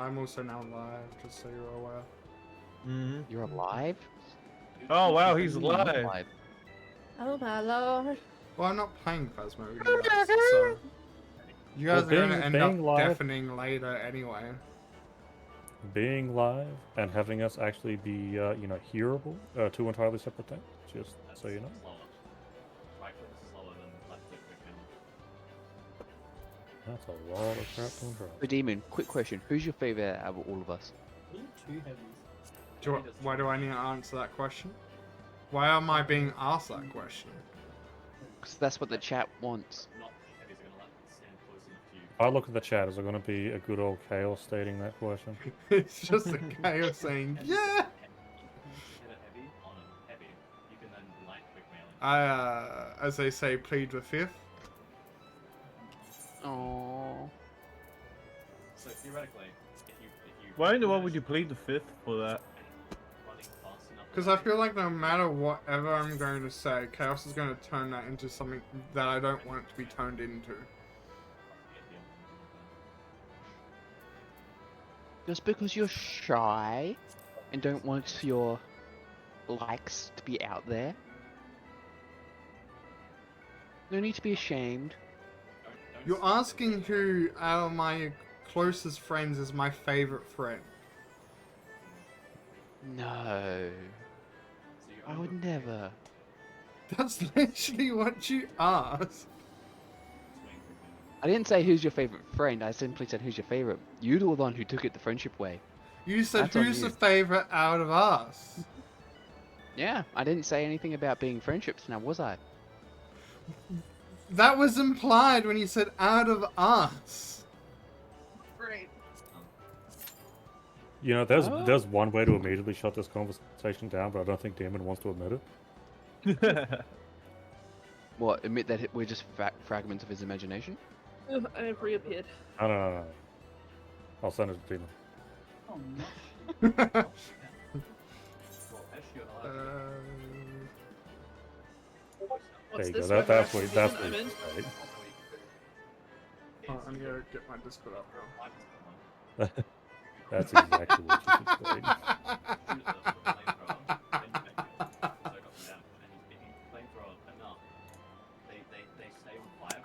I'm also now live, just so you're aware. Mm-hmm. You're alive? Oh wow, he's What do you mean alive. Oh my lord. Well, I'm not playing Phasmo with you guys, so you guys are going to end up deafening later anyway. Being live and having us actually be, you know, hearable, two entirely separate things. Just so you know. That's a lot of crap to control. So, Demon, quick question. Who's your favorite out of all of us? Why do I need to answer that question? Why am I being asked that question? Because that's what the chat wants. If I look at the chat, is it going to be a good old Chaos stating that question? It's just a Chaos saying, yeah! As they say, plead the fifth. Oh. So theoretically, if you Why in the world would you plead the fifth for that? Because I feel like no matter whatever I'm going to say, Chaos is going to turn that into something that I don't want it to be turned into. Just because you're shy and don't want your likes to be out there. No need to be ashamed. You're asking who out of my closest friends is my favorite friend. No. I would never. That's literally what you asked. I didn't say who's your favorite friend, I simply said who's your favorite. You're the one who took it the friendship way. You said That's on who's you. the favorite out of us? Yeah, I didn't say anything about being friendships now, was I? That was implied when you said out of us. Great. You know, there's one way to immediately shut this conversation down, but I don't think Damon wants to admit it. What, admit that we're just fragments of his imagination? I have reappeared. No. I'll send it to Demon. There you go. That's what I'm you in. say. Oh, I'm gonna get my Discord up now. That's exactly what you should say.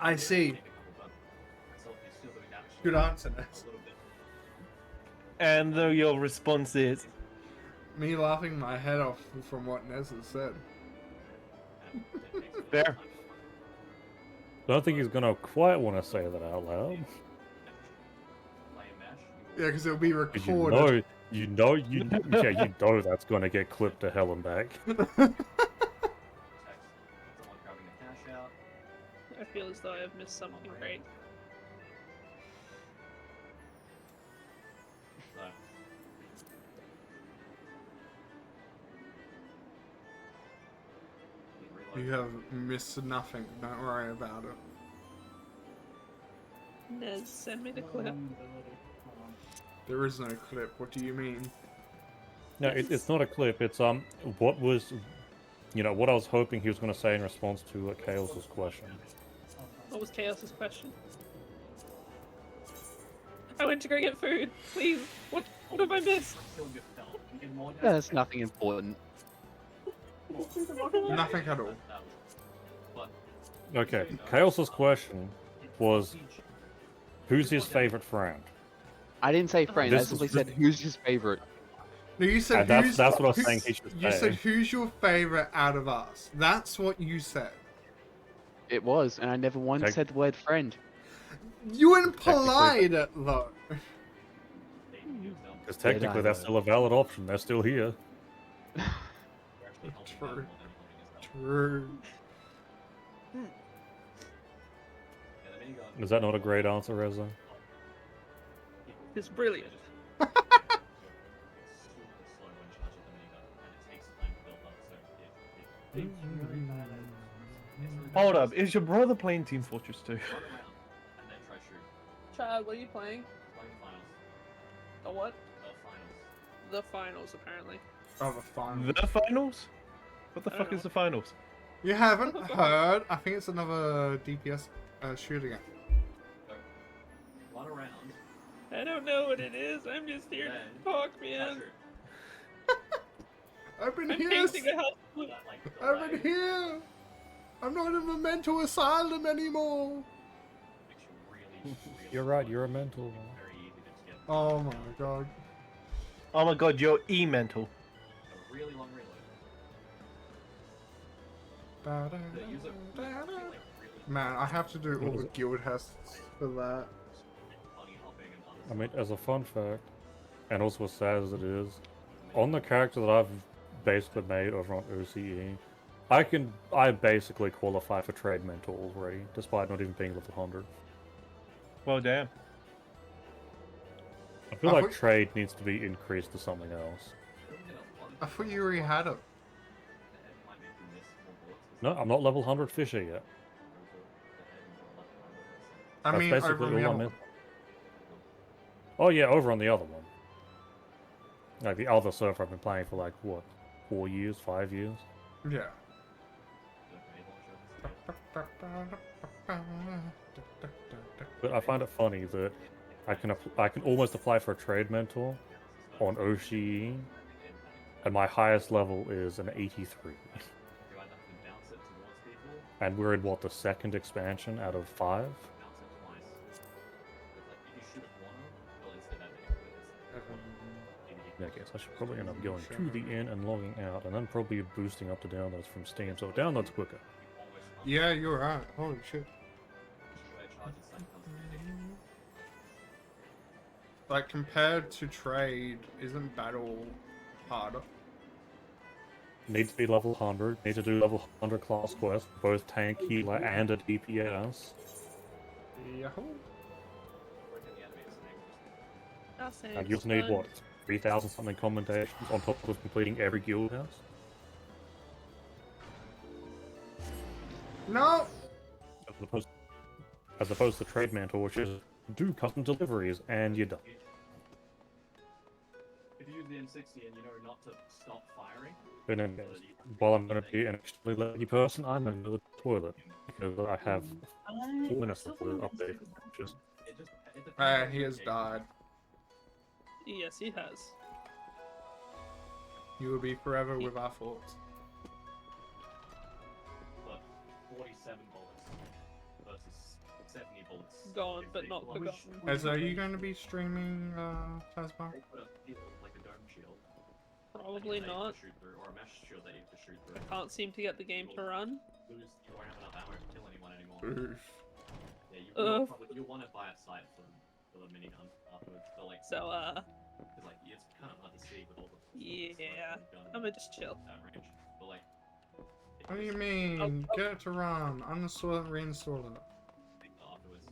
I see. Good answer, Ness. And though your response is, Me laughing my head off from what Ness has said. fair. Don't think he's gonna quite want to say that out loud. Yeah, because it'll be 'Cause recorded. you know that's gonna get clipped to hell and back. I feel as though I've missed something great. You have missed nothing. Don't worry about it. Nez, send me the clip. There is no clip. What do you mean? No, it's not a clip. It's what was, you know, what I was hoping he was gonna say in response to Chaos's question. What was Chaos's question? I went to go get food. Please. What have I missed? That's nothing important. Nothing at all. Okay, Chaos's question was, who's his favorite friend? I didn't say friend, I This simply is- said who's his favorite. No, you said And who's. that's what I was who- saying he should You say. said who's your favorite out of us. That's what you said. It was, and I never once Okay. said the word friend. You implied it though. Because technically that's still a valid option. They're still here. True. True. Is that not a great answer, Reza? It's brilliant. Hold up, is your brother playing Team Fortress 2? Chad, what are you playing? The what? The finals, apparently. Oh, the fun. The finals? What the I fuck don't is the finals? You haven't heard? I think it's another DPS shooting game. One around. I don't know what it is. I'm just here Then, to talk, man. pressure. I've been I'm here. painting a house. That, like, I've been delay here. I'm not in a mental asylum anymore. makes you really, really You're right, slow. you're a mental. Very easy to just get Oh my god. Oh my god, you're E-mental. a really long reload. Da, da, The user da, da, like da. really Man, I have to do all What is the it? guild tests for that. bunny hopping and other I mean, stuff. as a fun fact, and also as sad as it is, on the character that I've basically made over on OCE, I basically qualify for trade mentor already, despite not even being level 100. Well, damn. I feel I like thought- trade needs to be increased to something else. I thought you already had it. No, I'm not level 100 Fisher yet. I That's mean, basically over all the I other meant. one. Oh yeah, over on the other one. Like the other server I've been playing for like, what, 4 years, 5 years? Yeah. But I find it funny that I can almost apply for a trade mentor on OCE, and my highest level is an 83. And we're in what, the second expansion out of 5? I guess I should probably end up going to the inn and logging out, and then probably boosting up the downloads from Steam, so it downloads quicker. Yeah, you're right. Holy shit. Like, compared to trade, isn't battle harder? Need to be level 100, need to do level 100 class quests, both tank, healer, and a DPS. Yahoo. That's it. And you'll need, what, 3,000 something commendations on top of completing every guild house? No! As opposed to Trade Mantle, which is do custom deliveries, and you're done. If you use the M60 and you know not to stop firing, And then, while I'm going to be an extremely lazy person, I'm going to go to the toilet. Because I have 4 minutes of the update. Just it depends on He the has game. died. Yes, he has. You will be forever with our thoughts. But 47 bullets versus 70 bullets. Gone, If but they not blow- forgotten. Ezra, are you going to be streaming, Tasma? They put a shield, like a dome shield. Probably that you have not. to shoot through, or a mesh shield that you have to shoot through. Can't seem to get the game to run. You won't have enough ammo to kill anyone anymore. Oof. Yeah, Ugh. you'll want to buy a sight for the minigun afterwards. But like, So, because like it's kind of hard to see with all the yeah, gun I'm gonna just chill. at range. But like, it What do you just- mean? Get it to run. Uninstall it and reinstall it. afterwards.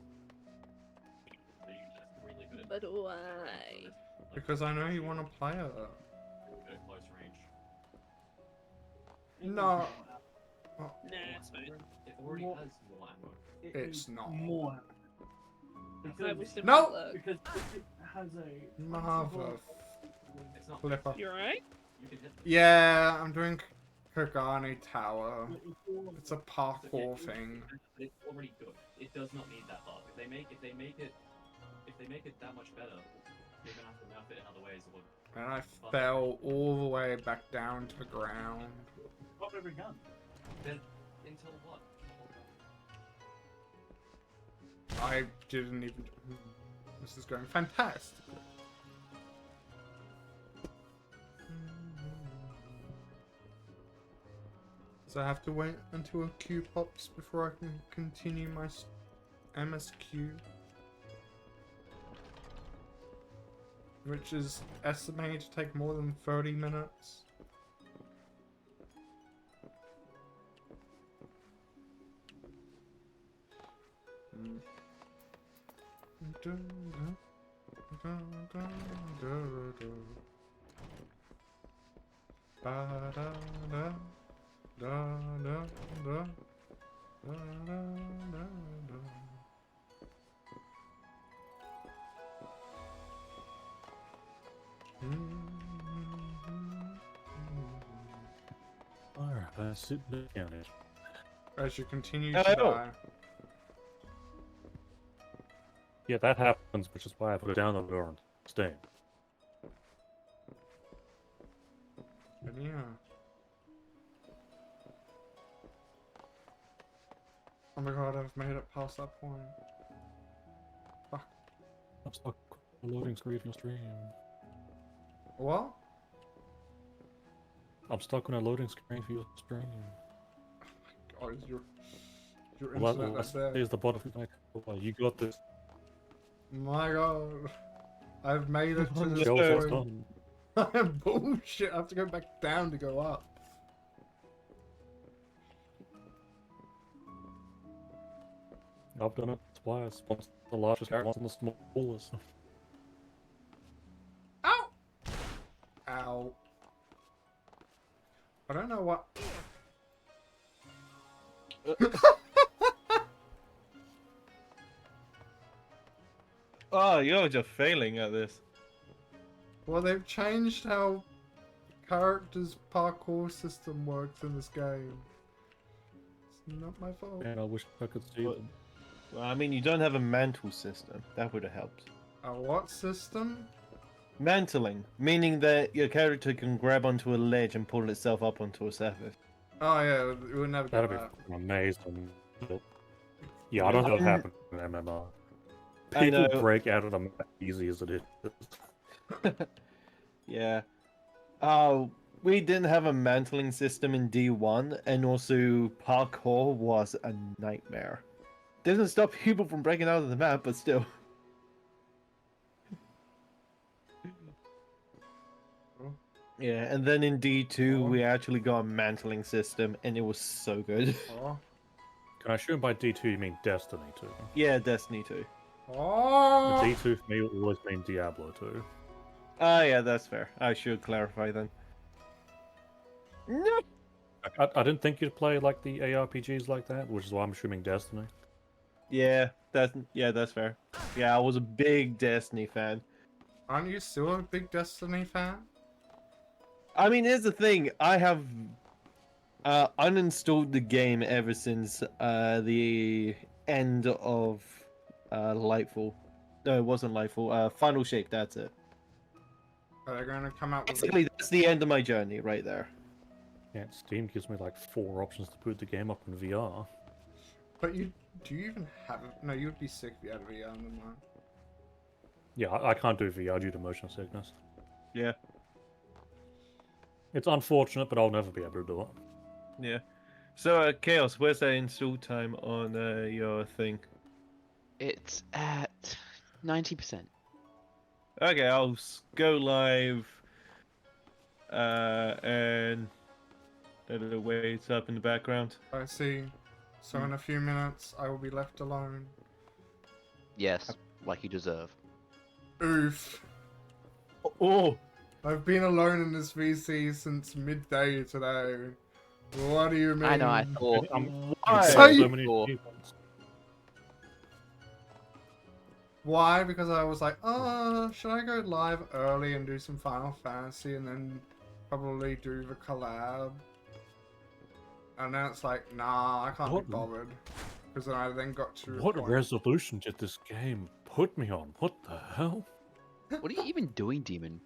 So you just really good at But why? Because I know you want to play it. good at close range. No. Nah, it's fine. It already What? has more ammo. It's not. more. I will simply No! look. Because it has a Mother. It's not. Flipper. You alright? You can hit. Yeah, I'm doing Kogani Tower. It's a parkour It's thing. It's already good. It does not need that buff. If they make it that much better, they're gonna have to nerf it in other ways. Or And I fell all the way back down to the ground. Pop every gun. then until what? I didn't even. This is going fantastic. So I have to wait until a queue pops before I can continue my MSQ. Which is estimated to take more than 30 minutes. Mm. Alright, let's sit down. As you continue Oh. to die. Yeah, that happens, which is why I put it down on Steam. Yeah. Oh my god, I've made it past that point. Fuck. I'm stuck on the loading screen for your stream. What? I'm stuck on a loading screen for your stream. Oh, is your Well, internet let's that bad? use the bottom of my cover. You got this. My god. I've made it to this Show us point. done. Bullshit, I have to go back down to go up. I've done it twice. Once the largest character, once on the smallest. Ow! Ow. I don't know what... Oh, you're just failing at this. Well, they've changed how characters' parkour system works in this game. It's not my fault. Man, I wish I could see What? them. Well, I mean, you don't have a mantle system. That would have helped. A what system? Mantling, meaning that your character can grab onto a ledge and pull itself up onto a surface. Oh yeah, we would never That'd get be that. fucking amazing. Yeah, I don't know what happened in MMR. I People know. break out of them as easy as it is. Yeah. Oh, we didn't have a mantling system in D1, and also parkour was a nightmare. Doesn't stop people from breaking out of the map, but still. Yeah, and then in D2 Oh. we actually got a mantling system, and it was so good. Oh. Can I assume by D2 you mean Destiny 2? Yeah, Destiny 2. Oh! D2 for me will always mean Diablo 2. Ah, yeah, that's fair. I should clarify then. No. I didn't think you'd play like the ARPGs like that, which is why I'm assuming Destiny. Yeah, that's fair. Yeah, I was a big Destiny fan. Aren't you still a big Destiny fan? I mean, here's the thing. I have uninstalled the game ever since the end of Lightfall. No, it wasn't Lightfall. Final Shape, that's it. Are they going to come out with... Basically, that's the end of my journey right there. Yeah, Steam gives me like 4 options to put the game up in VR. But do you even have... No, you'd be sick if you had a VR, never mind. Yeah, I can't do VR due to motion sickness. Yeah. It's unfortunate, but I'll never be able to do it. Yeah. So, Chaos, where's that install time on your thing? It's at 90%. Okay, I'll go live and let it wait up in the background. I see. So in a few minutes, I will be left alone. Yes, like you deserve. Oof. Oh! I've been alone in this VC since midday today. What do you mean? I know, I thought. Why? So you- so many Or- achievements. Why? Because I was like, oh, should I go live early and do some Final Fantasy and then probably do the collab? And then it's like, nah, I can't What? be bothered. Because then I then got to... a What point- resolution did this game put me on? What the hell? What are you even doing, Demon?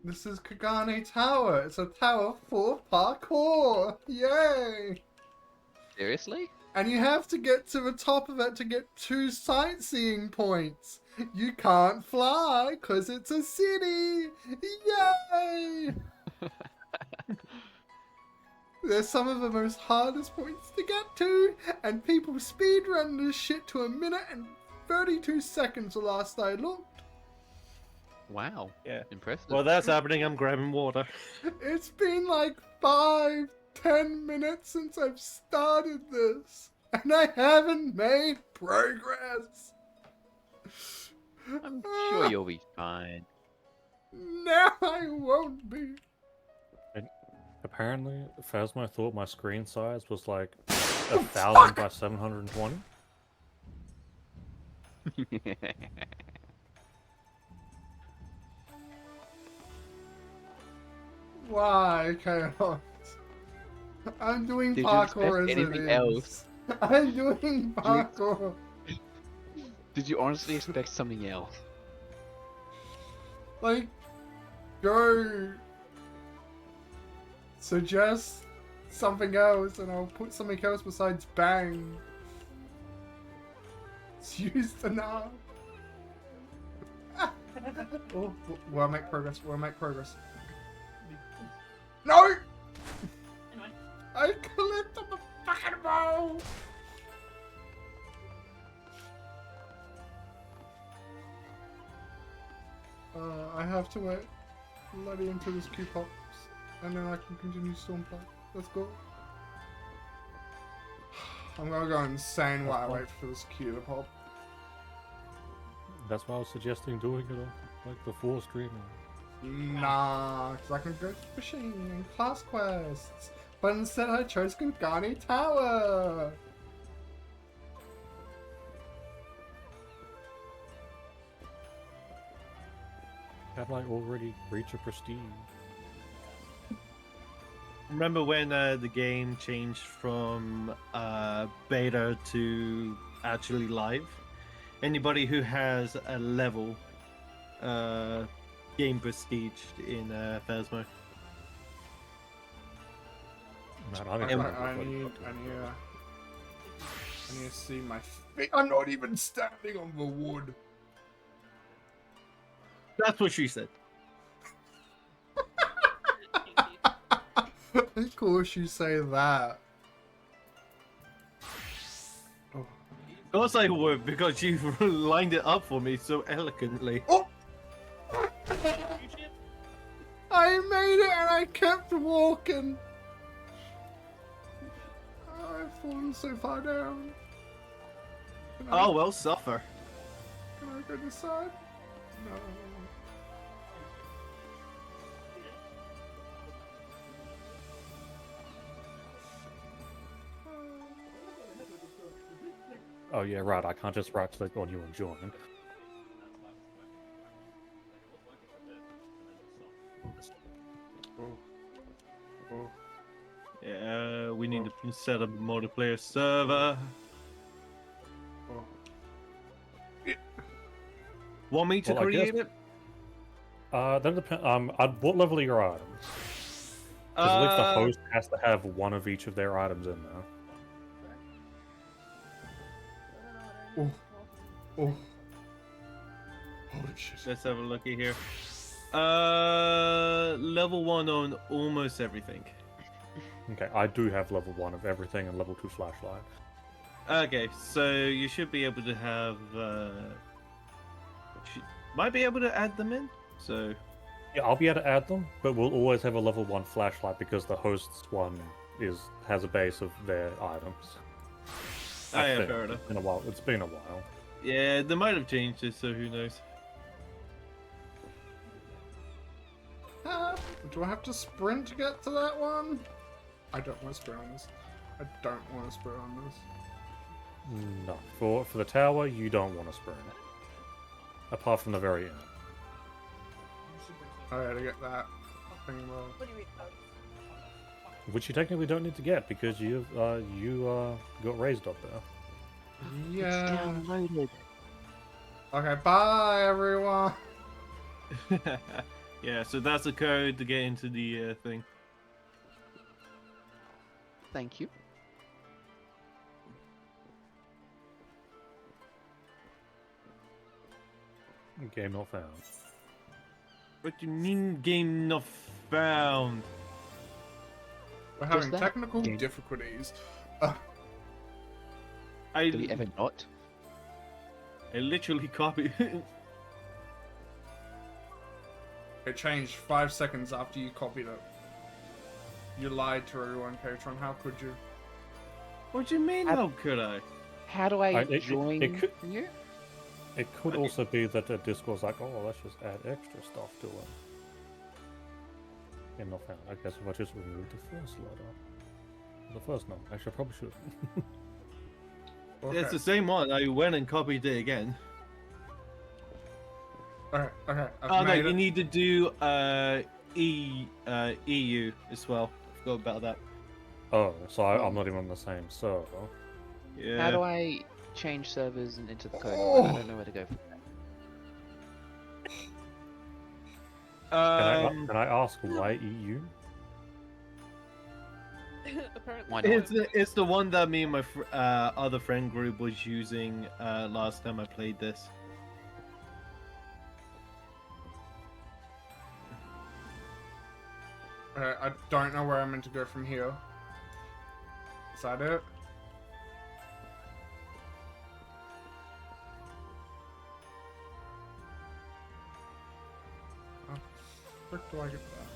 This is Kagane Tower. It's a tower full of parkour. Yay! Seriously? And you have to get to the top of it to get 2 sightseeing points. You can't fly because it's a city. Yay! They're some of the most hardest points to get to, and people speedrun this shit to 1 minute and 32 seconds the last I looked. Wow. Yeah. Impressive. Well, that's happening. I'm grabbing water. It's been like 5-10 minutes since I've started this, and I haven't made progress. I'm sure you'll be fine. No, I won't be. Apparently, Phasmo thought my screen size was like 1,000 by 720. Why, Chaos? I'm doing Did you parkour as expect it anything is. else? I'm doing parkour. Did you honestly expect something else? Like, go suggest something else and I'll put something else besides bang. It's used enough. Oh, we'll make progress. We'll make progress. No! Anyway. I clipped on the fucking ball! I have to wait bloody until this queue pops, and then I can continue Stormplay. Let's go. I'm gonna go insane while I wait for this queue to pop. That's why I was suggesting doing it like before streaming. Nah, because I can go fishing and class quests, but instead I chose Kangani Tower! Have I already reached a prestige? Remember when the game changed from beta to actually live? Anybody who has a level game prestige in Phasmo. Man, I need to see my feet. I'm not even standing on the wood. That's what she said. Of course you say that. Oh. Of course I would, because you lined it up for me so elegantly. Oh! I made it and I kept walking. Oh, I've fallen so far down. Oh, well, suffer. Can I go this side? No. Oh yeah, right. I can't just right click on you and join. Oh. Yeah, we need to set up a multiplayer server. Oh. Want me to Well, I guess- create it? That depends. What level are your items? Because I think the host has to have one of each of their items in there. Oh. Oh. Holy shit. Let's have a looky here. Level 1 on almost everything. Okay, I do have level 1 of everything and level 2 flashlight. Okay, so you should be able to have. Might be able to add them in. So Yeah, I'll be able to add them, but we'll always have a level 1 flashlight because the host's one has a base of their items. I yeah, think. fair enough. It's been a while. Yeah, they might have changed it, so who knows? Do I have to sprint to get to that one? I don't want to sprint on this. I don't want to sprint on this. No, for the tower, you don't want to sprint. Apart from the very end. I gotta get that thing well. What do you mean? Which you technically don't need to get because you got raised up there. It's Yeah. downloaded. Okay, bye everyone. Yeah, so that's the code to get into the thing. Thank you. Game not found. What do you mean game not found? We're Just having that. technical Game. difficulties. Did we ever not? I literally copied it. It changed 5 seconds after you copied it. You lied to everyone, Katron. How could you? What do you mean, I- how could I? How do I it join could- you? It could also be that the Discord's like, oh, let's just add extra stuff to it. Game not found. I guess if I just remove the first letter. The first number. Actually, I probably should. Okay. It's the same one. I went and copied it again. Okay. I've Oh no, made you it. need to do EU as well. I forgot about that. Oh, so I'm not even on the same server. Yeah. How do I change servers and into the code. Oh. I don't know where to go from there. Can I ask why EU? Apparently. Why not? It's the one that me and my other friend group was using last time I played this. I don't know where I'm meant to go from here. Is that it? How the frick do I get there?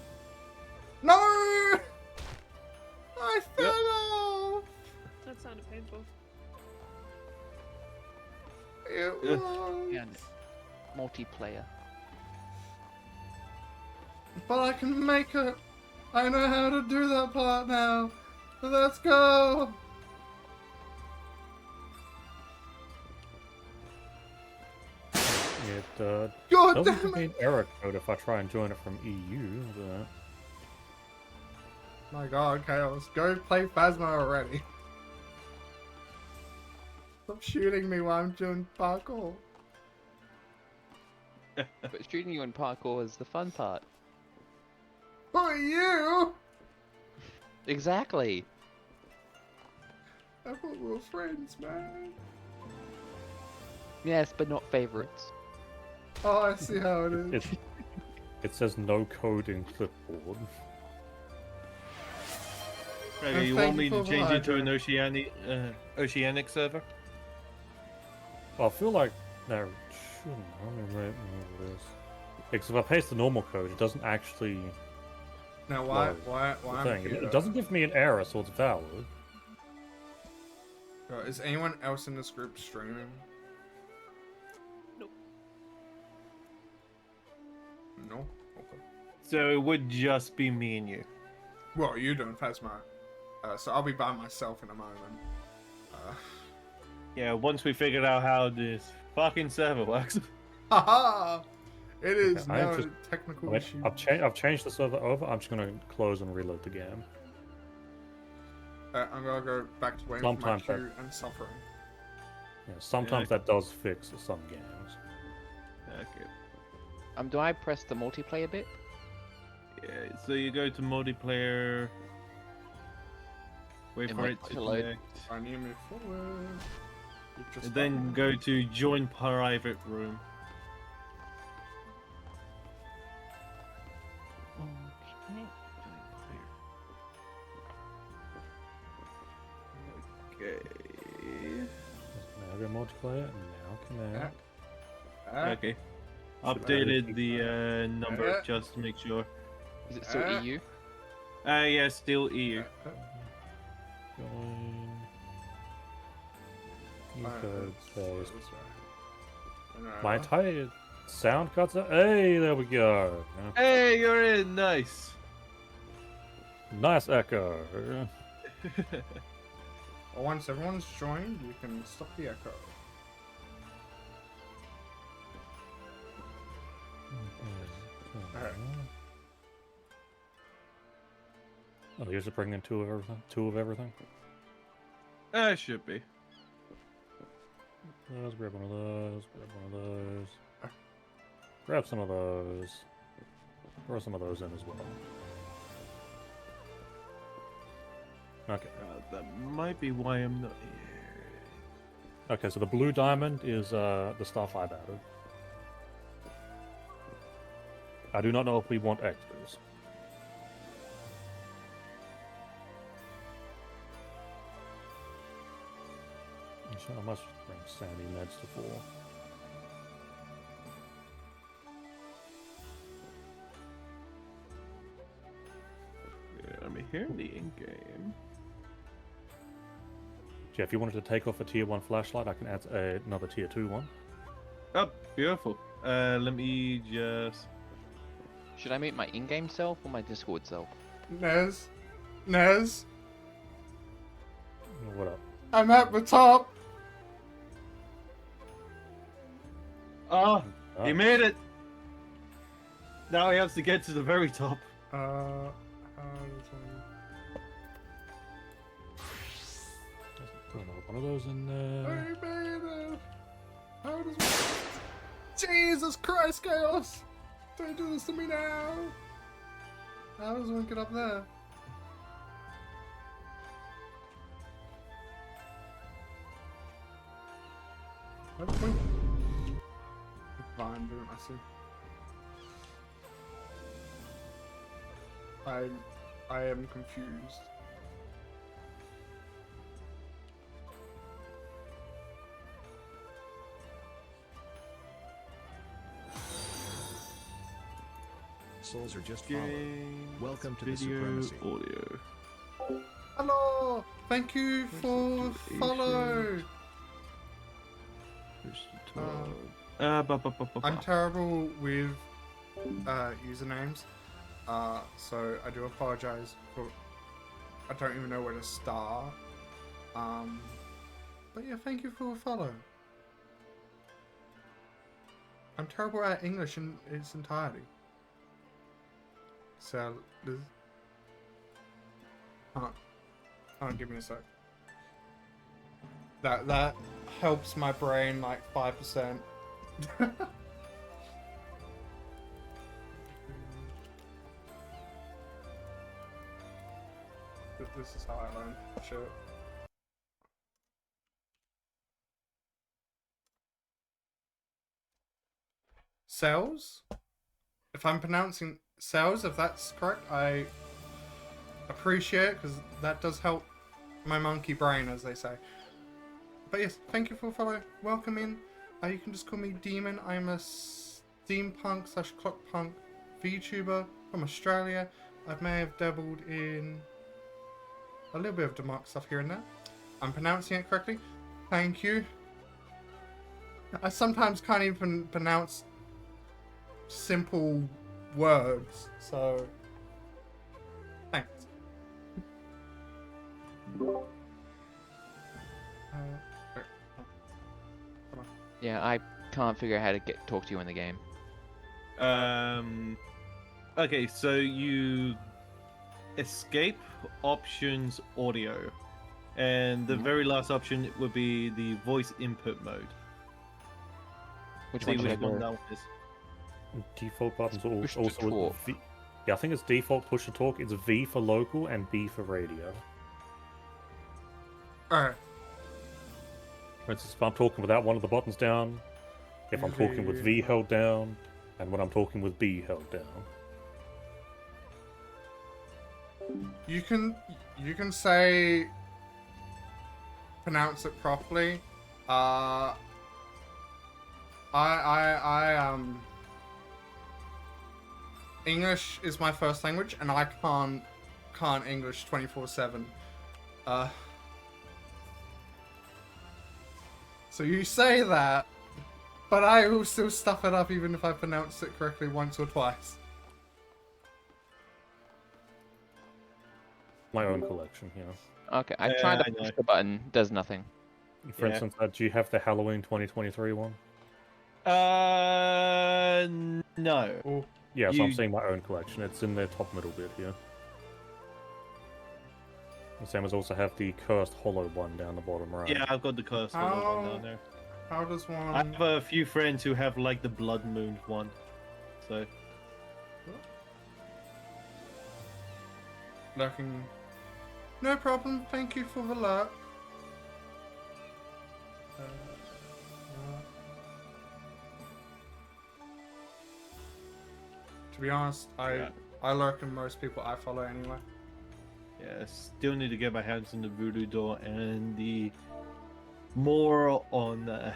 No! I fell off! That sounded painful. It Yeah. was. And multiplayer. But I can make it. I know how to do that part now. Let's go. It God doesn't damn give me it! an error code if I try and join it from EU. But... My God, Chaos, go play Phasma already. Stop shooting me while I'm doing parkour. But shooting you in parkour is the fun part. Who are you? Exactly. I thought we were friends, man. Yes, but not favorites. Oh, I see how it is. It says no code in clipboard. Okay, you thank want me you to for change it to an providing. oceanic server? I feel like there shouldn't. Let me remove this. Because if I paste the normal code, it doesn't actually. Now load why the I'm thing. here? It doesn't give me an error, so it's valid. Is anyone else in this group streaming? Nope. No? Okay. So it would just be me and you. What are you doing, Phasma? So I'll be by myself in a moment. Yeah, once we figured out how this fucking server works. Haha! It is Okay, I am now just- a technical Wait, issue. I've changed the server over. I'm just gonna close and reload the game. I'm gonna go back to waiting for my Sometimes that- queue and suffering. Yeah, sometimes that does fix some games. Okay. Do I press the multiplayer bit? Yeah, so you go to multiplayer. Wait And for wait it for it to to load. connect. I need to move forward. You've just And then done go to join private room. Okay. Now go multiplayer. Now connect. that. Okay. Should I Updated repeat the number Yeah. just to make sure. Is it still Ah. EU? Yeah, still EU. Join. Alright, Code let's- paste. let's try. My Alright. entire sound cuts out. Hey, there we go. Hey, you're in. Nice. Nice echo. Well, once everyone's joined, you can stop the echo. Alright. Oh, you should bring in two of everything. Two of everything. Should be. Let's grab one of those. Grab one of those. Grab some of those. Throw some of those in as well. Okay. That might be why I'm not here. Okay, so the blue diamond is the stuff I've added. I do not know if we want extras. I must bring sandy meds to 4. Yeah, I'm here in the in-game. Jeff, if you wanted to take off a tier 1 flashlight, I can add another tier 2 one. Oh, beautiful. Let me just... Should I make my in-game self or my Discord self? Nez, What up? I'm at the top. Oh, Ah, he made it! Now he has to get to the very top. How does one... Put another one of those in there. I made it. How does one... Jesus Christ, Chaos! Don't do this to me now. How does one get up there? What? Fine, don't I see? I am confused. Souls are just followed. Game. Welcome to the Video, supremacy. audio. Hello! Thank you for follow! I'm terrible with usernames, so I do apologize for. I don't even know where to start. But yeah, thank you for a follow. I'm terrible at English in its entirety. So, give me a sec. That helps my brain like 5%. This is how I learn shit. Cells? If I'm pronouncing cells, if that's correct, I appreciate it, because that does help my monkey brain, as they say. But yes, thank you for following. Welcome in. You can just call me Demon. I'm a steampunk/clockpunk VTuber from Australia. I may have dabbled in a little bit of demonic stuff here and there. I'm pronouncing it correctly. Thank you. I sometimes can't even pronounce simple words, so thanks. Yeah, I can't figure out how to talk to you in the game. Okay, so you escape options audio, and the very last option would be the voice input mode. Which See one should I which one go? that one is. Default buttons are Push to also talk. V. Yeah, I think it's default push to talk. It's V for local and B for radio. Alright. For instance, if I'm talking without one of the buttons down, if I'm talking with V held down, and when I'm talking with B held down. You can say pronounce it properly. English is my first language, and I can't English 24/7. So you say that, but I will still stuff it up even if I pronounce it correctly once or twice. My own collection, you know. Okay, I tried to I push know. the button, does nothing. For Yeah. instance, do you have the Halloween 2023 one? No. Oh, Yeah, so I'm You- seeing my own collection. It's in the top middle bit here. The same as also have the Cursed Hollow one down the bottom right. Yeah, I've got the curse one How- down there. how does one? I have a few friends who have like the Blood Moon one, so Lurking. No problem. Thank you for the lurk. To be honest, Yeah. I lurk in most people I follow anyway. yeah, still need to get my hands on the Voodoo Door and the more on the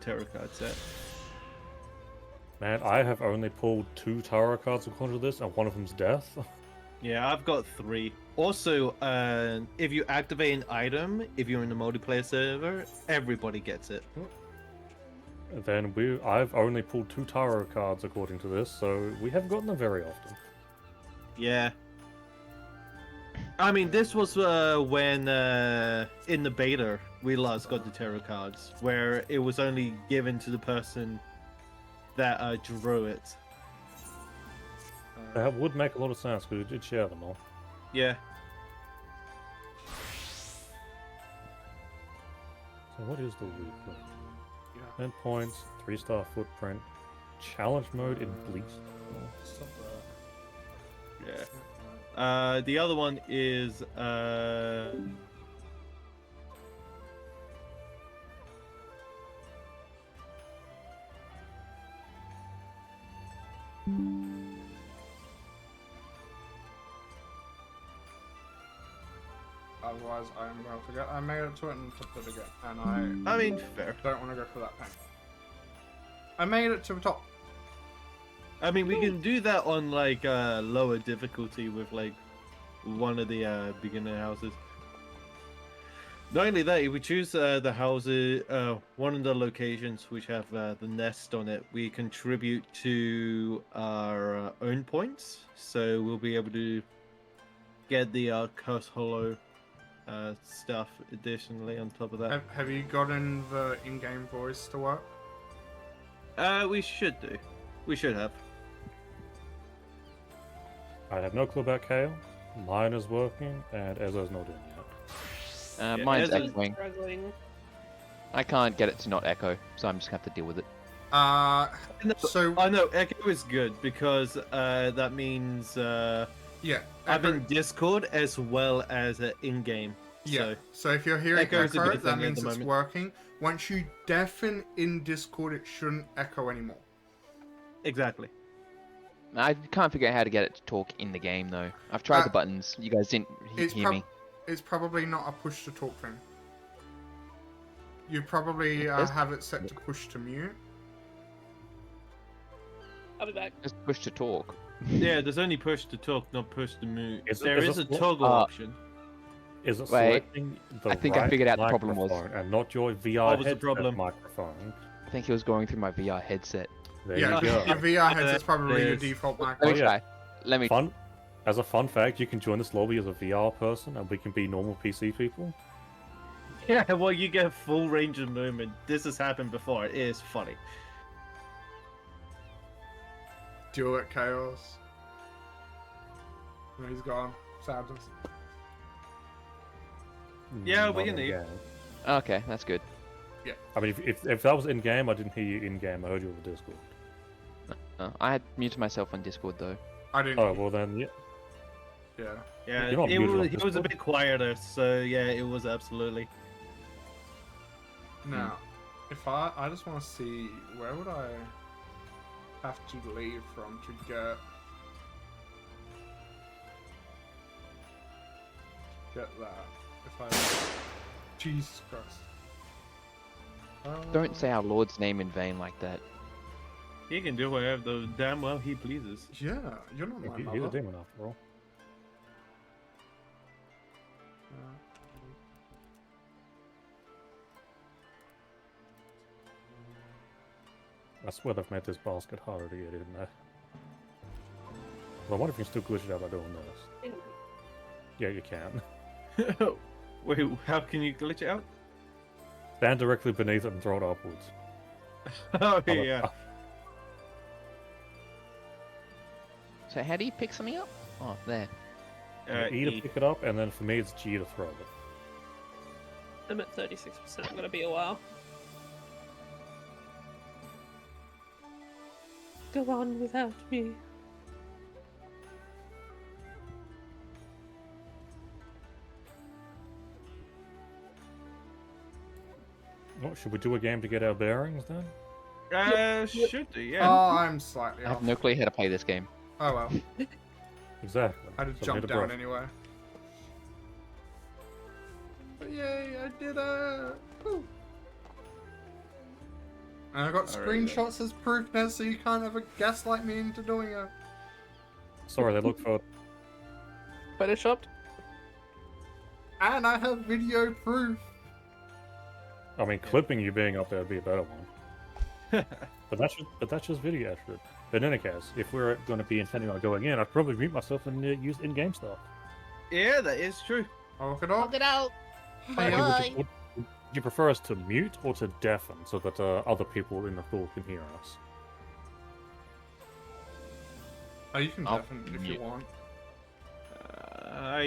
tarot card set. Man, I have only pulled 2 tarot cards according to this, and one of them's death. Yeah, I've got 3. Also, if you activate an item, if you're in the multiplayer server, everybody gets it. And then I've only pulled 2 tarot cards according to this, so we haven't gotten them very often. Yeah. I mean, this was when in the beta we last got the tarot cards, where it was only given to the person that drew it. That would make a lot of sense, because we did share them all. Yeah. So what is the weekly? Yeah. 10 points, 3-star footprint, challenge mode in Bleach. Stop there. Yeah. The other one is Otherwise, I am going to forget. I made it to it and took it again, and I mean, fair. don't want to go through that pain. I made it to the top. I mean, we can do that on like lower difficulty with like one of the beginner houses. Not only that, if we choose the houses, one of the locations which have the nest on it, we contribute to our own points. So we'll be able to get the Curse Hollow stuff additionally on top of that. Have you gotten the in-game voice to work? We should do. We should have. I have no clue about Kale. Mine is working, and Ezzo's not in yet. Yeah, Mine's Ezra's echoing. Struggling. I can't get it to not echo, so I'm just gonna have to deal with it. So I know Echo is good because that means yeah, I'm in Discord as well as in-game. yeah. So if you're hearing Echo is a echo, good that thing at means the it's moment. working. Once you deafen in Discord, it shouldn't echo anymore. Exactly. I can't figure out how to get it to talk in the game though. I've tried the Uh, buttons. You guys didn't hear me. It's probably not a push to talk thing. You probably Yes. have it set to push to mute. I'll be back. Just push to talk. Yeah, there's only push to talk, not push to mute. Is it- There is is a it what- toggle option. Is it Wait, selecting the I think I right figured out the problem was- microphone and not your VR What was the headset problem? microphone? I think it was going through my VR headset. There Yeah, you go. your VR headset's probably your Yes. default Let mic. me yeah. try. Let me. As a fun fact, you can join this lobby as a VR person, and we can be normal PC people. Yeah, well, you get full range of movement. This has happened before. It is funny. Do it, Chaos. No, he's gone. Sadness. Yeah, Not we can in leave. game. Okay, that's good. I mean, if that was in game, I didn't hear you in game. I heard you over Discord. I had muted myself on Discord though. I didn't. Oh well, then yeah. Yeah. Yeah, You're not muted on it was a Discord? bit quieter, so yeah, it was absolutely. Now, if I just want to see where would I have to leave from to get that? If I Jesus Christ. Don't say our Lord's name in vain like that. He can do whatever the damn well he pleases. Yeah, you're not my He's a mother. demon after all. I swear they've made this basket harder to get in there. Well, I wonder if you can still glitch it out by doing this. Yeah, you can. Wait, how can you glitch it out? Stand directly beneath it and throw it upwards. Oh yeah. So how do you pick something up? Oh, there. E to pick it up, and then for me it's G to throw it. I'm at 36%. I'm gonna be a while. Go on without me. Well, should we do a game to get our bearings then? Should do, yeah. Oh, I'm slightly I off. have no clue how to play this game. Oh well, Exactly. I had to So we jump need a down brush. anyway. But yay, I did it! Woo. And I got Alright, then. screenshots as proof now, so you can't ever gaslight me into doing it. Sorry, they look for. Photoshopped? And I have video proof. I mean, clipping you being up there would be a better one. But that's just video effort. But in any case, if we're going to be intending on going in, I'd probably mute myself and use in-game stuff. Yeah, that is true. I'll look it up. Knock it out. Hey, Bye. Would you prefer us to mute or to deafen so that other people in the pool can hear us? Oh, you can I'll deafen if mute. you want.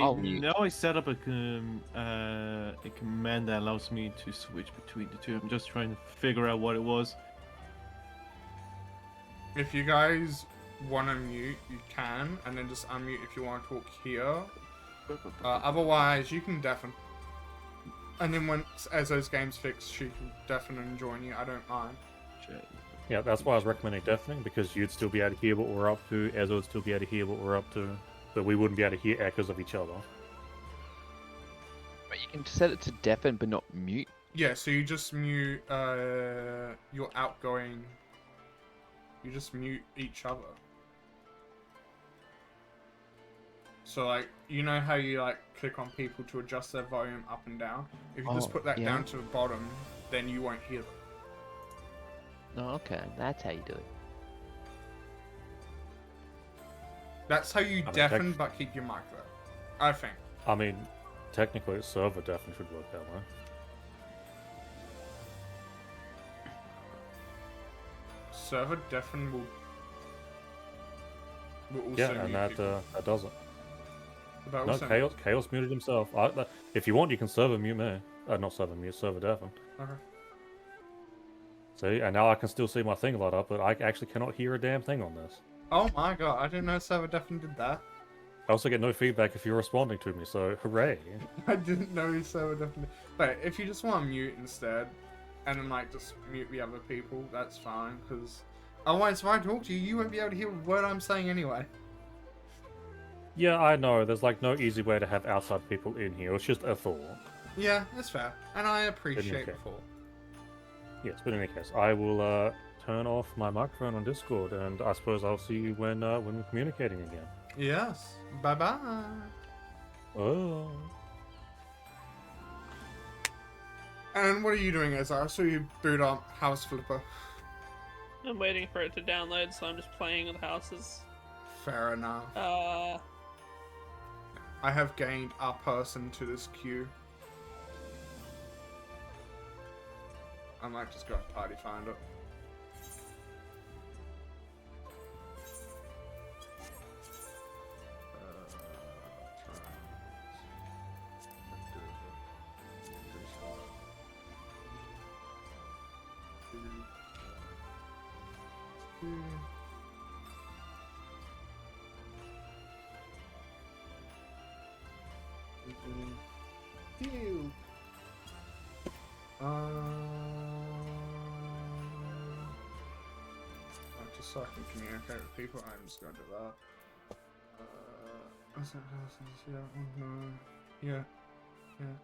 I'll Oh, now I set up a command that allows me to switch between the two. I'm just trying to figure out what it was. If you guys want to mute, you can, and then just unmute if you want to talk here. Otherwise, you can deafen. And then as those games fix, she can deafen and join you. I don't mind. Yeah, that's why I was recommending deafening, because you'd still be able to hear what we're up to, Ezra would still be able to hear what we're up to, but we wouldn't be able to hear echoes of each other. but you can set it to deafen but not mute. Yeah, so you just mute your outgoing. You just mute each other. So like, you know how you like click on people to adjust their volume up and down? If you just Oh, put that yeah. down to the bottom, then you won't hear them. Oh, okay, that's how you do it. That's how you mean, deafen but keep your mic there. I think. I mean, technically, server deafen should work that way. Server deafen will also Yeah, and mute that people. that doesn't. That No, also Chaos muted himself. If you want, you can server mute me. Not server mute, server deafen. Okay. See, and now I can still see my thing light up, but I actually cannot hear a damn thing on this. Oh my god, I didn't know server deafen did that. I also get no feedback if you're responding to me, so hooray. I didn't know server deafen did. But if you just want to mute instead, and then like just mute the other people, that's fine, because otherwise if I talk to you, you won't be able to hear what I'm saying anyway. Yeah, I know, there's like no easy way to have outside people in here, it's just a thought. Yeah, that's fair. And I appreciate the okay. thought. Yes, but in any case, I will turn off my microphone on Discord, and I suppose I'll see you when we're communicating again. Yes. Bye-bye. Oh. And what are you doing, Ezra? I saw you boot up House Flipper. I'm waiting for it to download, so I'm just playing with houses. Fair enough. I have gained a person to this queue. I might just go to Party Finder. Ew. Just so I can communicate with people, I'm just gonna do that. What's that? Yeah, oh no. Yeah. Yeah.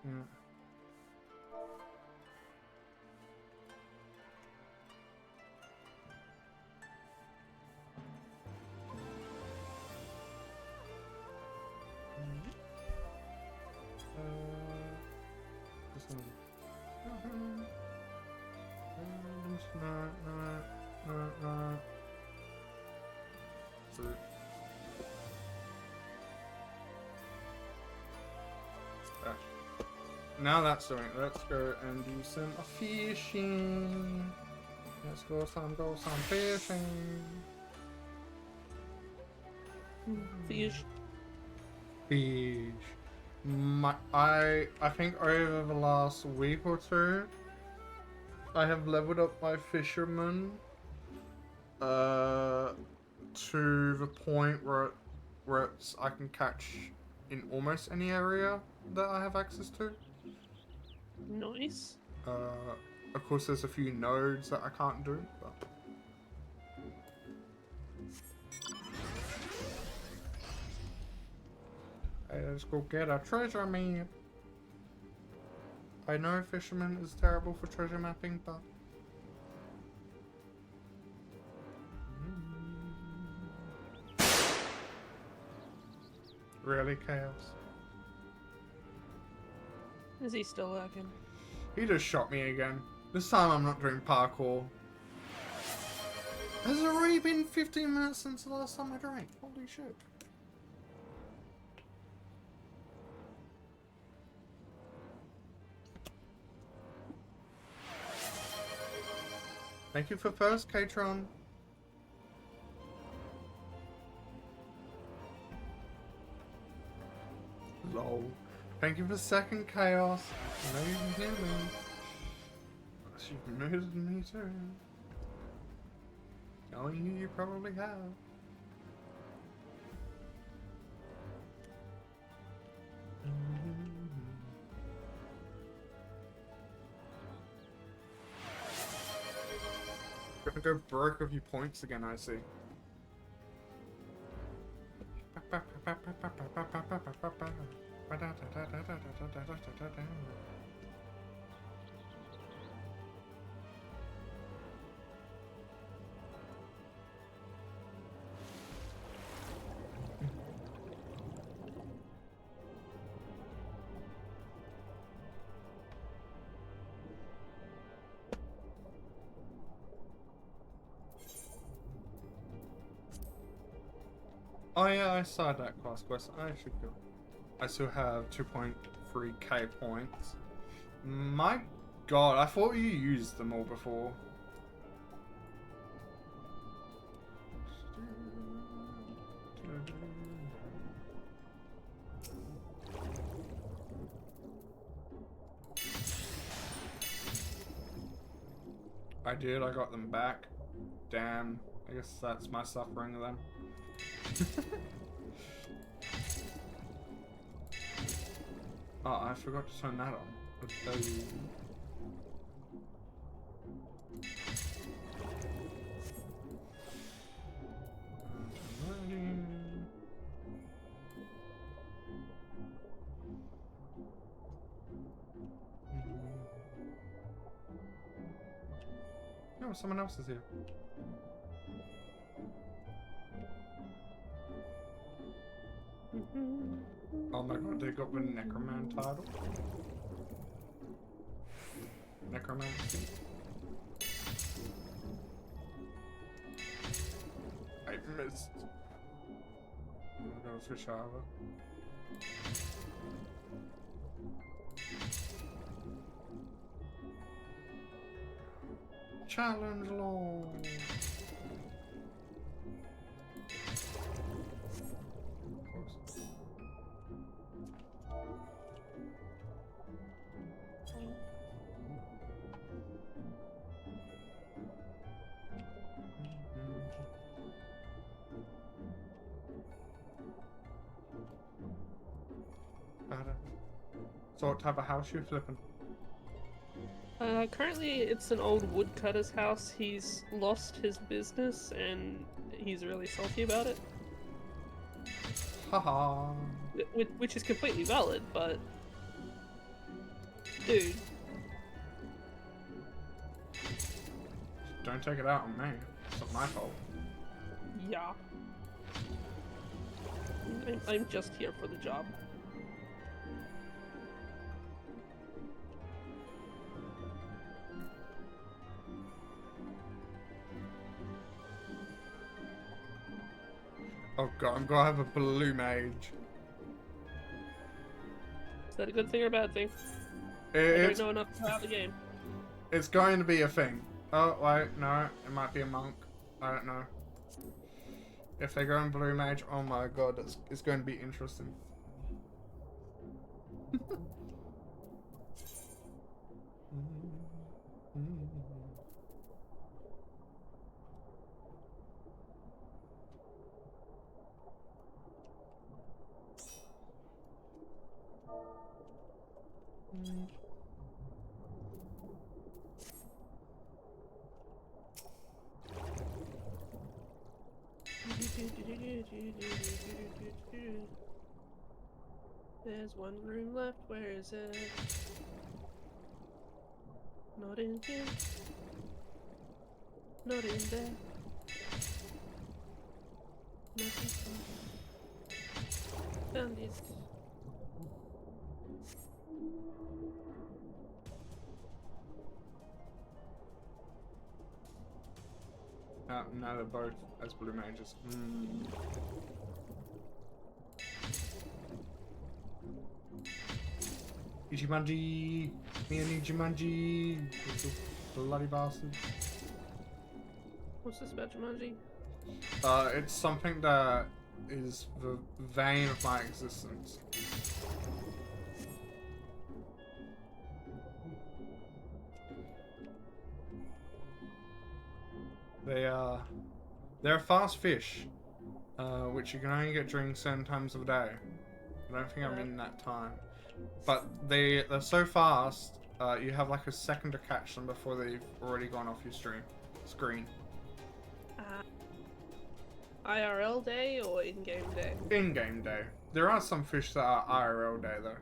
Now that's doing it. Let's go and do some fishing. Let's go some fishing. Fish. Fish. I think over the last week or two, I have leveled up my fisherman to the point where I can catch in almost any area that I have access to. Nice. Of course, there's a few nodes that I can't do, but. Hey, let's go get a treasure map. I know fisherman is terrible for treasure mapping, but. Really, Chaos? Is he still lurking? He just shot me again. This time I'm not doing parkour. Has it already been 15 minutes since the last time I drank? Holy shit. Thank you for first, Katron. Lol. Thank you for second chaos. I know you can hear me. You've muted me too. Knowing you probably have. Gonna go broke with your points again, I see. Oh yeah, I saw that class quest. I should go. I still have 2.3k points. My god, I thought you used them all before. I did, I got them back. Damn, I guess that's my suffering then. Oh, I forgot to turn that on. No, someone else is here. Oh my god, they got the Necroman title. Necromancy. I missed. I'm gonna go fish over. Challenge law. So what type of house you flipping? Currently it's an old woodcutter's house. He's lost his business and he's really salty about it. Haha. Which is completely valid, but... Dude. Don't take it out on me. It's not my fault. Yeah. I'm just here for the job. Oh god, I'm gonna have a blue mage. Is that a good thing or a bad thing? I It's, don't know enough about the game. it's going to be a thing. Oh, wait, no, it might be a monk. I don't know. If they go in blue mage, oh my god, it's going to be interesting. There's one room left, where is it? Not in here. Not in there. Nothing. Found it. Now they're both as blue mages. Ichimanji! Me and Ichimanji! Bloody bastard. What's this about Jumanji? It's something that is the vein of my existence. They're fast fish, which you can only get during certain times of the day. I don't think I'm in that time, but they're so fast. You have like a second to catch them before they've already gone off your screen. IRL day or in-game day? In-game day. There are some fish that are IRL day though.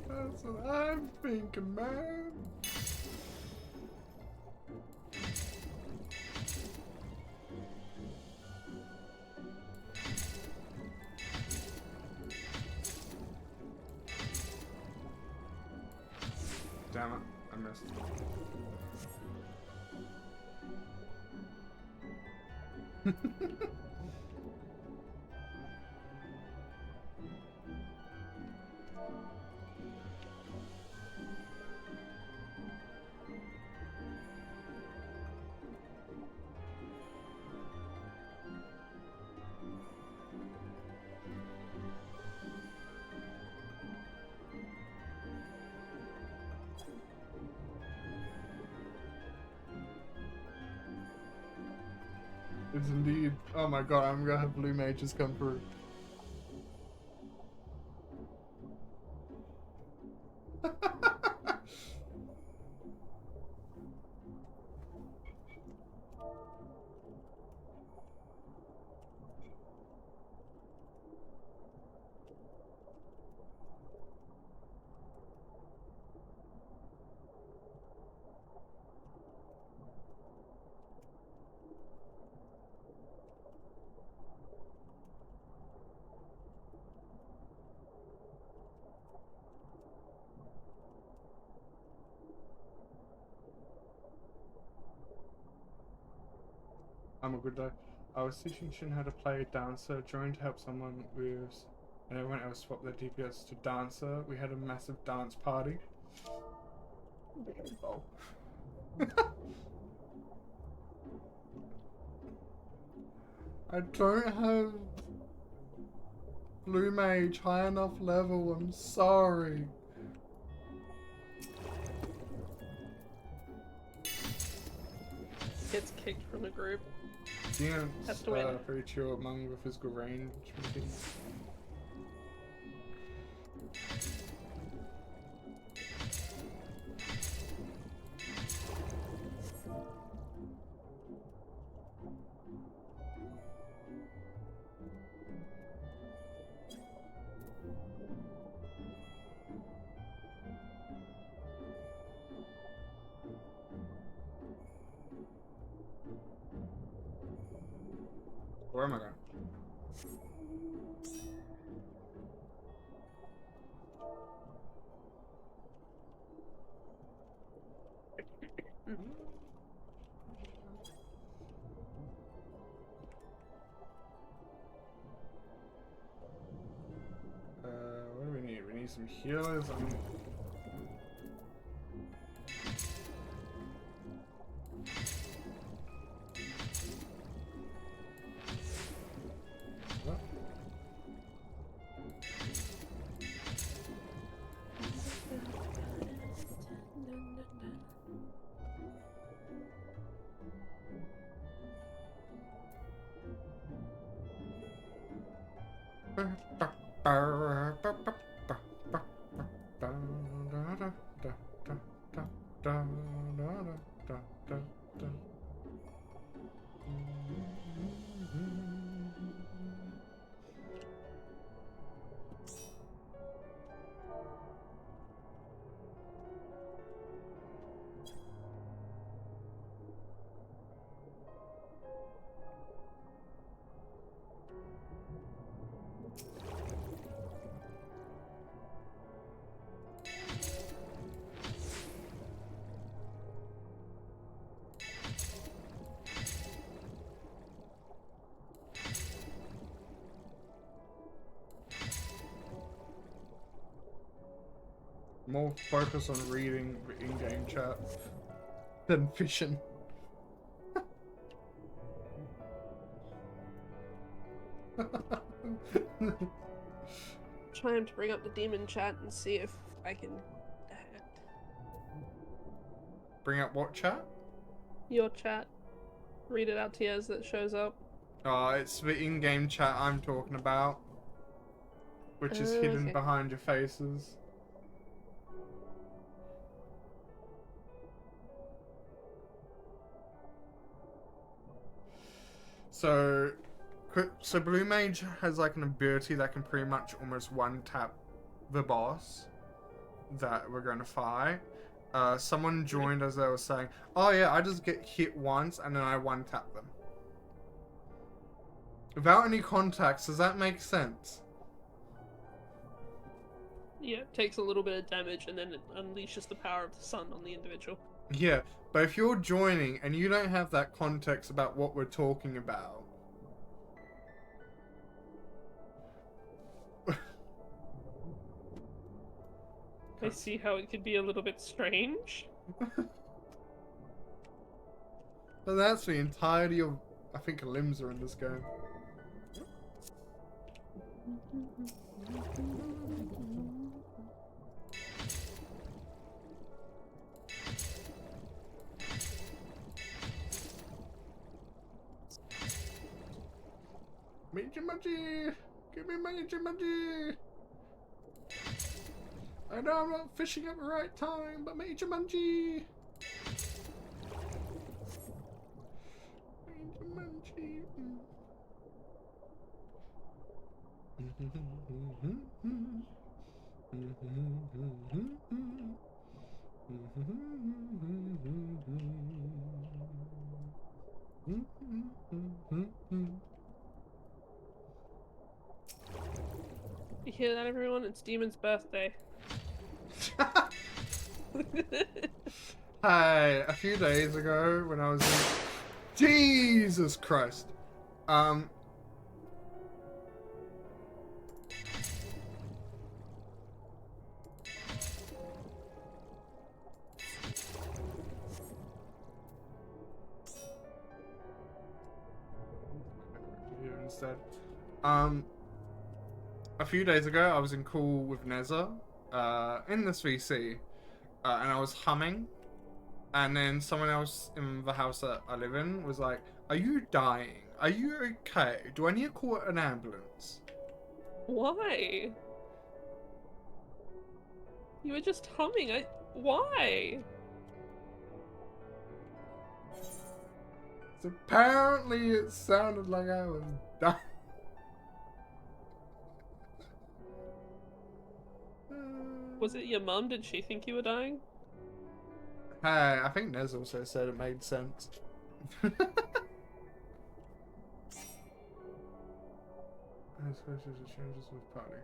That's what I'm thinking, man. Damn it, I missed. It's indeed. Oh my god, I'm gonna have blue mages come through. I'm a good guy. I was teaching Shin how to play Dancer, joined to help someone with, and everyone else swapped their DPS to Dancer. We had a massive dance party. Oh. I don't have blue mage high enough level, I'm sorry. Gets kicked from the group. Dean's Has to win. very chill among the physical range. Where am I going? What do we need? We need some healers. What? More focus on reading the in-game chat than fishing. Trying to bring up the demon chat and see if I can Bring up what chat? your chat. Read it out to you as it shows up. It's the in-game chat I'm talking about, which is hidden Okay. behind your faces. So Blue Mage has like an ability that can pretty much almost one-tap the boss that we're going to fight. Someone joined as they were saying, oh yeah, I just get hit once and then I one-tap them. Without any context, does that make sense? Yeah, it takes a little bit of damage and then it unleashes the power of the sun on the individual. Yeah, but if you're joining and you don't have that context about what we're talking about, I see how it could be a little bit strange. but that's the entirety of, I think, limbs are in this game. Major Mudgy! Give me Major Mudgy! I know I'm not fishing at the right time, but Major Munchie! Major Munchie! You hear that, everyone? It's Demon's birthday. Hi, a few days ago when I was in... Jesus Christ! Here instead. A few days ago I was in call with Neza, in this VC, and I was humming, and then someone else in the house that I live in was like, are you dying? Are you okay? Do I need to call an ambulance? Why? You were just humming. Why? So apparently it sounded like I was dying. Was it your mum? Did she think you were dying? Hey, I think Nez also said it made sense. I suppose there's a changes with party.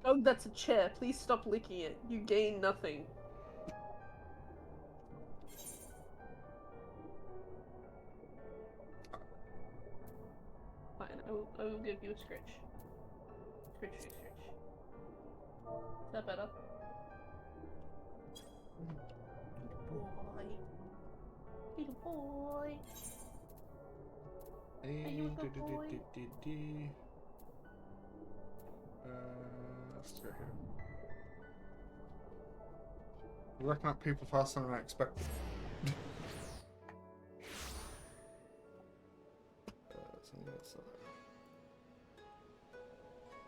Oh, that's a chair. Please stop licking it. You gain nothing. Fine, I will give you a scratch. Scratch, scratch, scratch. Is that better? Boy. Little boy. Are you a good boy? Let's go here. We're looking at people faster than I expected.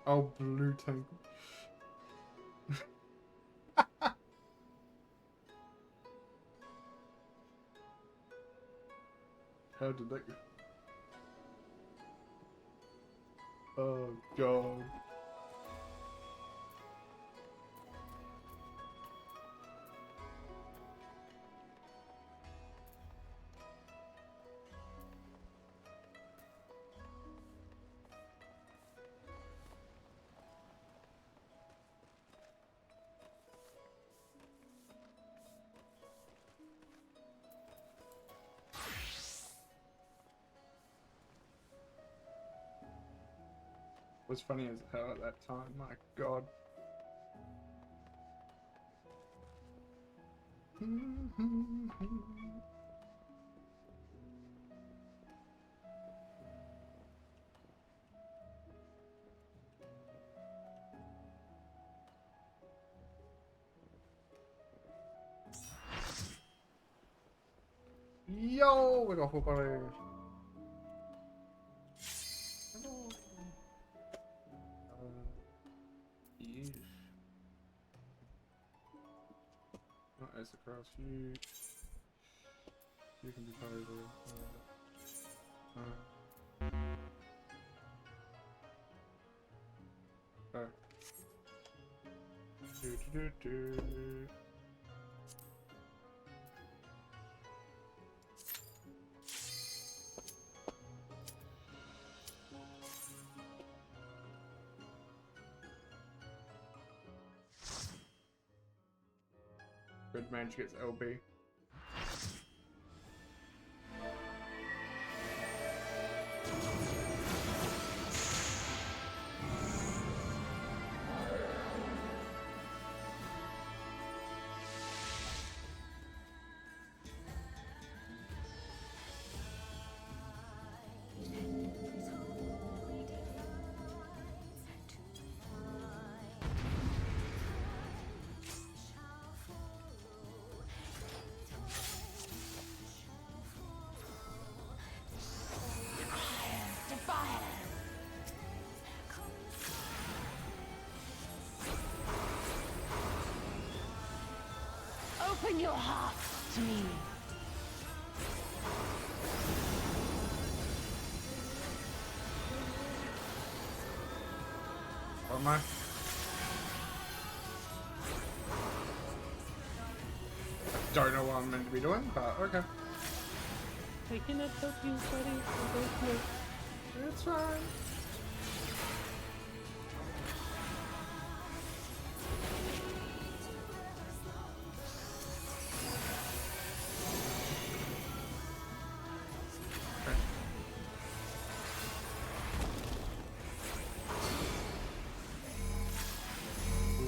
Oh, blue tank. How did that go? Oh, God. was funny as hell at that time. My God. Yo, we got full body. Yeesh. Not as across you. You can be part of it. Do. Good match gets LB. Open your heart to me. What am I? Don't know what I'm meant to be doing, but okay. I cannot help you, buddy. I don't know. It's fine.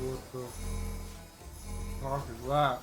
What the fuck is that?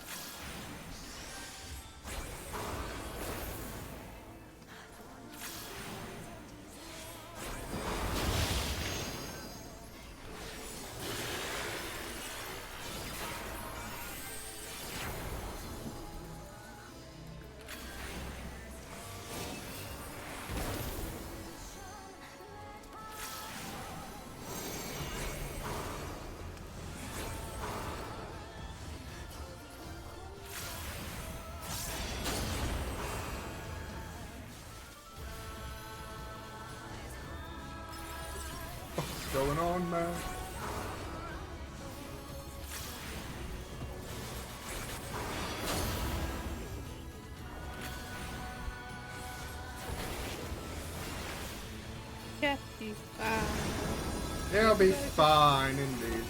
What's going on, man? Kathy, It'll be fine indeed.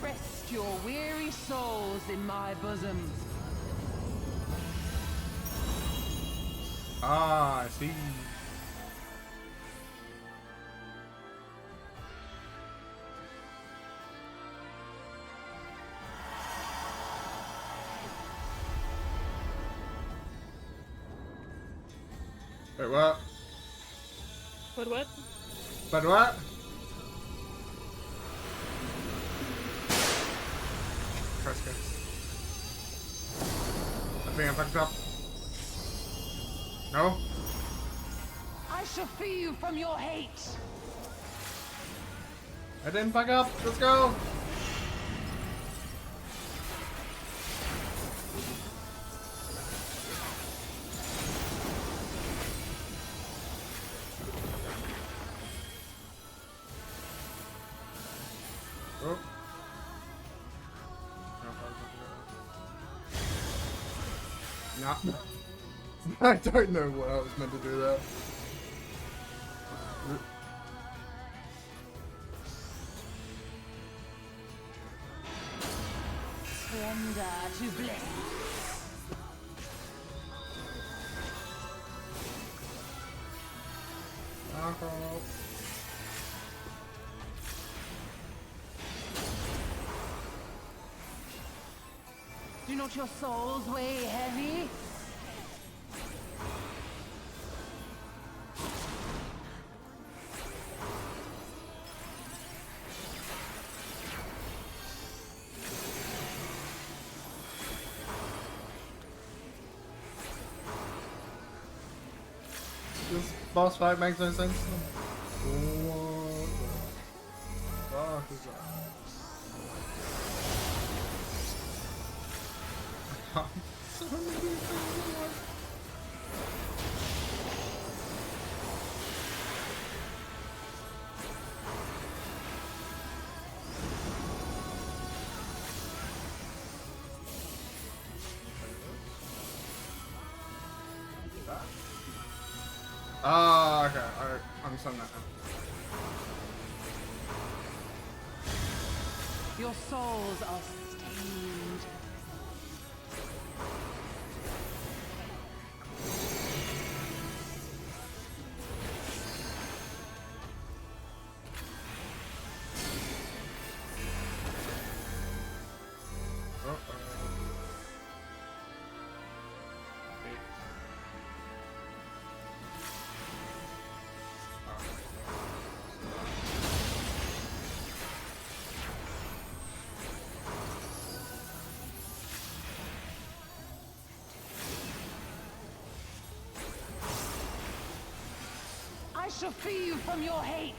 Rest your weary souls in my bosom. Ah, I see. Wait, what? what? But what? Kreska. I think I fucked up. No? I shall free you from your hate. I didn't fuck up. Let's go. Oh. Nah. I don't know what I was meant to do there. Surrender to bliss. Alcohol. Do not your souls weigh heavy? This boss fight makes no sense. What the fuck is that? So many things. Ah, okay, I understand that now. Your souls are stained. I shall free you from your hate.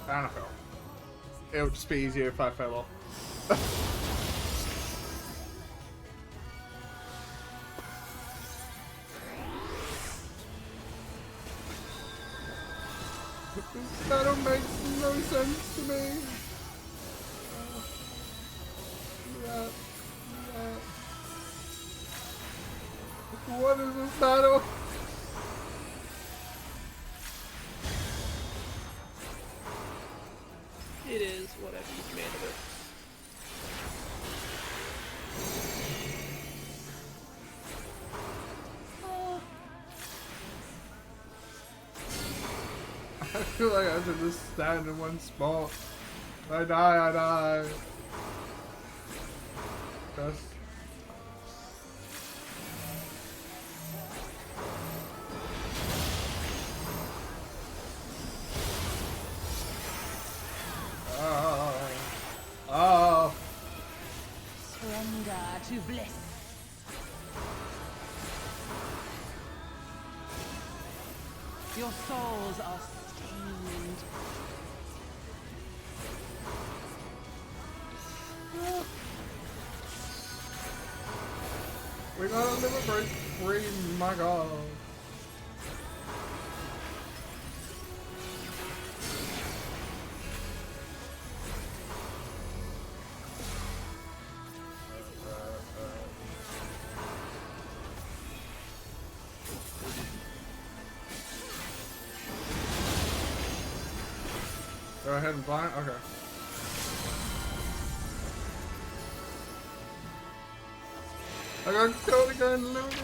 And I fell. It would just be easier if I fell off. This battle makes no sense to me. What is this battle? It is whatever you made of it. I feel like I should just stand in one spot. I die. Just... Oh. Surrender to bliss. Your souls are stained. We gotta live a break free, my god. Go ahead and blind? Okay. I got killed again, looted.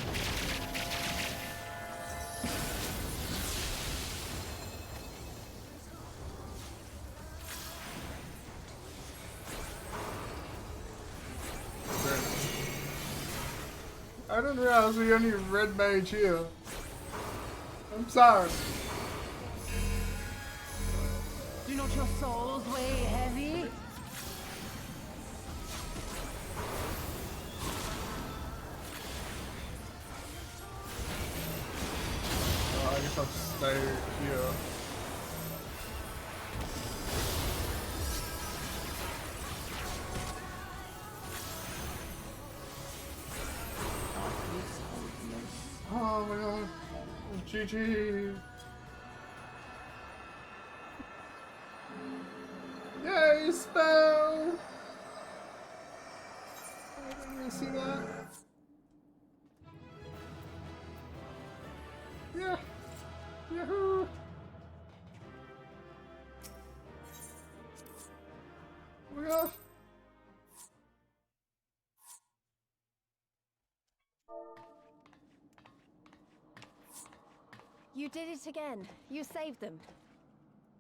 I didn't realize we only red mage here. I'm sorry. Do not your souls weigh heavy? Oh, I guess I'll just stay here. Oh my god. GG. Yay, spell! Yahoo! Oh my god! You did it again. You saved them.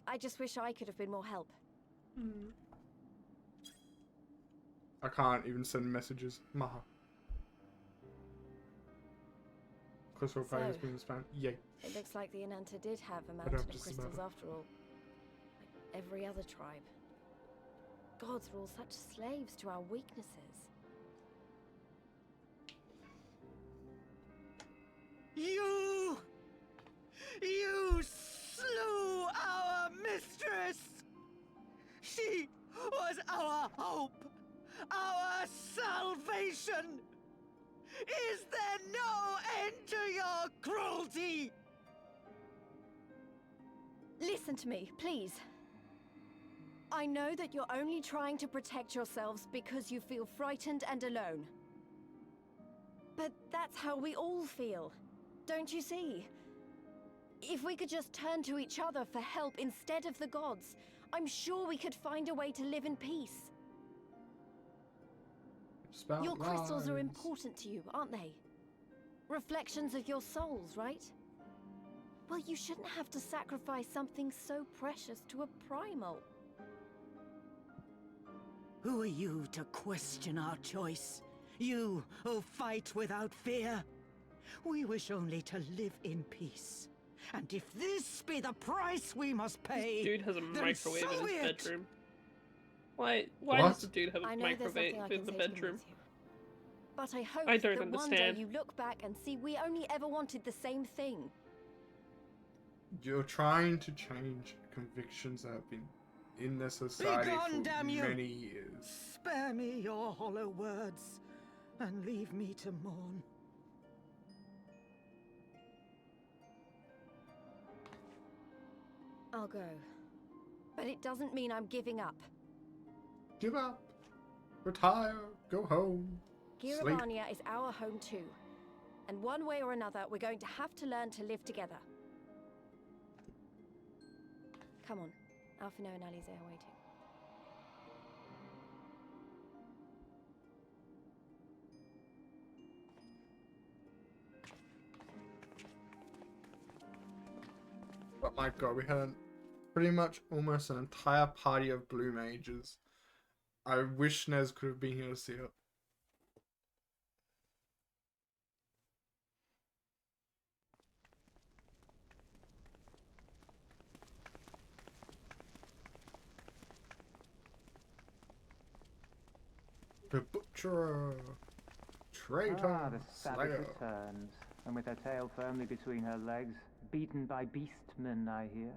I just wish I could have been more help. Hmm. I can't even send messages. Maha. Crystal So, Pay has been spent. Yay. It looks like the Ananta did have a don't mountain of just crystals about after all. Like every other tribe. Gods were all such slaves to our weaknesses. You slew our mistress! She was our hope, our salvation! Is there no end to your cruelty? Listen to me, please. I know that you're only trying to protect yourselves because you feel frightened and alone. But that's how we all feel. Don't you see? If we could just turn to each other for help instead of the gods, I'm sure we could find a way to live in peace. Spout Your crystals are lies. important to you, aren't they? Reflections of your souls, right? Well, you shouldn't have to sacrifice something so precious to a primal. Who are you to question our choice? You who fight without fear? We wish only to live in peace. And if this be the price we must pay, Dude has a then microwave so in his be it. bedroom. Why What? does the dude have a I know there's microwave nothing I in can the say to bedroom? convince you. But I hope I don't that one day understand. you look back and see we only ever wanted the same thing. You're trying to change convictions that have been in the society Begone, for damn you! many years. Spare me your hollow words, and leave me to mourn. I'll go. But it doesn't mean I'm giving up. Give up. Retire. Go home. Sleep. Giravania is our home too. And one way or another, we're going to have to learn to live together. Come on. Alphino and Alize are waiting. But my god, we had pretty much almost an entire party of blue mages. I wish Nez could have been here to see it. The butcher, traitor, The savage slayer. returns, and with her tail firmly between her legs, beaten by beastmen, I hear.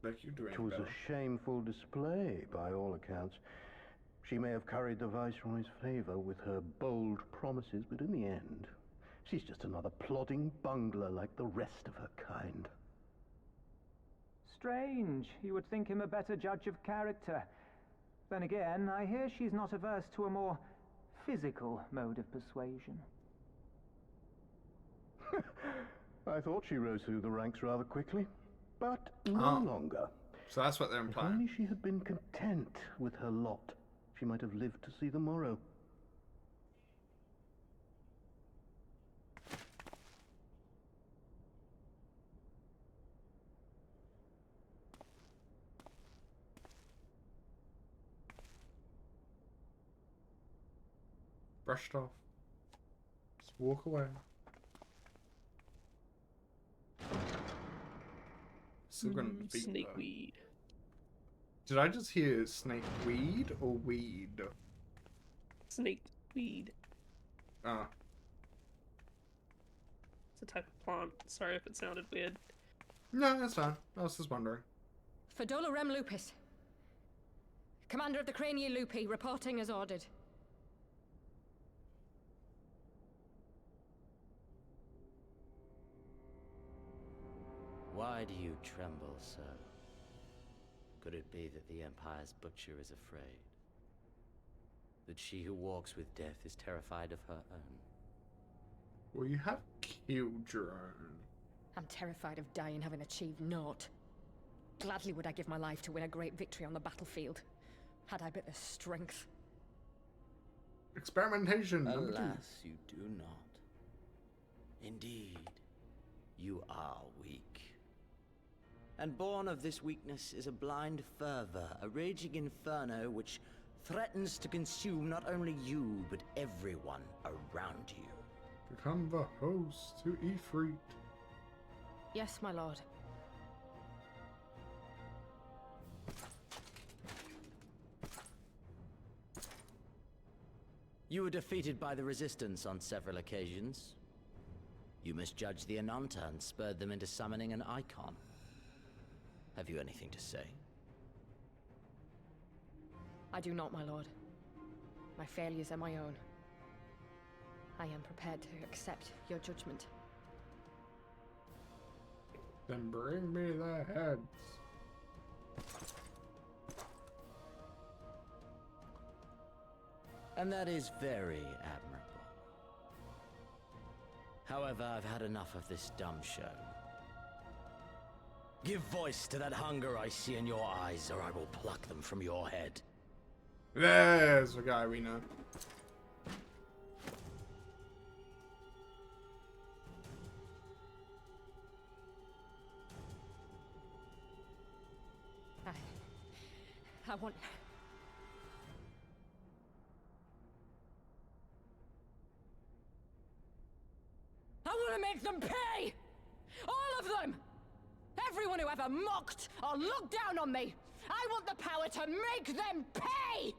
Like you doing It was better. a shameful display, by all accounts. She may have curried the Viceroy's favor with her bold promises, but in the end, she's just another plodding bungler like the rest of her kind. Strange. You would think him a better judge of character. Then again, I hear she's not averse to a more physical mode of persuasion. I thought she rose through the ranks rather quickly, but no Ah. longer. So that's what they're If implying. only she had been content with her lot, she might have lived to see the morrow. Brushed off. Just walk away. Still gonna beat her. Snakeweed. Did I just hear snake weed or weed? Snakeweed. Ah. It's a type of plant. Sorry if it sounded weird. No, that's fine. I was just wondering. Fadola Rem Lupus. Commander of the Crania Lupi, reporting as ordered. Why do you tremble, sir? Could it be that the Empire's butcher is afraid? That she who walks with death is terrified of her own? Well, you have killed your own. I'm terrified of dying having achieved naught. Gladly would I give my life to win a great victory on the battlefield, had I but the strength. Experimentation number 2. Alas, you do not. Indeed, you are weak. And born of this weakness is a blind fervor, a raging inferno which threatens to consume not only you, but everyone around you. Become the host to Ifrit. Yes, my lord. You were defeated by the Resistance on several occasions. You misjudged the Ananta and spurred them into summoning an icon. Have you anything to say? I do not, my lord. My failures are my own. I am prepared to accept your judgment. Then bring me the heads. And that is very admirable. However, I've had enough of this dumb show. Give voice to that hunger I see in your eyes, or I will pluck them from your head. There's the guy we know. I want... I want to make them pay! All of them! Everyone who ever mocked or looked down on me! I want the power to make them pay!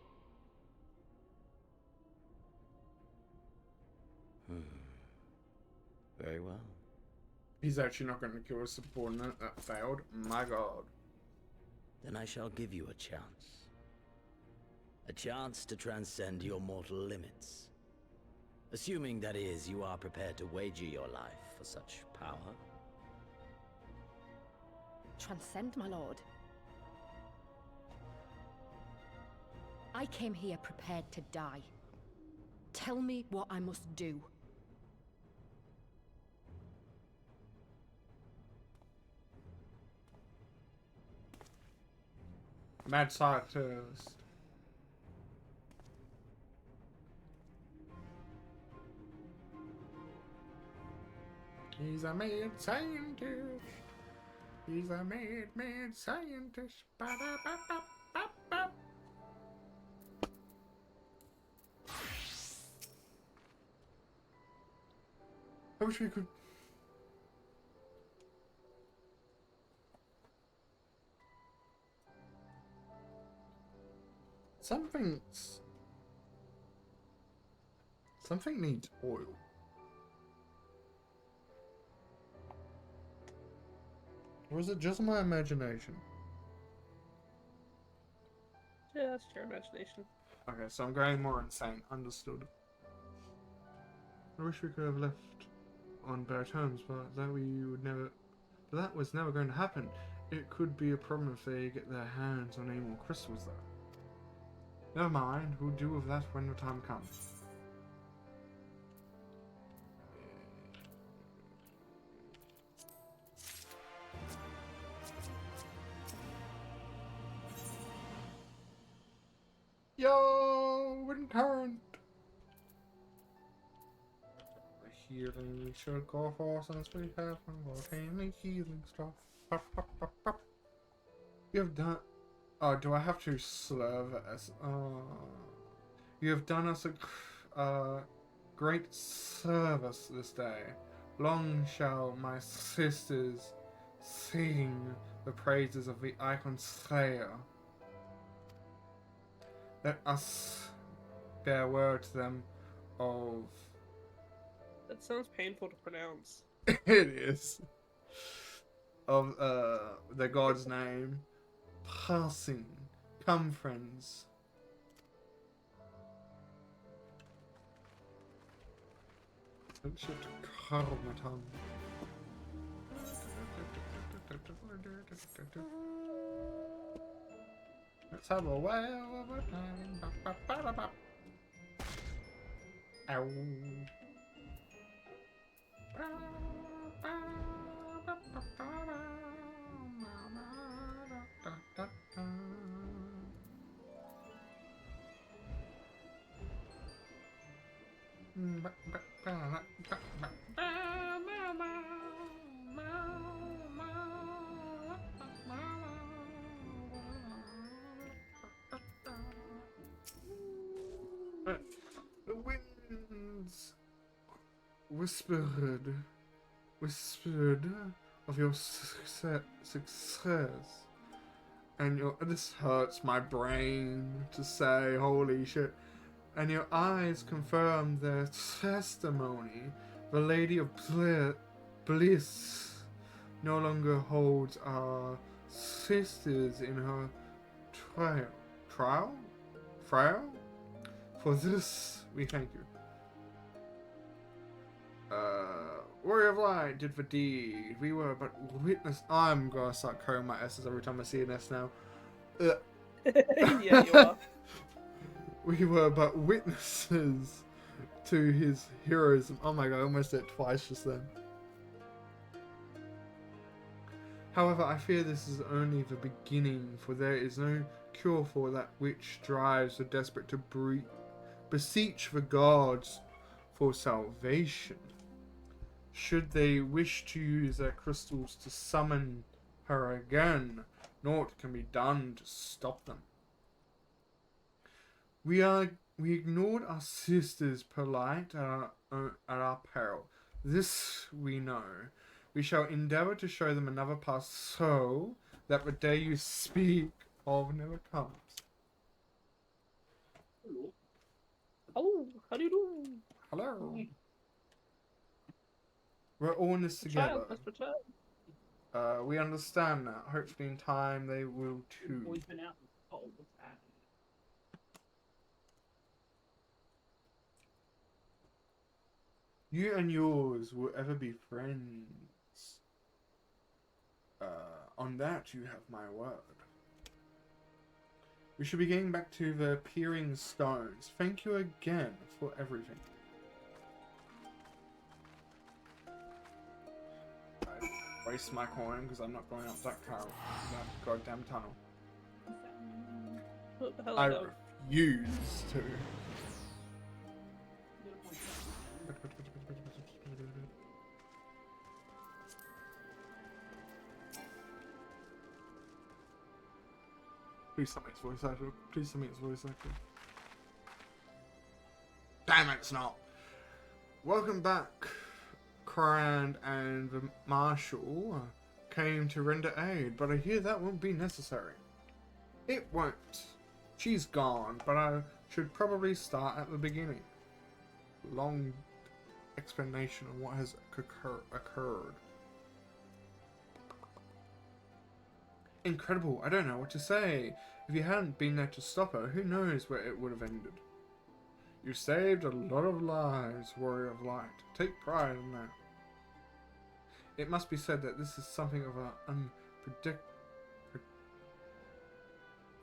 Very well. He's actually not going to kill a subordinate that failed. My god. Then I shall give you a chance. A chance to transcend your mortal limits. Assuming, that is, you are prepared to wager your life for such power. Transcend, my lord. I came here prepared to die. Tell me what I must do. Mad scientist. He's a mad scientist. He's a mad scientist. Ba-da-ba-ba-ba-ba. I wish we could. Something needs oil. Or is it just my imagination? Yeah, that's your imagination. Okay, so I'm going more insane. Understood. I wish we could have left on better terms, but that that was never going to happen. It could be a problem if they get their hands on any more crystals, though. Never mind, we'll deal with that when the time comes. Yo, wind current. Healing, we should go for since we have volcanic healing stuff. You have done. Oh, do I have to slurve as? You have done us a great service this day. Long shall my sisters sing the praises of the Icon Slayer. Let us bear word to them of. That sounds painful to pronounce. It is. Of the god's name. Passing. Come, friends. It should curl my tongue. Let's have a whale of a time. Ow. The winds whispered of your success. And this hurts my brain to say, holy shit. And your eyes confirm their testimony. The Lady of Bliss no longer holds our sisters in her trial? For this, we thank you. Warrior of Light did the deed. We were but witness. I'm gonna start coding my S's every time I see an S now. Yeah, you are. We were but witnesses to his heroism. Oh my god, I almost did it twice just then. However, I fear this is only the beginning, for there is no cure for that which drives the desperate to beseech the gods for salvation. Should they wish to use their crystals to summon her again, naught can be done to stop them. We ignored our sisters polite at our peril. This we know. We shall endeavour to show them another path so that the day you speak of never comes. Hello. Oh, how do you do? Hello. We're all in this together. We understand that. Hopefully in time they will too. Always been out in the cold. What's happening? You and yours will ever be friends. On that you have my word. We should be getting back to the peering stones. Thank you again for everything. I waste my coin because I'm not going up that goddamn tunnel. What the hell I is that? refuse to. Please tell me it's voice actor. Please tell me it's voice actor. Damn it, it's not. Welcome back. Crand and the Marshal came to render aid, but I hear that won't be necessary. It won't. She's gone, but I should probably start at the beginning. Long explanation of what has occurred. Incredible, I don't know what to say. If you hadn't been there to stop her, who knows where it would have ended. You saved a lot of lives, Warrior of Light. Take pride in that. It must be said that this is something of an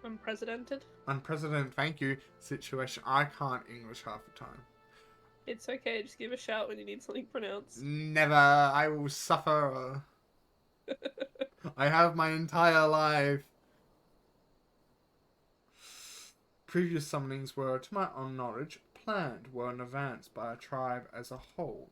unprecedented, thank you, situation. I can't English half the time. It's okay, just give a shout when you need something pronounced. Never, I will suffer. I have my entire life. Previous summonings were, to my own knowledge, planned well in advance by a tribe as a whole.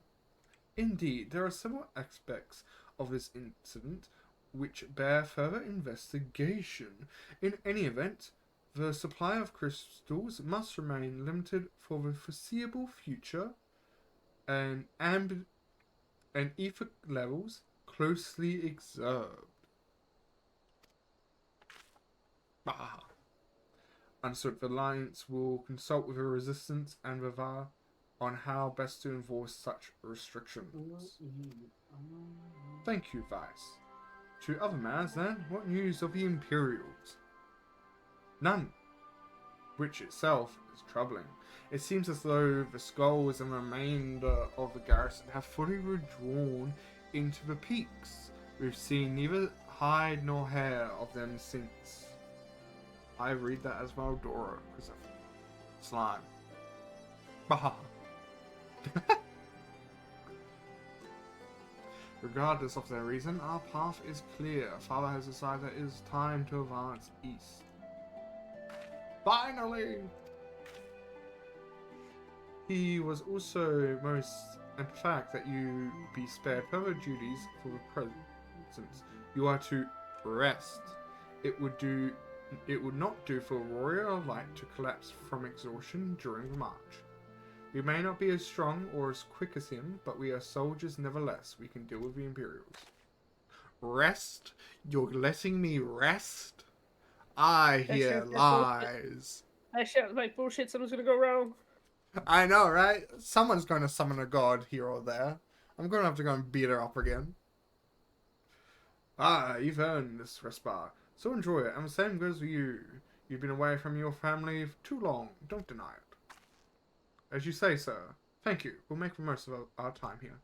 Indeed, there are several aspects of this incident which bear further investigation. In any event, the supply of crystals must remain limited for the foreseeable future, and ether levels closely observed. Bah. Understood. The Alliance will consult with the Resistance and Vivar on how best to enforce such restrictions. Thank you, Vice. To other matters then, what news of the Imperials? None. Which itself is troubling. It seems as though the skulls and the remainder of the garrison have fully withdrawn into the peaks. We've seen neither hide nor hair of them since. I read that as well, Dora, because of slime. Baha. Regardless of their reason, our path is clear. Father has decided that it is time to advance east. Finally! He was also most emphatic that you be spared further duties for the present. You are to rest. It would not do for a warrior like to collapse from exhaustion during the march. We may not be as strong or as quick as him, but we are soldiers nevertheless. We can deal with the Imperials. Rest? You're letting me rest? I hear lies. That shit like bullshit. Something's gonna go wrong. I know, right? Someone's going to summon a god here or there. I'm going to have to go and beat her up again. Ah, you've earned this respite, so enjoy it. And the same goes for you. You've been away from your family for too long. Don't deny it. As you say, sir. Thank you. We'll make the most of our time here.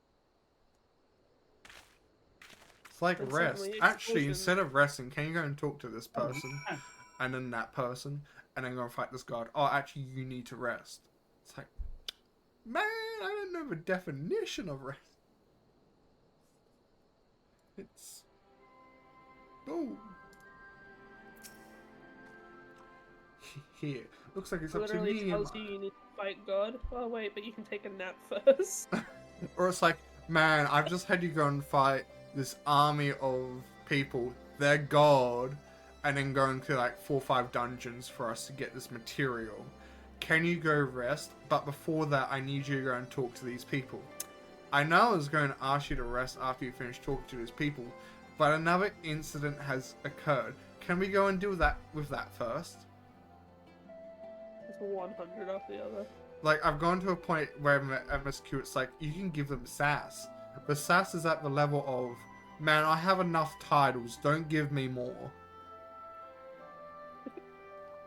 It's like And rest. suddenly Actually, explosion. instead of resting, can you go and talk to this person? And then that person? And then go and fight this god? Oh, actually, you need to rest. It's like, man, I don't know the definition of rest. It's... Oh. Here. Looks like it's up to Literally me. and tells my- you need to fight God. Oh wait, but you can take a nap first. Or it's like, man, I've just had you go and fight this army of people, their god, and then go into like 4 or 5 dungeons for us to get this material. Can you go rest? But before that, I need you to go and talk to these people. I know I was going to ask you to rest after you finish talking to these people, but another incident has occurred. Can we go and do that with that first? It's 100 off the other. Like, I've gone to a point where in the MSQ, it's like, you can give them sass. But sass is at the level of, man, I have enough titles, don't give me more.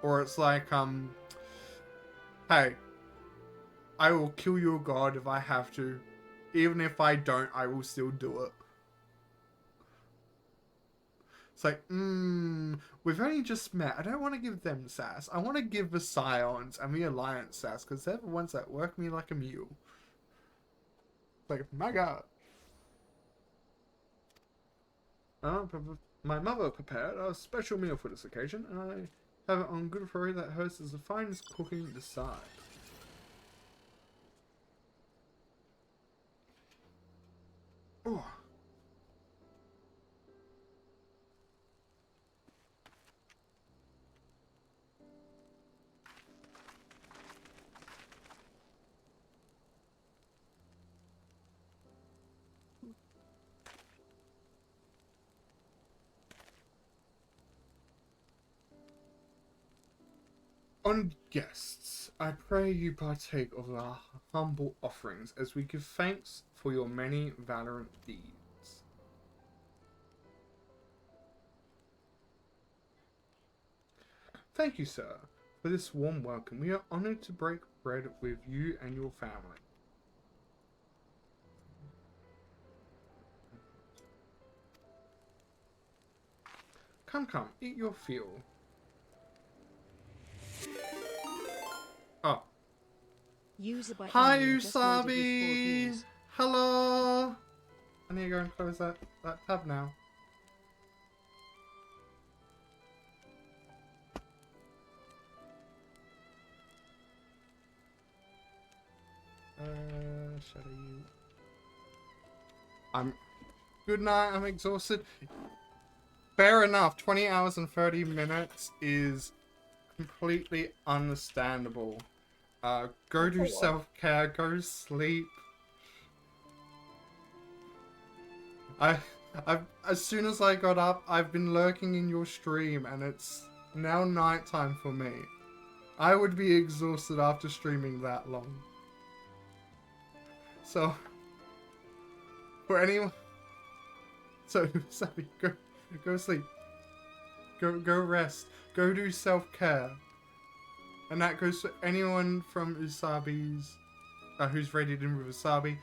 Or it's like, hey, I will kill your god if I have to. Even if I don't, I will still do it. It's like, we've only just met. I don't want to give them sass. I want to give the Scions and the Alliance sass, because they're the ones that work me like a mule. Like, my god. My mother prepared a special meal for this occasion, and I have it on good authority that hers is the finest cooking this side. Oh. On guests, I pray you partake of our humble offerings as we give thanks for your many valiant deeds. Thank you, sir, for this warm welcome. We are honored to break bread with you and your family. Come, eat your fill. Oh. Hi, Usabi! Hello! I need to go and close that tab now. Shadow you. Good night, I'm exhausted. Fair enough, 20 hours and 30 minutes is completely understandable. Go do self-care, go sleep. As soon as I got up, I've been lurking in your stream, and it's now nighttime for me. I would be exhausted after streaming that long. So, for anyone, Sabi, go sleep. Go rest. Go do self-care. And that goes for anyone from Usabi's, who's raided in with Usabi.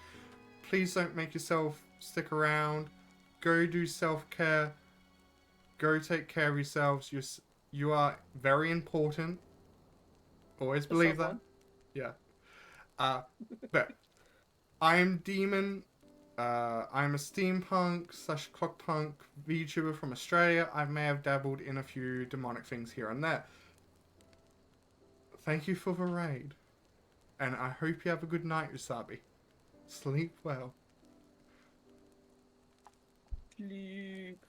Please don't make yourself stick around. Go do self-care. Go take care of yourselves. You are very important. Always believe that. Yeah. But I am Demon. I'm a steampunk / clockpunk VTuber from Australia. I may have dabbled in a few demonic things here and there. Thank you for the raid. And I hope you have a good night, Usabi. Sleep well. Sleep.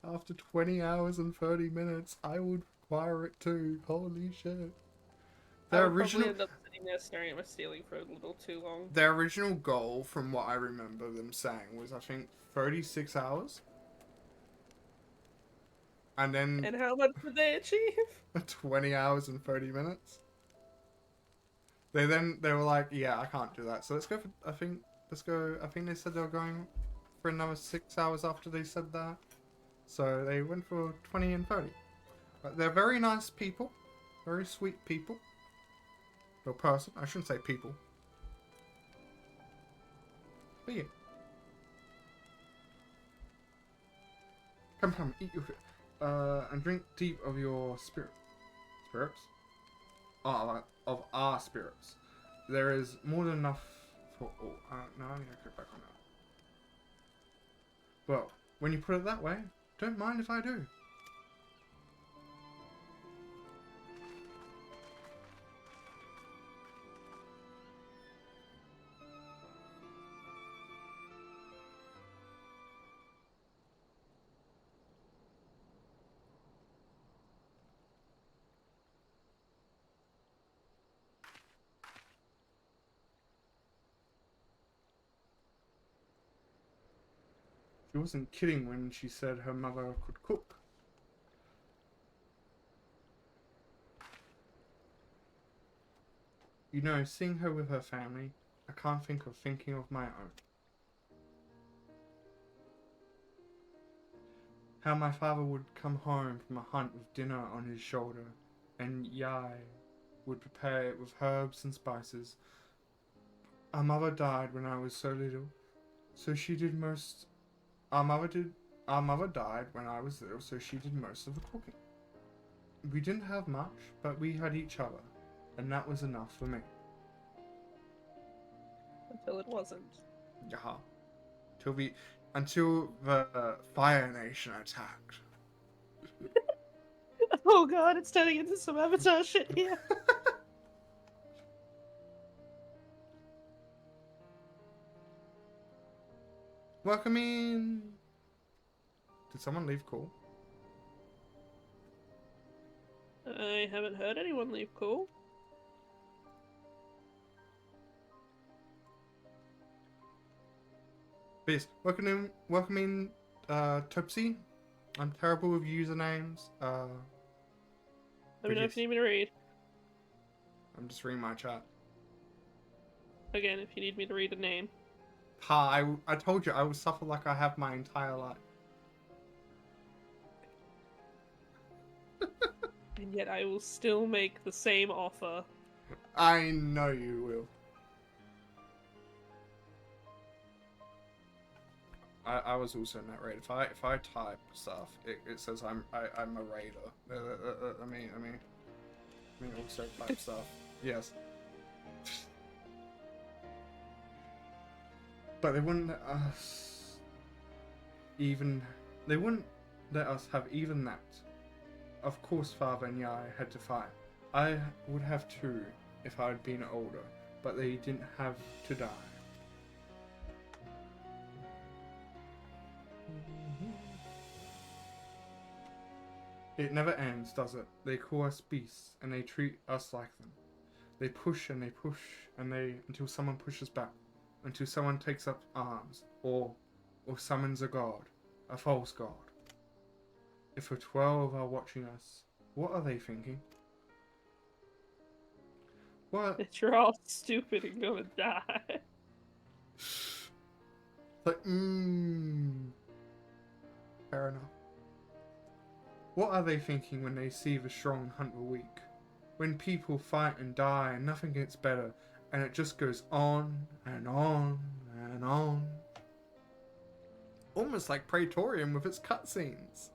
After 20 hours and 30 minutes, I would require it too. Holy shit. I would probably end up sitting there staring at my ceiling for a little too long. Their original goal, from what I remember them saying, was I think 36 hours. And then... And how much did they achieve? 20 hours and 30 minutes. They were like, yeah, I can't do that. So let's go for, I think they said they were going for another 6 hours after they said that. So they went for 20 and 30. But they're very nice people. Very sweet people. Or person. I shouldn't say people. But yeah. Come, eat your food. And drink deep of your spirits. Of our spirits. There is more than enough for all. No, I need to click back on that. Well, when you put it that way, don't mind if I do. She wasn't kidding when she said her mother could cook. You know, seeing her with her family, I can't think of thinking of my own. How my father would come home from a hunt with dinner on his shoulder, and Yai would prepare it with herbs and spices. Our mother died when I was so little, so she did most... Our mother died when I was little, so she did most of the cooking. We didn't have much, but we had each other, and that was enough for me. Until it wasn't. Yeah. Until the Fire Nation attacked. Oh god, it's turning into some Avatar shit here. Welcome in. Did someone leave call? I haven't heard anyone leave call. Beast, welcome in, Topsy. I'm terrible with usernames. Let me know if you need me to read. I'm just reading my chat. Again, if you need me to read a name. Ha, I told you I would suffer like I have my entire life. And yet I will still make the same offer. I know you will. I was also in that raid. If I type stuff, it says I'm a raider. I mean also type stuff. Yes. But they wouldn't let us they wouldn't let us have even that. Of course Father and Yai had to fight. I would have too if I had been older, but they didn't have to die. It never ends, does it? They call us beasts, and they treat us like them. They push and they push, and until someone pushes back, until someone takes up arms, or summons a god, a false god. If the 12 are watching us, what are they thinking? What? That you're all stupid and gonna die. Like, fair enough. What are they thinking when they see the strong hunt the weak? When people fight and die and nothing gets better, and it just goes on and on and on. Almost like Praetorium with its cutscenes.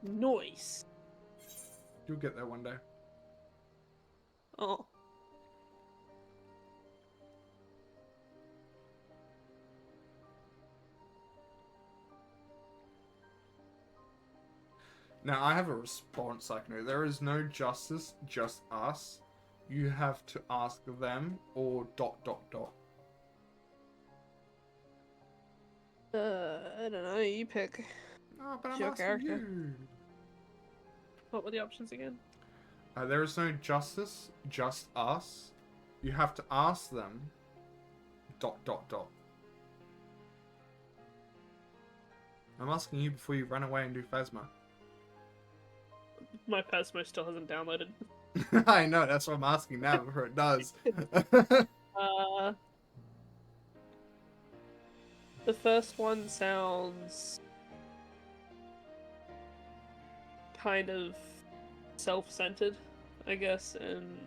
Nice. You'll get there one day. Oh. Now, I have a response I can do. There is no justice, just us. You have to ask them or ... I don't know. You pick. Oh, but It's I'm your asking character. you. What were the options again? There is no justice, just us. You have to ask them ... I'm asking you before you run away and do Phasma. My Phasmo still hasn't downloaded. I know, that's what I'm asking now before it does. The first one sounds kind of self-centered, I guess, and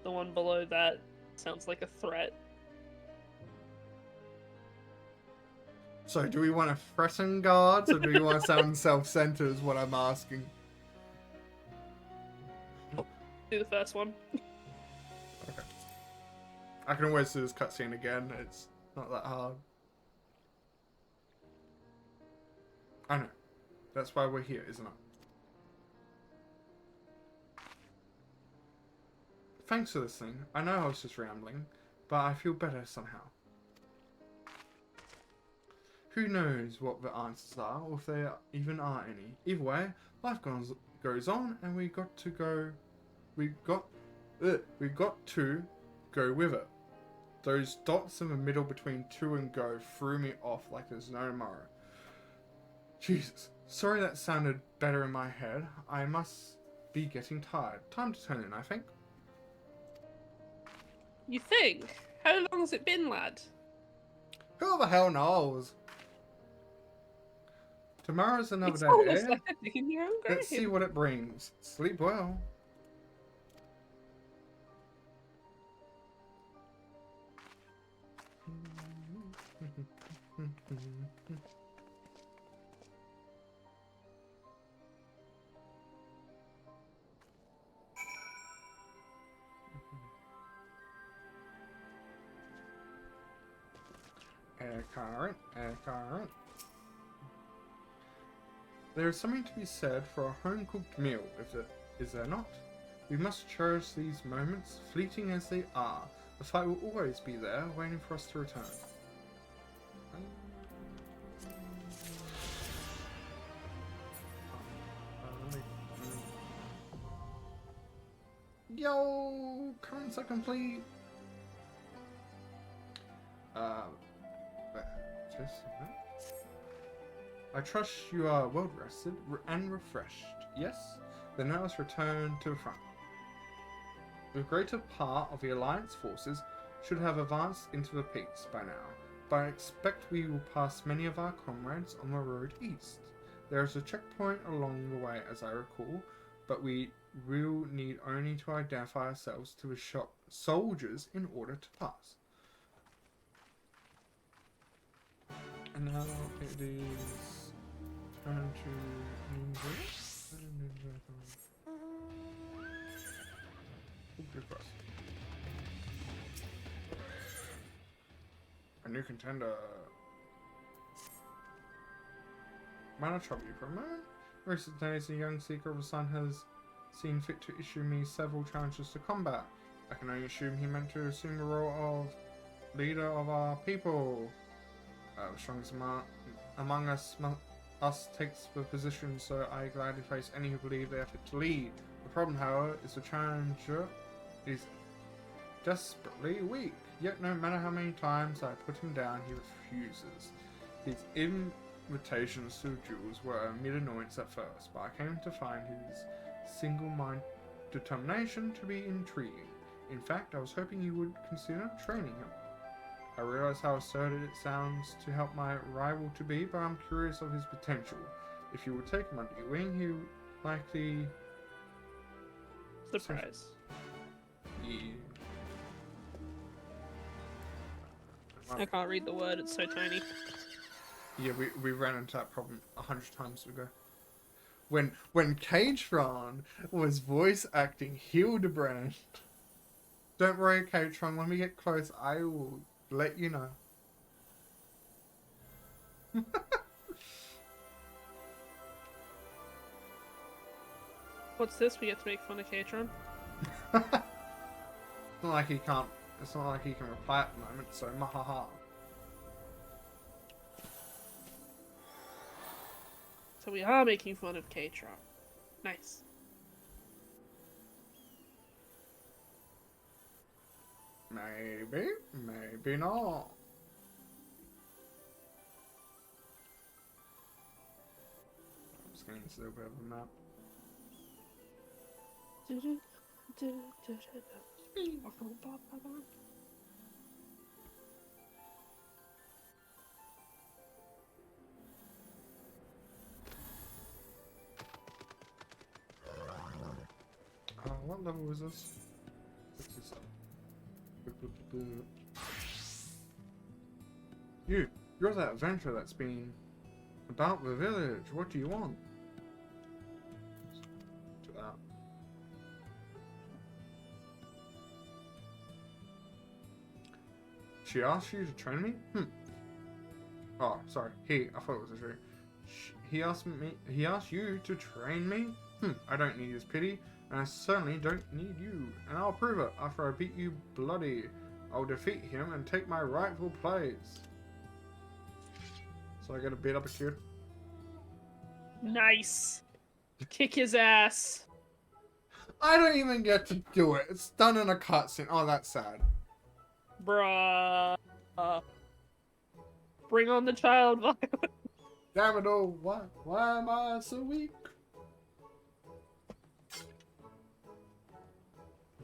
the one below that sounds like a threat. So, do we want to threaten guards, or do we want to sound self-centered is what I'm asking? Do the first one. Okay. I can always do this cutscene again, it's not that hard. I know. That's why we're here, isn't it? Thanks for listening. I know I was just rambling, but I feel better somehow. Who knows what the answers are, or if there even are any. Either way, life goes on, and we got to go with it. Those dots in the middle between to and go threw me off like there's no tomorrow. Jesus, sorry that sounded better in my head. I must be getting tired. Time to turn in, I think. You think? How long has it been, lad? Who the hell knows? Tomorrow's another It's day, almost eh? like a dig in your own grave. Let's see what it brings. Sleep well. Air current, air current. There is something to be said for a home-cooked meal, is there not? We must cherish these moments, fleeting as they are. The fight will always be there, waiting for us to return. Yo, currents are complete. I trust you are well rested and refreshed. Yes? Then let us return to the front. The greater part of the Alliance forces should have advanced into the peaks by now, but I expect we will pass many of our comrades on the road east. There is a checkpoint along the way, as I recall, but we will need only to identify ourselves to the soldiers in order to pass. And now it is turn to ninja. A new contender. Might I trouble you for a moment? Recent days, a young seeker of the sun has seen fit to issue me several challenges to combat. I can only assume he meant to assume the role of leader of our people. The strongest among us takes the position, so I gladly face any who believe they are fit to lead. The problem, however, is the challenger is desperately weak. Yet no matter how many times I put him down, he refuses. His invitations to duels were a mere annoyance at first, but I came to find his single-minded determination to be intriguing. In fact, I was hoping you would consider training him. I realize how absurd it sounds to help my rival-to-be, but I'm curious of his potential. If you would take him under your wing, he would likely... Surprise. Yeah. I can't read the word, it's so tiny. Yeah, we ran into that problem 100 times ago. When Catron was voice acting Hildebrand. Don't worry, Catron, when we get close, I will let you know. What's this? We get to make fun of Katron? It's not like he can't. It's not like he can reply at the moment. So mahaha. So we are making fun of Katron. Nice. Maybe, maybe not. I'm just getting a little bit of a map. What level is this? 67. You're that adventurer that's been about the village. What do you want? To that. She asked you to train me? Oh, sorry. I thought it was a she. He asked you to train me? I don't need his pity, and I certainly don't need you. And I'll prove it. After I beat you bloody, I'll defeat him and take my rightful place. So I gotta beat up a kid? Nice. Kick his ass. I don't even get to do it. It's done in a cutscene. Oh, that's sad. Bruh. Bring on the child violence. Damn it all. Why am I so weak?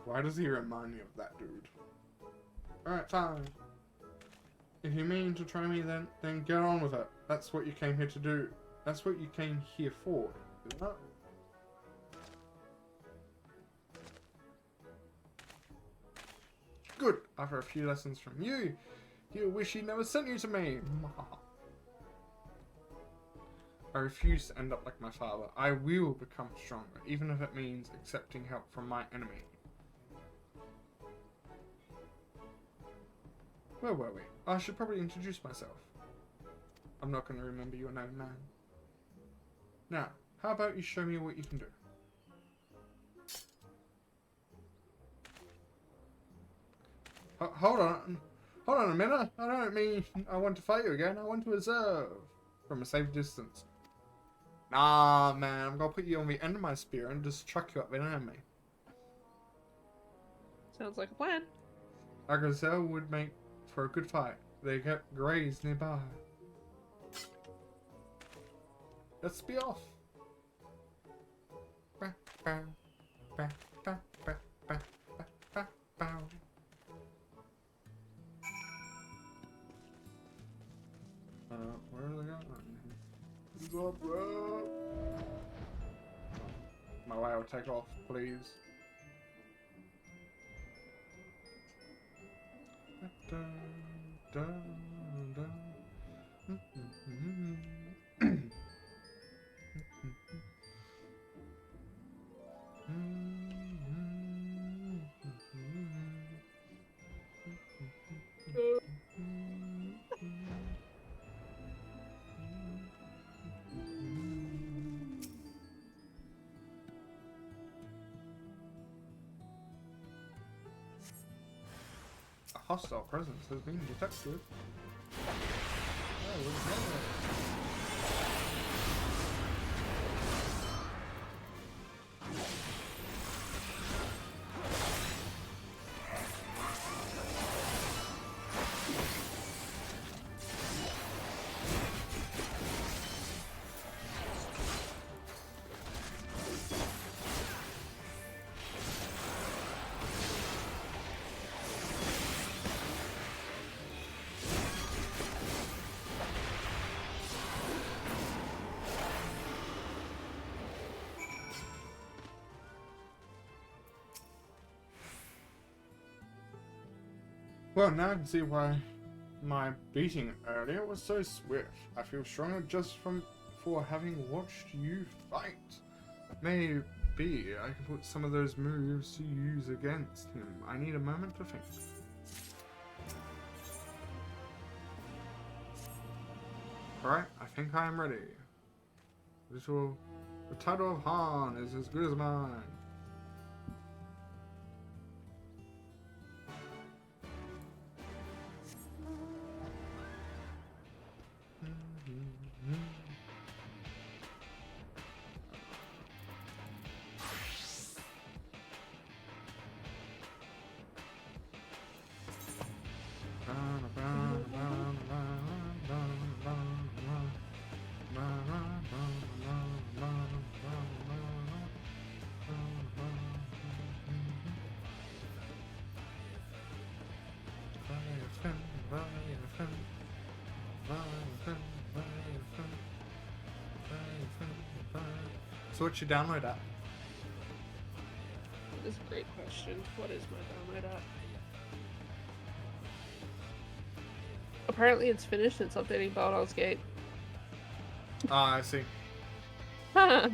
Why does he remind me of that dude? Alright, fine. If you mean to try me, then get on with it. That's what you came here to do. That's what you came here for, isn't it? Good. After a few lessons from you, you wish he never sent you to me. I refuse to end up like my father. I will become stronger, even if it means accepting help from my enemy. Where were we? I should probably introduce myself. I'm not going to remember your name, man. Now, how about you show me what you can do? Hold on a minute. I don't mean I want to fight you again. I want to observe from a safe distance. Nah, man, I'm gonna put you on the end of my spear and just chuck you up behind me. Sounds like a plan. A gazelle would make for a good fight. They get grazed nearby. Let's be off. Bow, bow, bow, bow, bow, bow, bow, bow. Where are they going? What's up, bro? My way will take off, please. Dun, dun, dun. A hostile presence has been detected. Oh, what's that? Well, now I can see why my beating earlier was so swift. I feel stronger just for having watched you fight. Maybe I can put some of those moves to use against him. I need a moment to think. Alright, I think I am ready. Little The title of Han is as good as mine. So what you download at? That is a great question. What is my download at? Apparently it's finished. It's updating Baldur's Gate. Ah, I see. That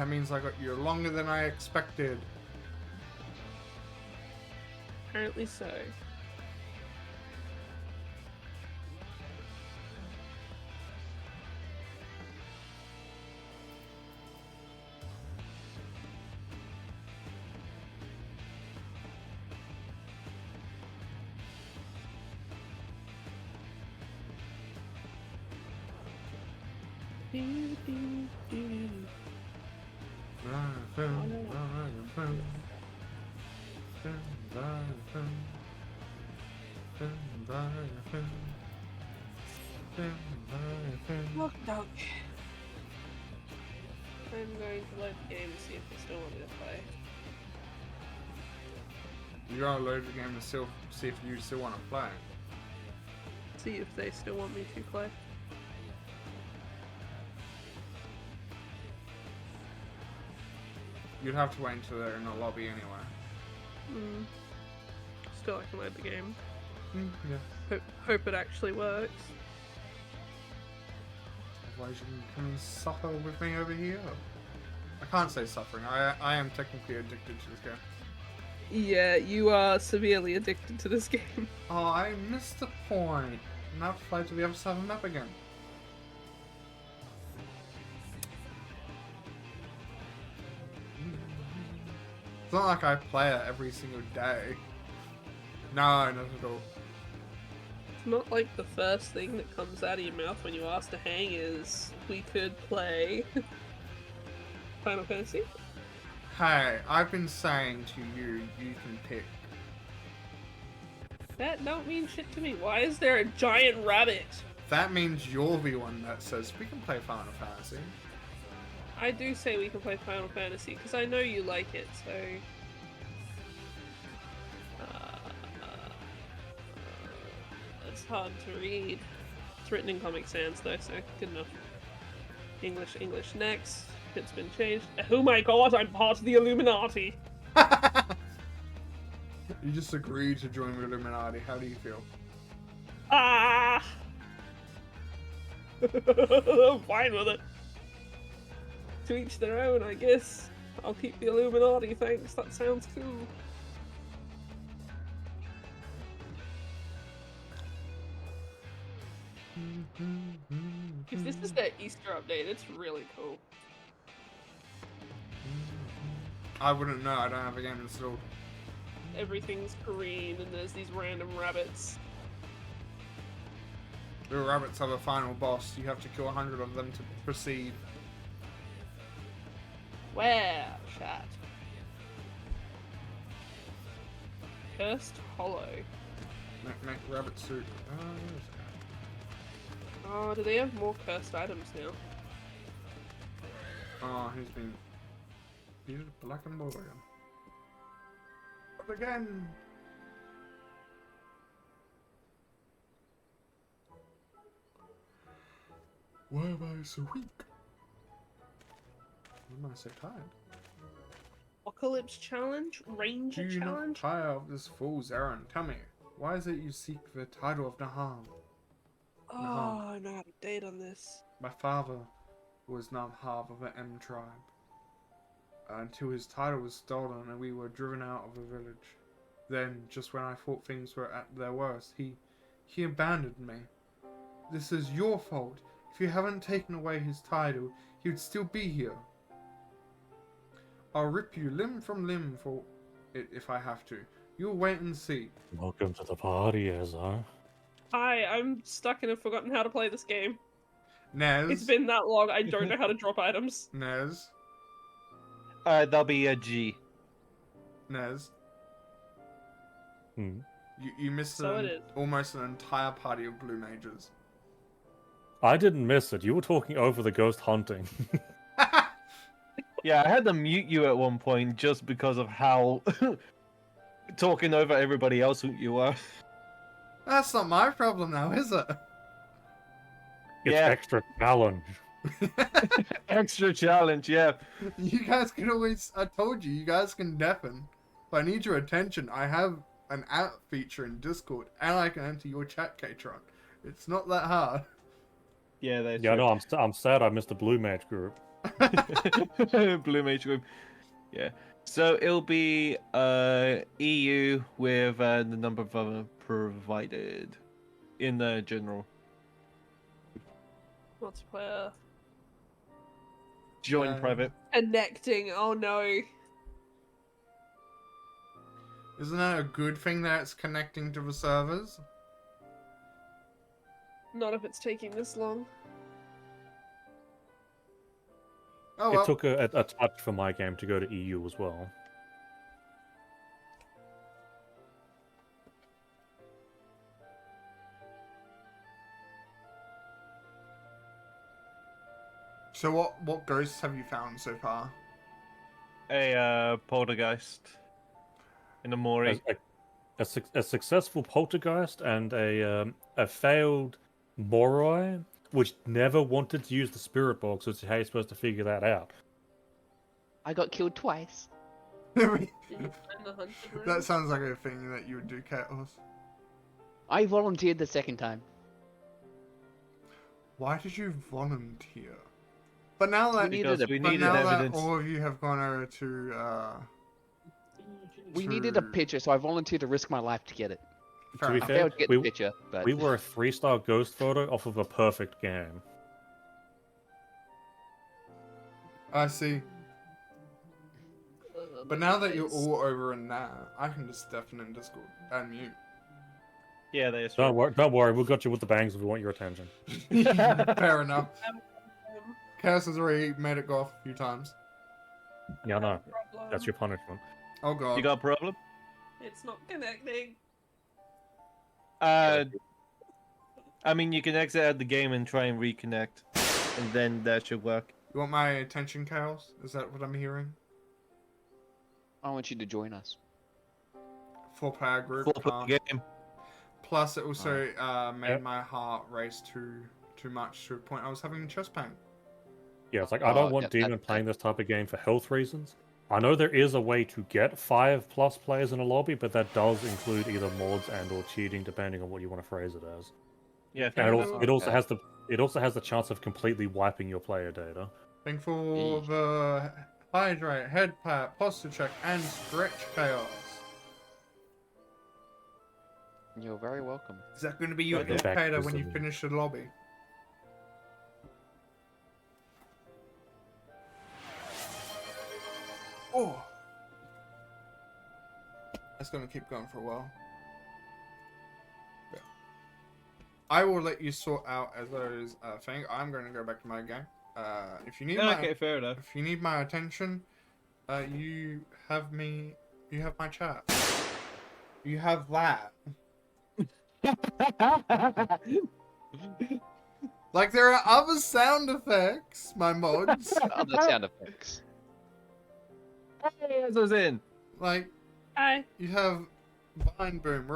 means I got you longer than I expected. Apparently so. Look, dog. I'm going to load the game and see if they still want me to play. You gotta load the game to see if you still want to play. See if they still want me to play. You'd have to wait until they're in the lobby anyway. Still, I can load the game. Yeah. Hope it actually works. Otherwise you can come and suffer with me over here. I can't say suffering. I am technically addicted to this game. Yeah, you are severely addicted to this game. Oh, I missed the point. Now I have to fly to the other side of the map again. It's not like I play it every single day. No, not at all. It's not like the first thing that comes out of your mouth when you ask to hang is, we could play Final Fantasy? Hey, I've been saying to you, you can pick. That don't mean shit to me. Why is there a giant rabbit? That means you're the one that says we can play Final Fantasy. I do say we can play Final Fantasy, because I know you like it, so... It's hard to read. It's written in Comic Sans though, so good enough. English, next. It's been changed. Oh my god, I'm part of the Illuminati! You just agreed to join the Illuminati. How do you feel? Ah! I'm fine with it. To each their own, I guess. I'll keep the Illuminati, thanks. That sounds cool. If this is their Easter update, it's really cool. I wouldn't know. I don't have a game installed. Everything's green and there's these random rabbits. The rabbits are the final boss. You have to kill 100 of them to proceed. Wow, chat. Cursed Hollow. Make rabbit suit. Oh, do they have more cursed items now? Oh, he's black and blue again. But again. Why am I so weak? Why am I so tired? Apocalypse Challenge? Ranger Do you Challenge? not tire of this fool's errand? Tell me, why is it you seek the title of Naham? Oh, I know how to date on this. My father was not half of the M tribe. Until his title was stolen and we were driven out of the village. Then, just when I thought things were at their worst, he He abandoned me. This is your fault. If you haven't taken away his title, he would still be here. I'll rip you limb from limb for it if I have to. You'll wait and see. Welcome to the party, Ezra. Hi, I'm stuck and have forgotten how to play this game. Nez. It's been that long, I don't know how to drop items. Nez. That'll be a G. Nez. Hmm. You missed So it is. almost an entire party of blue mages. I didn't miss it. You were talking over the ghost hunting. Yeah, I had to mute you at one point just because of how talking over everybody else you were. That's not my problem now, is it? It's Yeah. extra challenge. Extra challenge, yeah. You guys can always... I told you, you guys can deafen. If I need your attention, I have an out feature in Discord, and I can enter your chat, Katron. It's not that hard. Yeah, that's Yeah, no, I'm sad I missed the blue mage group. Blue Mage Group. Yeah. So it'll be EU with the number of provided in the general. Multiplayer. Join private. Connecting, oh no. Isn't that a good thing that it's connecting to the servers? Not if it's taking this long. Oh, well. It took a touch for my game to go to EU as well. So what ghosts have you found so far? A poltergeist in the Mori. A successful poltergeist and a failed Moroi, which never wanted to use the spirit box, which is how you're supposed to figure that out. I got killed twice. That sounds like a thing that you would do, Chaos. I volunteered the second time. Why did you volunteer? But now that, We needed that all of you have gone over to We needed a picture, so I volunteered to risk my life to get it. To be I fair, failed to get the picture, but we were a 3-star ghost photo off of a perfect game. I see. But now that you're all over in that, I can just deafen in Discord and mute. Yeah, they. Don't worry, we'll got you with the bangs if we want your attention. Fair enough. Chaos has already made it go off a few times. Yeah, no, that's your punishment. Oh god. You got a problem? It's not connecting. I mean, you can exit out the game and try and reconnect, and then that should work. You want my attention, Chaos? Is that what I'm hearing? I want you to join us. 4-player group. 4-player game. Plus, it also made my heart race too much to a point I was having chest pain. Yeah, it's like, I don't want Demon playing this type of game for health reasons. I know there is a way to get 5+ players in a lobby, but that does include either mods and or cheating, depending on what you want to phrase it as. Yeah, and it also has the chance of completely wiping your player data. Thank for the hydrate, head pat, posture check, and stretch, Chaos. You're very welcome. Is that going to be your Welcome back, indicator when you Prism. finish the lobby? Oh! That's going to keep going for a while. Yeah. I will let you sort out as those thing. I'm going to go back to my game. If you need fair enough. If you need my attention, you have me. You have my chat. You have that. Like there are other sound effects, my mods. Other sound effects. Hey, as I was in. Like, hi. You have Vine Boom.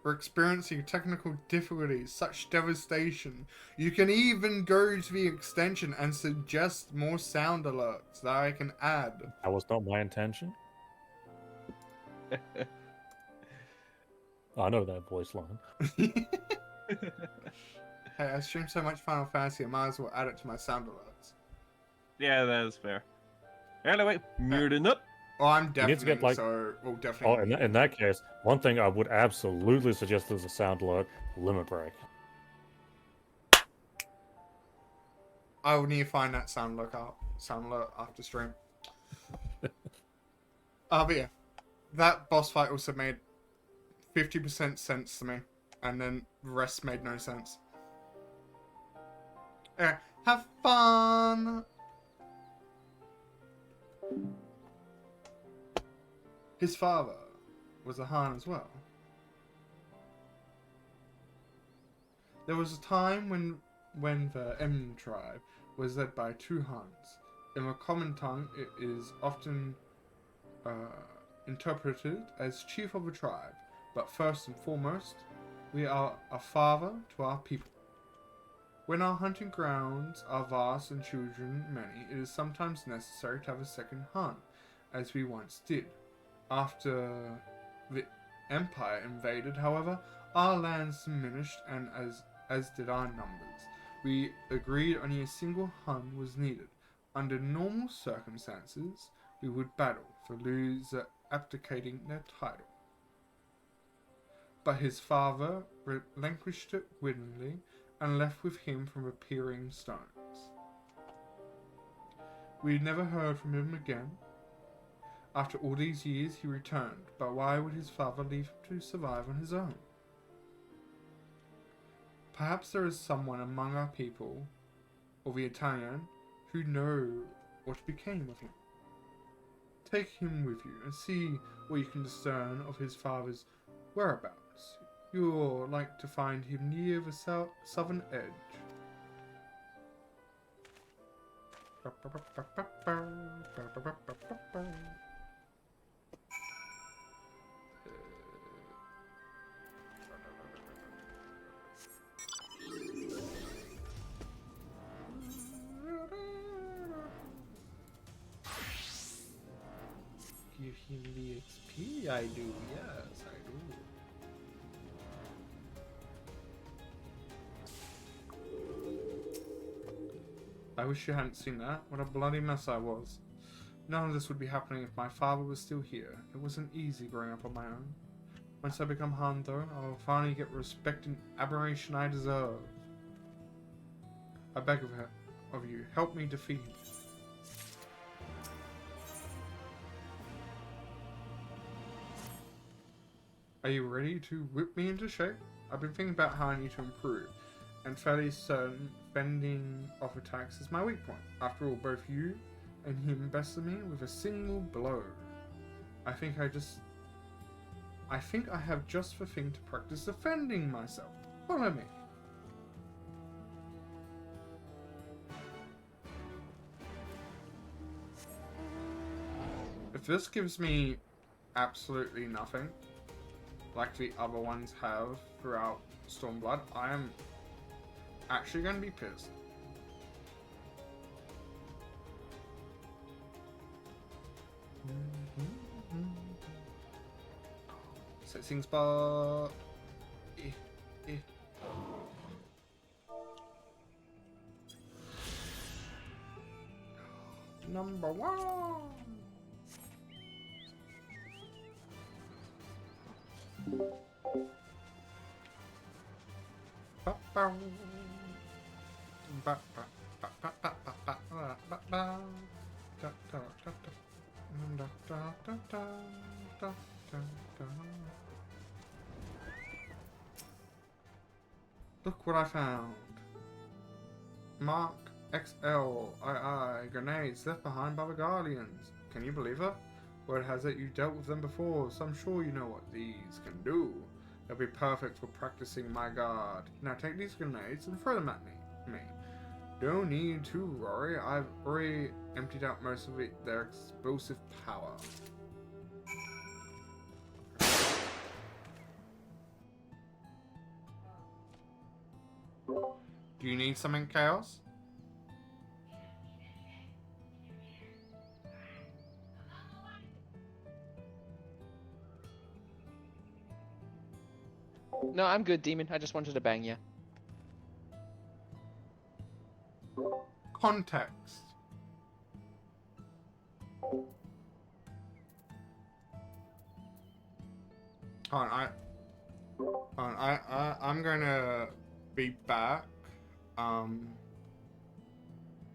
We're experiencing technical difficulties, such devastation. You can even go to the extension and suggest more sound alerts that I can add. That was not my intention. I know that voice line. Hey, I stream so much Final Fantasy, I might as well add it to my sound alerts. Yeah, that is fair. Anyway, muting up. Oh, I'm You need deafening, to get like. so we'll Oh, definitely. in that case, one thing I would absolutely suggest as a sound alert: limit break. I will need to find that sound alert after stream. But yeah, that boss fight also made 50% sense to me, and then the rest made no sense. Yeah, have fun. His father was a Han as well. There was a time when the M tribe was led by 2 Hans. In the common tongue, it is often interpreted as chief of a tribe, but first and foremost, we are a father to our people. When our hunting grounds are vast and children many, it is sometimes necessary to have a second Han, as we once did. After the Empire invaded, however, our lands diminished, and as did our numbers. We agreed only a single Hun was needed. Under normal circumstances, we would battle for loser abdicating their title. But his father relinquished it willingly and left with him from appearing stones. We never heard from him again. After all these years he returned, but why would his father leave him to survive on his own? Perhaps there is someone among our people, or the Italian, who know what became of him. Take him with you and see what you can discern of his father's whereabouts. You'll like to find him near the southern edge. Give him the XP, I do, yes, I do. I wish you hadn't seen that. What a bloody mess I was. None of this would be happening if my father was still here. It wasn't easy growing up on my own. Once I become Han, though, I will finally get respect and admiration I deserve. I beg of you, help me defeat him. Are you ready to whip me into shape? I've been thinking about how I need to improve, and fairly certain fending off attacks is my weak point. After all, both you and him bested me with a single blow. I think I have just the thing to practice defending myself. Follow me. If this gives me absolutely nothing, like the other ones have throughout Stromblood, I am actually going to be pissed. Setting spot. Number 1. Look what I found. Mark XLII grenades left behind by the Guardians. Can you believe it? Word has it you dealt with them before, so I'm sure you know what these can do. They'll be perfect for practicing my guard. Now take these grenades and throw them at me. Don't need to worry, I've already emptied out most of their explosive power. Do you need something, Chaos? No, I'm good, Demon. I just wanted to bang you. Context. I'm gonna be back.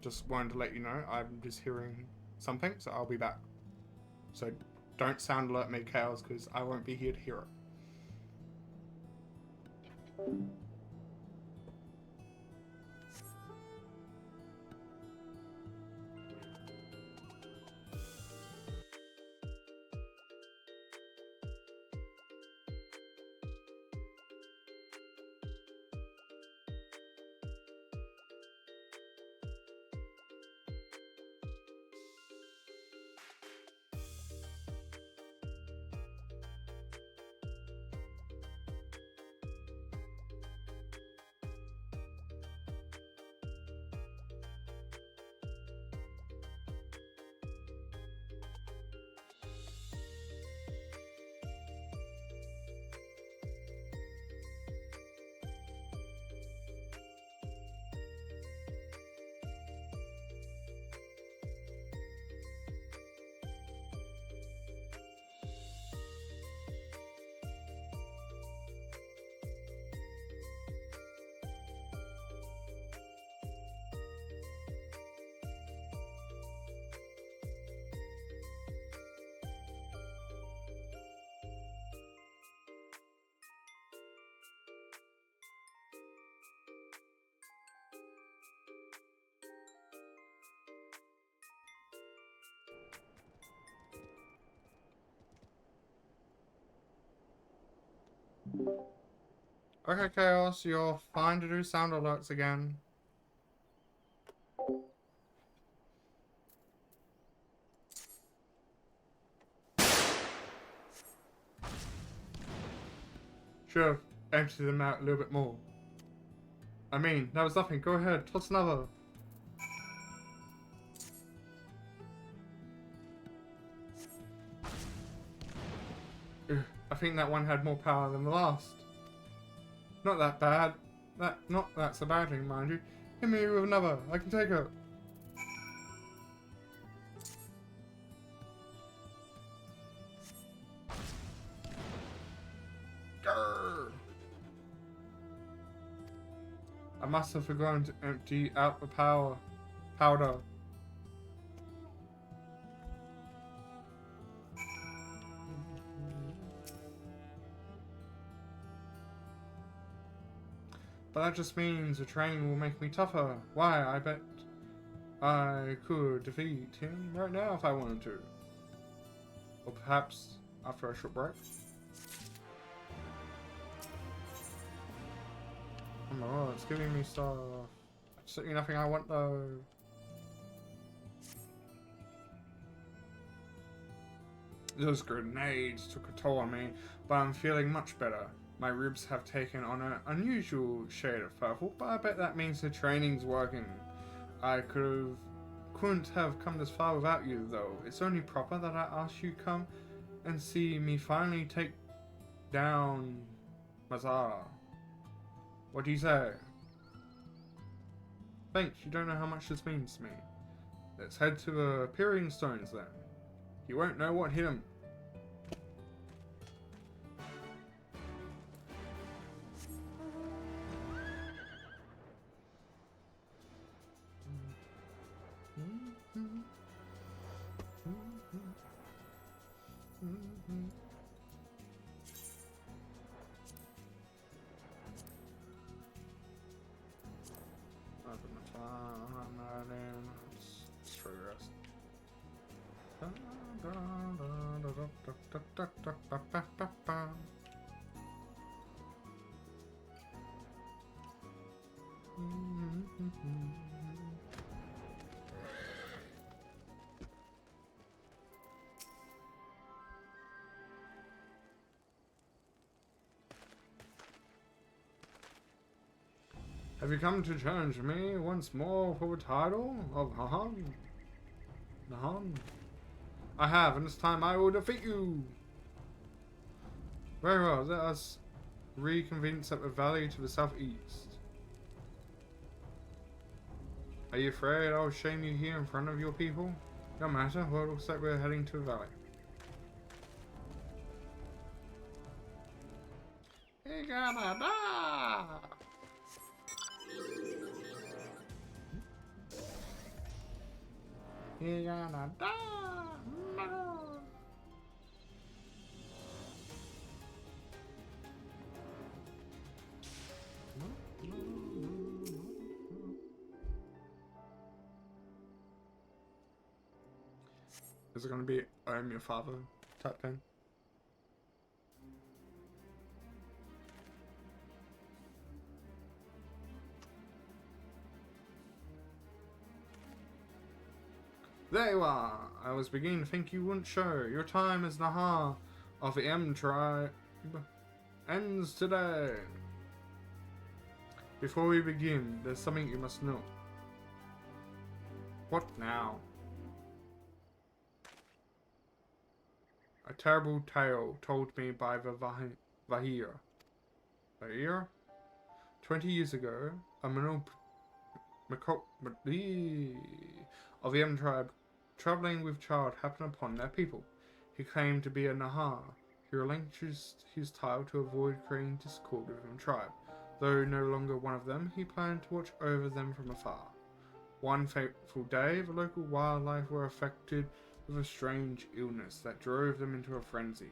Just wanted to let you know I'm just hearing something, so I'll be back. So don't sound alert me, Chaos, because I won't be here to hear it. Okay, Chaos, you're fine to do sound alerts again. Should've emptied them out a little bit more. I mean, that was nothing. Go ahead, toss another. Ugh, I think that one had more power than the last. Not that bad. That's a bad thing, mind you. Hit me with another. I can take it. Grr. I must have forgotten to empty out the powder. But that just means the train will make me tougher. Why, I bet I could defeat him right now if I wanted to. Or perhaps after a short break. Oh, it's giving me stuff. Absolutely nothing I want though. Those grenades took a toll on me, but I'm feeling much better. My ribs have taken on an unusual shade of purple, but I bet that means the training's working. I couldn't have come this far without you, though. It's only proper that I ask you come and see me finally take down Mazara. What do you say? Thanks, you don't know how much this means to me. Let's head to the Peering Stones then. You won't know what hit him. Have you come to challenge me once more for the title of Nahan? Nahan? I have, and this time I will defeat you! Very well, let us reconvene at the valley to the southeast. Are you afraid I'll shame you here in front of your people? No matter, well, it looks like we're heading to the valley. gonna die. He gonna die. No. Is it gonna be I'm your father type thing? There you are! I was beginning to think you wouldn't show. Your time as Nahar of the M tribe ends today. Before we begin, there's something you must know. What now? A terrible tale told me by the Vahir. Vahir? 20 years ago, a of the M tribe, traveling with child, happened upon their people. He claimed to be a Nahar. He relinquished his title to avoid creating discord within the tribe. Though no longer one of them, he planned to watch over them from afar. One fateful day, the local wildlife were affected with a strange illness that drove them into a frenzy.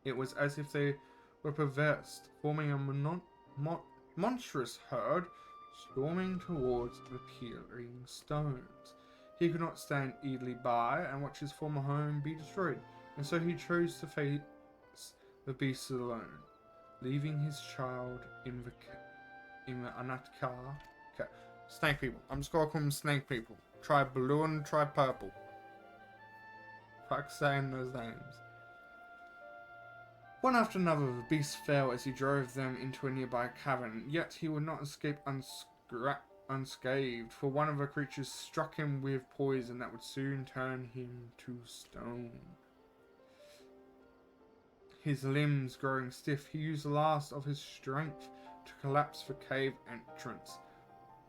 It was as if they were possessed, forming a monstrous herd, storming towards the peering stones. He could not stand idly by and watch his former home be destroyed, and so he chose to face the beasts alone, leaving his child in the Anatkar. Okay. Snake people. I'm just gonna call them snake people. Try blue and try purple. Fuck saying those names. One after another, the beasts fell as he drove them into a nearby cavern, yet he would not escape unscathed, for one of the creatures struck him with poison that would soon turn him to stone. His limbs growing stiff, he used the last of his strength to collapse the cave entrance.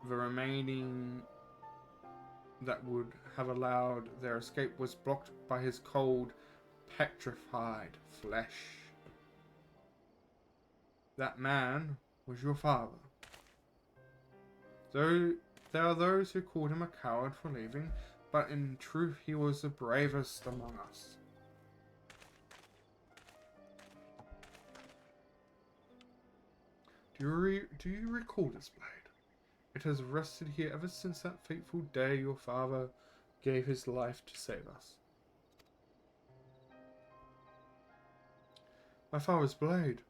The remaining that would have allowed their escape was blocked by his cold, petrified flesh. That man was your father. Though there are those who called him a coward for leaving, but in truth he was the bravest among us. Do you recall this blade? It has rested here ever since that fateful day your father gave his life to save us. My father's blade.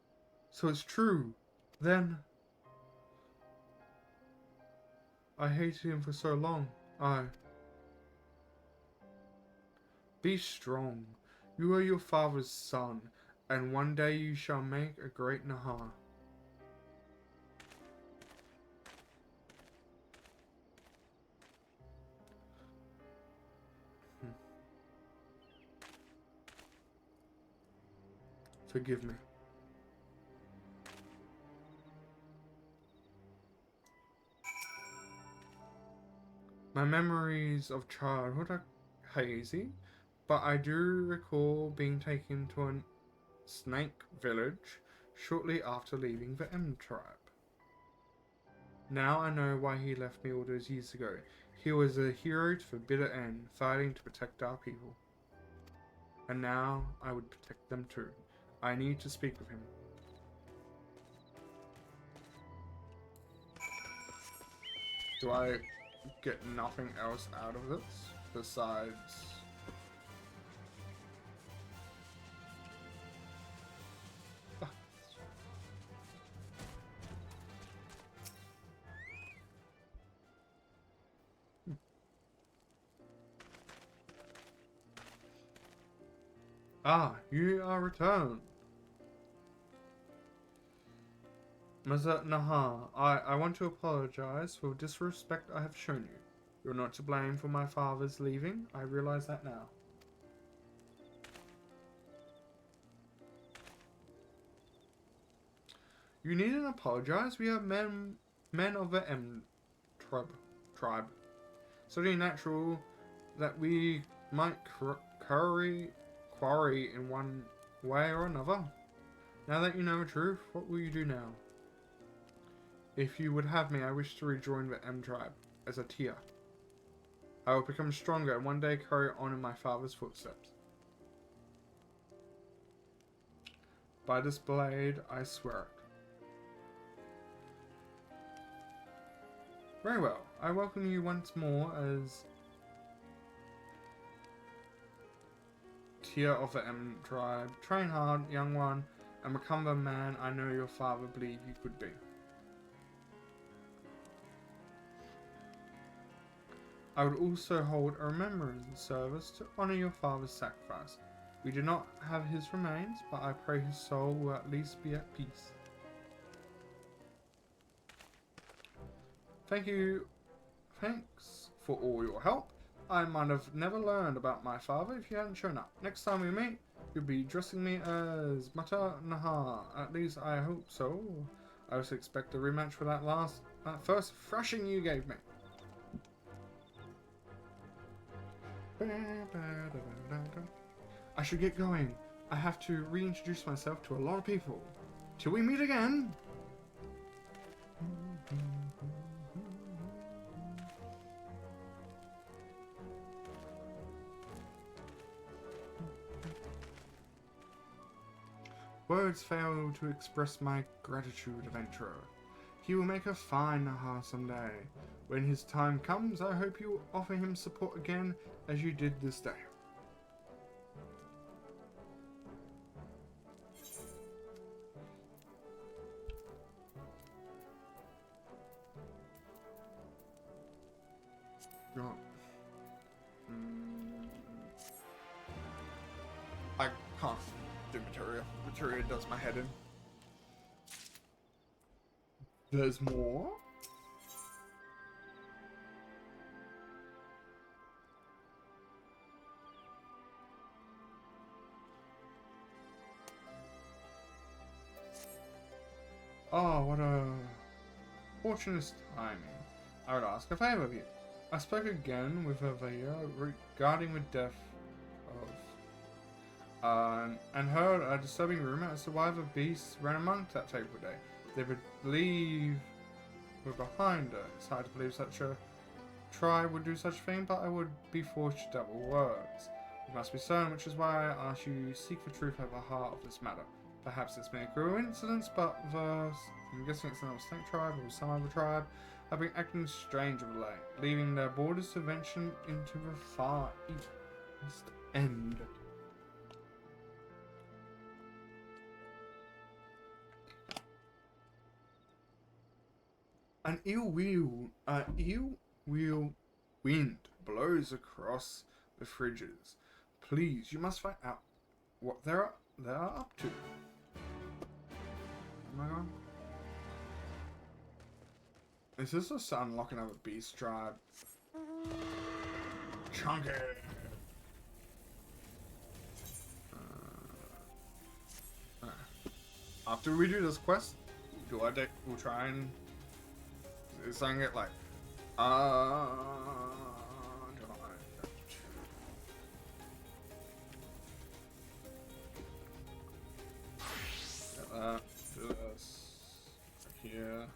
So it's true. Then I hated him for so long. Be strong. You are your father's son, and one day you shall make a great Nahar. Forgive me. My memories of childhood are hazy, but I do recall being taken to a snake village shortly after leaving the M tribe. Now I know why he left me all those years ago. He was a hero to the bitter end, fighting to protect our people. And now I would protect them too. I need to speak with him. Do I get nothing else out of this besides you are returned. Mazat Nahar, I want to apologize for the disrespect I have shown you. You're not to blame for my father's leaving. I realize that now. You needn't apologize. We are men of the M tribe. It's only natural that we might quarry in one way or another. Now that you know the truth, what will you do now? If you would have me, I wish to rejoin the M tribe as a Tia. I will become stronger and one day carry on in my father's footsteps. By this blade, I swear it. Very well. I welcome you once more as Tia of the M tribe. Train hard, young one, and become the man I know your father believed you could be. I would also hold a remembrance service to honor your father's sacrifice. We do not have his remains, but I pray his soul will at least be at peace. Thank you. Thanks for all your help. I might have never learned about my father if you hadn't shown up. Next time we meet, you'll be dressing me as Mata Naha. At least I hope so. I also expect a rematch for that first thrashing you gave me. I should get going. I have to reintroduce myself to a lot of people. Till we meet again. Words fail to express my gratitude, adventurer. He will make a fine Naha someday. When his time comes, I hope you will offer him support again as you did this day. I can't do materia. Materia does my head in. There's more? Oh, what a fortunate timing. I would ask a favor of you. I spoke again with Avaya regarding the death of and heard a disturbing rumor as to why the beasts ran amongst that fateful day. They would believe we're behind her. It's hard to believe such a tribe would do such a thing, but I would be forced to double words. It must be so, which is why I ask you to seek the truth at the heart of this matter. Perhaps it's been a coincidence, but I'm guessing it's another snake tribe or some other tribe have been acting strange of late, leaving their borders to venture into the far east end. An ill-will wind blows across the fridges. Please, you must find out what they are up to. Oh my god. Is this just unlocking another beast tribe? Chunky! After we do this quest, we'll try and sang it like do this right here.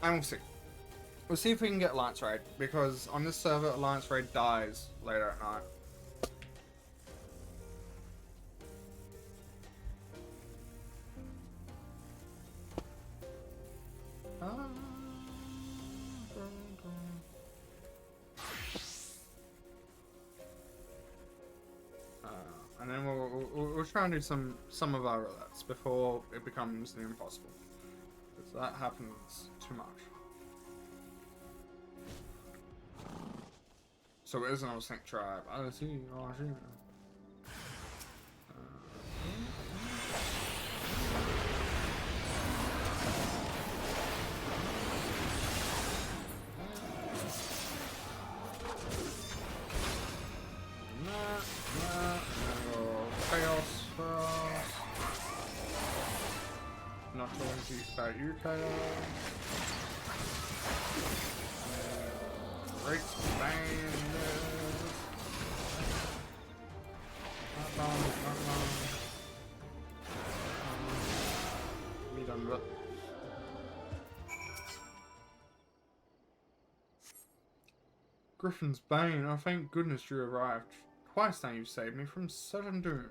And we'll see. We'll see if we can get Alliance Raid, because on this server, Alliance Raid dies later at night. And then we'll try and do some of our roulets before it becomes near impossible, because that happens too much. So it is an old snake tribe. I see. Oh, I see. Chaos first. Not talking about you, Chaos. Great band. We done with it. Griffin's Bane, oh thank goodness you arrived. Twice now you've saved me from sudden doom.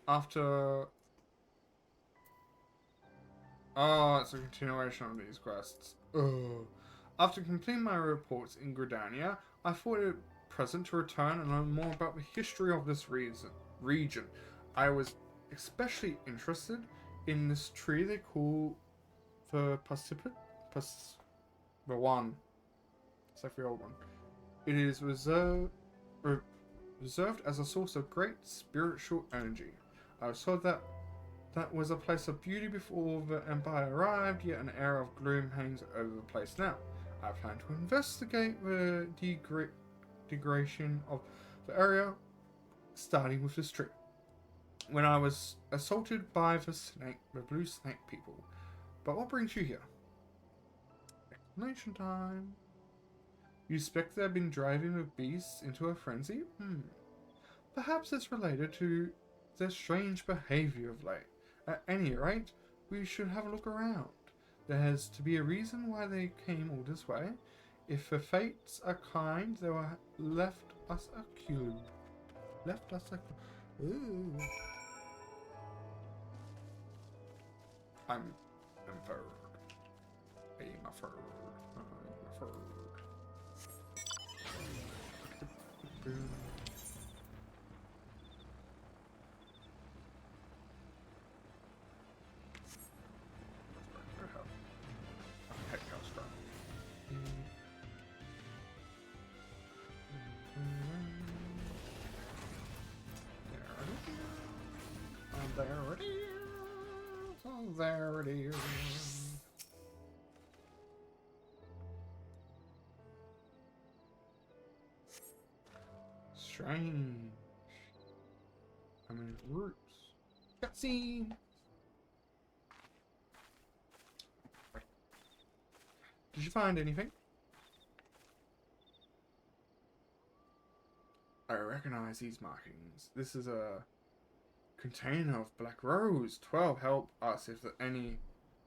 After... Oh, it's a continuation of these quests. Ugh. After completing my reports in Gridania, I thought it present to return and learn more about the history of this region. I was especially interested in this tree they call the the one. It's like the old one. It is reserved as a source of great spiritual energy. I was told that was a place of beauty before the Empire arrived, yet an air of gloom hangs over the place now. I plan to investigate the degradation of the area, starting with this tree. When I was assaulted by the blue snake people. But what brings you here? Explanation time. You suspect they've been driving the beasts into a frenzy? Perhaps it's related to their strange behavior of late. At any rate, we should have a look around. There has to be a reason why they came all this way. If the fates are kind, they will left us a clue. Left us a clue. Ooh. I'm third. I'm a third. I'm a third. There it is. Oh, there it is. Strange. I mean, roots. Cutscene. Did you find anything? I recognize these markings. This is a container of black rose. 12. Help us if any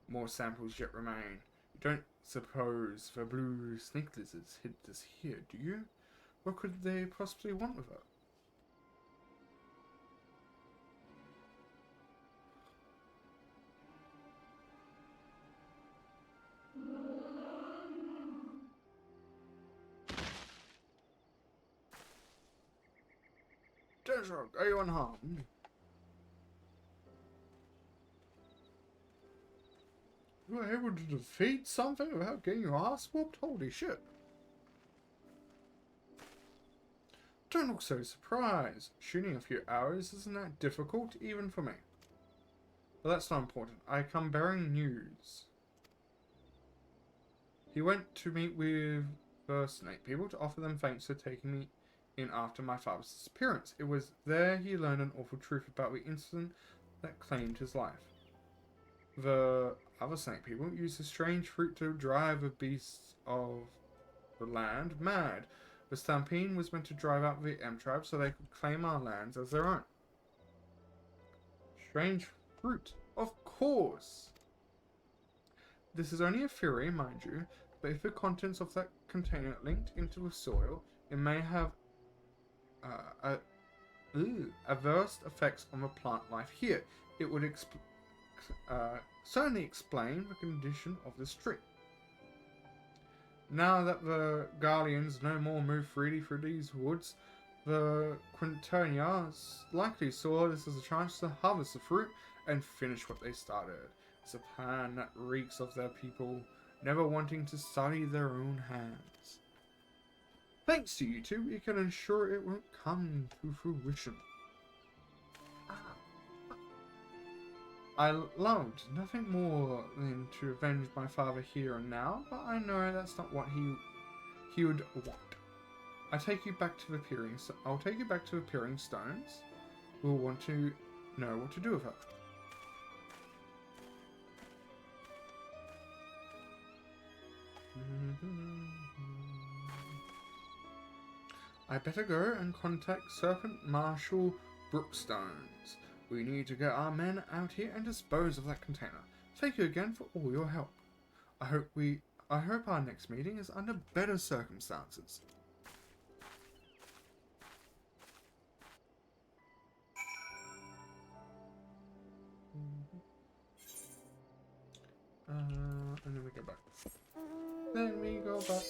more samples yet remain. You don't suppose the blue snake lizards hid this here, do you? What could they possibly want with it? Desert, are you unharmed? You were able to defeat something without getting your ass whooped? Holy shit. Don't look so surprised. Shooting a few arrows isn't that difficult, even for me. But that's not important. I come bearing news. He went to meet with the snake people to offer them thanks for taking me in after my father's disappearance. It was there he learned an awful truth about the incident that claimed his life. The other snake people used a strange fruit to drive the beasts of the land mad. The stampede was meant to drive out the M tribe so they could claim our lands as their own. Strange fruit, of course. This is only a theory, mind you, but if the contents of that container linked into the soil, it may have adverse effects on the plant life here. It would certainly explain the condition of this tree. Now that the Guardians no more move freely through these woods, the Quinternians likely saw this as a chance to harvest the fruit and finish what they started. It's a plan that reeks of their people never wanting to sully their own hands. Thanks to you two, we can ensure it won't come to fruition. I loved nothing more than to avenge my father here and now, but I know that's not what he would want. I'll take you back to the peering stones. We'll want to know what to do with her. I better go and contact Serpent Marshal Brookstones. We need to get our men out here and dispose of that container. Thank you again for all your help. I hope our next meeting is under better circumstances. And then we go back. Then we go back.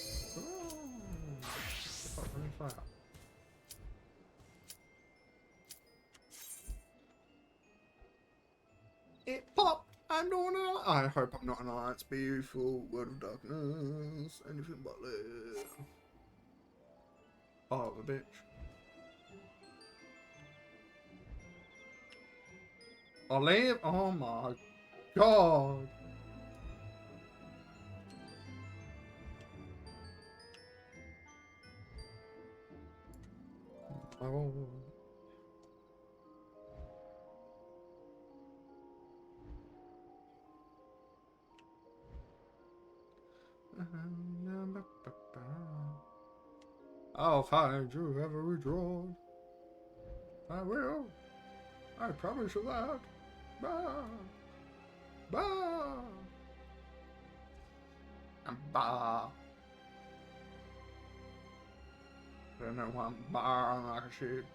Oh, let me fly up. It popped! I'm doing it! I hope I'm not an alliance. Beautiful word of darkness. Anything but live. Oh, the bitch. I'll leave? Oh my god. Oh. I'll find you every drawer. I will. I promise you that. Bah. Bah. Bah. I don't know why I'm barring like a sheep.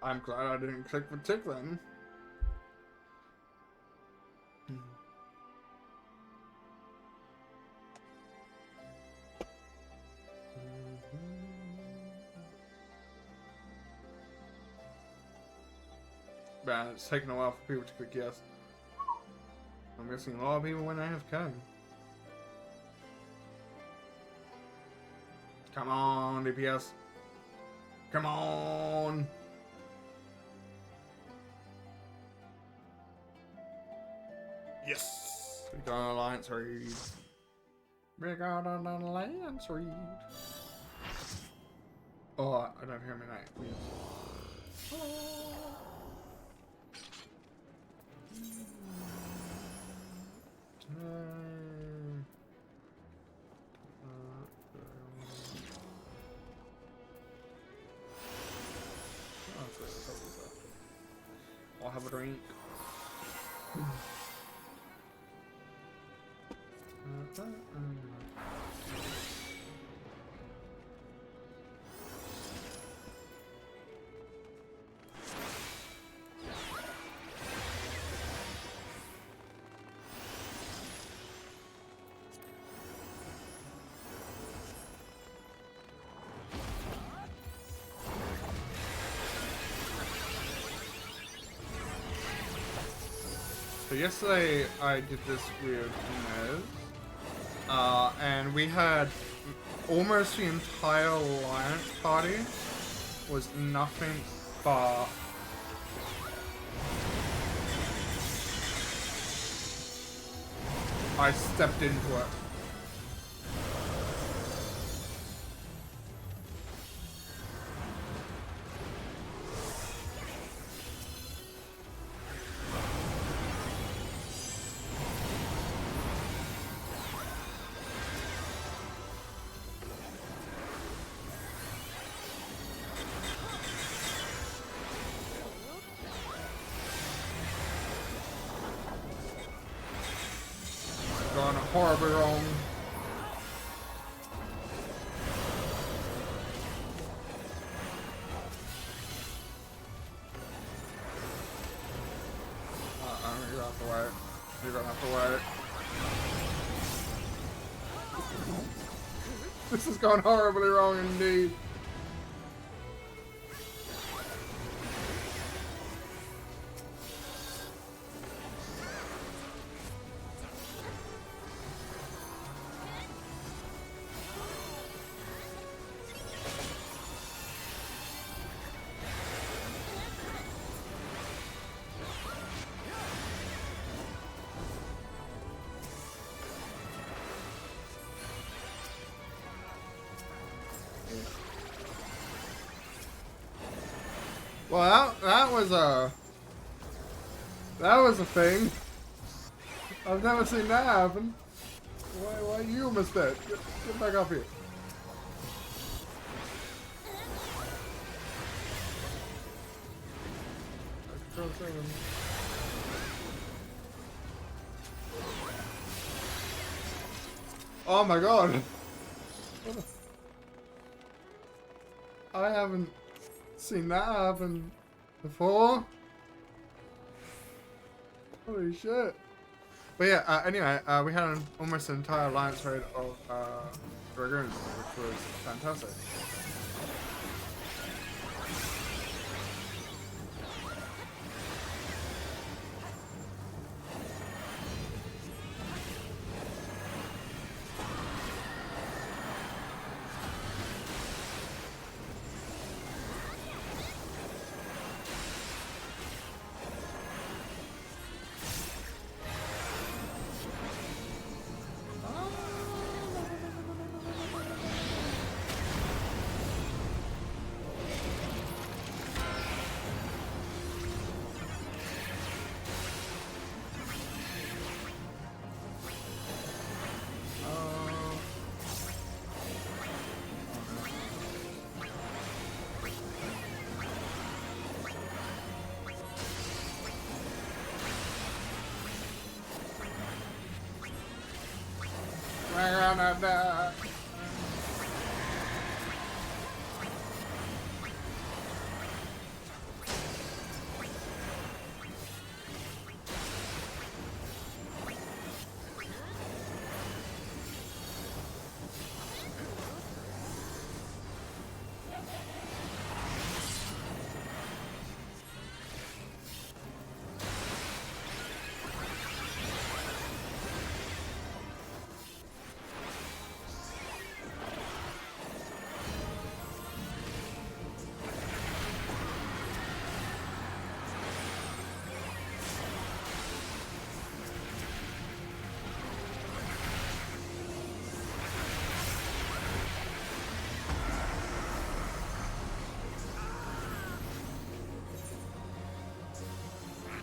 I'm glad I didn't click the tick then. Man, it's taking a while for people to click yes. I'm guessing a lot of people went AFK. Come on, DPS. Come on. Yes! We got an alliance read. We got an alliance read. Oh, I don't hear me now. Yes. I'll have a drink. So yesterday I did this with Inez, and we had almost the entire alliance party was nothing but I stepped into it. Gone horribly wrong. You're gonna have to wait. You're gonna have to wait. This has gone horribly wrong indeed. Well, that was a thing. I've never seen that happen. Why you almost dead? Get back up here. Control 7. Oh my god. I haven't seen that happen before. Holy shit. But yeah, anyway, we had almost an entire alliance raid of Dragoons, which was fantastic.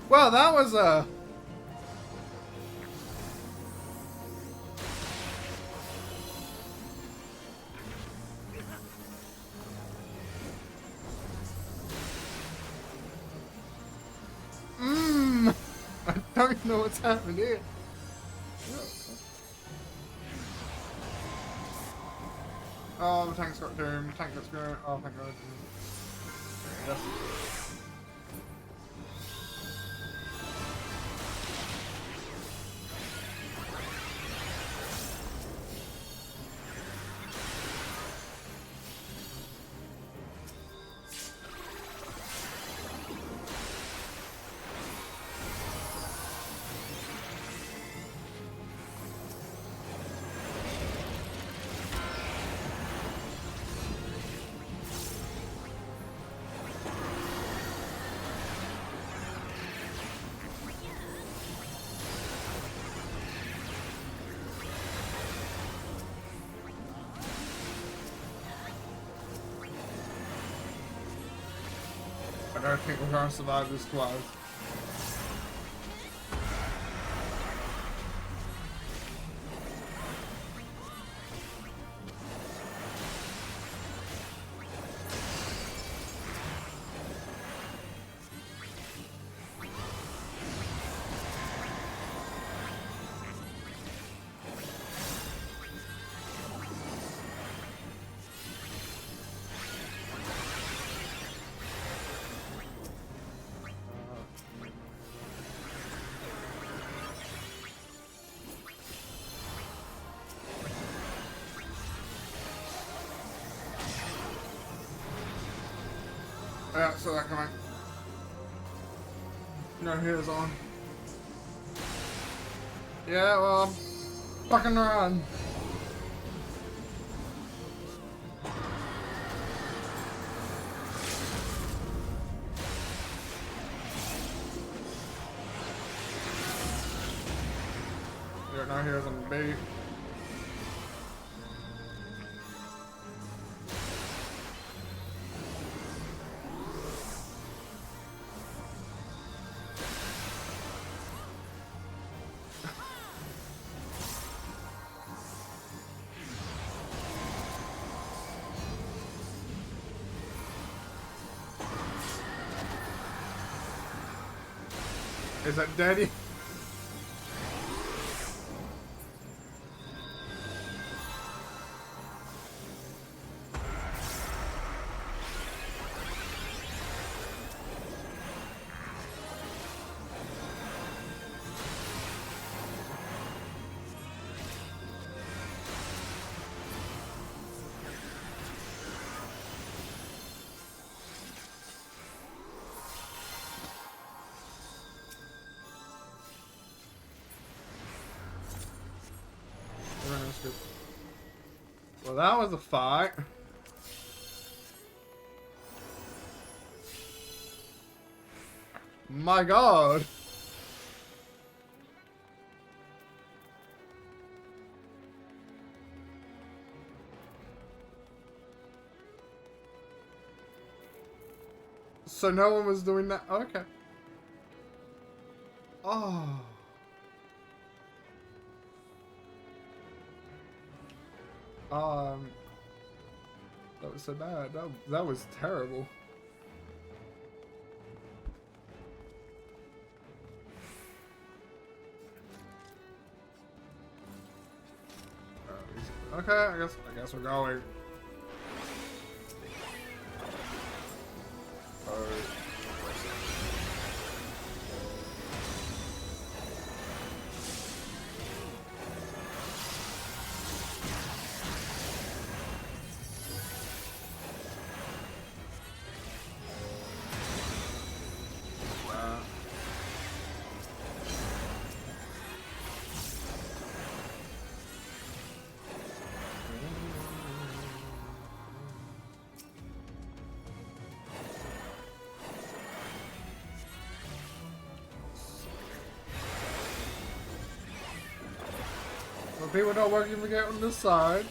Well, that was I don't know what's happened here. Oh, the tank's got doomed. The tank got screwed. Oh, thank God. Yes. I don't think we're gonna survive this close. Yeah, so that coming. No heels on. Yeah, well, fucking run. Yeah, no heels on B. Is that Daddy? Well, that was a fight. My God. So no one was doing that? Okay. Oh. That was so bad. That was terrible. Okay, I guess we're going. People not working to get on this side.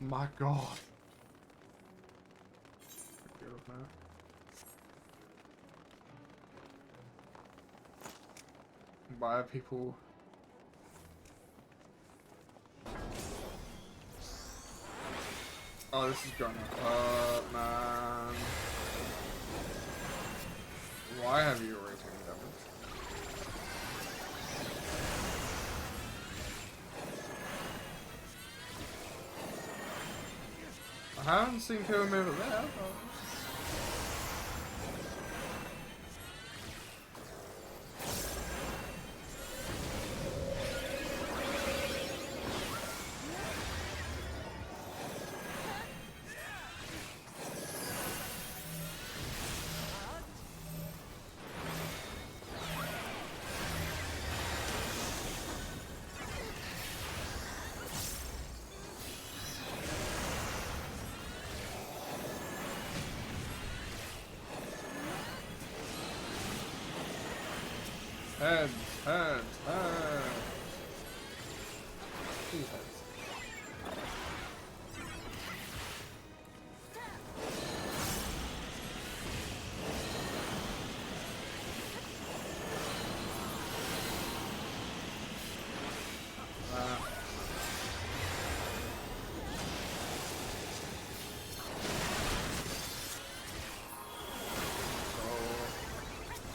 My God. Why are people... Oh, this is going up, man. Why have you already taken damage? I haven't seen Killer move it there. Heads, heads, heads. Two heads.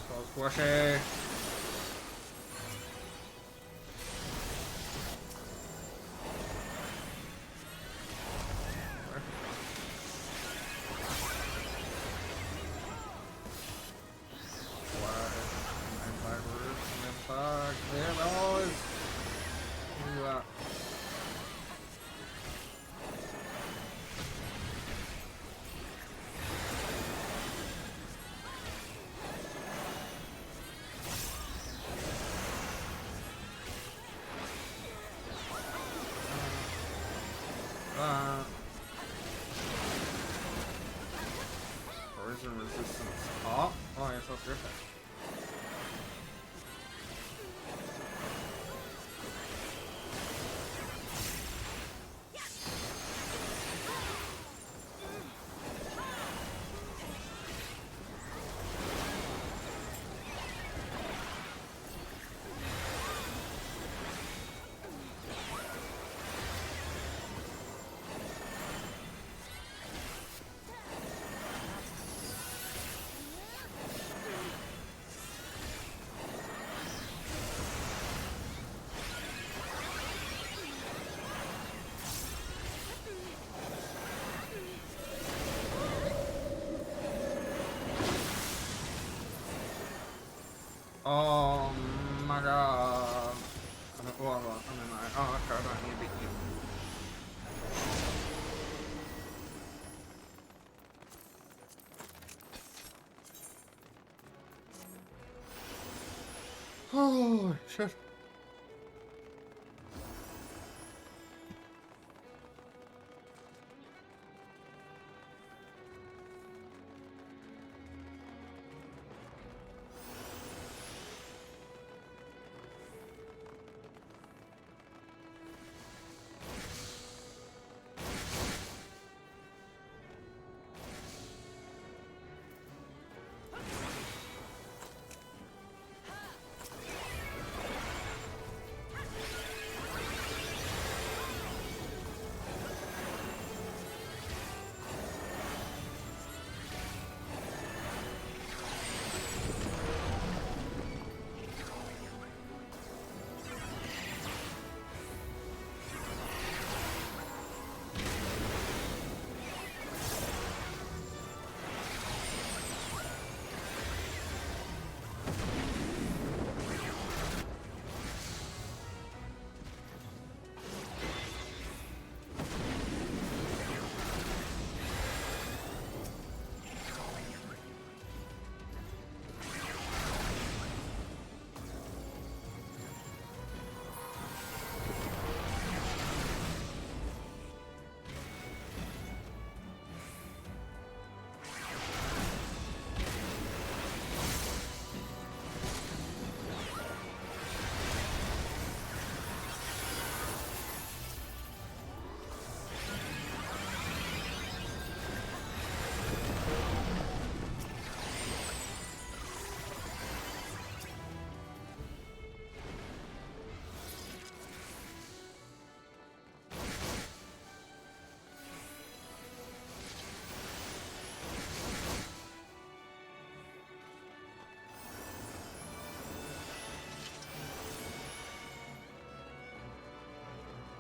So squishy. Oh my god. I mean, well, I mean, like, oh, okay, I don't need to beat you. Oh, shit.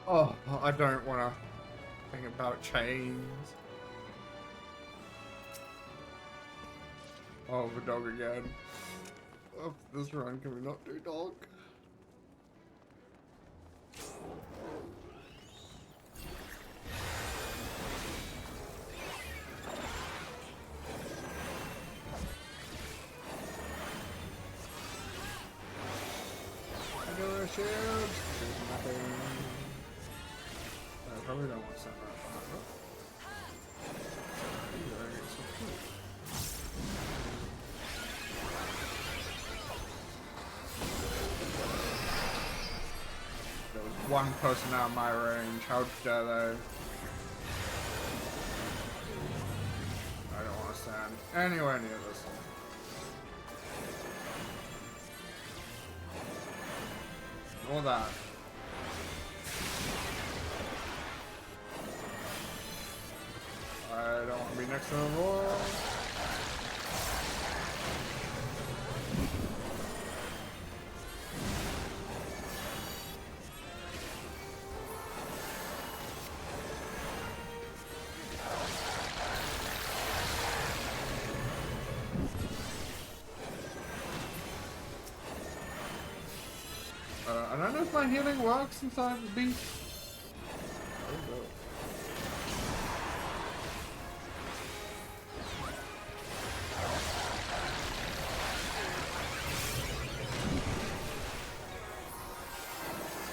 Oh, I don't want to think about chains. Oh, the dog again. Oh, this run, can we not do dog? I do a shield. There's nothing. I probably don't want to send that behind her. Ooh, I get some food. There was one person out of my range. How dare they? I don't want to stand anywhere near this. Ignore that. I don't want to be next to the wall. I don't know if my healing works inside the beast. Oh, no.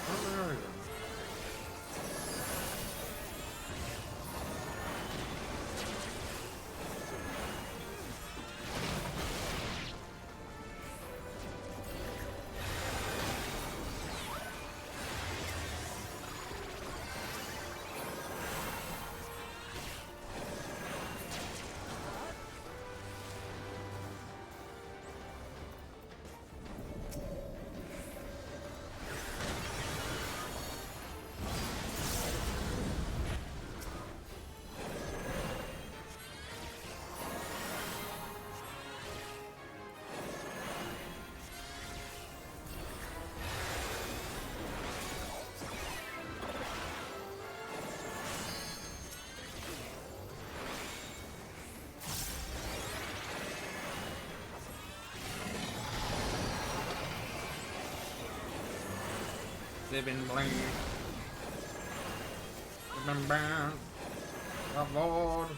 Oh, there we go. Zipping bling. Zipping bang. Oh Lord.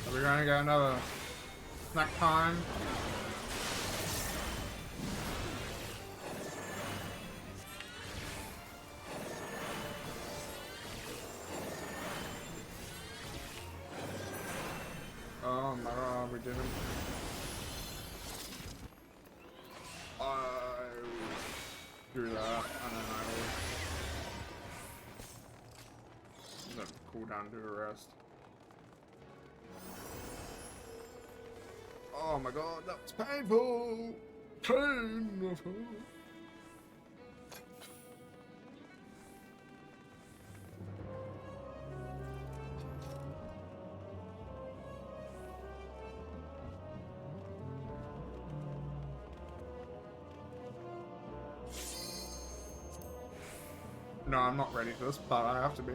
Are we gonna get another snack time? Oh my god, we didn't. Do that, and then I will let it cool down, do the rest. Oh my god, that was painful! Painful! No, I'm not ready for this, but I have to be.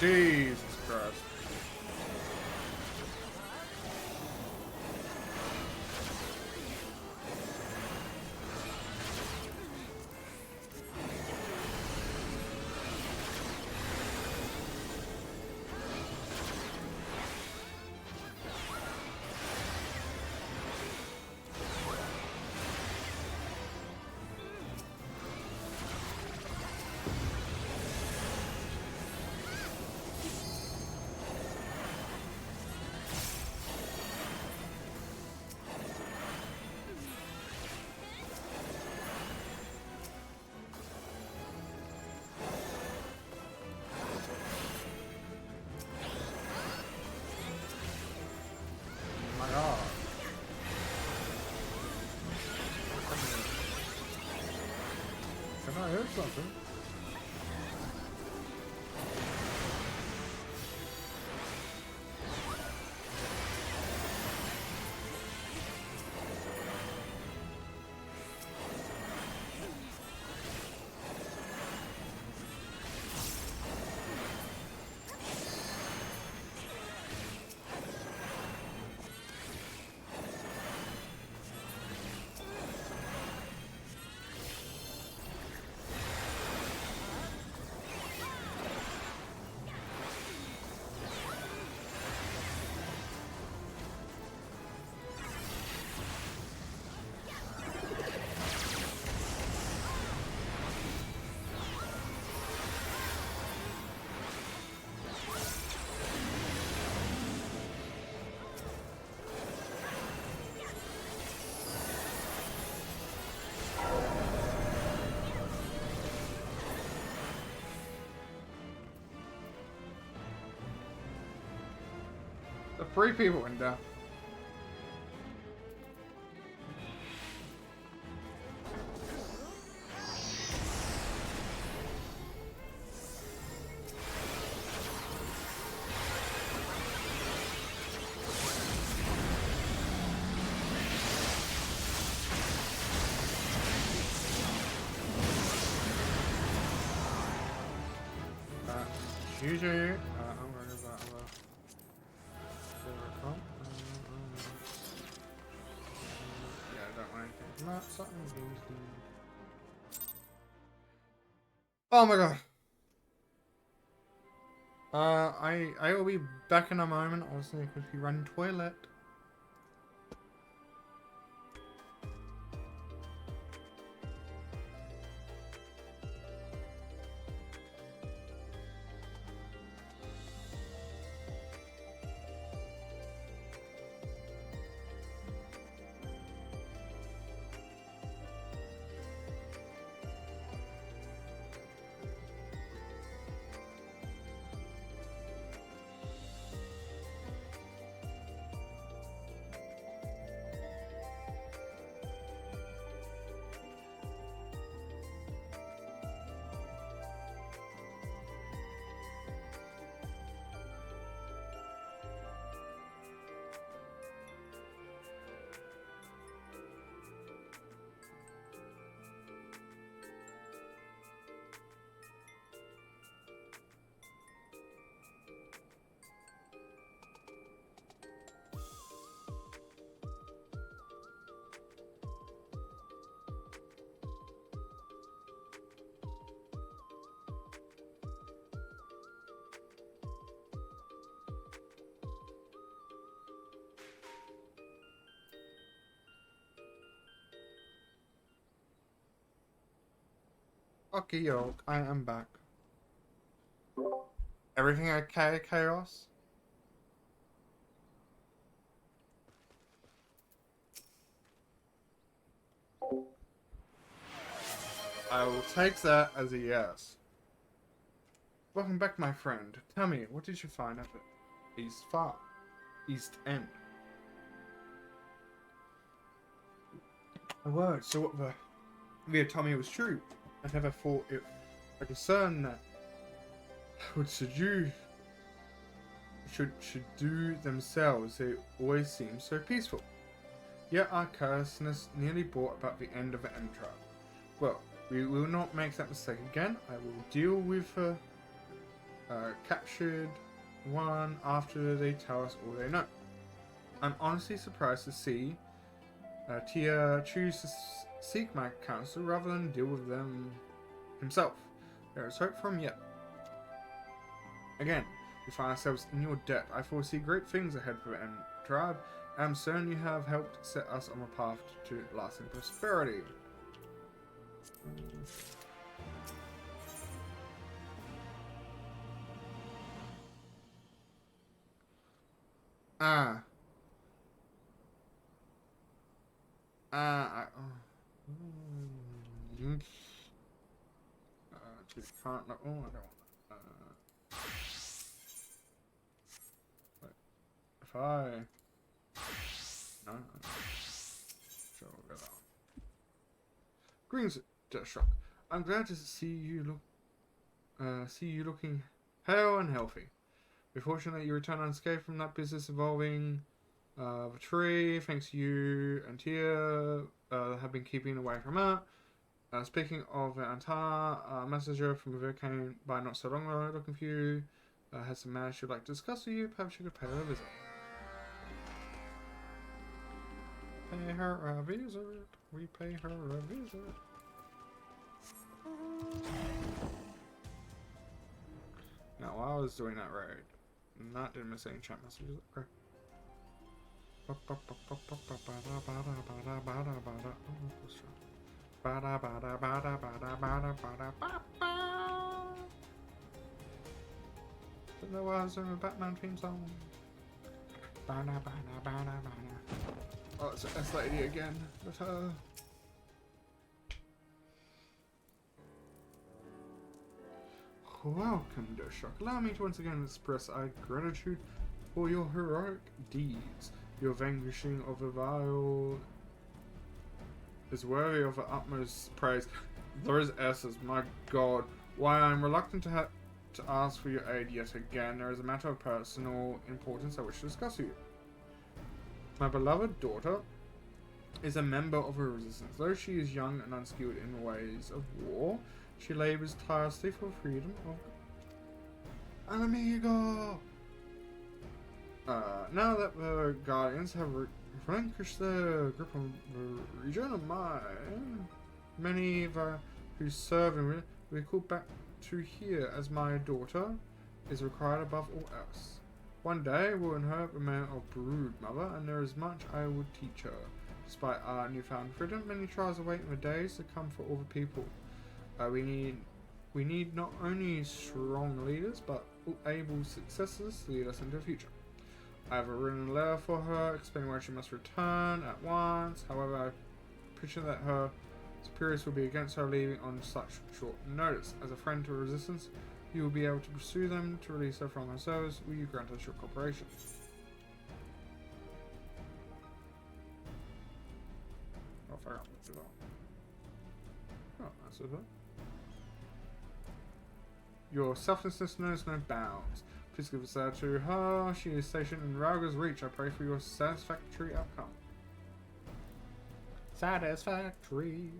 Jesus Christ. Can I hit something? The 3 people in there. Usually, I'm going to give that a yeah, I don't want anything from that. Something. Oh my god. I will be back in a moment. I was going to quickly run toilet. Okay, yo, I am back. Everything okay, Chaos? I will take that as a yes. Welcome back, my friend. Tell me, what did you find up at East End? A word, so what the told me was true. I never thought it a concern that would should do themselves. They always seem so peaceful. Yet our carelessness nearly brought about the end of the M trial. Well, we will not make that mistake again. I will deal with the captured one after they tell us all they know. I'm honestly surprised to see Tia choose to seek my counsel rather than deal with them himself. There is hope from yet. Again, we find ourselves in your debt. I foresee great things ahead for the M tribe. I am certain you have helped set us on a path to lasting prosperity. Can't. Oh, I don't want that. Wait. If I. No. Sure, we'll go that one. Greetings, Deathstroke. I'm glad to see you looking hale and healthy. We're fortunate that you returned unscathed from that business involving the tree. Thanks to you and Tia have been keeping away from it. Speaking of the Antar, a messenger from Rivia came by not so long ago looking for you. Has some matters she'd like to discuss with you. Perhaps you could pay her a visit. Pay her a visit. We pay her a visit. Now, while I was doing that raid, not didn't miss any chat messages. Okay. Didn't know why I was doing a Batman theme song. Oh, it's S Lady again. With her. Welcome, Deathstroke. Allow me to once again express our gratitude for your heroic deeds. Your vanquishing of the vile is worthy of the utmost praise. Those S's, my god. Why I'm reluctant to ask for your aid yet again. There is a matter of personal importance I wish to discuss with you. My beloved daughter is a member of the resistance. Though she is young and unskilled in ways of war, she labors tirelessly for freedom of... an amigo! Now that the Guardians have relinquished their grip on the region of mine, many who serve in it will be called back to here as my daughter is required above all else. One day will inherit the man of Brood Mother, and there is much I would teach her. Despite our newfound freedom, many trials await in the days to come for all the people. We need not only strong leaders, but able successors to lead us into the future. I have written a letter for her, explaining why she must return at once. However, I picture that her superiors will be against her leaving on such short notice. As a friend to Resistance, you will be able to pursue them to release her from her service. Will you grant us your cooperation? Oh, I forgot to do that. Oh, that's it. Your selflessness knows no bounds. Please give us that to her. She is stationed in Rauga's reach. I pray for your satisfactory outcome. Satisfactory.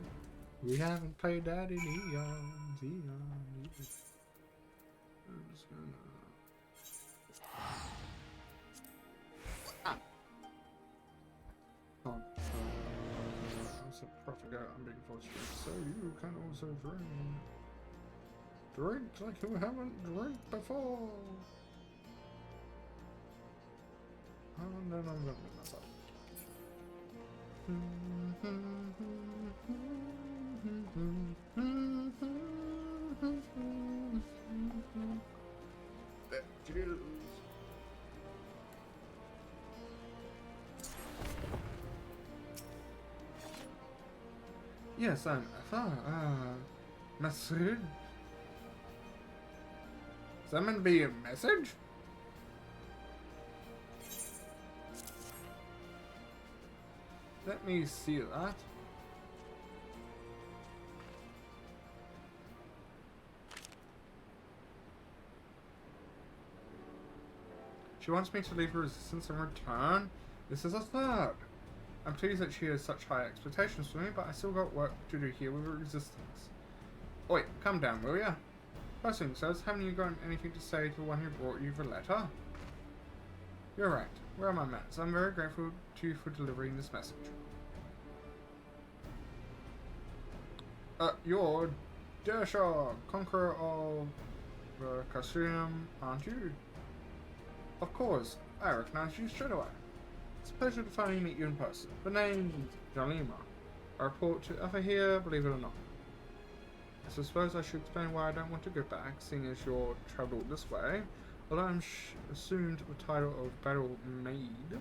We haven't played that in eons. I'm just gonna... Oh, that's a profit out. I'm being forced to. So you can also drink. Drink like you haven't drank before. And then I'm gonna mess up. Cheers. Yes, I'm message. Is that meant to be a message? Let me see that. She wants me to leave her Resistance and return. This is a third. I'm pleased that she has such high expectations for me, but I still got work to do here with Resistance. Oi, calm down, will ya? First thing says, haven't you got anything to say to the one who brought you the letter? You're right. Where are my manners? I'm very grateful to you for delivering this message. You're Dershaw, conqueror of Castrium, aren't you? Of course, I recognize you straight away. It's a pleasure to finally meet you in person. The name's Jalima. I report to Alpha here, believe it or not. I suppose I should explain why I don't want to go back, seeing as you're travelled this way. Although I'm assumed the title of Battle Maid,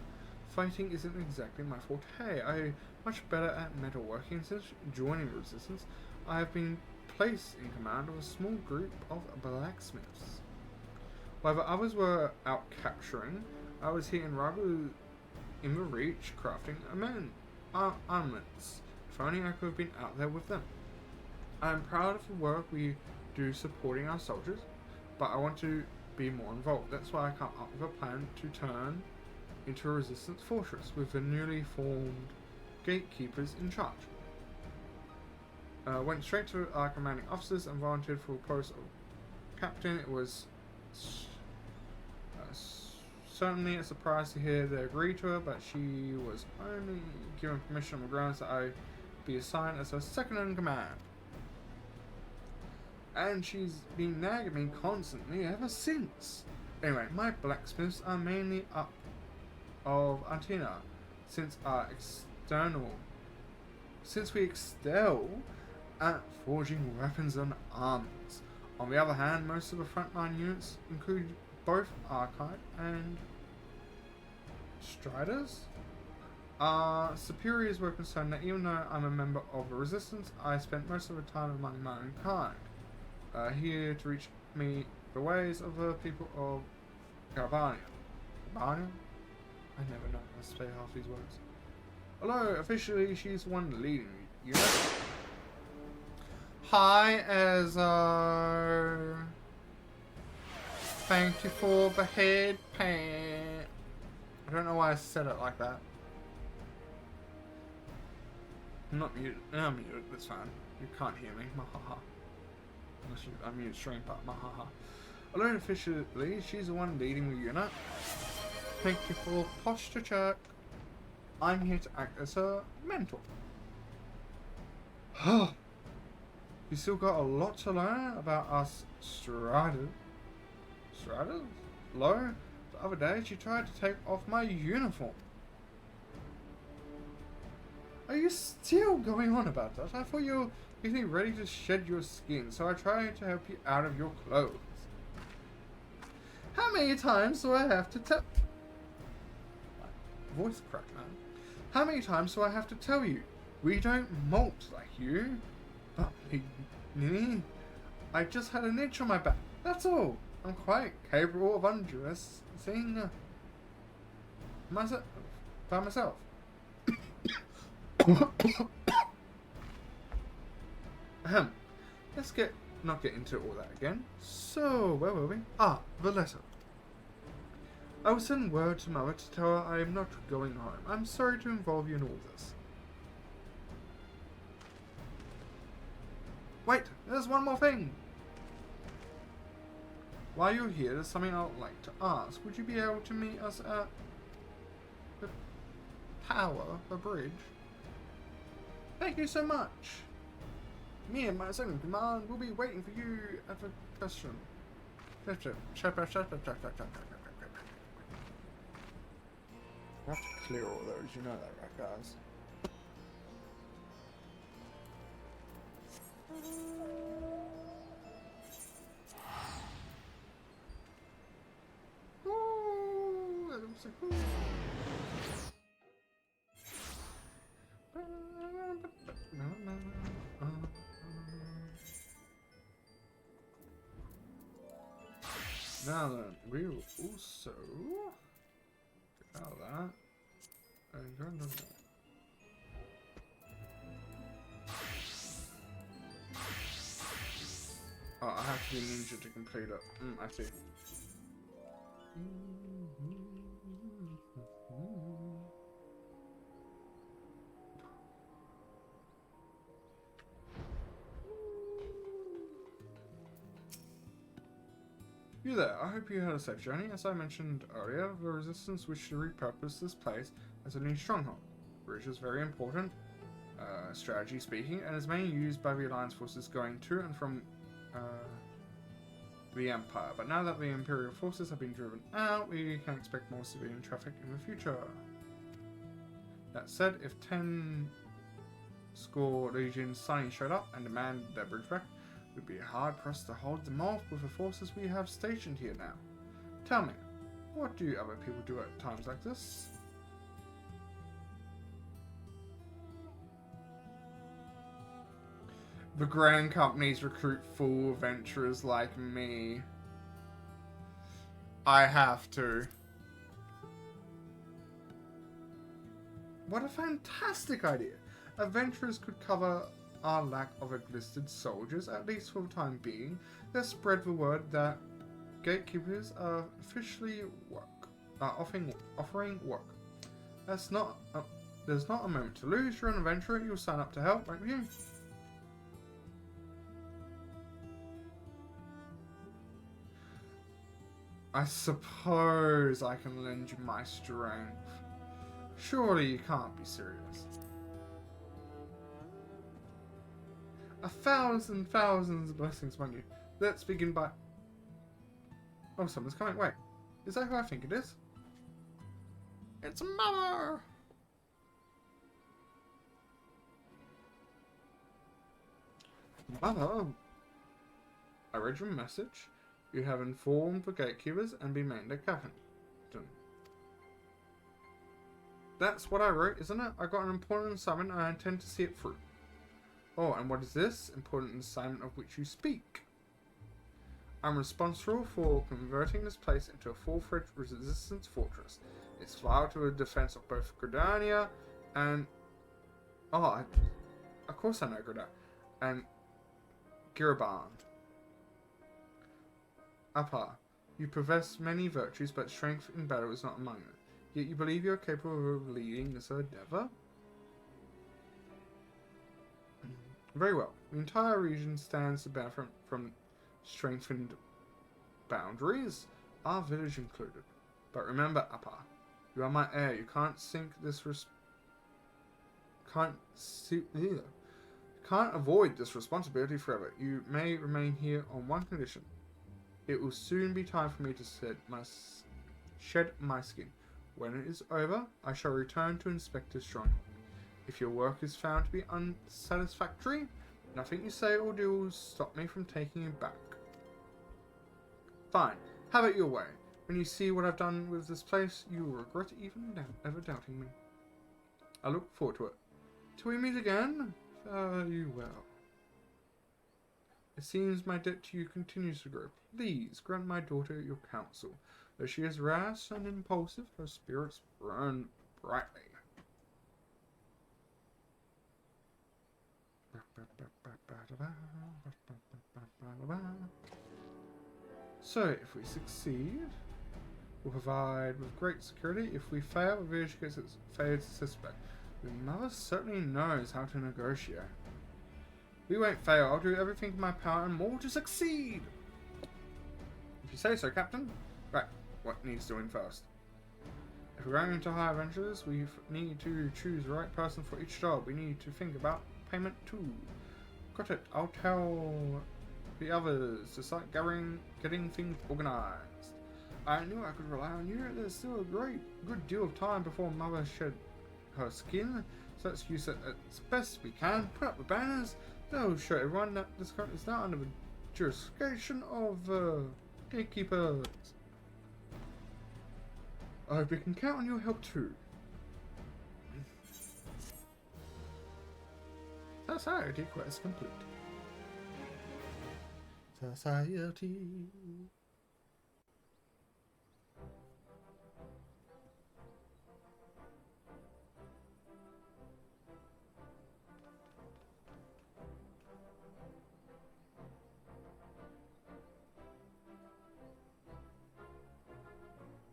fighting isn't exactly my forte. I'm much better at metalworking. Since joining Resistance, I have been placed in command of a small group of blacksmiths. While the others were out capturing, I was here in Ragu in the Reach crafting armaments. If only I could have been out there with them. I am proud of the work we do supporting our soldiers, but I want to be more involved. That's why I come up with a plan to turn into a Resistance fortress with the newly formed gatekeepers in charge. Went straight to our commanding officers and volunteered for the post of captain. It was certainly a surprise to hear they agreed to her, but she was only given permission on the grounds that I be assigned as her second in command. And she's been nagging me constantly ever since. Anyway, my blacksmiths are mainly up of Antina, since we excel at forging weapons and armors. On the other hand, most of the frontline units include both Archive and Striders. Our superiors were concerned that even though I'm a member of the Resistance, I spent most of the time among my own kind. Here to reach me the ways of the people of Galvania. Galvania? I never know how to say half these words. Although officially she's the one leading the unit. Hi, Ezra. Thank you for the head paint. I don't know why I said it like that. I'm not muted. No, I'm muted. That's fine. You can't hear me. Mahaha. Unless you unmute stream, but mahaha. Although officially she's the one leading the unit. Thank you for posture check. I'm here to act as her mentor. You still got a lot to learn about us Striders. Striders? Lo, the other day she tried to take off my uniform. Are you still going on about that? I thought you were getting ready to shed your skin, so I tried to help you out of your clothes. How many times do I have to tell... Voice crack, man. How many times do I have to tell you? We don't molt like you. But, Nini, I just had an itch on my back. That's all. I'm quite capable of undressing myself by myself. Let's not get into all that again. So, where were we? Ah, the letter. I will send word to Mother to tell her I am not going home. I'm sorry to involve you in all this. Wait, there's one more thing. While you're here, there's something I'd like to ask. Would you be able to meet us at the tower, the bridge? Thank you so much. Me and my second command will be waiting for you at the question. I have to clear all those, you know that, right, guys? Ooh, that looks like cool. Now then, we will also get out of that and go into that. Oh, I have to be a ninja to complete it. I see. You there, I hope you had a safe journey. As I mentioned earlier, the Resistance wished to repurpose this place as a new stronghold. The bridge is very important, strategy speaking, and is mainly used by the Alliance forces going to and from the Empire. But now that the Imperial forces have been driven out, we can expect more civilian traffic in the future. That said, if 10 score legions suddenly showed up and demanded their bridge back, we'd be hard pressed to hold them off with the forces we have stationed here now. Tell me, what do other people do at times like this? The grand companies recruit fool adventurers like me. I have to. What a fantastic idea! Adventurers could cover our lack of enlisted soldiers, at least for the time being. Let's spread the word that gatekeepers are officially offering work. There's not a moment to lose. You're an adventurer. You'll sign up to help, won't you? I suppose I can lend you my strength. Surely you can't be serious. 1,000 thousands of blessings upon you. Let's begin by... Oh, someone's coming. Wait. Is that who I think it is? It's Mother! Mother! I read your message. You have informed the gatekeepers and been named a captain. That's what I wrote, isn't it? I got an important assignment and I intend to see it through. Oh, and what is this important assignment of which you speak? I'm responsible for converting this place into a full-fledged resistance fortress. It's vital to the defense of both Gridania and... Oh, of course I know Gridania. And Giraban. Appa, you possess many virtues, but strength in battle is not among them. Yet you believe you are capable of leading this endeavor? Very well. The entire region stands to benefit from strengthened boundaries, our village included. But remember, Appa, you are my heir. You can't can't avoid this responsibility forever. You may remain here on one condition. It will soon be time for me to shed my skin. When it is over, I shall return to Inspector Stronghold. If your work is found to be unsatisfactory, nothing you say or do will stop me from taking you back. Fine. Have it your way. When you see what I've done with this place, you will regret ever doubting me. I look forward to it. Till we meet again, fare you well. It seems my debt to you continues to grow. Please grant my daughter your counsel. Though she is rash and impulsive, her spirits burn brightly. So, if we succeed, we'll provide with great security. If we fail, the village gets its favored suspect. Your mother certainly knows how to negotiate. We won't fail. I'll do everything in my power and more to succeed. If you say so, Captain. Right, what needs doing first? If we're going into high adventures, we need to choose the right person for each job. We need to think about payment too. Got it. I'll tell the others to start getting things organized. I knew I could rely on you. There's still a good deal of time before Mother shed her skin, so let's use it as best we can. Put up the banners. They'll show everyone that this country is now under the jurisdiction of gatekeepers. I hope we can count on your help too. Society quest complete. Society.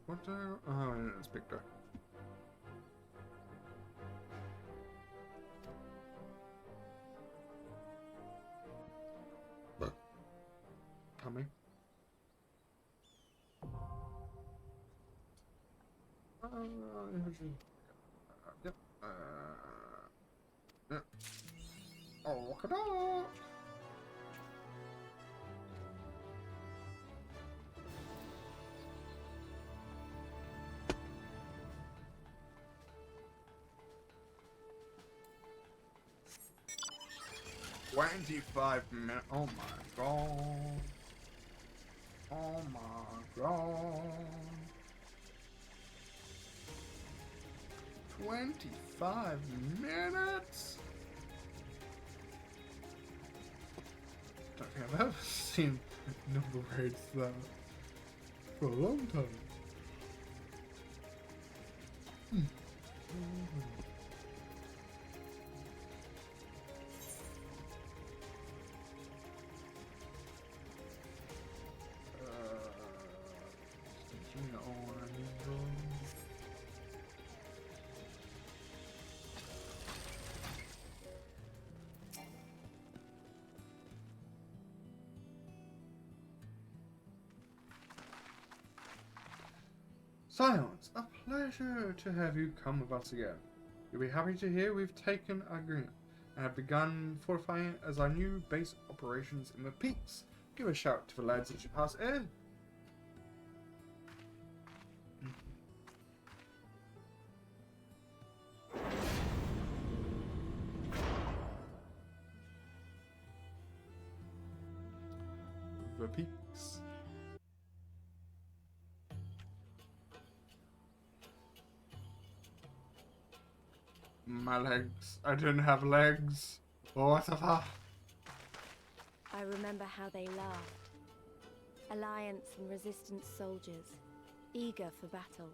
What the? Oh, it's Victor. Coming. Yep. Yep. Oh, look at that! $25 Oh my god. Oh my god. 25 minutes? I don't think I've ever seen number rates that for a long time. Silence, a pleasure to have you come with us again. You'll be happy to hear we've taken agreement and have begun fortifying it as our new base operations in the peaks. Give a shout to the lads as you pass in. The peaks. My legs. I didn't have legs. Whatever. I remember how they laughed. Alliance and Resistance soldiers, eager for battle,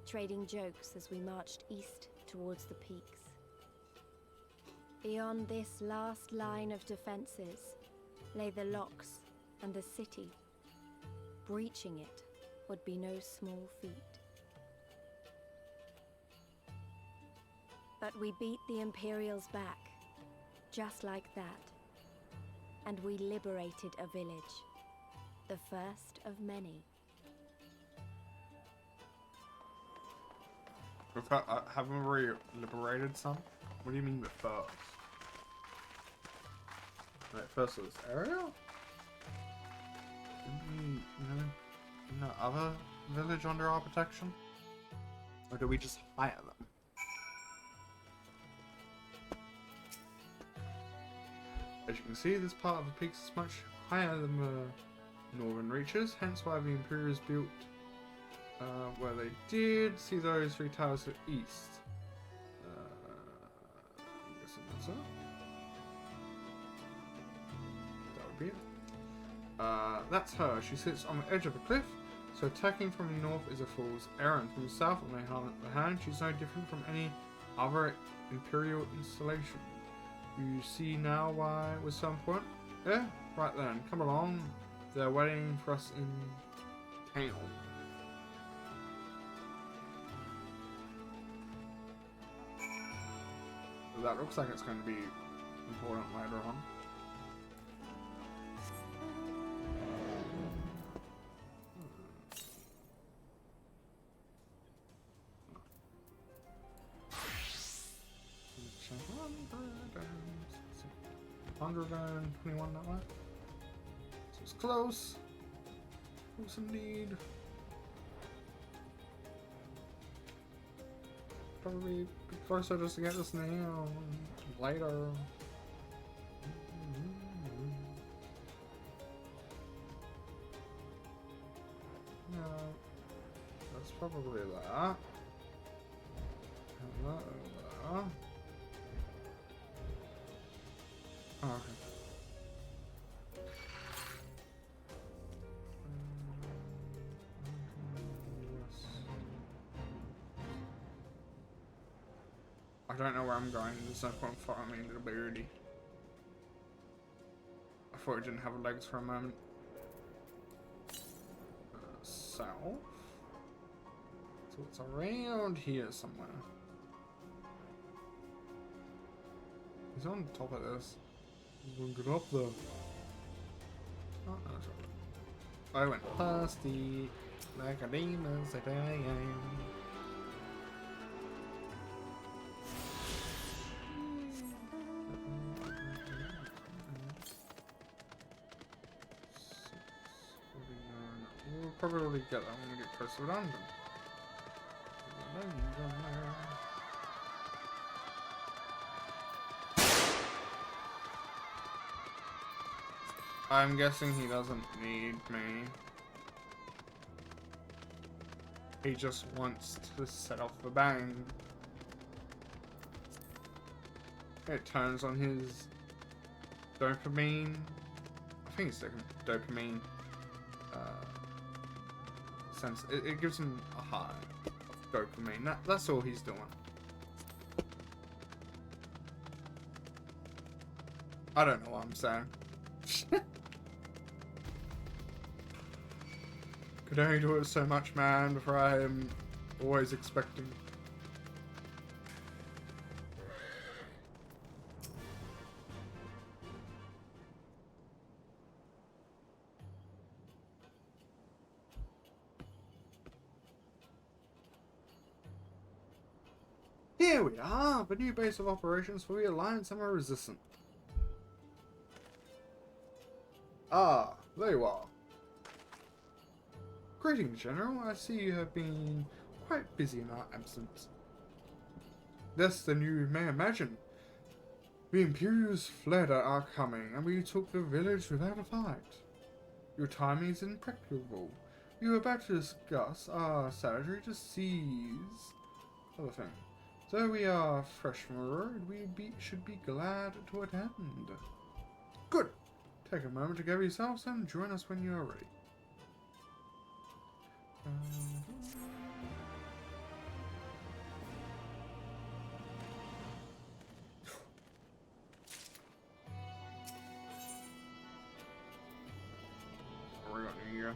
trading jokes as we marched east towards the peaks. Beyond this last line of defenses lay the locks and the city. Breaching it would be no small feat. But we beat the Imperials back, just like that. And we liberated a village. The first of many. Haven't we liberated some? What do you mean the first? Right, first was Ariel? No other village under our protection? Or do we just hire them? As you can see, this part of the peaks is much higher than the northern reaches, hence why the Imperials built where they did. See those 3 towers to the east. I'm guessing that's it. That would be it. That's her. She sits on the edge of a cliff, so attacking from the north is a fool's errand. From the south, on the hand, she's no different from any other Imperial installation. You see now why it was so important? Yeah, right then. Come along. They're waiting for us in town. That looks like it's going to be important later on. $121 that way. So it's close. Close indeed. Probably be closer just to get this now. Later. No. That's probably that. Hello there. Oh, okay. I don't know where I'm going. There's no point following me into the birdie. I thought it didn't have legs for a moment. South? So it's around here somewhere. He's on top of this. He's gonna get up there. Oh, no, it's right. I went past the Nicodemus that I am. We'll probably get that when we get close to the dungeon. I'm guessing he doesn't need me. He just wants to set off the bang. It turns on his dopamine. I think it's dopamine. Sense. It gives him a high of dopamine. That's all he's doing. I don't know what I'm saying. Could only do it so much, man, before I am always expecting. Here we are, the new base of operations for the Alliance and the Resistance. Ah, there you are. Greetings, General. I see you have been quite busy in our absence. Less than you may imagine. The Imperials fled at our coming, and we took the village without a fight. Your timing is impeccable. We were about to discuss our strategy to seize other thing. Though we are fresh from the road, we should be glad to attend. Good. Take a moment to gather yourselves and join us when you are ready. What we got here?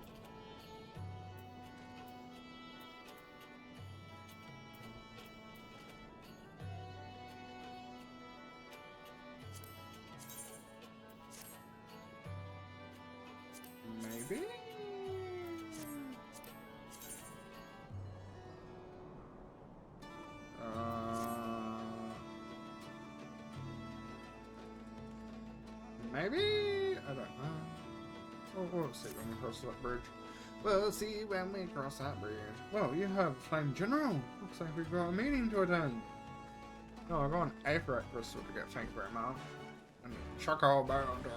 Maybe? Maybe? I don't know. We'll see when we cross that bridge. We'll see when we cross that bridge. Well, you have Flame General. Looks like we've got a meeting to attend. No, I've got an Aphrodite crystal to get, thank you very much. And Choco Bound Red.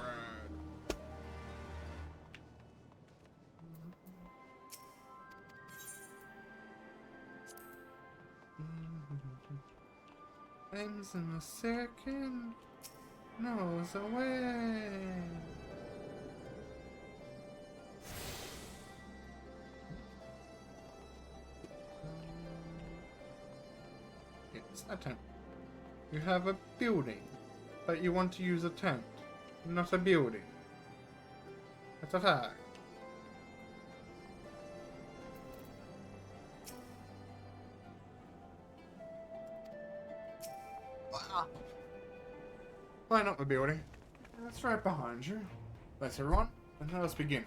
Things in a second. Nose away. It's a tent. You have a building, but you want to use a tent, not a building. That's a fact. Why not the building? That's right behind you. Let's everyone, and let us begin.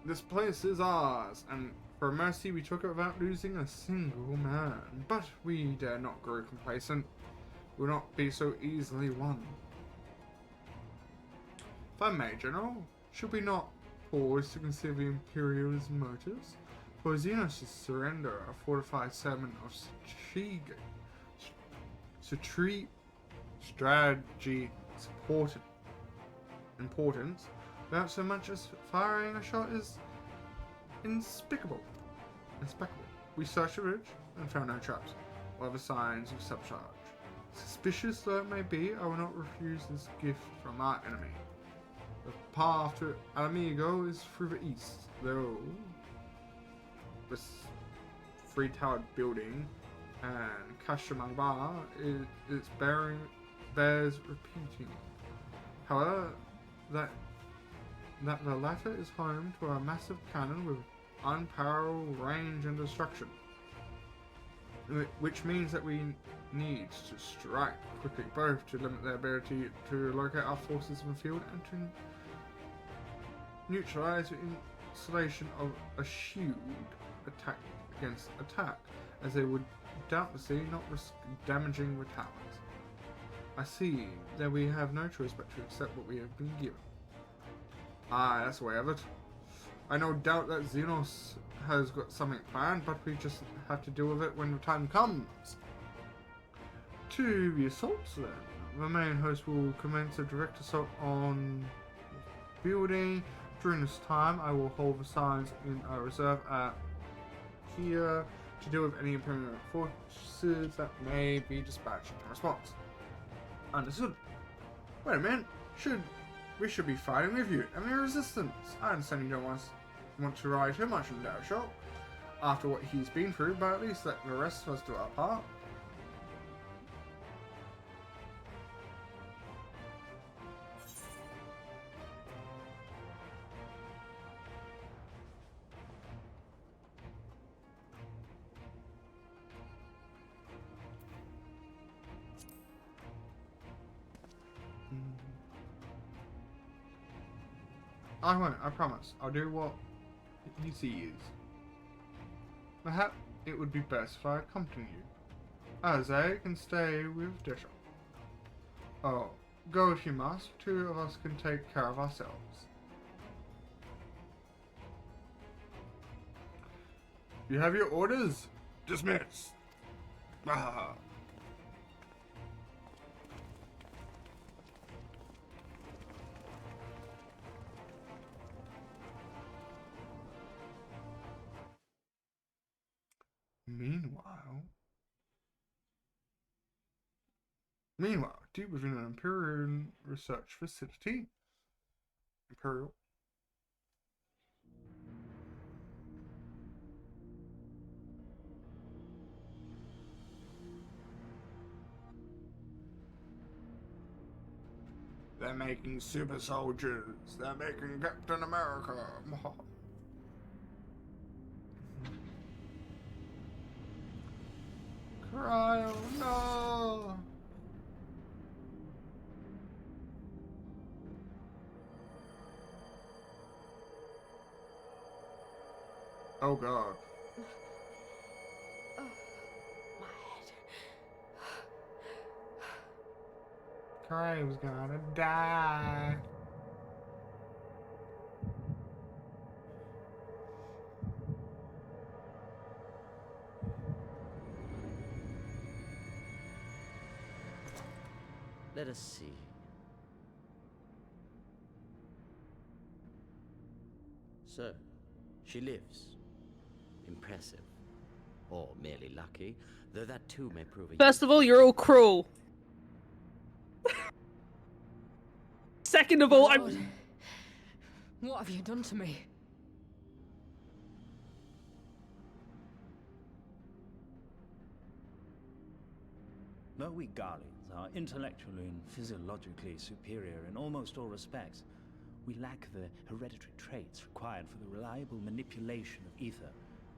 This place is ours, and for mercy we took it without losing a single man. But we dare not grow complacent. We will not be so easily won. If I may, General, should we not pause to consider the Imperial's motives? For Xenos' surrender a fortified settlement of strategy importance, without so much as firing a shot, is inspicable. We searched the ridge and found no traps or other signs of subcharge. Suspicious though it may be, I will not refuse this gift from our enemy. The path to Alamigo is through the east, though this three-towered building and Kashamangbar bears repeating. However, that the latter is home to a massive cannon with unparalleled range and destruction, which means that we need to strike quickly, both to limit their ability to locate our forces in the field and to neutralize the installation of a shield attack against attack, as they would doubtlessly not risk damaging the towers. I see that we have no choice but to accept what we have been given. Ah, that's the way of it. I no doubt that Xenos has got something planned, but we just have to deal with it when the time comes. To the assaults then. The main host will commence a direct assault on the building. During this time, I will hold the signs in a reserve at here to deal with any Imperial forces that may be dispatched in response. Understood. Wait a minute. We should be fighting with you. Any resistance? I understand you don't want to ride too much on Darshok after what he's been through, but at least let the rest of us do our part. I won't, I promise. I'll do what he sees. Perhaps it would be best if I accompany you. Aze can stay with Desha. Oh, go if you must. Two of us can take care of ourselves. You have your orders? Dismiss! Ah. Meanwhile, deep within an Imperial research facility, they're making super soldiers. They're making Captain America. Cryo, no! Oh god. Crave's gonna die. Let us see. So, she lives. Impressive. Or merely lucky, though that too may prove a First of all, you're all cruel. Second of all, Lord, what have you done to me? Though we Garleans are intellectually and physiologically superior in almost all respects, we lack the hereditary traits required for the reliable manipulation of ether,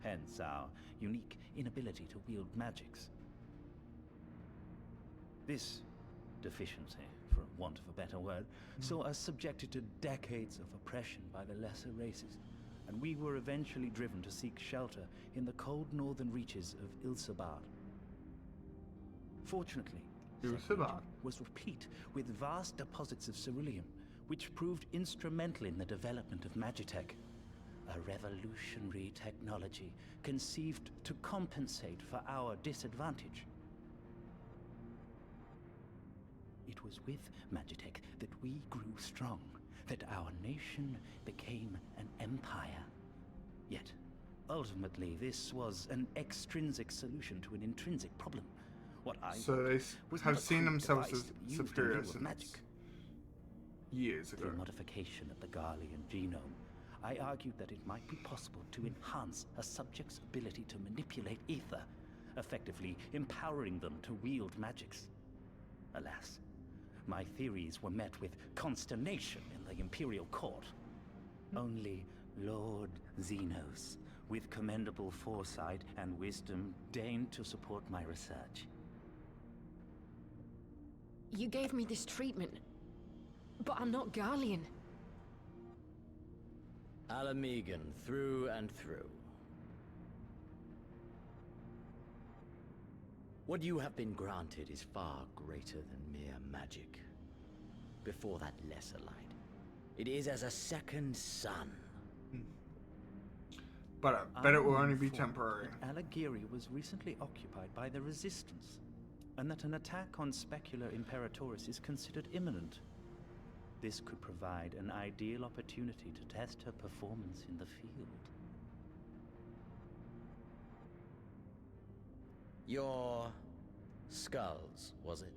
hence our unique inability to wield magics. This deficiency, for want of a better word, saw us subjected to decades of oppression by the lesser races, and we were eventually driven to seek shelter in the cold northern reaches of Ilsabard. Fortunately, said region was replete with vast deposits of ceruleum, which proved instrumental in the development of Magitech, a revolutionary technology conceived to compensate for our disadvantage. It was with Magitech that we grew strong, that our nation became an empire. Yet, ultimately, this was an extrinsic solution to an intrinsic problem. What I So they was have not a seen crude themselves device as to be used in superior lieu of since magic. years ago. Through modification of the Garlean genome, I argued that it might be possible to enhance a subject's ability to manipulate ether, effectively empowering them to wield magics. Alas, my theories were met with consternation in the Imperial Court. Only Lord Xenos, with commendable foresight and wisdom, deigned to support my research. You gave me this treatment, but I'm not Garlean. Alamegan, through and through. What you have been granted is far greater than mere magic. Before that lesser light, it is as a second sun. But I bet it will only be temporary. Alagiri was recently occupied by the Resistance, and that an attack on Specular Imperatoris is considered imminent. This could provide an ideal opportunity to test her performance in the field. Your skulls, was it?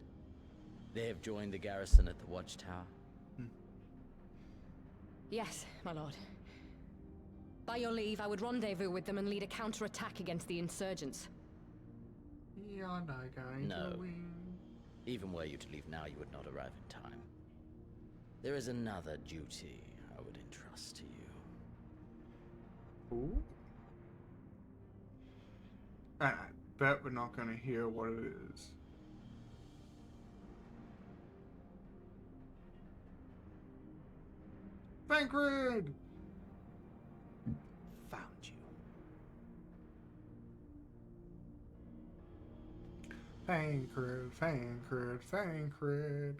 They have joined the garrison at the watchtower? Yes, my lord. By your leave, I would rendezvous with them and lead a counterattack against the insurgents. You're not going No. to win. Even were you to leave now, you would not arrive in time. There is another duty I would entrust to you. Ooh. And I bet we're not going to hear what it is. Thancred! Found you. Thancred, Thancred, Thancred.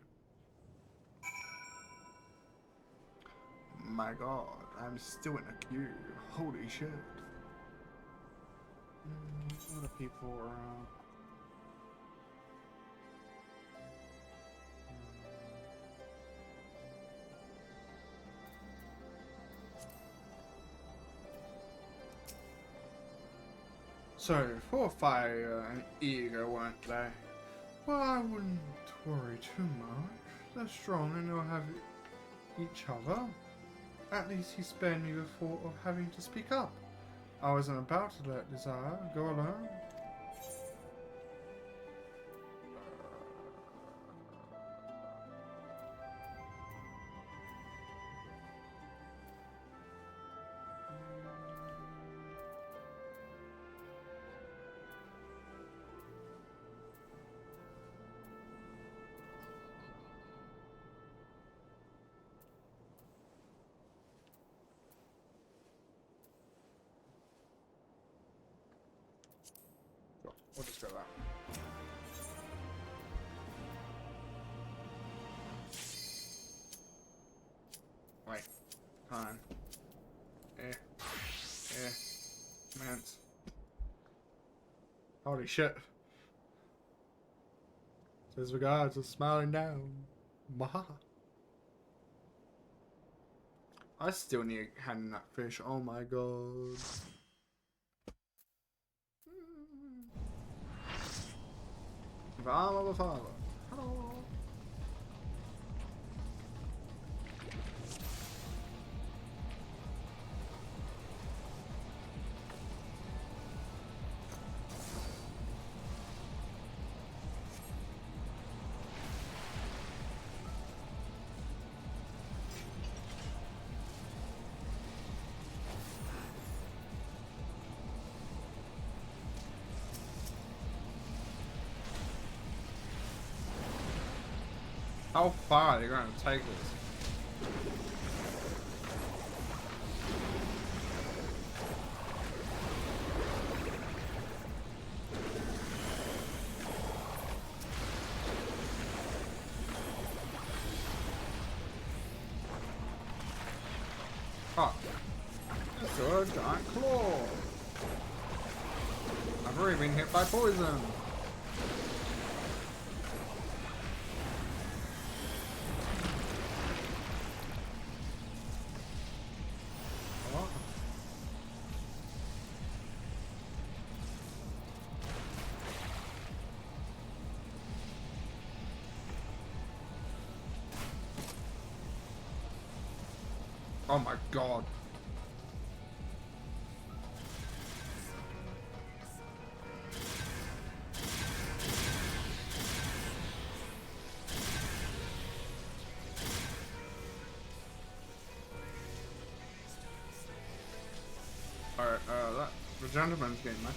My god, I'm still in a queue. Holy shit. What are people around? So, for fire and ego, weren't they? Well, I wouldn't worry too much. They're strong and they'll have each other. At least he spared me the thought of having to speak up. I wasn't about to let desire go alone. We'll just go that. Wait. Time. Mance. Holy shit. Says regards are smiling down. Maha. I still need a hand in that fish. Oh my god. The arm of a father. Hello. How far are you going to take this? Oh, it's a giant claw. I've already been hit by poison. Oh my god. Alright, the gentleman's getting my turn.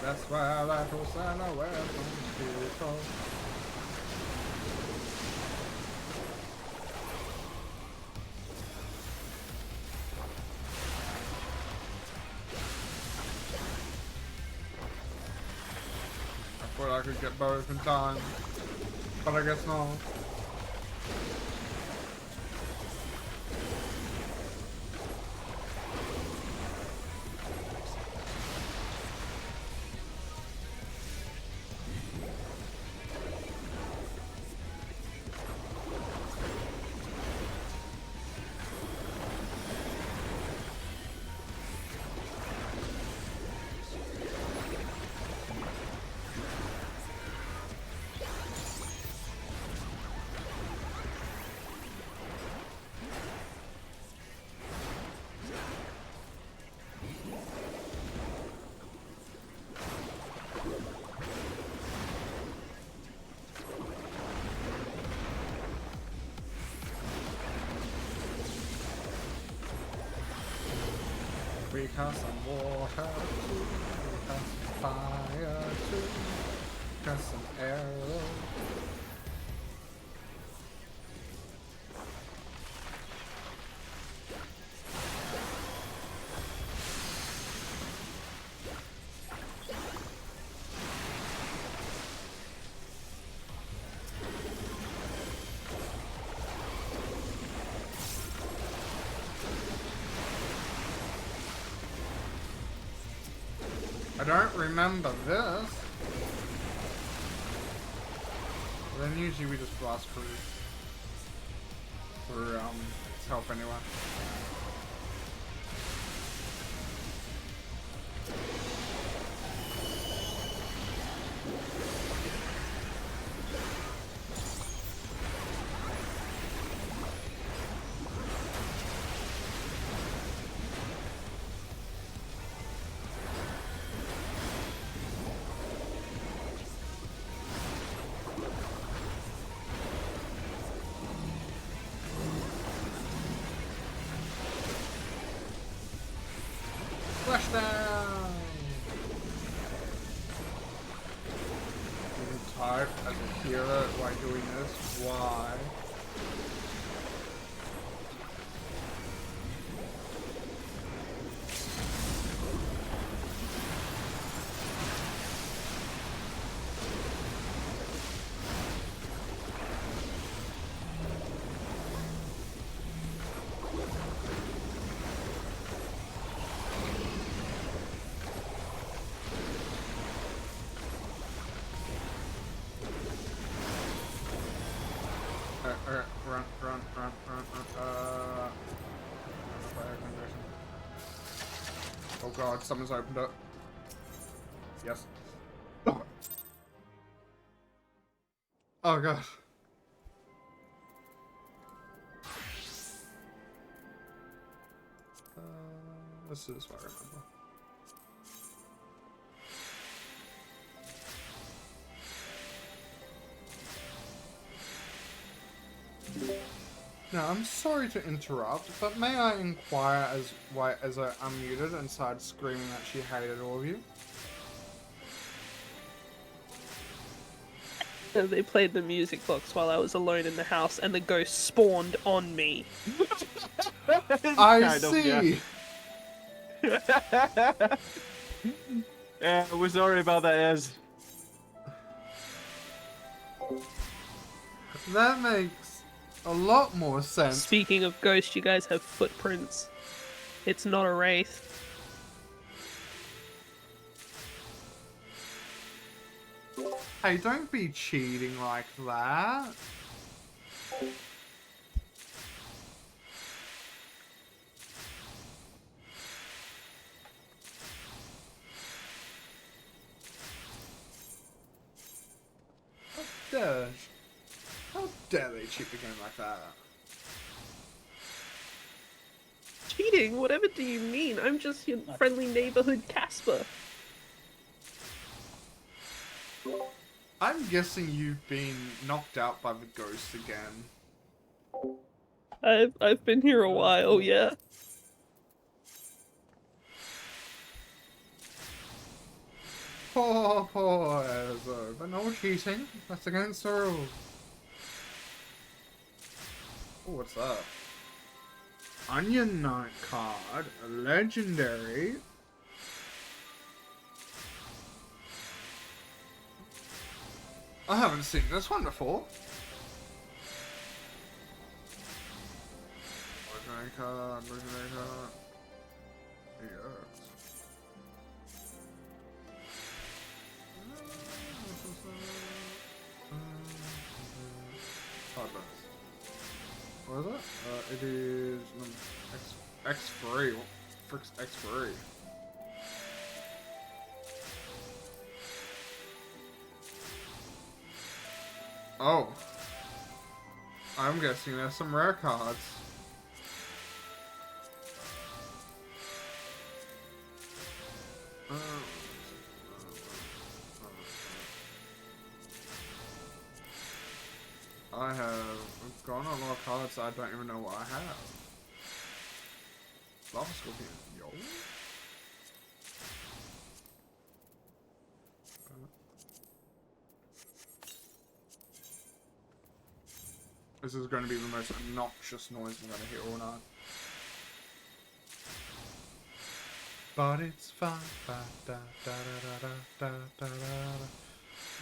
That's why I like Hosanna, where from people. I thought I could get both in time, but I guess not. We cast some water too, we cast some fire too, cast some arrows. don't remember this. Then usually we just blast through its health anyway. Splashdown! Getting tired as a hero while doing this. Why? Run. Oh god, someone's opened up. Yes. Oh god. This is what I remember. Now, I'm sorry to interrupt, but may I inquire as I unmuted and started screaming that she hated all of you? They played the music box while I was alone in the house, and the ghost spawned on me. I see! Yeah, we're sorry about that, Ez. That makes a lot more sense. Speaking of ghosts, you guys have footprints. It's not a wraith. Hey, don't be cheating like that. How dare they cheat the game like that? Cheating? Whatever do you mean? I'm just your friendly neighborhood Casper. I'm guessing you've been knocked out by the ghosts again. I've been here a while, yeah. Poor Ezzo, but no cheating. That's against the rules. Oh, what's that? Onion Knight card, a legendary. I haven't seen this one before. Legendary card. Yes. What is it? It is X3. What the frick's X3? Oh. I'm guessing there's some rare cards. I have gone on a lot of cards I don't even know what I have. Lava Scorpion, yo. This is going to be the most obnoxious noise I'm going to hear all night. But it's fine.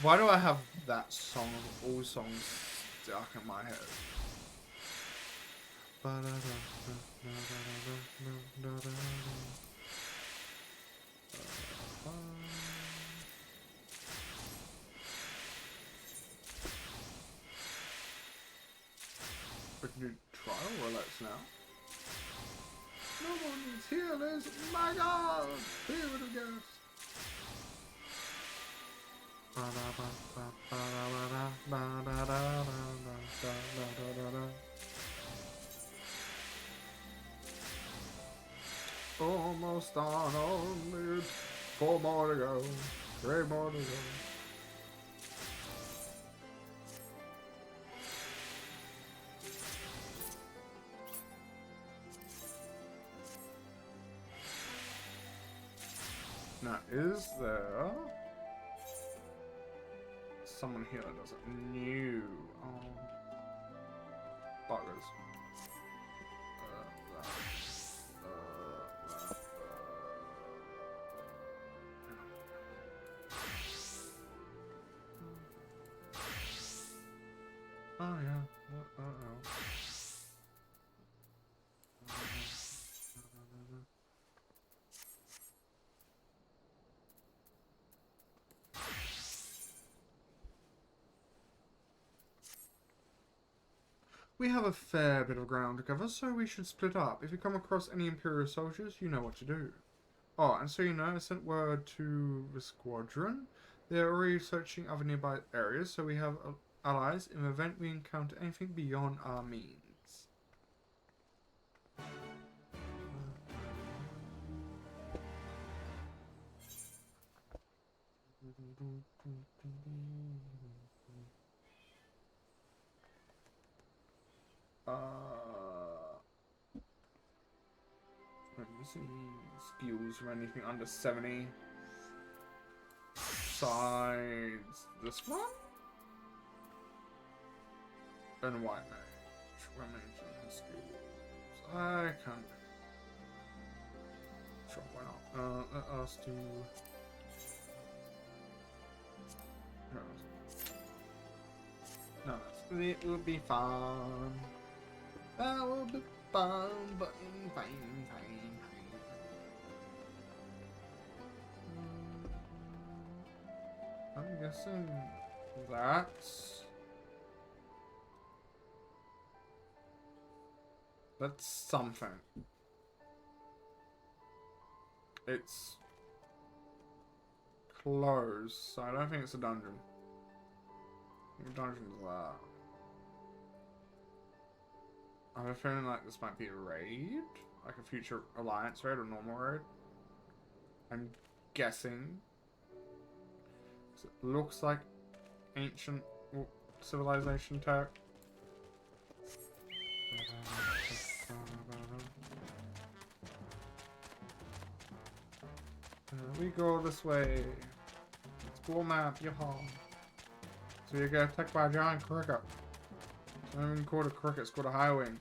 Why do I have that song of all songs stuck in my head? We can do trial roulette now. No one needs healers. My God! Be able to guess. Almost on, only 4 more to go. 3 more to go. Now, is there someone here that doesn't know? Buggers. Oh yeah. We have a fair bit of ground to cover, so we should split up. If you come across any Imperial soldiers, you know what to do. Oh, and so you know, I sent word to the squadron. They're already searching other nearby areas, so we have allies in the event we encounter anything beyond our means. Let me see skills from anything under 70. Besides this one? And white mage. White mage and skills. I can't. Sure, why not? Let us do. No, it will be fun. That will be fun, but fine. I'm guessing that's something. It's closed, so I don't think it's a dungeon. What dungeon is that? I have a feeling like this might be a raid, like a future alliance raid or normal raid. I'm guessing. It looks like ancient civilization tech. We go this way. School map, yaha. So you get attacked by a giant cricket. It's not even called a cricket, it's called a highwing.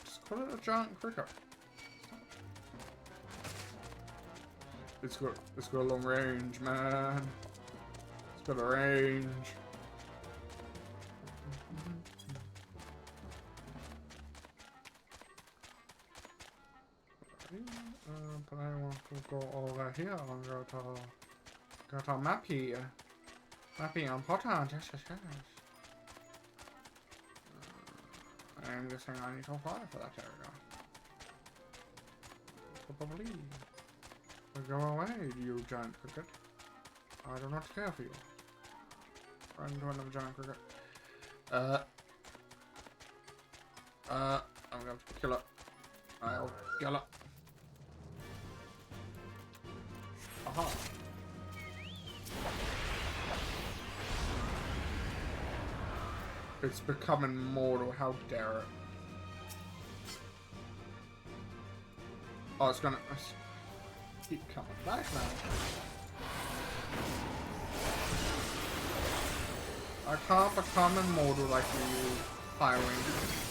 Just call it a giant cricket. It's got a long range, man. It's got a range. But I want to go over here and go to map here. Map here important. Yes. I'm guessing I need to apply for that area. Probably. Go away, you giant cricket. I do not care for you. Run into another giant cricket. I'm going to kill it. I'll kill it. Aha. It's becoming mortal, how dare it. Oh, it's gonna keep coming back now. I can't become immortal like you, Highwing.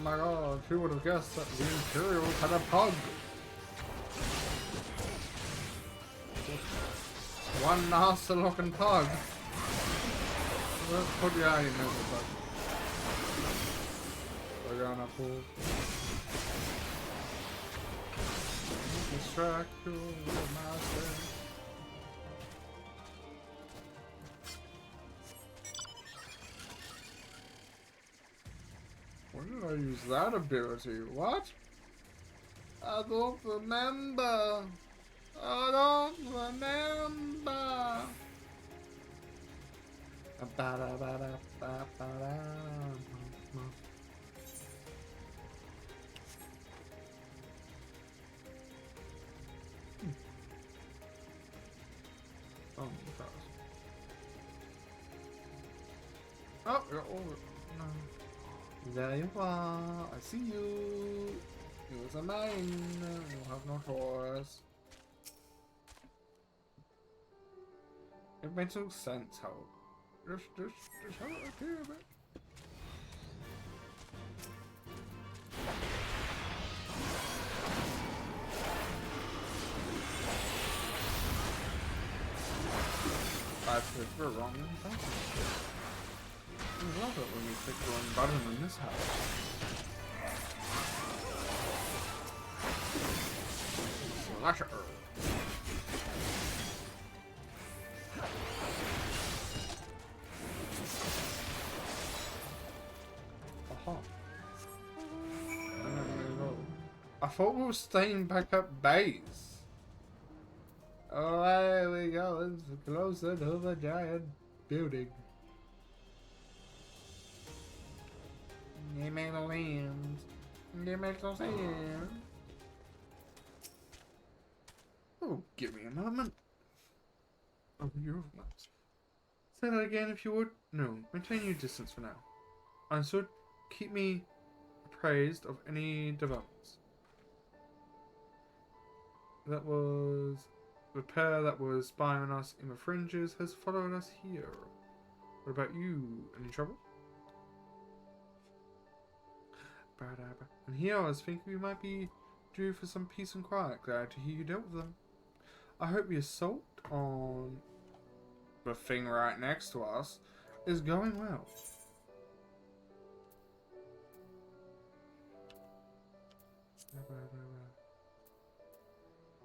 my god, who would have guessed that the Imperials had a pug? One nasty looking pug. Let's put you out, you know the pug. We're gonna pull. Distract you with master. When did I use that ability? What? I don't remember. I don't remember. Oh, oh, you're over. No. There you are. I see you. You're a mine. You have no choice. It makes no sense how. Just how it appears. I picked the wrong button. I love it when we pick the wrong button in this house. Slasher. Aha. I thought we were staying back at base. Oh, there we go. It's closer to the giant building. Give me the land. Give me the land. Oh, give me a moment. Oh, you're nuts. Say that again if you would. No, maintain your distance for now. Understood? Keep me appraised of any developments. That was... The pair that was spying on us in the fringes has followed us here. What about you? Any trouble? And here I was thinking we might be due for some peace and quiet. Glad to hear you dealt with them. I hope the assault on the thing right next to us is going well.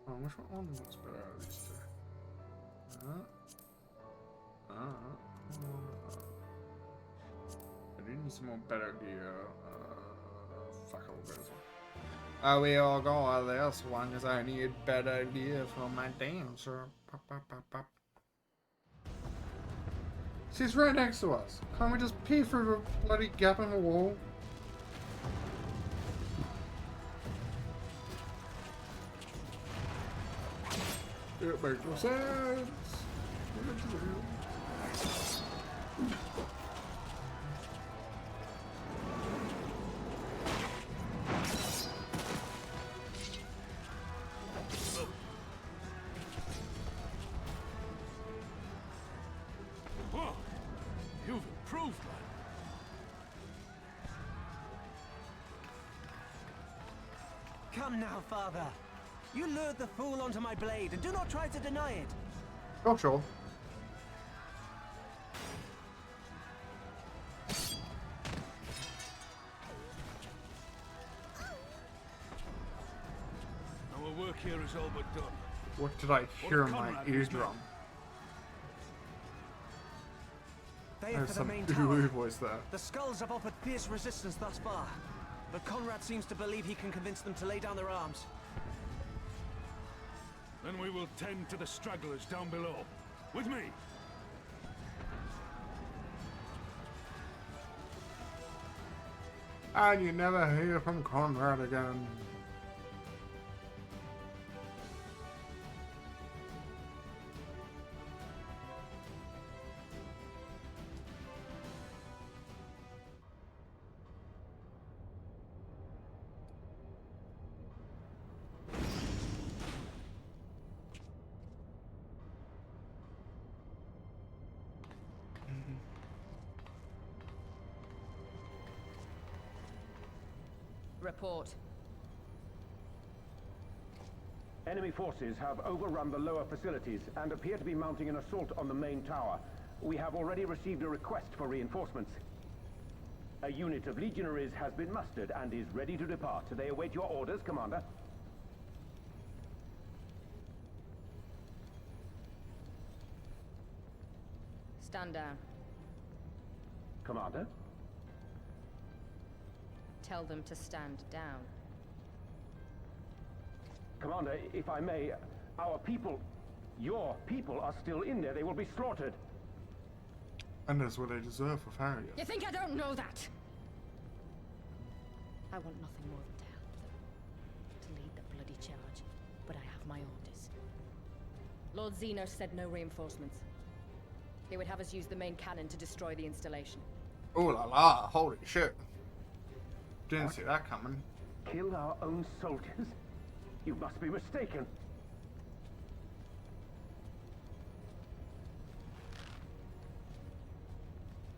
Oh, which one looks better out of these two? I do need some more better gear. Fuck, I'll go this one. We all go this one because I need better gear for my dancer. Pop, pop, pop, pop. She's right next to us. Can't we just pee through the bloody gap in the wall? It makes no sense. Whoa, you've improved, man. Come now, father. You lured the fool onto my blade, and do not try to deny it. Oh, sure. Our work here is all but done. What did I hear in my eardrum? They are There's for some the main ooh tower. voice there. The skulls have offered fierce resistance thus far, but Conrad seems to believe he can convince them to lay down their arms. Then we will tend to the stragglers down below. With me! And you never hear from Conrad again. report. Enemy forces have overrun the lower facilities and appear to be mounting an assault on the main tower. We have already received a request for reinforcements. A unit of legionaries has been mustered and is ready to depart. They await your orders, Commander. Stand down. Commander? Tell them to stand down. Commander, if I may, our people, your people are still in there. They will be slaughtered. And that's what they deserve for failure. You think I don't know that? I want nothing more than to help them. To lead the bloody charge. But I have my orders. Lord Zeno said no reinforcements. He would have us use the main cannon to destroy the installation. Oh la la, holy shit. Didn't see that coming. Kill our own soldiers? You must be mistaken.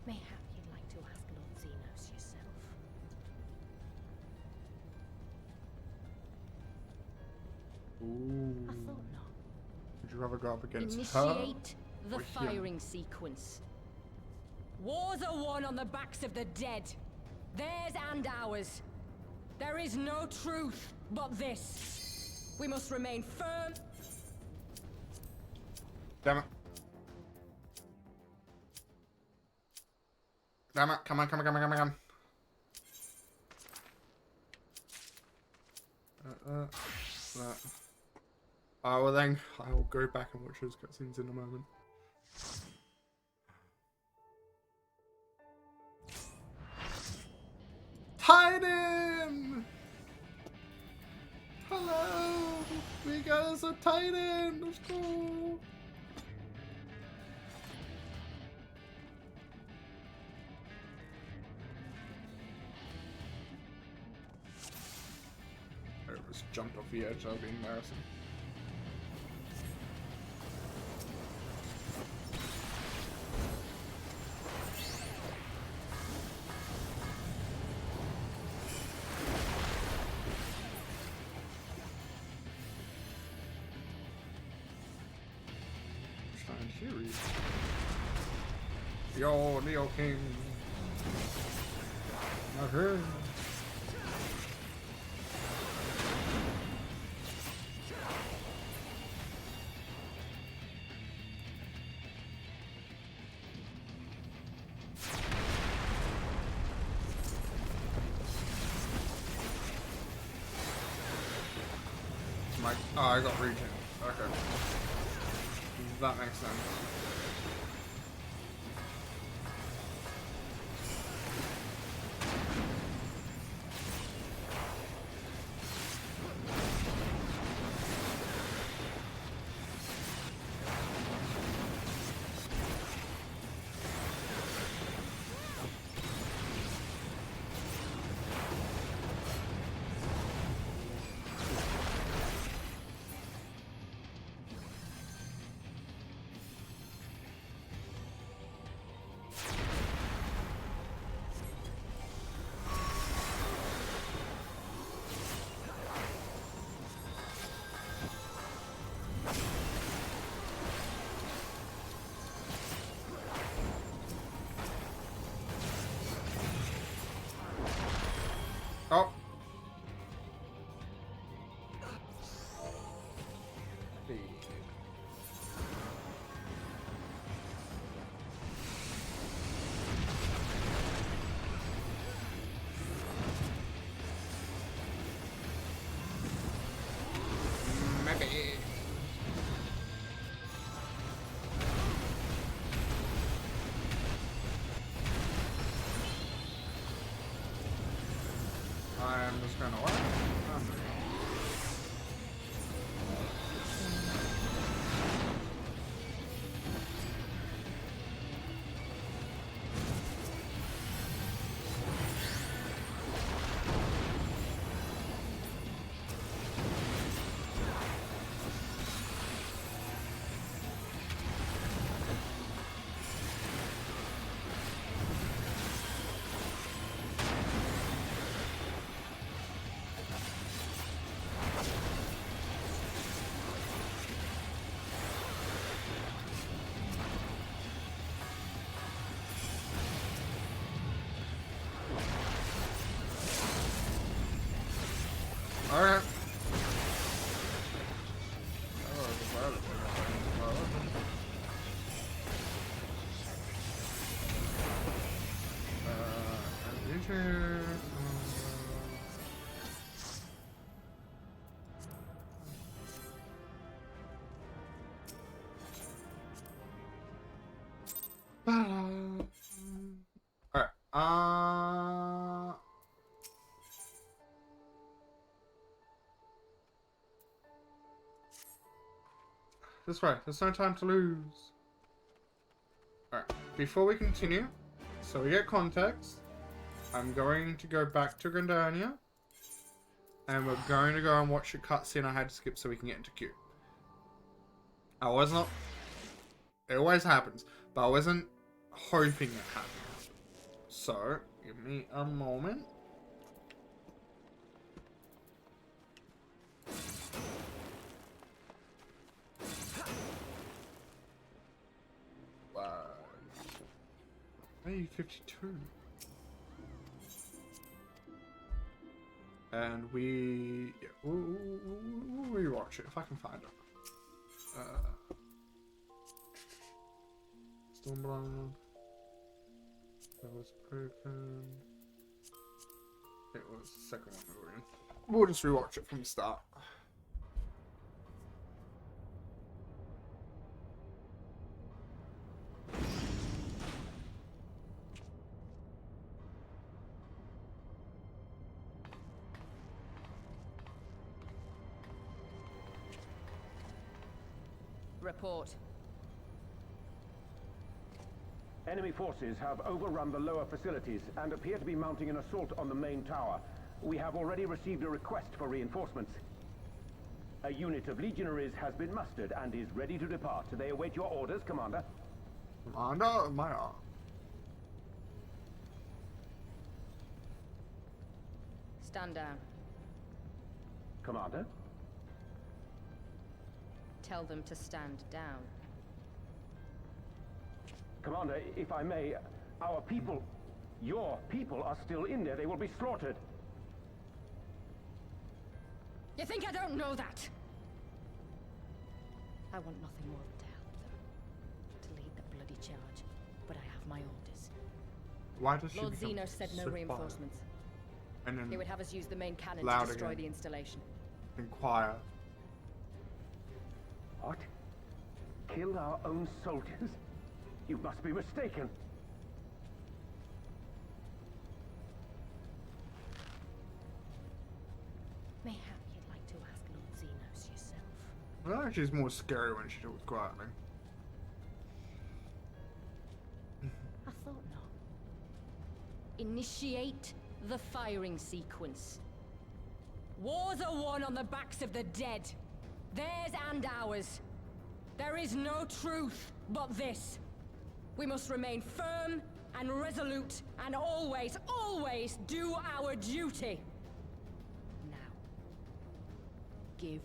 Mayhap you'd like to ask Lord Zenos yourself. Ooh. I thought not. Would you rather go up against her? Initiate the or him? firing sequence. Wars are won on the backs of the dead. Theirs and ours. There is no truth but this. We must remain firm. Damn it. Damn it. Come on, come on, come on, come on, come on. Well then, I will go back and watch those cutscenes in a moment. Titan! Hello! We got us a Titan! Let's go! I almost jumped off the edge, that would be embarrassing. Yo, Neo King. Okay. Oh, I got regen. Okay. That makes sense. Alright. This way. There's no time to lose. Alright. Before we continue, so we get context, I'm going to go back to Grandarnia. And we're going to go and watch the cutscene I had to skip so we can get into queue. I was not... It always happens. But I wasn't hoping it happened. So, give me a moment. Wow. Hey, 52. And we... Yeah, we'll rewatch it if I can find it. Stromblood. That was open. It was the second one we were in. We'll just rewatch it from the start. Report. Enemy forces have overrun the lower facilities and appear to be mounting an assault on the main tower. We have already received a request for reinforcements. A unit of legionaries has been mustered and is ready to depart. They await your orders, Commander. Commander, my arm. Stand down. Commander? Tell them to stand down. Commander, if I may, our people, your people are still in there. They will be slaughtered. You think I don't know that? I want nothing more than to help them. To lead the bloody charge. But I have my orders. Why does she Lord become Zenos said no so reinforcements. And then He would have us use the main cannon loud to destroy again. the installation. Inquire. What? Kill our own soldiers? You must be mistaken. Mayhap you'd like to ask Lord Zenos yourself. Well, she's more scary when she talks quietly. I thought not. Initiate the firing sequence. Wars are won on the backs of the dead. Theirs and ours. There is no truth but this. We must remain firm and resolute and always, always do our duty. Now, give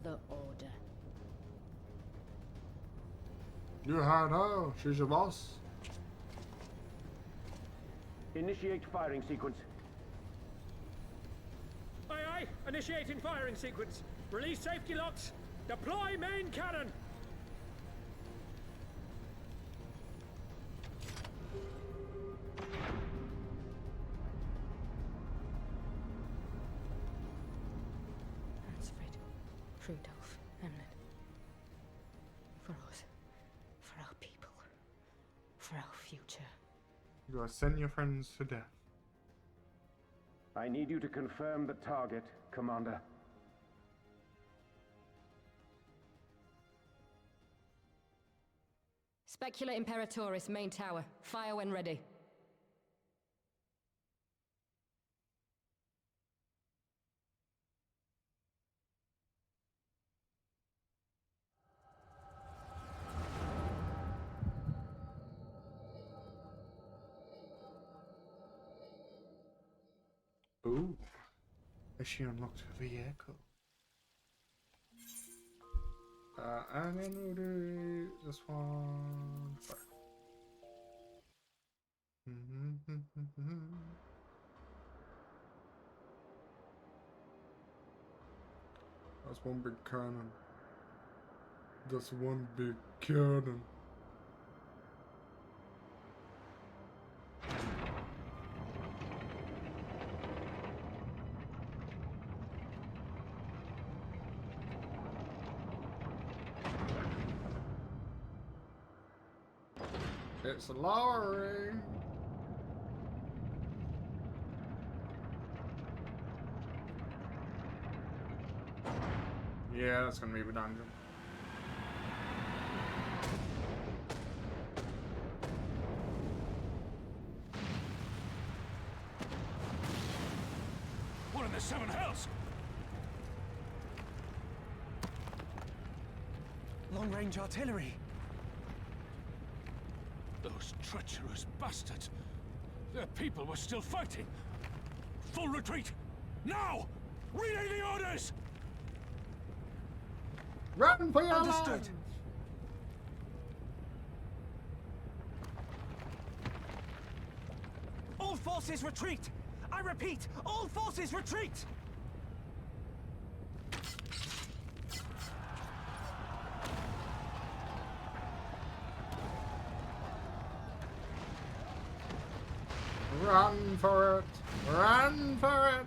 the order. You heard her. She's your boss. Initiate firing sequence. Aye, aye. Initiating firing sequence. Release safety locks. Deploy main cannon. Hansfred, Rudolph, Emlyn. For us. For our people. For our future. You are sending your friends to death. I need you to confirm the target, Commander. Specula Imperatoris, main tower. Fire when ready. Ooh. Has she unlocked her vehicle? And then we'll do this one. Fire. That's one big cannon. That's one big cannon. It's lowering. Yeah, that's gonna be the dungeon. What in the seven hells? Long-range artillery. Those treacherous bastards. Their people were still fighting. Full retreat. Now! Relay the orders! Run for your Understood. lives! All forces retreat! I repeat, all forces retreat! Run for it! Run for it!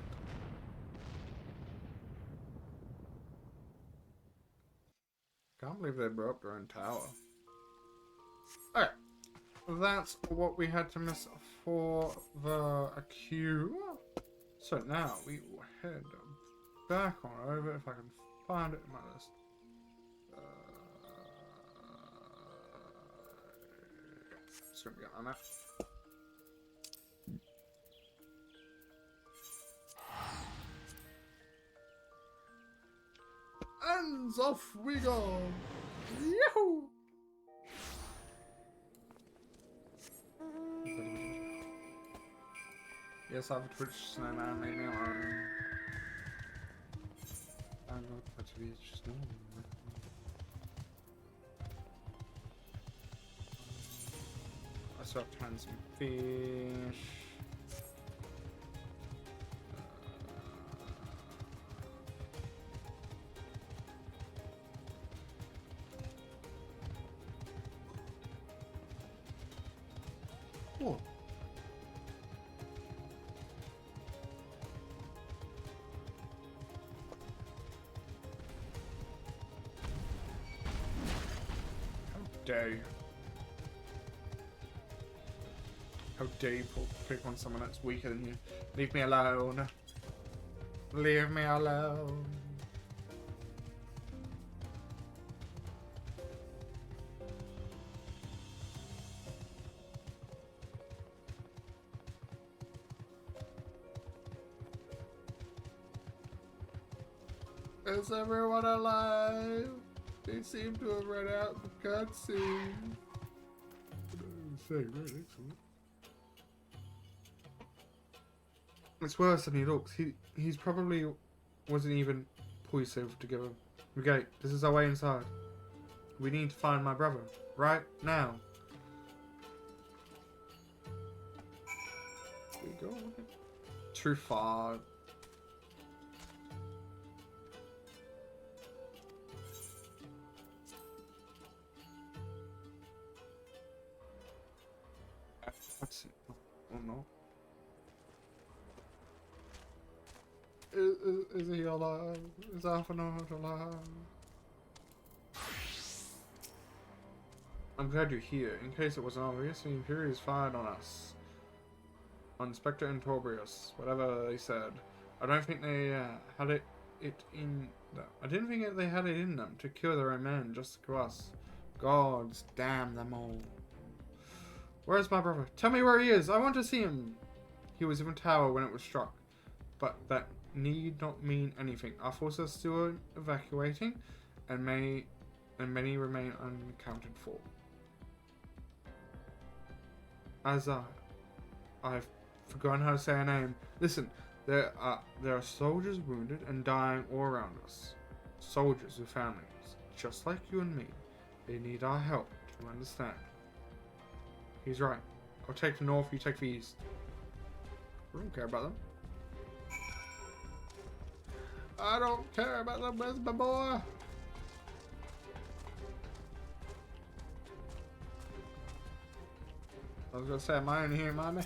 Can't believe they blew up their own tower. Okay, that's what we had to miss for the queue. So now we will head back on over if I can find it in my list. Just gonna get my map. And off we go! Yahoo! Yes, I have a Twitch snowman, leave me alone. I'm not a Twitch snowman. I still have to find some fish. Oh. How dare you? How dare you pick on someone that's weaker than you? Leave me alone. Leave me alone. Is everyone alive? They seem to have run out the cutscene. Excellent. It's worse than he looks. He's probably wasn't even poised to give him. Okay, this is our way inside. We need to find my brother. Right now. Here we go. Too far. What's it? Oh no. Is he alive? Is Alphanard alive? I'm glad you're here. In case it wasn't obvious, the Imperials fired on us. On Spectre and Torbrius, whatever they said. I don't think they had it in them. I didn't think they had it in them to kill their own men just to kill us. Gods damn them all. Where's my brother? Tell me where he is. I want to see him. He was in the tower when it was struck. But that need not mean anything. Our forces are still evacuating, and many remain unaccounted for. I've forgotten how to say her name. Listen, there are soldiers wounded and dying all around us. Soldiers with families, just like you and me. They need our help. Do you understand? He's right. I'll take the north, you take the east. I don't care about them. I don't care about them, where's my boy? I was gonna say, am I in here, mommy?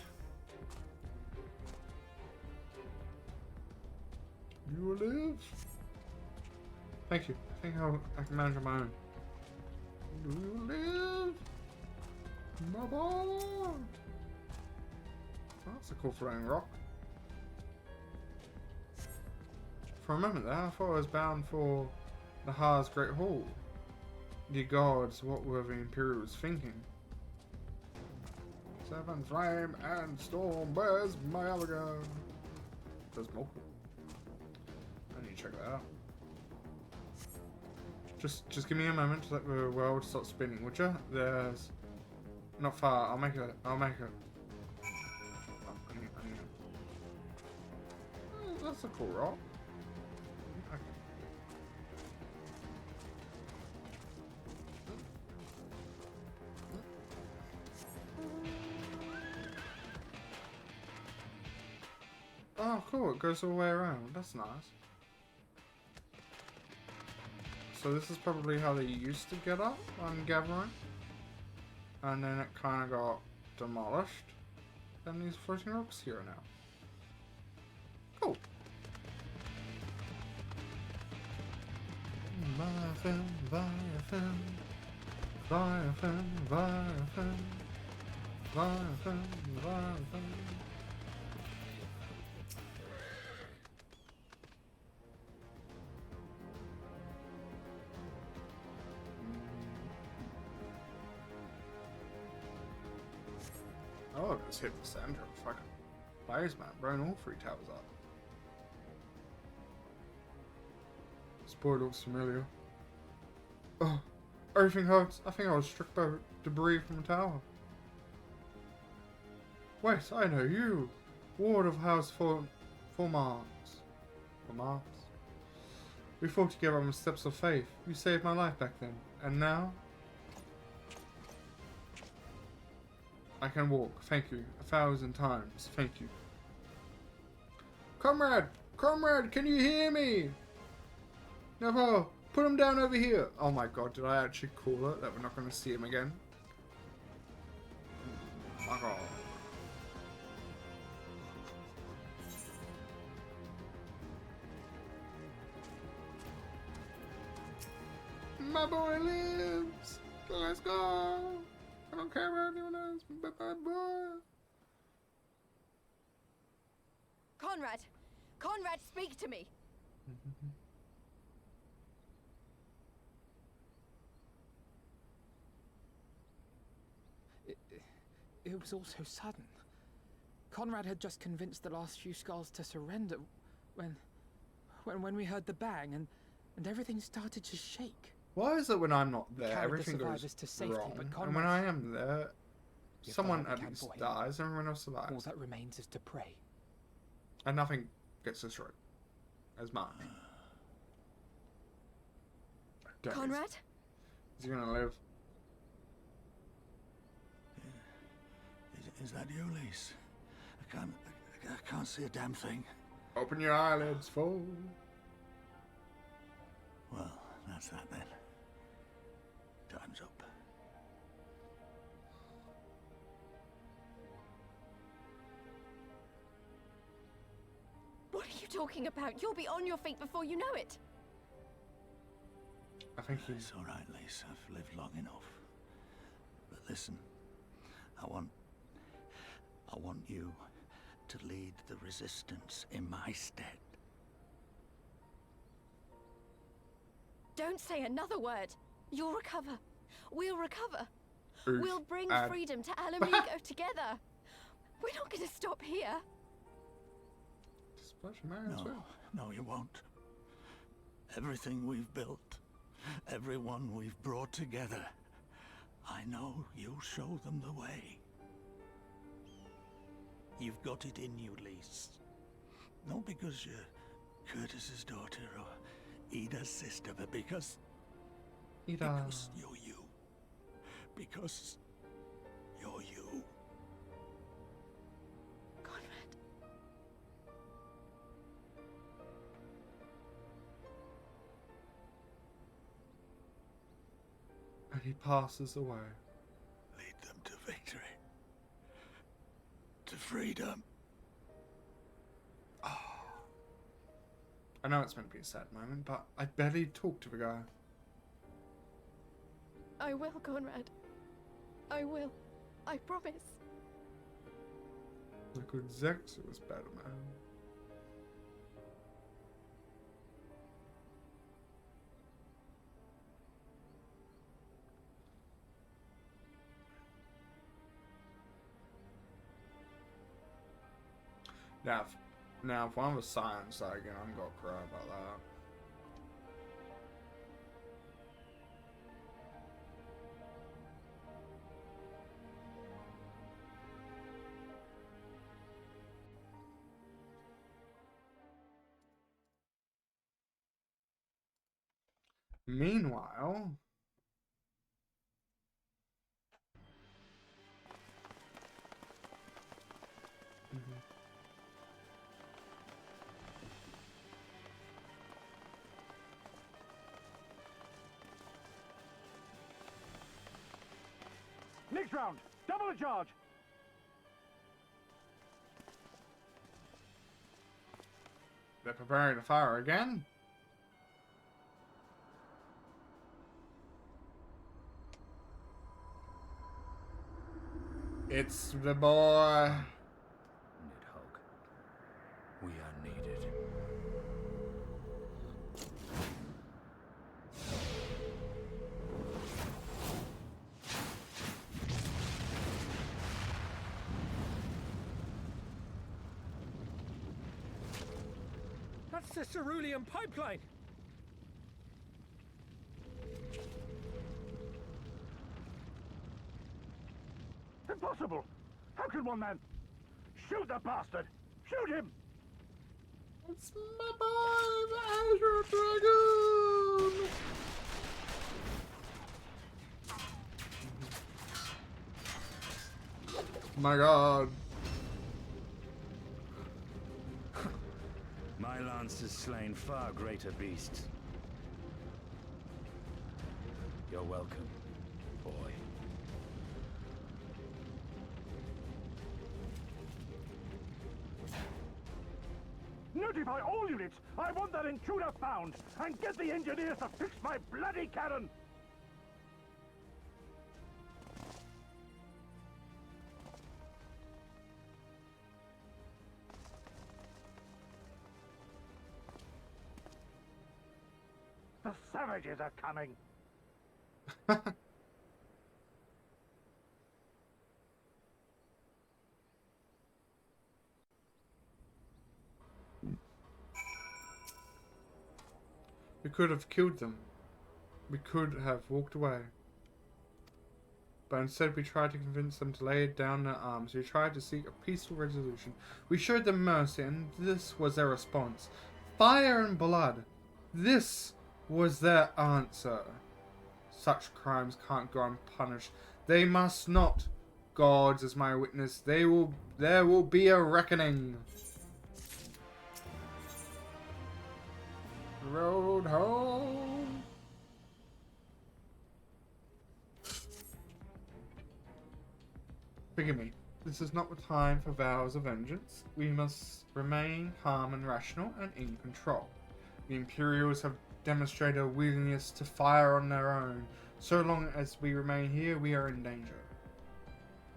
You live? Thank you. I think I can manage on my own. Do you live? My board! That's a cool floating rock. For a moment there, I thought I was bound for Nahar's Great Hall. Ye gods, what were the Imperials thinking? Seven Flame and Storm, where's my other gun? There's more. I need to check that out. Just give me a moment to let the world start spinning, would you? There's not far. I'll make it. Oh, I need it. Oh, that's a cool rock. Okay. Oh, cool. It goes all the way around. That's nice. So this is probably how they used to get up, I'm gathering. And then it kind of got demolished. And these floating rocks here now. Cool. Oh, I just hit the center. Fucking fires, man. Burn all three towers up. This board looks familiar. Oh, everything hurts. I think I was struck by debris from the tower. Wait, I know you. Ward of House Formars. We fought together on the steps of faith. You saved my life back then. And now? I can walk. Thank you. 1,000 times. Thank you. Comrade! Comrade, can you hear me? Never. Put him down over here. Oh my god, did I actually call it that we're not going to see him again? Oh my god. My boy lives. Let's go. I don't care about anyone else. Bye-bye, boy. Conrad! Conrad, speak to me! It was all so sudden. Conrad had just convinced the last few skulls to surrender when we heard the bang and everything started to shake. Why is it when I'm not there, Carried the everything goes survivors to safety, wrong, but and Conrad- when I am there, If someone I at can least for him, dies, everyone else survives. All that remains is to pray. And nothing gets destroyed. As much. Don't Conrad? Is he gonna live? Is that you, Lise? I can't see a damn thing. Open your eyelids, fool. Well, that's that then. Time's up. What are you talking about? You'll be on your feet before you know it. I think It's all right, Lise. I've lived long enough. But listen, I want you to lead the resistance in my stead. Don't say another word. You'll recover. We'll recover. Oof. We'll bring And- freedom to Alamigo together. We're not going to stop here. No, you won't. Everything we've built, everyone we've brought together, I know you'll show them the way. You've got it in you, Lise. Not because you're Curtis's daughter or Ida's sister, but because you're you. Because you're you. And he passes away. Lead them to victory. To freedom. I know it's meant to be a sad moment, but I barely talked to the guy. I will, Conrad. I will. I promise. Look, Zex was better, man. Now, if one was science, again, I'm gonna cry about that. Meanwhile, Next round, double the charge. they're preparing to fire again. It's the boy. Nidhogg, we are needed. That's the cerulean pipeline! Impossible! How can one man... Shoot the bastard! Shoot him! It's my boy, the Azure Dragon! My god. My lance has slain far greater beasts. You're welcome, boy. Notify all units! I want that intruder found! And get the engineers to fix my bloody cannon! The savages are coming! We could have killed them. We could have walked away. But instead we tried to convince them to lay down their arms. We tried to seek a peaceful resolution. We showed them mercy, and this was their response. Fire and blood. This was their answer. Such crimes can't go unpunished. They must not. God is my witness. There will be a reckoning. Road home. Forgive me. This is not the time for vows of vengeance. We must remain calm and rational and in control. The Imperials have demonstrated a willingness to fire on their own. So long as we remain here, we are in danger.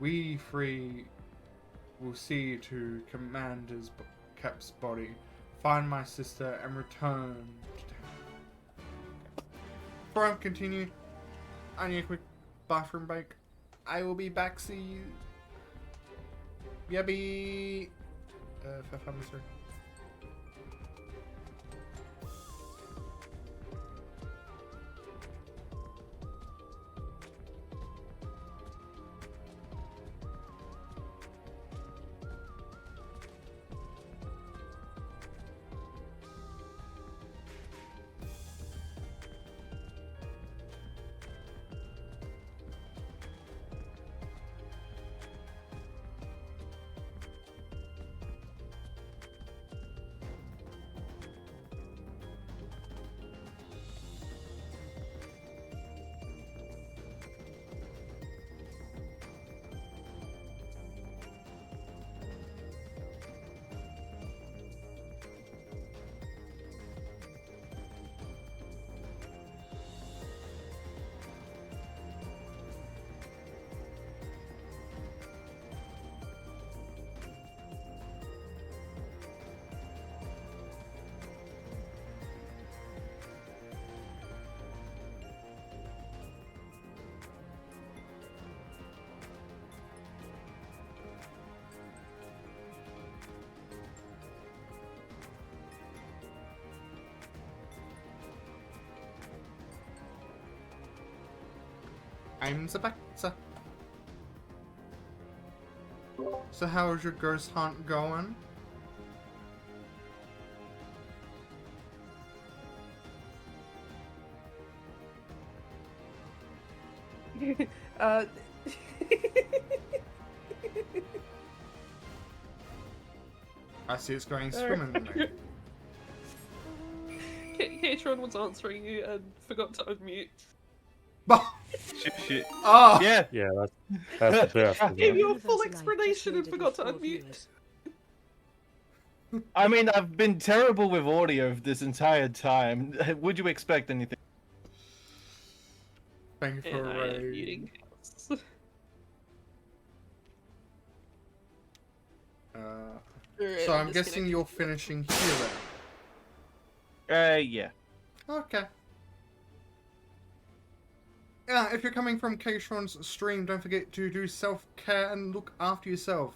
We three will see to Commander's Cap's body, find my sister, and return to town. Before I continue, I need a quick bathroom break. I will be back. See you. Yabby. Sir. I'm the Baxter. So how's your ghost hunt going? I see it's going swimmingly. Katron was answering you and forgot to unmute. Shit. Oh! Yeah. Yeah, that's the best. isn't Gave it? you a full explanation and forgot to unmute. I mean, I've been terrible with audio this entire time. Would you expect anything? Thank you for And I am raid. muting. So I'm guessing you're finishing here then? Yeah. Okay. Yeah, if you're coming from Katron's stream, don't forget to do self-care and look after yourself.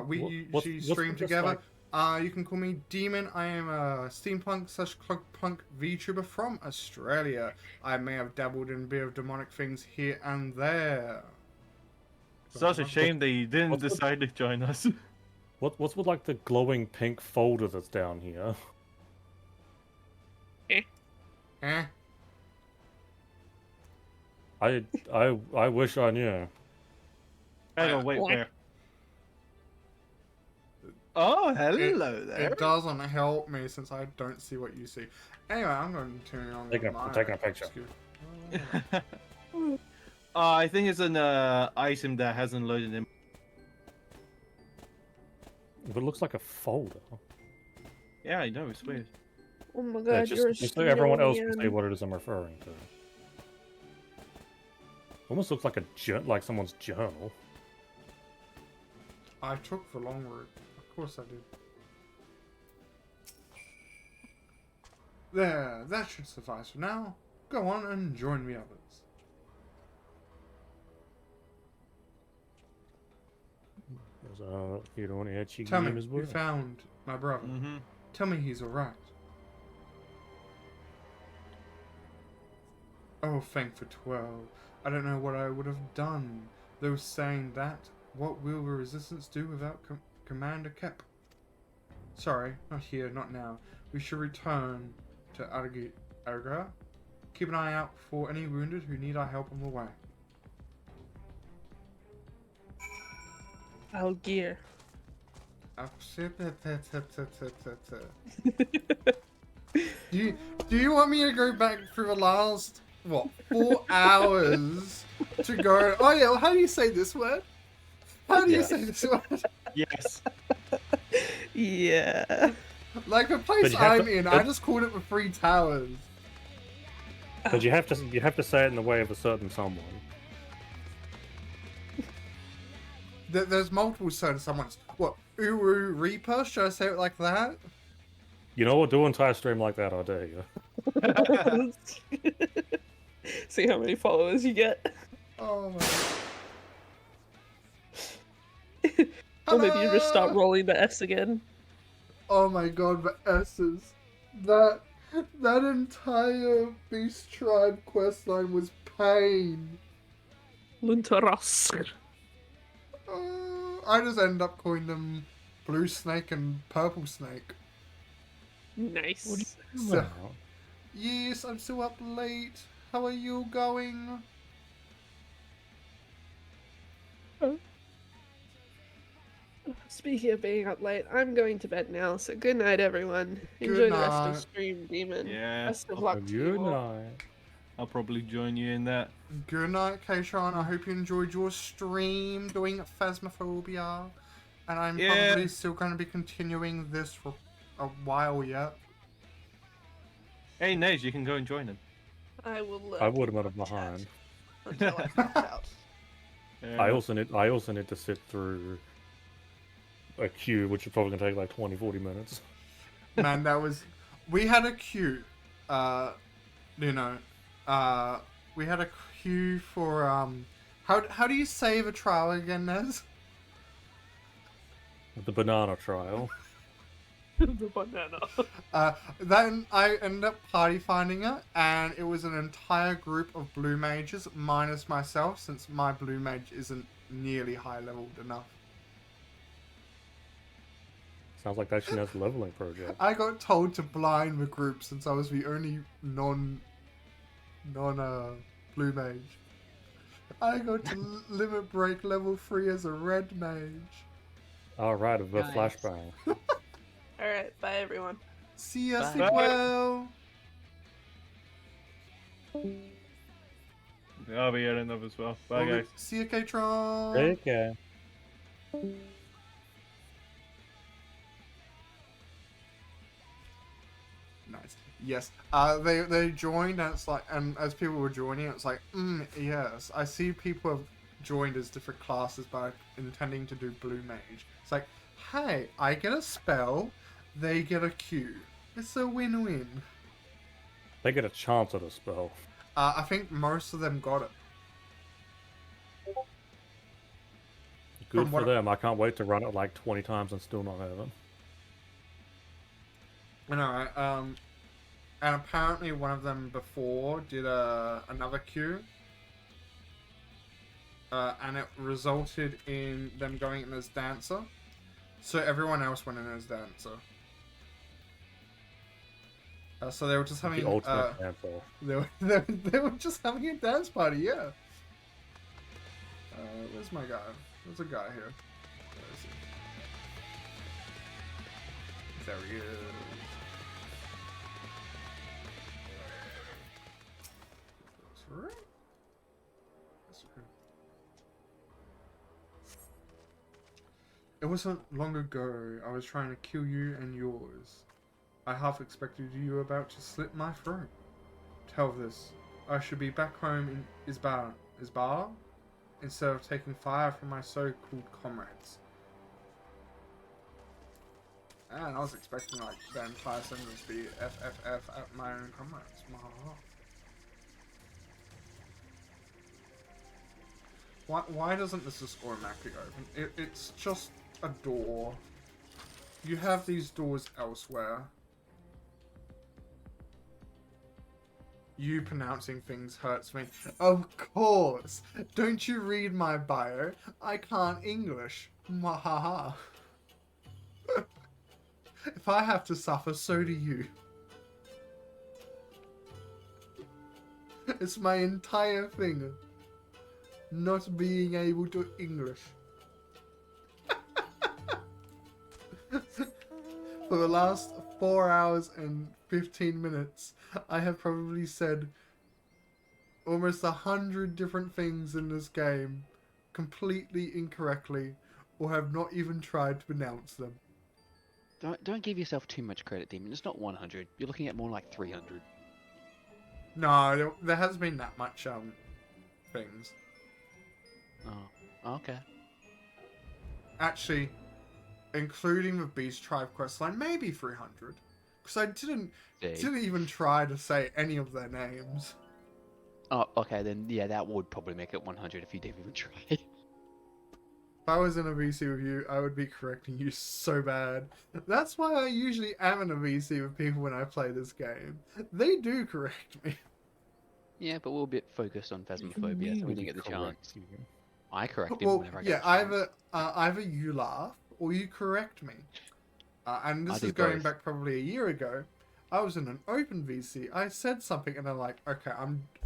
We usually stream what's together. You can call me Demon. I am a steampunk/cloakpunk VTuber from Australia. I may have dabbled in a bit of demonic things here and there. Such a shame that you didn't decide to join us. What's with like the glowing pink folder that's down here? Eh? I wish I knew. Hang on, wait, where? Oh, hello there. It doesn't help me since I don't see what you see. Anyway, I'm going to turn on Taking a picture. I think it's an item that hasn't loaded in. But it looks like a folder. Yeah, I know, it's weird. Oh my Yeah, god, you're a just so everyone else can see Stonian. what it is I'm referring to. Almost looks like like someone's journal. I took the long route. Of course I did. There, that should suffice for now. Go on and join the others. You don't want to cheeky Tell game me, as well. you found my brother. Tell me he's alright. Oh, thank for 12. I don't know what I would have done. Though saying that, what will the resistance do without Commander Kep? Sorry, not here, not now. We should return to Arga. Keep an eye out for any wounded who need our help on the way. Algier. Do you want me to go back through the last, what, 4 hours to go, oh yeah, well, how do you say this word? How do you say this word? Yes. Yeah. Like the place I'm in, I just called it the 3 Towers. But you have to say it in the way of a certain someone. There's multiple certain someone's. What, Uru Reaper? Should I say it like that? You know what? Do an entire stream like that, I dare you. See how many followers you get. Oh my. Or maybe you just start rolling the S again. Oh my god, the S's. That entire Beast Tribe questline was pain. Luntarosk. I just end up calling them Blue Snake and Purple Snake. Nice. So, yes, I'm still up late. How are you going? Speaking of being up late, I'm going to bed now, so good night, everyone. Enjoy the rest of stream, Demon. Yeah. Best of luck to you all. I'll probably join you in that. Good night, Katron. I hope you enjoyed your stream doing Phasmophobia. And I'm probably still going to be continuing this for a while yet. Hey, Nage, you can go and join him. I will. I would have been behind. Until I find out. I also need to sit through a queue, which is probably gonna take like 20-40 minutes. Man, that was. We had a queue. We had a queue for How do you save a trial again, Nez? The banana trial. The banana. Then I ended up party finding it, and it was an entire group of blue mages minus myself, since my blue mage isn't nearly high leveled enough. Sounds like that's Jeanette's leveling project. I got told to blind the group since I was the only non blue mage. I got to limit break level 3 as a red mage. Alright, a Nice. flashbang. Alright, bye everyone. See ya, Bye. sleep well. I'll be heading up as well. Bye, guys. See ya, K-Tron. Take care. Nice. Yes. They joined, and it's like, and as people were joining, it's like, yes, I see people have joined as different classes by intending to do blue mage. It's like, hey, I get a spell, they get a Q. It's a win-win. They get a chance at a spell. I think most of them got it. Good for them. I can't wait to run it like 20 times and still not have it. I know, and apparently one of them before did another Q, and it resulted in them going in as dancer, so everyone else went in as dancer. So they were just having The ultimate dancer. they were just having a dance party, yeah. Where's my guy? There's a guy here. Where is he? There he is. Right? That's right. It wasn't long ago I was trying to kill you and yours. I half expected you were about to slit my throat. Tell this. I should be back home in Isbar instead of taking fire from my so-called comrades. And I was expecting like the entire sentence to be FFF at my own comrades. Why doesn't this just automatically open? It's just a door. You have these doors elsewhere. You pronouncing things hurts me. Of course! Don't you read my bio? I can't English. Mahaha. If I have to suffer, so do you. It's my entire thing. Not being able to English. For the last 4 hours and 15 minutes, I have probably said almost 100 different things in this game completely incorrectly, or have not even tried to pronounce them. Don't give yourself too much credit, Demon. It's not 100. You're looking at more like 300. No, there hasn't been that much things. Oh, okay. Actually, including the Beast Tribe questline, maybe 300. Because I didn't even try to say any of their names. Oh, okay, then yeah, that would probably make it 100 if you didn't even try. If I was in a VC with you, I would be correcting you so bad. That's why I usually am in a VC with people when I play this game. They do correct me. Yeah, but we're a bit focused on Phasmophobia, so we didn't get the chance. I correct him Well, whenever I yeah, get the chance. either you laugh or you correct me. And I this do is going both. back probably a year ago. I was in an open VC. I said something, and they're like, "Okay,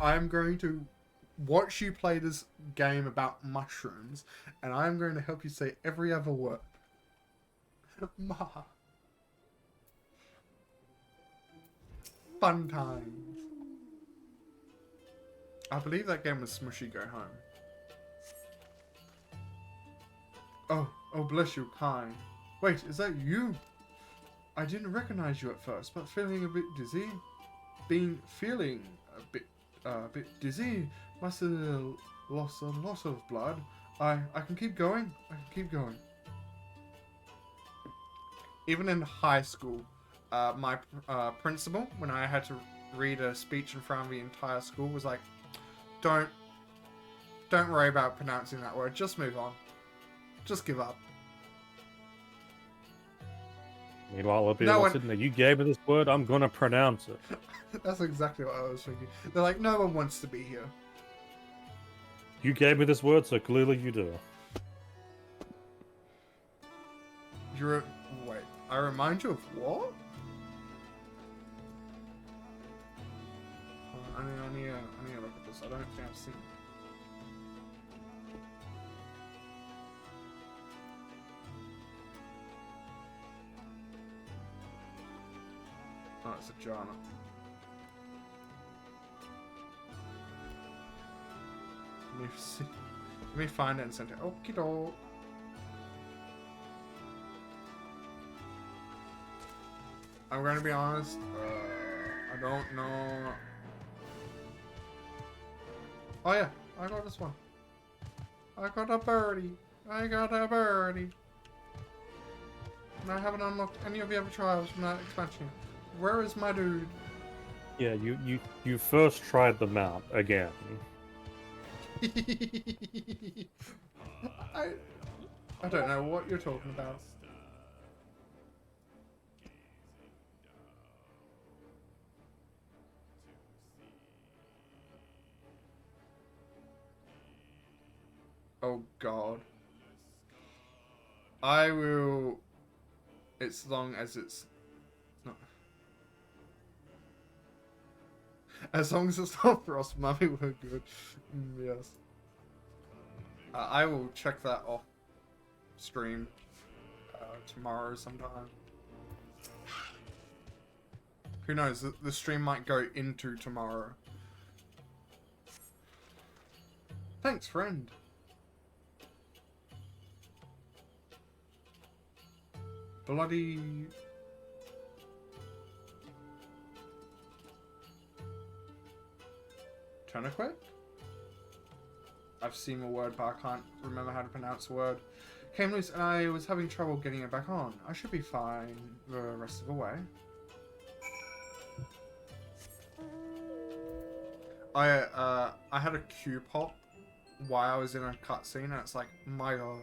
I'm going to watch you play this game about mushrooms, and I'm going to help you say every other word." Ma. Fun times. I believe that game was Smushy Go Home. Oh, bless you, kind. Wait, is that you? I didn't recognize you at first, but feeling a bit dizzy. Feeling a bit dizzy. Must have lost a lot of blood. I can keep going. I can keep going. Even in high school, my principal, when I had to read a speech in front of the entire school, was like, "Don't worry about pronouncing that word. Just move on. Just give up." Meanwhile, other people No are one- sitting there. You gave me this word. I'm gonna pronounce it. That's exactly what I was thinking. They're like, no one wants to be here. You gave me this word, so clearly you do. Wait, I remind you of what? I need to look at this. I don't think I've seen it. Oh, it's a journal. Let me see. Let me find it and send it. Okie doke. I'm gonna be honest. I don't know. Oh yeah, I got this one. I got a birdie. I got a birdie. And I haven't unlocked any of the other trials from that expansion. Where is my dude? Yeah, you first tried the mount again. I don't know what you're talking about. Oh God. I will, as long as it's not, as long as it's not Frost Mummy, we're good. Yes. I will check that off stream tomorrow sometime. Who knows, the stream might go into tomorrow. Thanks, friend. Bloody... Tourniquet? I've seen the word, but I can't remember how to pronounce the word. Came loose and I was having trouble getting it back on. I should be fine the rest of the way. I had a Q pop while I was in a cutscene, and it's like, my God.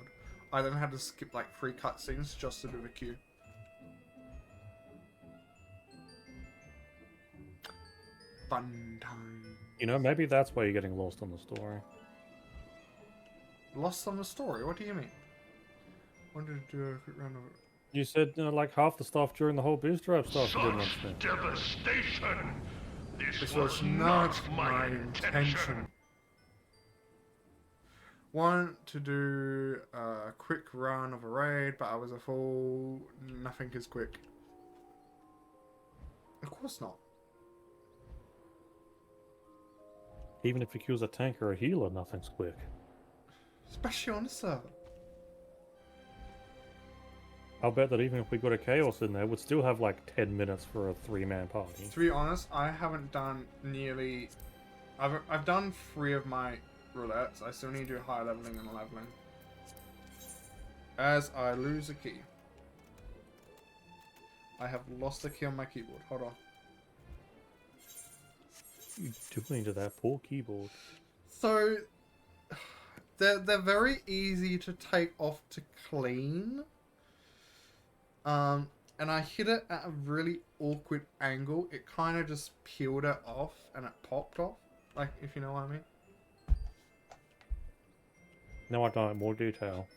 I then had to skip like 3 cutscenes just to do the queue. Fun time. You know, maybe that's why you're getting lost on the story. Lost on the story? What do you mean? Wanted to do a quick round of it. You said like half the stuff during the whole bootstrap stuff you didn't understand. Devastation! This was not my intention. Want to do a quick run of a raid, but I was a fool. Nothing is quick. Of course not. Even if you use a tank or a healer, nothing's quick. Especially on the server. I'll bet that even if we got a Chaos in there, we'd still have like 10 minutes for a 3-man party. To be honest, I haven't done nearly... I've done 3 of my roulettes. I still need to do high leveling and leveling. As I lose a key. I have lost a key on my keyboard. Hold on. What are you doing to that poor keyboard? So... They're very easy to take off to clean. And I hit it at a really awkward angle. It kind of just peeled it off and it popped off. Like, if you know what I mean. Now I know in more detail.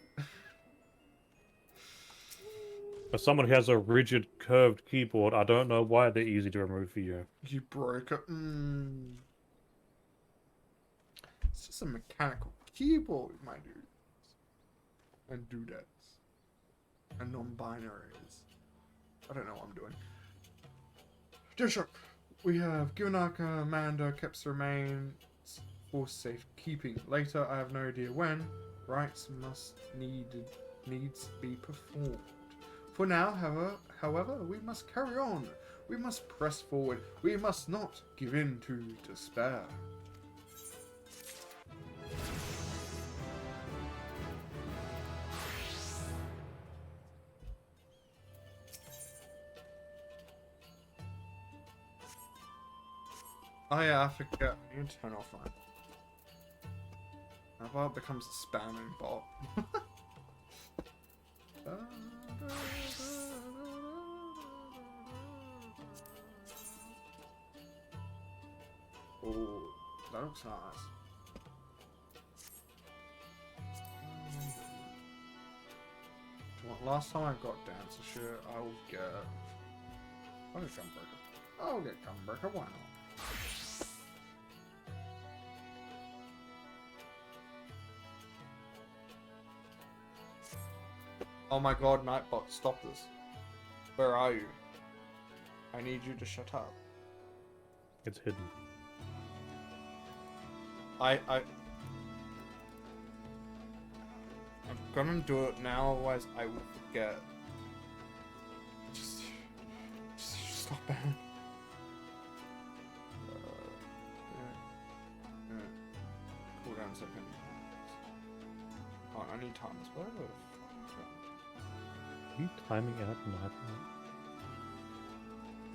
As someone who has a rigid, curved keyboard, I don't know why they're easy to remove for you. You broke it. It's just a mechanical keyboard, my dude. And dudettes. And non-binaries. I don't know what I'm doing. Dear Shock, we have given our commander kept remains for safekeeping. Later, I have no idea when. Rites needs be performed. For now, however, we must carry on. We must press forward. We must not give in to despair. Oh yeah, I forget. I need to turn off mine. That bot becomes a spamming bot. Ooh, that looks nice. Well, last time I got Dancer shirt, I will get. What is Gunbreaker? I'll get Gunbreaker, why not? Oh my god, Nightbot, stop this. Where are you? I need you to shut up. It's hidden. I'm gonna do it now, otherwise I will forget. Just stop it. Cool down a second. Oh, I need times. What are Are you timing out Nightbot?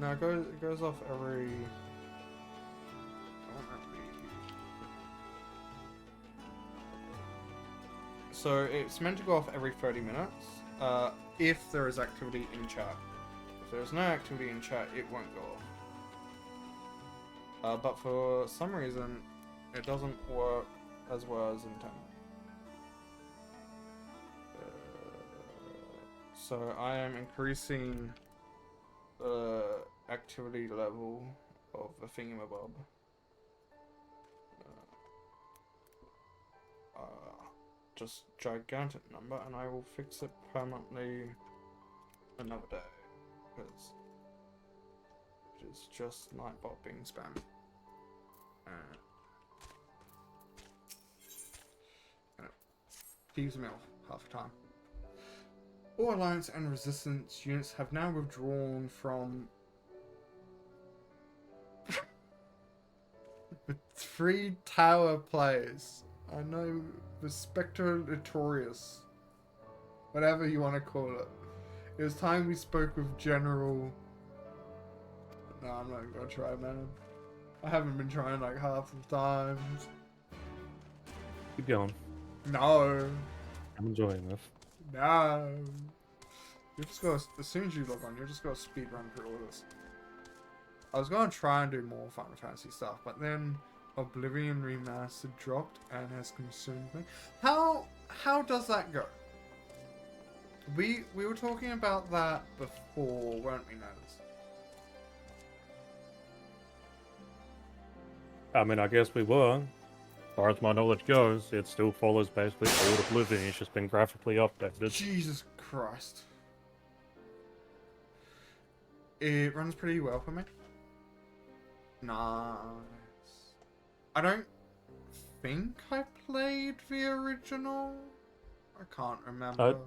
no, it goes off every. So it's meant to go off every 30 minutes, if there is activity in chat. If there's no activity in chat, it won't go off. But for some reason, it doesn't work as well as intended. So I am increasing the activity level of the thingamabob. Just gigantic number, and I will fix it permanently another day, because it is just Nightbot being spammed. And it keeps me off half the time. All Alliance and Resistance units have now withdrawn from the 3 tower players. I know the Spectre Notorious, whatever you want to call it. It was time we spoke with General. No, I'm not even gonna try, man. I haven't been trying like half the times. Keep going. No. I'm enjoying this. No. You just gotta, as soon as you log on, you're just gonna speed run through all this. I was gonna try and do more Final Fantasy stuff, but then Oblivion Remastered dropped and has consumed me. How does that go? We were talking about that before, weren't we, Naz? I mean, I guess we were. As far as my knowledge goes, it still follows basically old Oblivion. It's just been graphically updated. Jesus Christ. It runs pretty well for me. Nice. I don't think I played the original. I can't remember.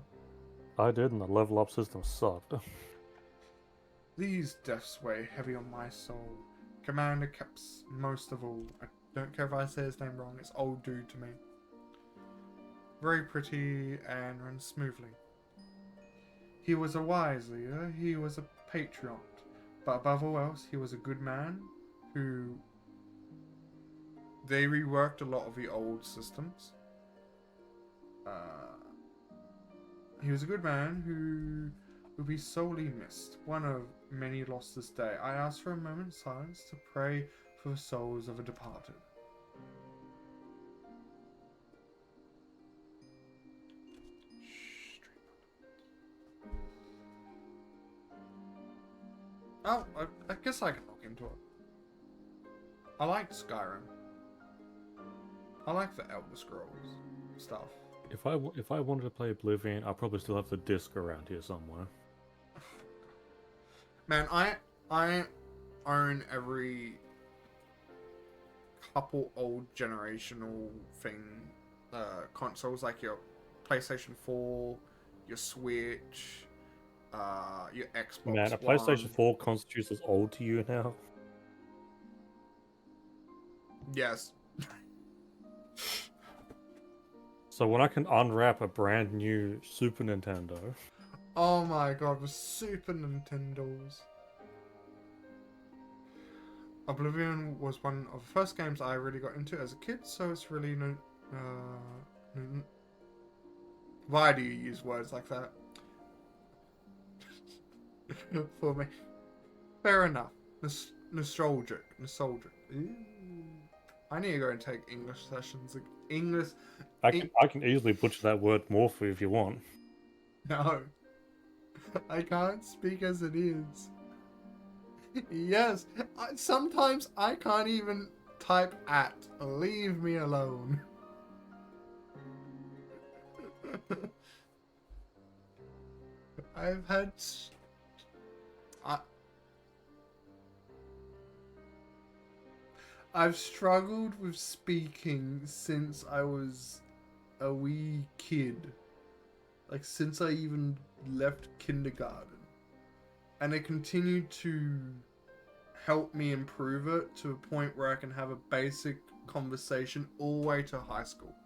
I did, and the level up system sucked. These deaths weigh heavy on my soul. Commander Caps, most of all. I don't care if I say his name wrong, it's old dude to me. Very pretty and runs smoothly. He was a wise leader, he was a patriot, but above all else, he was a good man who... They reworked a lot of the old systems. He was a good man who will be sorely missed. One of many lost this day. I ask for a moment's silence to pray for the souls of the departed. Oh, I guess I can look into it. I like Skyrim. I like the Elder Scrolls stuff. If I wanted to play Oblivion, I probably still have the disc around here somewhere. Man, I own every couple old generational consoles, like your PlayStation 4, your Switch, your Xbox Man, a One. PlayStation 4 constitutes as old to you now? Yes. So when I can unwrap a brand new Super Nintendo... Oh my god, the Super Nintendos. Oblivion was one of the first games I really got into as a kid, so it's really why do you use words like that? For me. Fair enough. nostalgic. Ooh. I need to go and take English sessions. English. I can easily butcher that word more for you if you want. No. I can't speak as it is. Yes. Sometimes I can't even type at. Leave me alone. I've had... I've struggled with speaking since I was a wee kid. Like, since I even left kindergarten. And it continued to help me improve it to a point where I can have a basic conversation all the way to high school.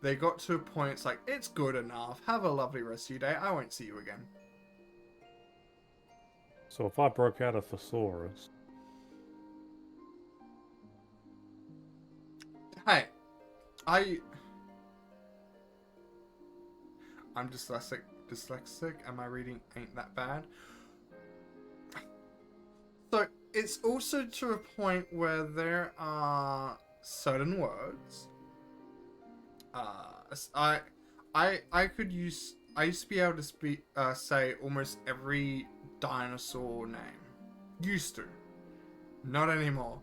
They got to a point, it's like, it's good enough. Have a lovely rest of your day. I won't see you again. So if I broke out a thesaurus... Hey, I'm dyslexic, and my reading ain't that bad. So, it's also to a point where there are certain words. I used to be able to say almost every dinosaur name. Used to. Not anymore.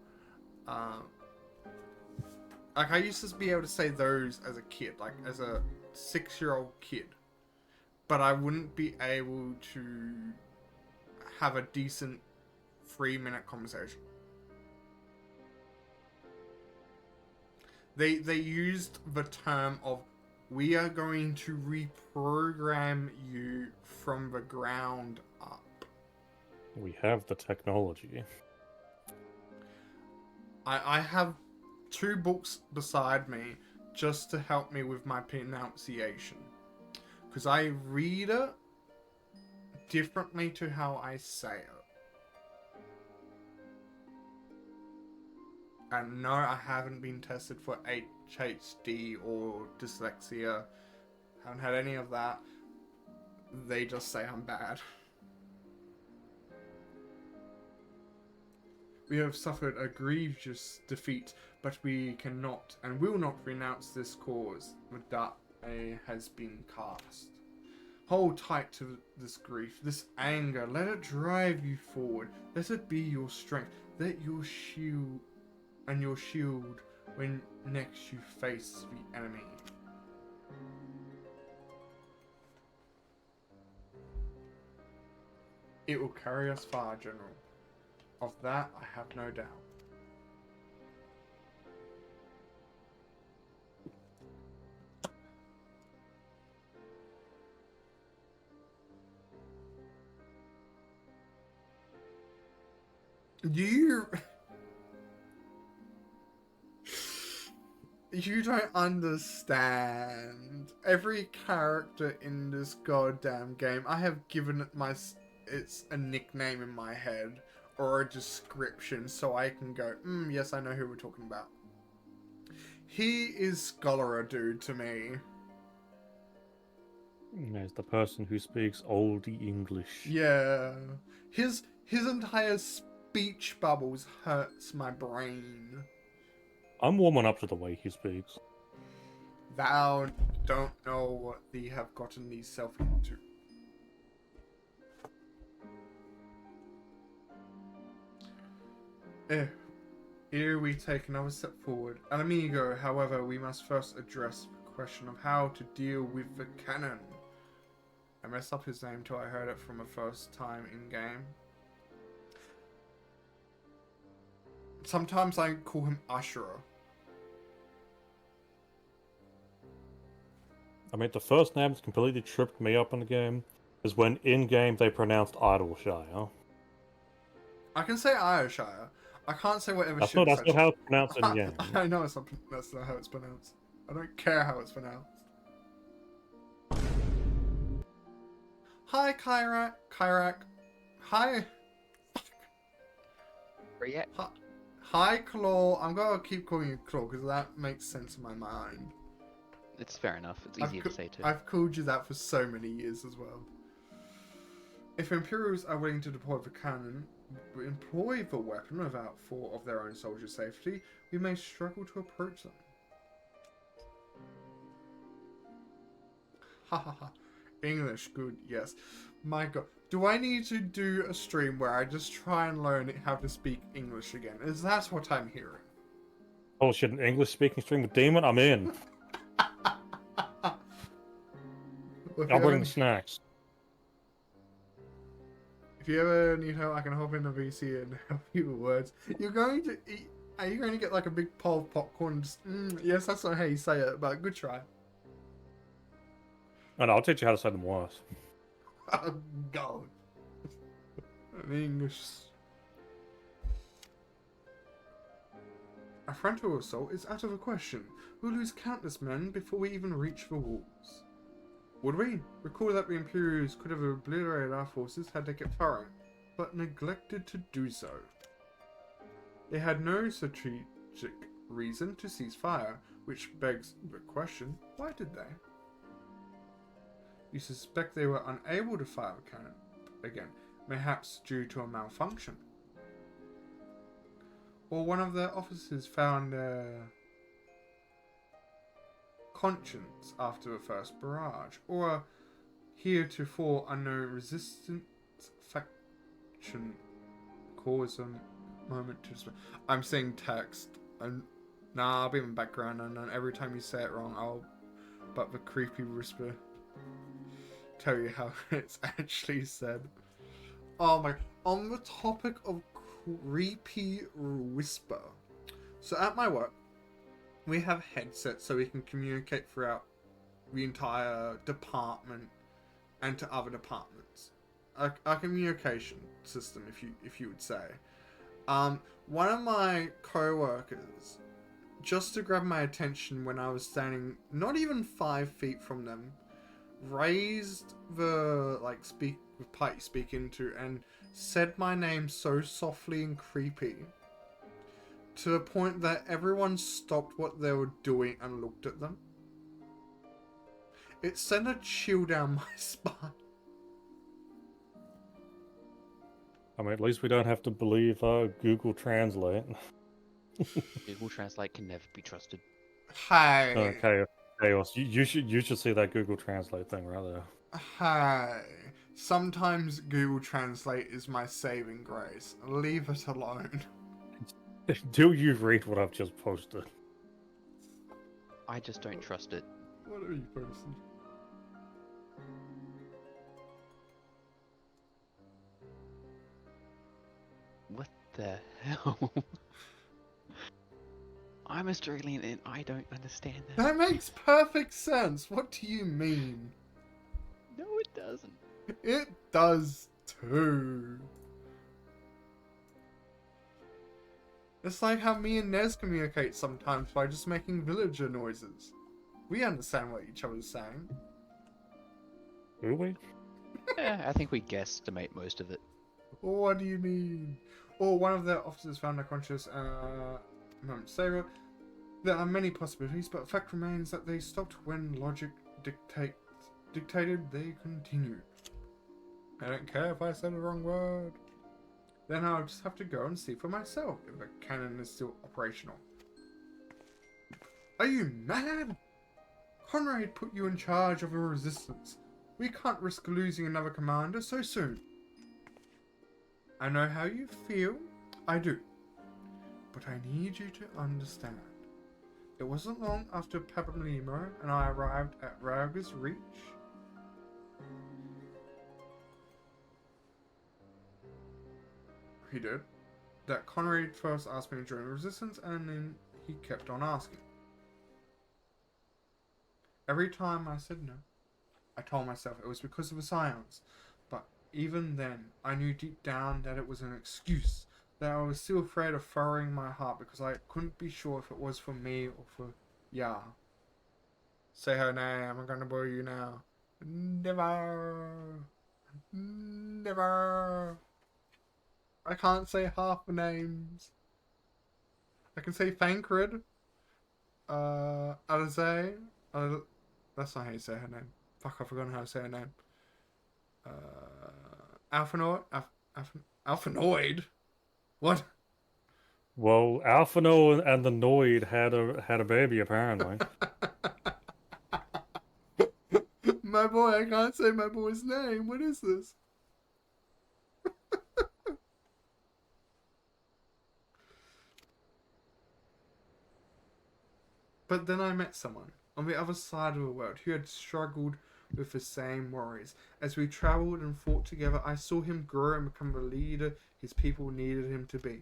Like, I used to be able to say those as a kid, like, as a 6-year-old kid. But I wouldn't be able to have a decent 3-minute conversation. They used the term of, we are going to reprogram you from the ground up. We have the technology. I have 2 books beside me just to help me with my pronunciation. Because I read it differently to how I say it. And no, I haven't been tested for HHD or dyslexia. Haven't had any of that. They just say I'm bad. We have suffered a grievous defeat, but we cannot and will not renounce this cause. The die has been cast. Hold tight to this grief, this anger. Let it drive you forward. Let it be your strength. Let your shield when next you face the enemy. It will carry us far, General. Of that, I have no doubt. You don't understand. Every character in this goddamn game, I have given it it's a nickname in my head or a description so I can go, yes, I know who we're talking about. He is Scholar Dude to me. As the person who speaks oldie English. Yeah. His entire speech bubbles hurts my brain. I'm warming up to the way he speaks. Thou don't know what thee have gotten thyself into. Ere we take another step forward, Amigo, however, we must first address the question of how to deal with the cannon. I messed up his name till I heard it from the first time in game. Sometimes I call him Ashura. I mean, the first name that completely tripped me up in the game is when in-game they pronounced Idleshire. I can say Ayrshire. I can't say whatever That's shit. not how it's pronounced in game. I know that's not how it's pronounced. I don't care how it's pronounced. Hi, Kyrak. Hi. Hi, Claw. I'm gonna keep calling you Claw because that makes sense in my mind. It's fair enough. It's easier to say too. I've called you that for so many years as well. If Imperials are willing to deploy the cannon, employ the weapon without thought of their own soldier safety, we may struggle to approach them. Ha ha ha. English, good, yes. My god. Do I need to do a stream where I just try and learn how to speak English again? Is that what I'm hearing? Oh shit, an English speaking stream with Demon? I'm in. I'll bring the snacks. If you ever need help, I can hop in the VC and help you with words. You're going to eat. Are you going to get like a big pile of popcorn? And just, yes, that's not how you say it, but good try. And I'll teach you how to say them worse. Oh, God. English. A frontal assault is out of the question. We'll lose countless men before we even reach the walls. Would we? Recall that the Imperials could have obliterated our forces had they kept firing, but neglected to do so. They had no strategic reason to cease fire, which begs the question, why did they? You suspect they were unable to fire the cannon again, perhaps due to a malfunction. Or one of their officers found conscience after the first barrage, or a heretofore unknown resistance faction cause a moment to... I'm saying text. I'll be in the background, and then every time you say it wrong, but the creepy whisper tell you how it's actually said. Oh my... On the topic of creepy whisper. So at my work, we have headsets so we can communicate throughout the entire department and to other departments. A communication system, if you would say. One of my co-workers, just to grab my attention when I was standing not even 5 feet from them, raised the pipe speak into and said my name so softly and creepy to the point that everyone stopped what they were doing and looked at them. It sent a chill down my spine. I mean, at least we don't have to believe Google Translate. Google Translate can never be trusted. Hi. Okay, Chaos. You should see that Google Translate thing right there. Hi. Sometimes Google Translate is my saving grace. Leave it alone. Do you read what I've just posted? I just don't trust it. What are you posting? What the hell? I'm Australian and I don't understand that. That makes perfect sense. What do you mean? No, it doesn't. It does too. It's like how me and Nez communicate sometimes by just making villager noises. We understand what each other's saying. Do we? Yeah, I think we guesstimate most of it. What do you mean? Or one of their officers found unconscious moments later. There are many possibilities, but the fact remains that they stopped when logic dictated they continued. I don't care if I said the wrong word. Then I'll just have to go and see for myself if the cannon is still operational. Are you mad? Conrad put you in charge of a resistance. We can't risk losing another commander so soon. I know how you feel. I do. But I need you to understand. It wasn't long after Papalimo and I arrived at Rauga's Reach. He did. That Conrad first asked me to join the resistance, and then he kept on asking. Every time I said no, I told myself it was because of the science. But even then, I knew deep down that it was an excuse. That I was still afraid of furrowing my heart because I couldn't be sure if it was for me or for Ya. Say her name, I'm gonna bore you now. Never. Never. I can't say half the names. I can say Thancred. Alize. That's not how you say her name. Fuck, I've forgotten how to say her name. Alphanor. Alphanoid? What? Well, Alphino and the Noid had a baby apparently. My boy, I can't say my boy's name. What is this? But then I met someone on the other side of the world who had struggled with the same worries. As we travelled and fought together, I saw him grow and become the leader his people needed him to be.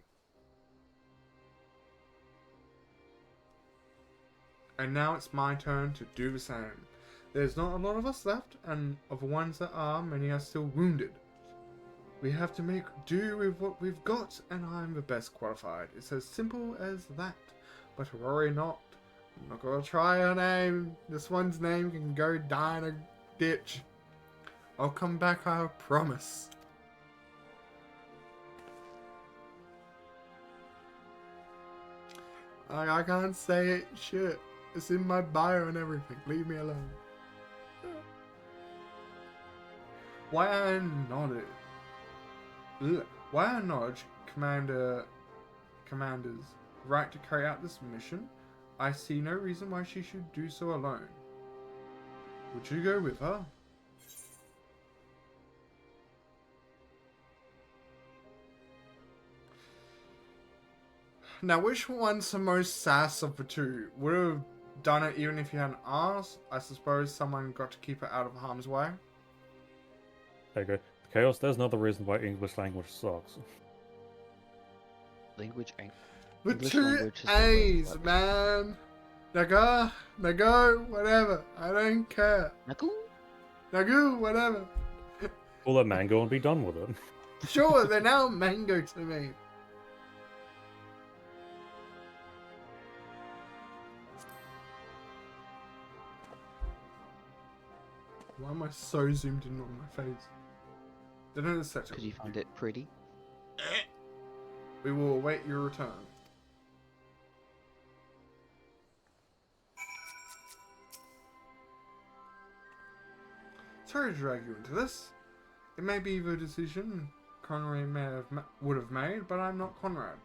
And now it's my turn to do the same. There's not a lot of us left, and of the ones that are, many are still wounded. We have to make do with what we've got, and I'm the best qualified. It's as simple as that. But worry not. I'm not gonna try her name. This one's name can go die in a ditch. I'll come back, I promise. I can't say it. Shit. It's in my bio and everything. Leave me alone. Why I nodded. Why I acknowledge Commander's right to carry out this mission, I see no reason why she should do so alone. Would you go with her? Now, which one's the most sass of the two? Would have done it even if you hadn't asked? I suppose someone got to keep it out of harm's way. There you go. Chaos, there's another reason why English language sucks. Language ain't. The English two language is the way A's, it works. man. Nago, whatever. I don't care. Nagu, whatever. Call it mango and be done with it. Sure, they're now mango to me. Why am I so zoomed in on my face? Didn't it set Because you found it pretty. We will await your return. Sorry to drag you into this. It may be the decision Conrad would have made, but I'm not Conrad.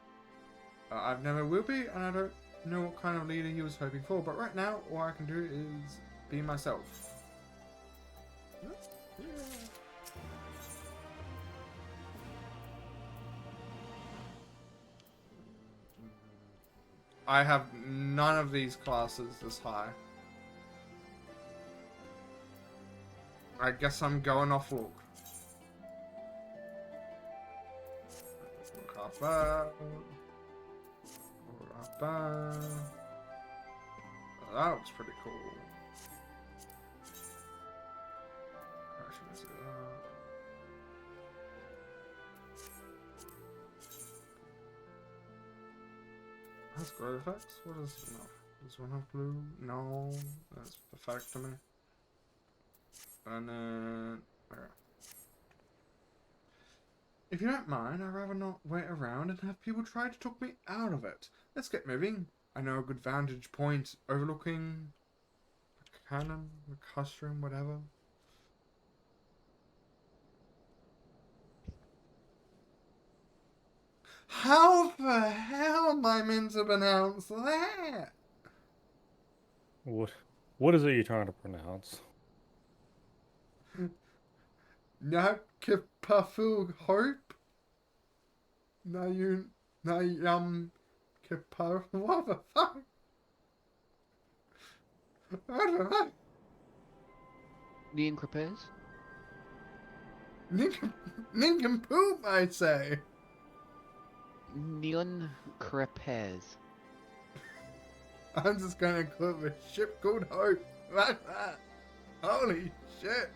I've never will be, and I don't know what kind of leader he was hoping for, but right now, all I can do is be myself. I have none of these classes this high. I guess I'm going off walk. That looks pretty cool. Actually, let's do that. That's great effects. What is it? No. Does one have blue? No. That's pathetic to me. And then... Okay. If you don't mind, I'd rather not wait around and have people try to talk me out of it. Let's get moving. I know a good vantage point overlooking the cannon, the custrum, whatever. How the hell am I meant to pronounce that? What is it you're trying to pronounce? Nakipafu Hope? Nayum Kipa. What the fuck? I don't know. Nincrepes? Nincompoop, I'd say. Nincrepes. I'm just gonna call it a ship called Hope. Like that. Holy shit.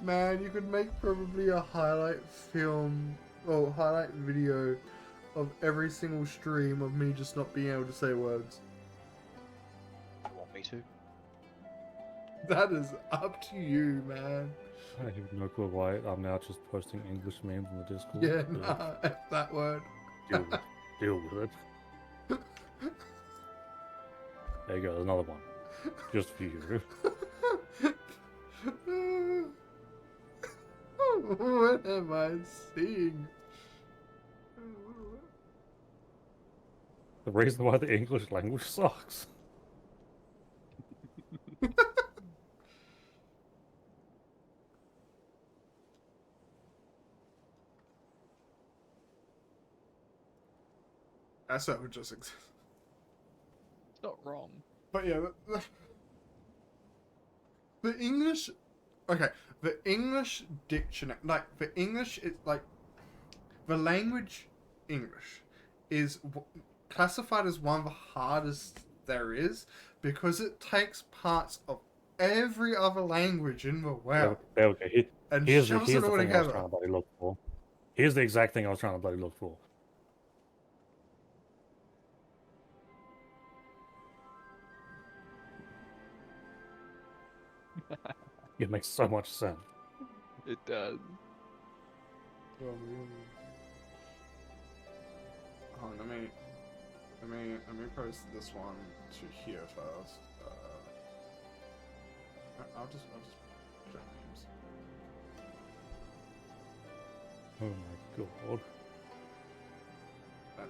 Man, you could make probably a highlight film or highlight video of every single stream of me just not being able to say words. You want me to? That is up to you, man. I have no clue why I'm now just posting English memes in the Discord. Yeah, nah, F that word. Deal with it. There you go, there's another one. Just for you. What am I seeing? The reason why the English language sucks. That's what would just exist. It's not wrong. But yeah, the English, okay, the English dictionary, like the English, it's like the language English is classified as one of the hardest there is because it takes parts of every other language in the world Okay. and Here's shoves the it all thing I was together. trying to bloody look for. Here's the exact thing I was trying to bloody look for. It makes so much sense. It does. Oh, let me post this one to here first. I'll just put names. Oh my god. No.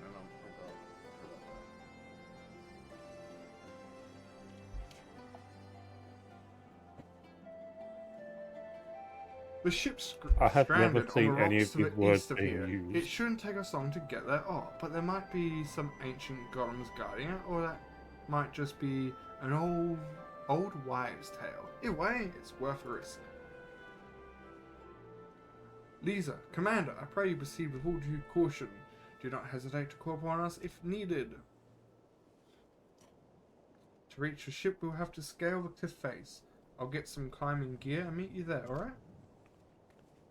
The ship's I have never stranded on the seen any rocks of to these the words east of being here. used. It shouldn't take us long to get there. Oh, but there might be some ancient golems guarding it, or that might just be an old wives' tale. Either way, it's worth a risk. Lisa, Commander, I pray you proceed with all due caution. Do not hesitate to call upon us if needed. To reach the ship, we'll have to scale the cliff face. I'll get some climbing gear and meet you there, alright?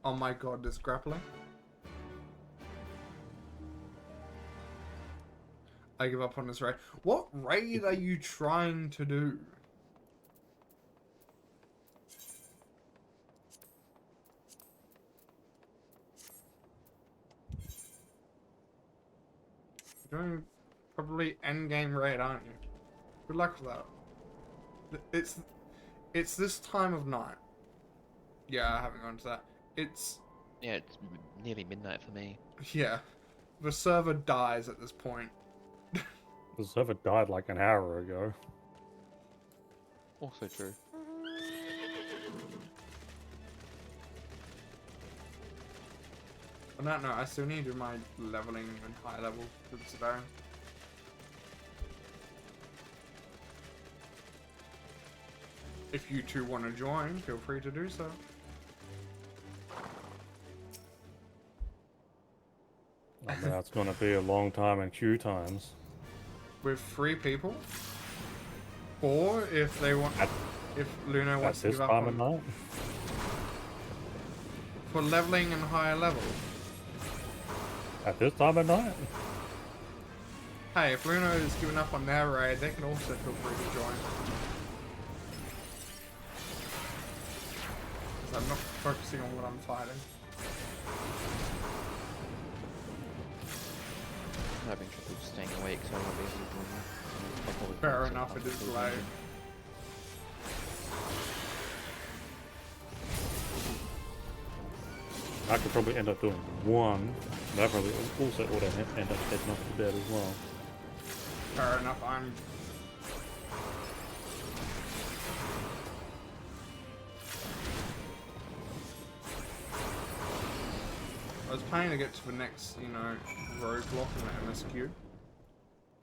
Oh my god, this grappling. I give up on this raid. What raid are you trying to do? You're doing probably endgame raid, aren't you? Good luck with that. It's this time of night. Yeah, I haven't gone to that. Yeah, it's nearly midnight for me. Yeah. The server dies at this point. The server died like an hour ago. Also true. On that note, I still need to do my leveling and high level for today. If you two want to join, feel free to do so. I mean, that's gonna be a long time in queue times. With 3 people, or if they want, if Luna wants to give up on night? For leveling and higher level. At this time of night? Hey, if Luna is giving up on their raid, they can also feel free to join. Because I'm not focusing on what I'm fighting. I'm having trouble staying awake, so I won't be able to join you. Fair enough, it is late. I could probably end up doing one, but I probably also would end up heading off to bed as well. Fair enough, I was planning to get to the next, roadblock in the MSQ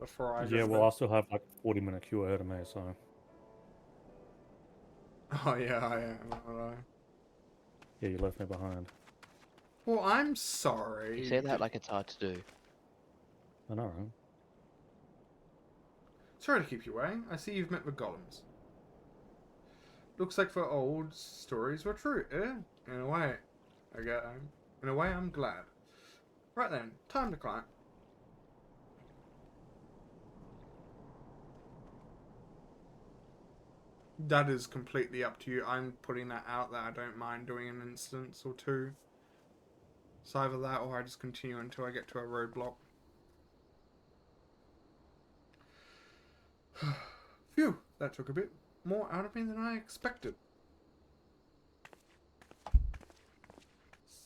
before I. Yeah, well, I still have like a 40-minute queue ahead of me, so. Oh yeah, I am. Aren't I? Yeah, you left me behind. Well, I'm sorry. You say that like it's hard to do. I know, right? Sorry to keep you waiting. I see you've met with golems. Looks like the old stories were true, eh? In a way. In a way, I'm glad. Right then, time to climb. That is completely up to you. I'm putting that out that I don't mind doing an instance or 2. It's either that or I just continue until I get to a roadblock. Phew, that took a bit more out of me than I expected.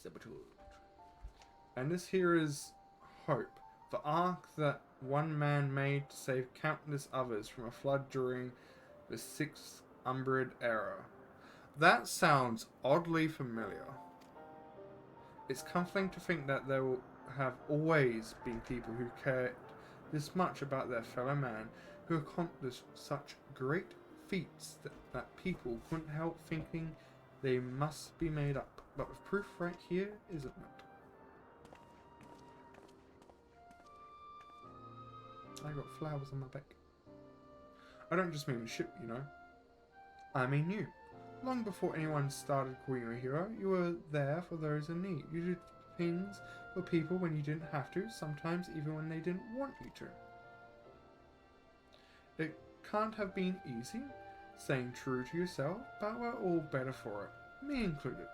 Saboteur. And this here is Hope, the ark that one man made to save countless others from a flood during the 6th Umbrid era. That sounds oddly familiar. It's comforting to think that there will have always been people who cared this much about their fellow man, who accomplished such great feats that people couldn't help thinking they must be made up. But with proof right here, isn't it? I got flowers on my back. I don't just mean the ship, you know. I mean you. Long before anyone started calling you a hero, you were there for those in need. You did things for people when you didn't have to, sometimes even when they didn't want you to. It can't have been easy, staying true to yourself, but we're all better for it, me included.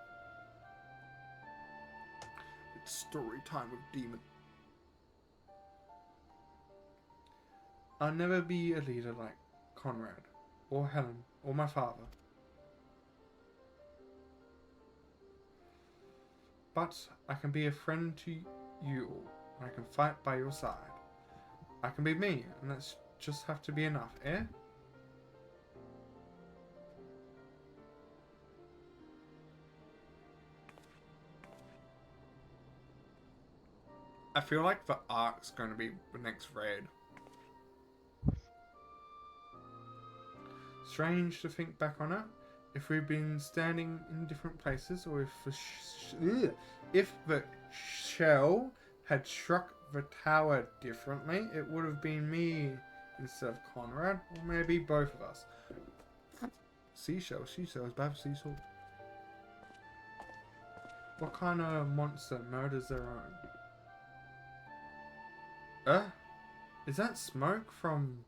It's story time with Demon. I'll never be a leader like Conrad, or Helen, or my father. But I can be a friend to you all. I can fight by your side. I can be me, and that's just have to be enough, eh? I feel like the ark's going to be the next raid. Strange to think back on it. If we've been standing in different places, or if the shell had struck the tower differently, it would have been me instead of Conrad, or maybe both of us. Seashells, bad seashells. What kind of monster murders their own? Is that smoke from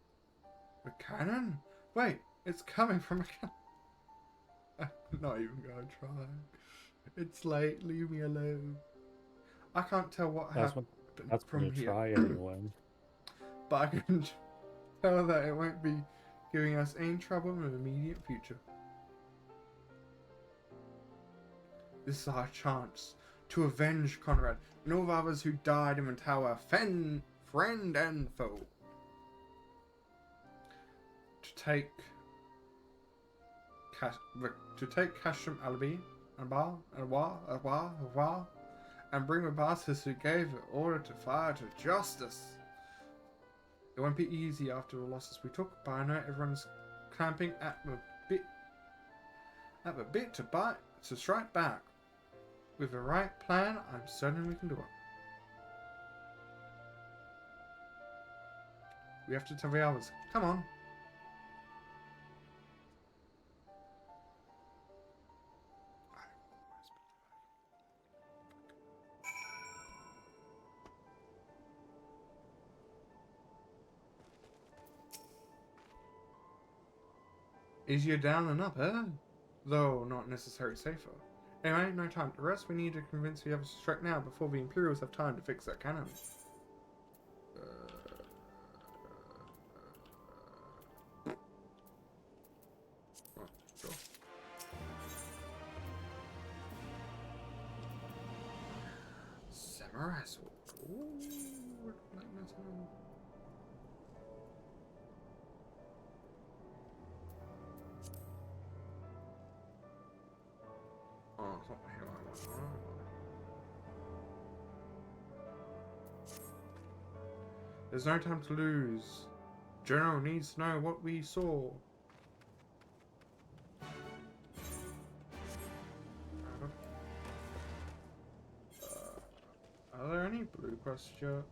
a cannon? Wait, it's coming from a cannon. I'm not even gonna try. It's late, leave me alone. I can't tell what happened from here. Try anyway. But I can tell that it won't be giving us any trouble in the immediate future. This is our chance to avenge Conrad and all the others who died in the tower, friend and foe. To take Casham Alibi and bring the bastards who gave the order to fire to justice. It won't be easy after the losses we took, but I know everyone's clamping at the bit to strike back. With the right plan, I'm certain we can do it. We have to tell the others. Come on. Easier down than up, eh? Though not necessarily safer. Anyway, no time to rest. We need to convince the others to strike now before the Imperials have time to fix their cannon. Sure. Samurai sword. Ooh, like that one. Oh, it's not the hell I want. There's no time to lose. General needs to know what we saw. Are there any blue quests yet?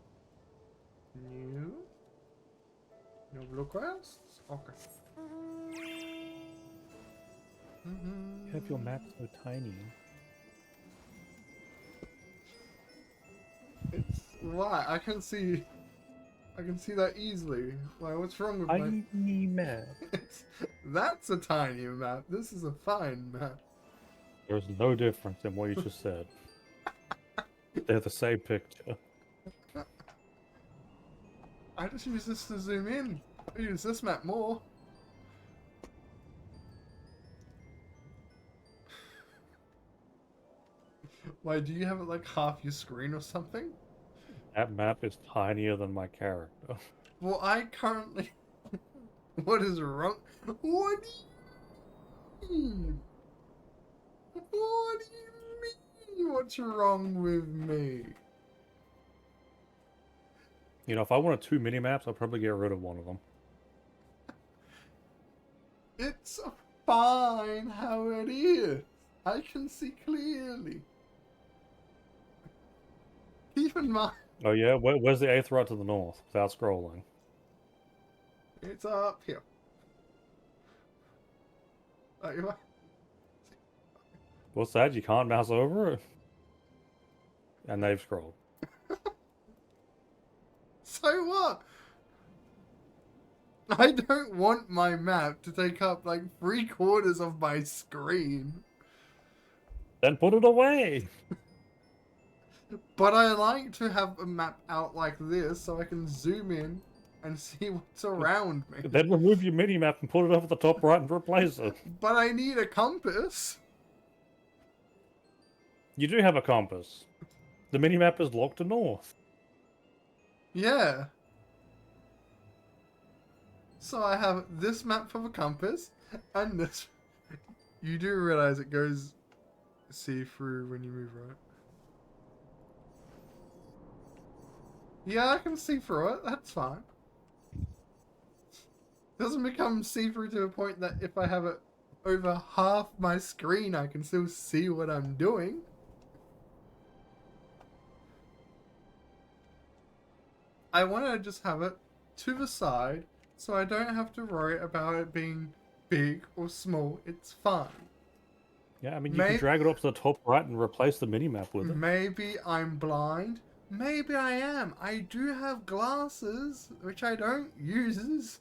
No blue quests? Okay. You have your map so tiny. It's why I can see that easily. Like, what's wrong with tiny map? That's a tiny map. This is a fine map. There's no difference in what you just said. They're the same picture. I just use this to zoom in. I use this map more. Why, do you have it like half your screen or something? That map is tinier than my character. Well, I currently... What is wrong? What do you mean? What do you mean? What's wrong with me? You know, if I wanted 2 mini-maps, I'd probably get rid of one of them. It's fine how it is. I can see clearly. Keep in mind... Oh yeah? Where's the 8th right to the north, without scrolling? It's up here. What's that? You can't mouse over it? And they've scrolled. So what? I don't want my map to take up like 3/4 of my screen. Then put it away! But I like to have a map out like this so I can zoom in and see what's around me. Then remove your mini-map and put it up at the top right and replace it. But I need a compass. You do have a compass. The mini-map is locked to north. Yeah. So I have this map for the compass and this. You do realize it goes see-through when you move, right? Yeah, I can see through it. That's fine. Doesn't become see-through to a point that if I have it over half my screen, I can still see what I'm doing. I want to just have it to the side so I don't have to worry about it being big or small. It's fine. Yeah, I mean, you can drag it up to the top right and replace the mini-map with it. Maybe I'm blind. Maybe I am. I do have glasses, which I don't use.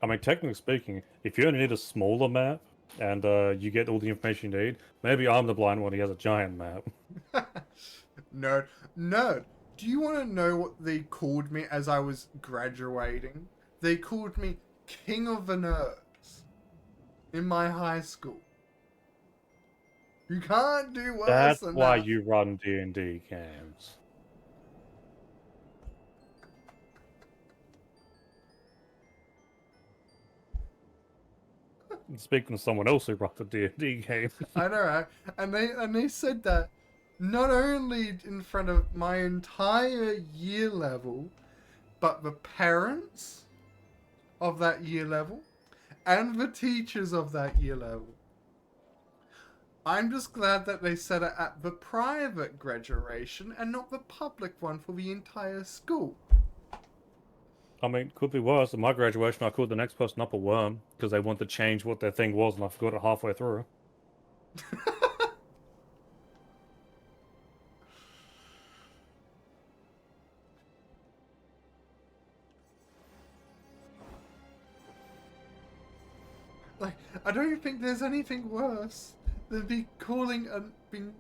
I mean, technically speaking, if you only need a smaller map, and you get all the information you need, maybe I'm the blind one, he has a giant map. Nerd. Nerd. Do you want to know what they called me as I was graduating? They called me King of the Nerds in my high school. You can't do worse That's than why that. you run D&D camps. Speaking of someone else who runs a D&D game. I know, right? And they said that not only in front of my entire year level, but the parents of that year level and the teachers of that year level. I'm just glad that they said it at the private graduation and not the public one for the entire school. I mean, could be worse. At my graduation, I called the next person up a worm because they wanted to change what their thing was, and I forgot it halfway through. Like, I don't think there's anything worse than be calling a being.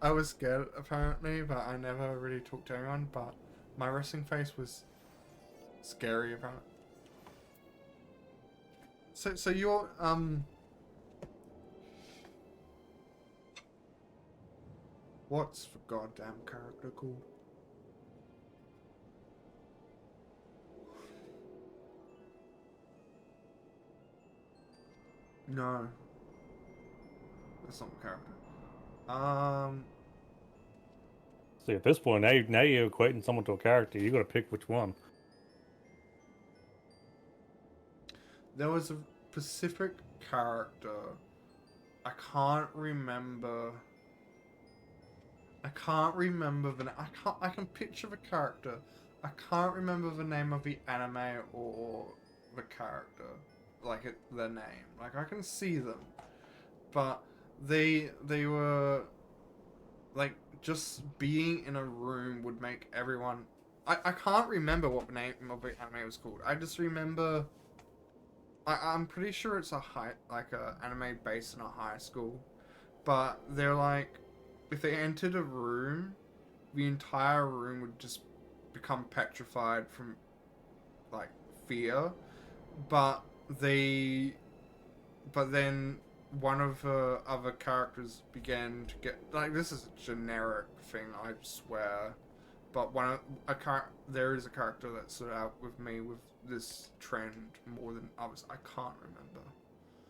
I was scared apparently, but I never really talked to anyone. But my resting face was scary apparently. So you're what's the goddamn character called? No. That's not the character. See, at this point, now you're equating someone to a character. You got to pick which one. There was a specific character. I can't remember. I can picture the character. I can't remember the name of the anime or the character. Like their name. Like I can see them. But they were like just being in a room would make everyone I can't remember what the name of the anime was called. I just remember I'm pretty sure it's a anime based in a high school. But they're like if they entered a room, the entire room would just become petrified from like fear. But then one of the other characters began to get like this is a generic thing, I swear, but there is a character that stood out with me with this trend more than others. I can't remember.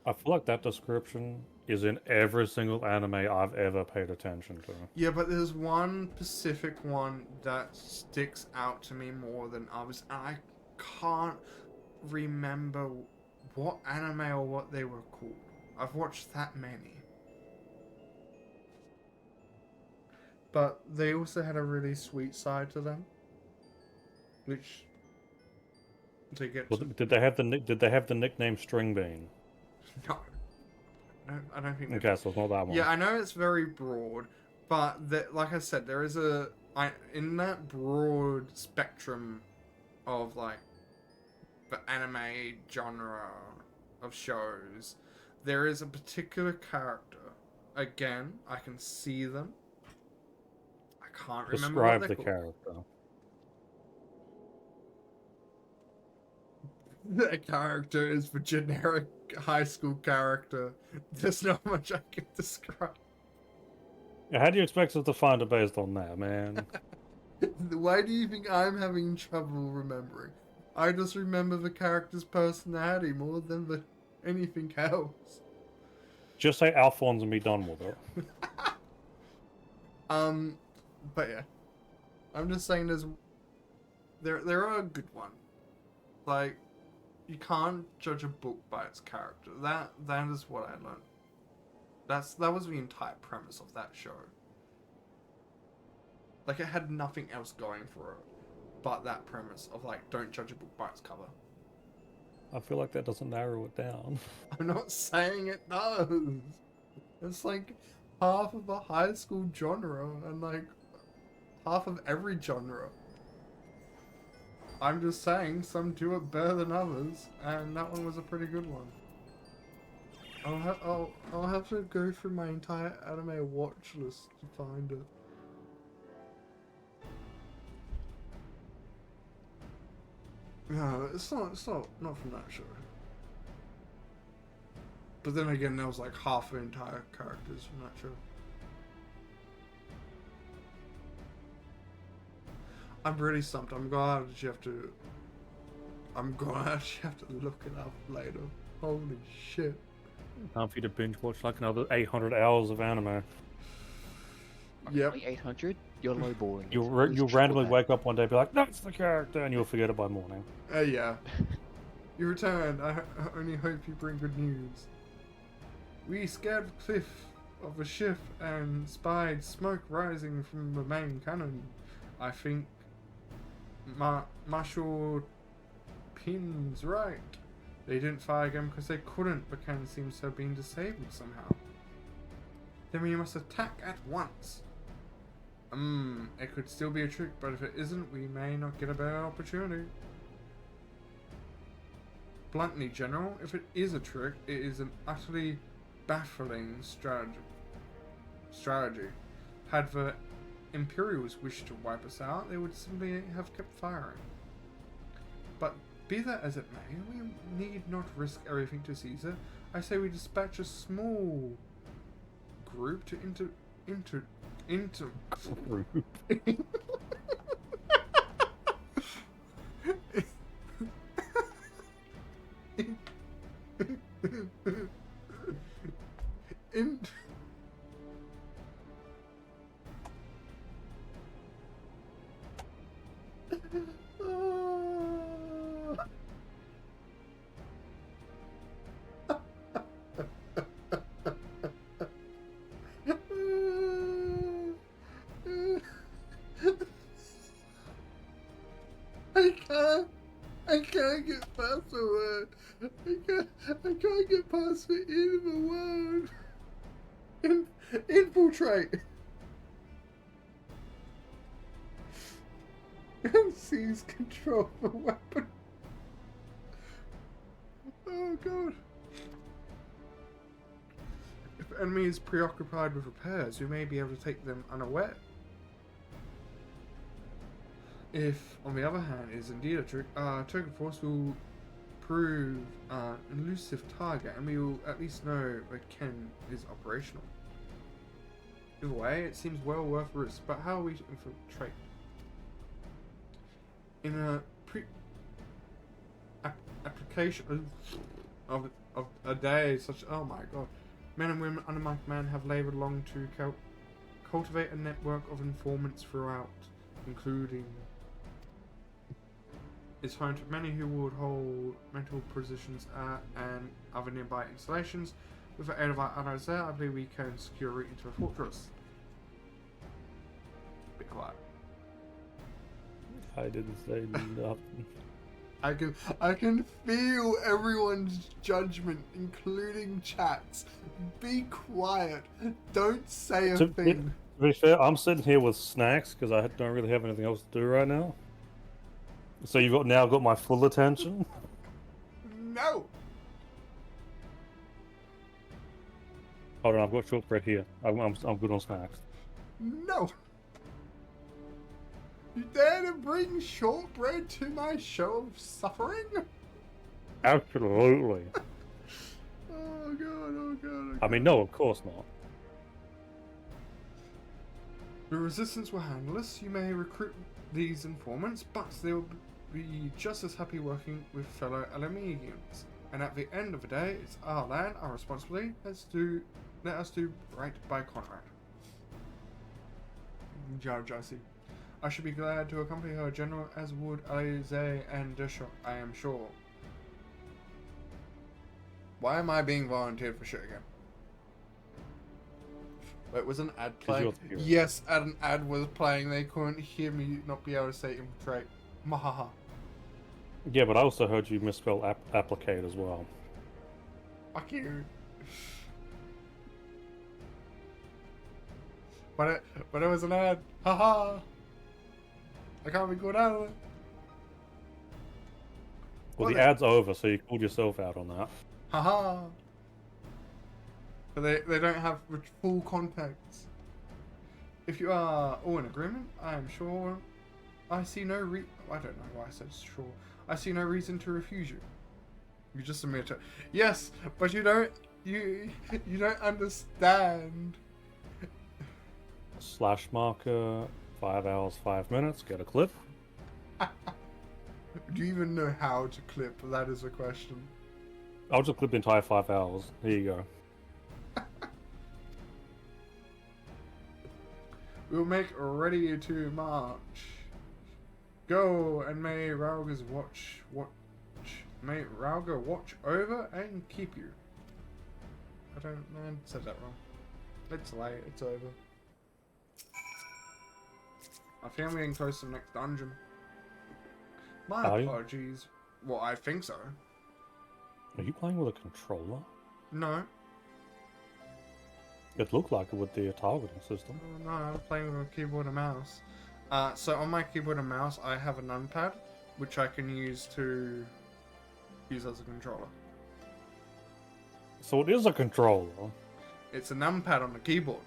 I feel like that description is in every single anime I've ever paid attention to. Yeah, but there's one specific one that sticks out to me more than others, and I can't remember what anime or what they were called. I've watched that many. But they also had a really sweet side to them, which they get. Well, did they have the nickname String Bean? No, I don't think. Okay, so it's not that one. Yeah, I know it's very broad, but like I said, there is in that broad spectrum of like the anime genre of shows, there is a particular character. Again, I can see them. I can't remember what Describe they're the called. character. The character is the generic high school character. There's not much I can describe. How do you expect us to find it based on that, man? Why do you think I'm having trouble remembering? I just remember the character's personality more than anything else. Just say Alphonse and be done with it. But yeah, I'm just saying there are a good one. Like, you can't judge a book by its character. That is what I learned. That was the entire premise of that show. Like, it had nothing else going for it but that premise of like, don't judge a book by its cover. I feel like that doesn't narrow it down. I'm not saying it does. It's like half of the high school genre and like half of every genre. I'm just saying some do it better than others, and that one was a pretty good one. I'll have to go through my entire anime watch list to find it. No, it's not from that show. But then again, there was like half the entire characters from that show. I'm really stumped. I'm gonna actually have to look it up later. Holy shit. Time for you to binge watch like another 800 hours of anime. Yep. 800? You're lowballing. You'll randomly wake up one day and be like, that's the character, and you'll forget it by morning. Yeah. You returned. I only hope you bring good news. We scaled the cliff of a ship and spied smoke rising from the main cannon. I think Marshal Pin's right. They didn't fire again because they couldn't. The cannon seems to have been disabled somehow. Then we must attack at once. It could still be a trick, but if it isn't, we may not get a better opportunity. Bluntly, General, if it is a trick, it is an utterly baffling strategy. Had the Imperials wished to wipe us out, they would simply have kept firing. But be that as it may, we need not risk everything to Caesar. I say we dispatch a small group to Group. I can't get past the word. I can't get past the end of the word. Infiltrate. And seize control of the weapon. Oh god. If the enemy is preoccupied with repairs, we may be able to take them unaware. If, on the other hand, it is indeed a trick, token force will approved elusive target, and we will at least know where Ken is operational. Either way, it seems well worth risk, but how are we to infiltrate? In a application of a day such, oh my god, men and women under my command have labored long to cultivate a network of informants throughout, including is home to many who would hold mental positions and other nearby installations. With the aid of our allies there, I believe we can secure a route into the fortress. Be quiet. I didn't say nothing. I can feel everyone's judgment, including chats. Be quiet. Don't say a thing. To be fair, I'm sitting here with snacks because I don't really have anything else to do right now. So you've now got my full attention. No. Hold on, I've got shortbread here. I'm good on snacks. No. You dare to bring shortbread to my show of suffering? Absolutely. Oh god, oh god, oh god. I mean, no, of course not. The resistance will handle us. You may recruit these informants, but they will be just as happy working with fellow LME units. And at the end of the day, it's our land, our responsibility. Let us do right by Conrad. Judge, I see. I should be glad to accompany her, General, as would Alize and Deshawn, I am sure. Why am I being volunteered for shit again? Wait, was an ad playing? Yes, an ad was playing. They couldn't hear me not be able to say infiltrate. Mahaha. Yeah, but I also heard you misspell applicate as well. Fuck you. But it was an ad. Haha. I can't be called out of it. Well, the ad's over, so you called yourself out on that. Haha. But they don't have full context. If you are all in agreement, I am sure. I see no I don't know why I said sure. I see no reason to refuse you. You just admit it. Yes, but you don't understand. Slash marker, 5 hours, 5 minutes, get a clip. Do you even know how to clip? That is a question. I'll just clip the entire 5 hours. Here you go. We'll make ready to march. Go, and may Rauga's Rauga watch over and keep you. I said that wrong. It's late, it's over. I think I'm getting close to the next dungeon. My apologies. Well, I think so. Are you playing with a controller? No. It looked like it with the targeting system. Oh, no, I'm playing with a keyboard and mouse. So on my keyboard and mouse, I have a numpad, which I can use as a controller. So it is a controller? It's a numpad on the keyboard.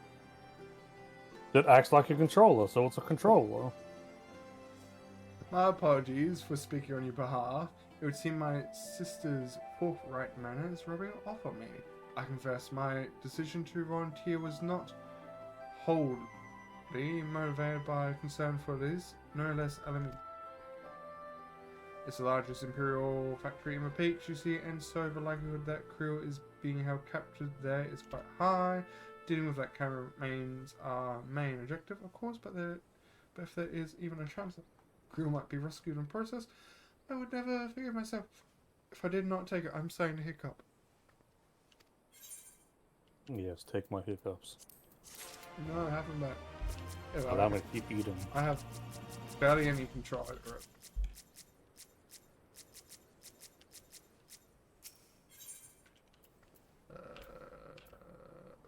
That acts like a controller, so it's a controller. My apologies for speaking on your behalf. It would seem my sister's forthright manner is rubbing off on me. I confess my decision to volunteer was not wholly motivated by concern for Liz, no less LME. It's the largest Imperial factory in the peaks, you see, and so the likelihood that crew is being held captured there is quite high. Dealing with that camera remains our main objective, of course, but if there is even a chance that crew might be rescued in process, I would never forgive myself if I did not take it. I'm starting to hiccup. Yes, take my hiccups. No, I haven't back. Allow me to keep eating. I have barely any control over it.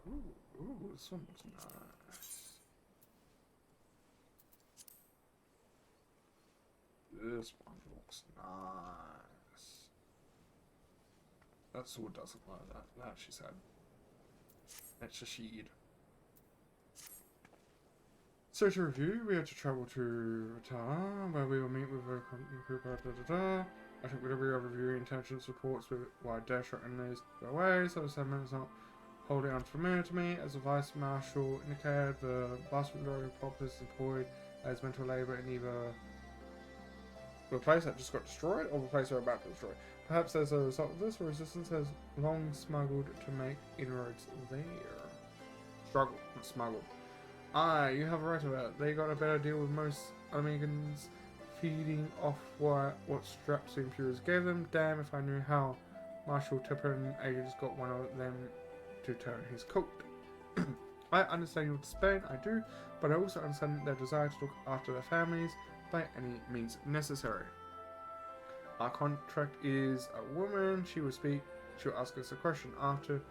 Ooh, this one looks nice. This one looks nice. That sword doesn't like that. That she said. That's a shield. So to review, we had to travel to Ratar, where we will meet with a company group. I think we'll be reviewing intelligence reports with why Deathshot enemies go away, so the 7 minutes not wholly unfamiliar to me. As a Vice Marshal indicated, the vast majority of populace is employed as mental labour in either the place that just got destroyed or the place we're about to destroy. Perhaps as a result of this, resistance has long smuggled to make inroads there. Struggle, not smuggled. Aye, you have a right to that. They got a better deal with most Americans feeding off what straps the Imperials gave them. Damn if I knew how Marshal Tippin agents got one of them to turn his coat. I understand your despair, I do, but I also understand their desire to look after their families by any means necessary. Our contract is a woman. She will speak. She will ask us a question. After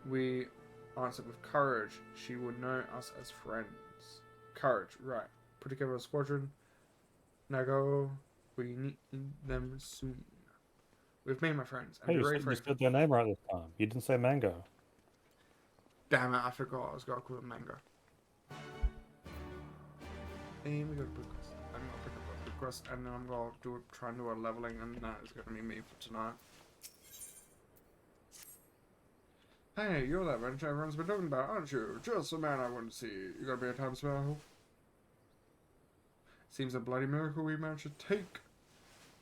we answer with courage, she will know us as friends. Courage, right. Put together a squadron. Now go. We need them soon. With me, my friends. And Hey, be you ready said, for you it. said their name right this time. You didn't say Mango. Damn it, I forgot I was going to call it Mango. And we got a book quest. I'm going to pick up a book quest and then I'm going to try and do a leveling, and that is going to be me for tonight. Hey, you're that adventure everyone's been talking about, aren't you? Just the man I want to see. You got a bit of time spare? Seems a bloody miracle we managed to take.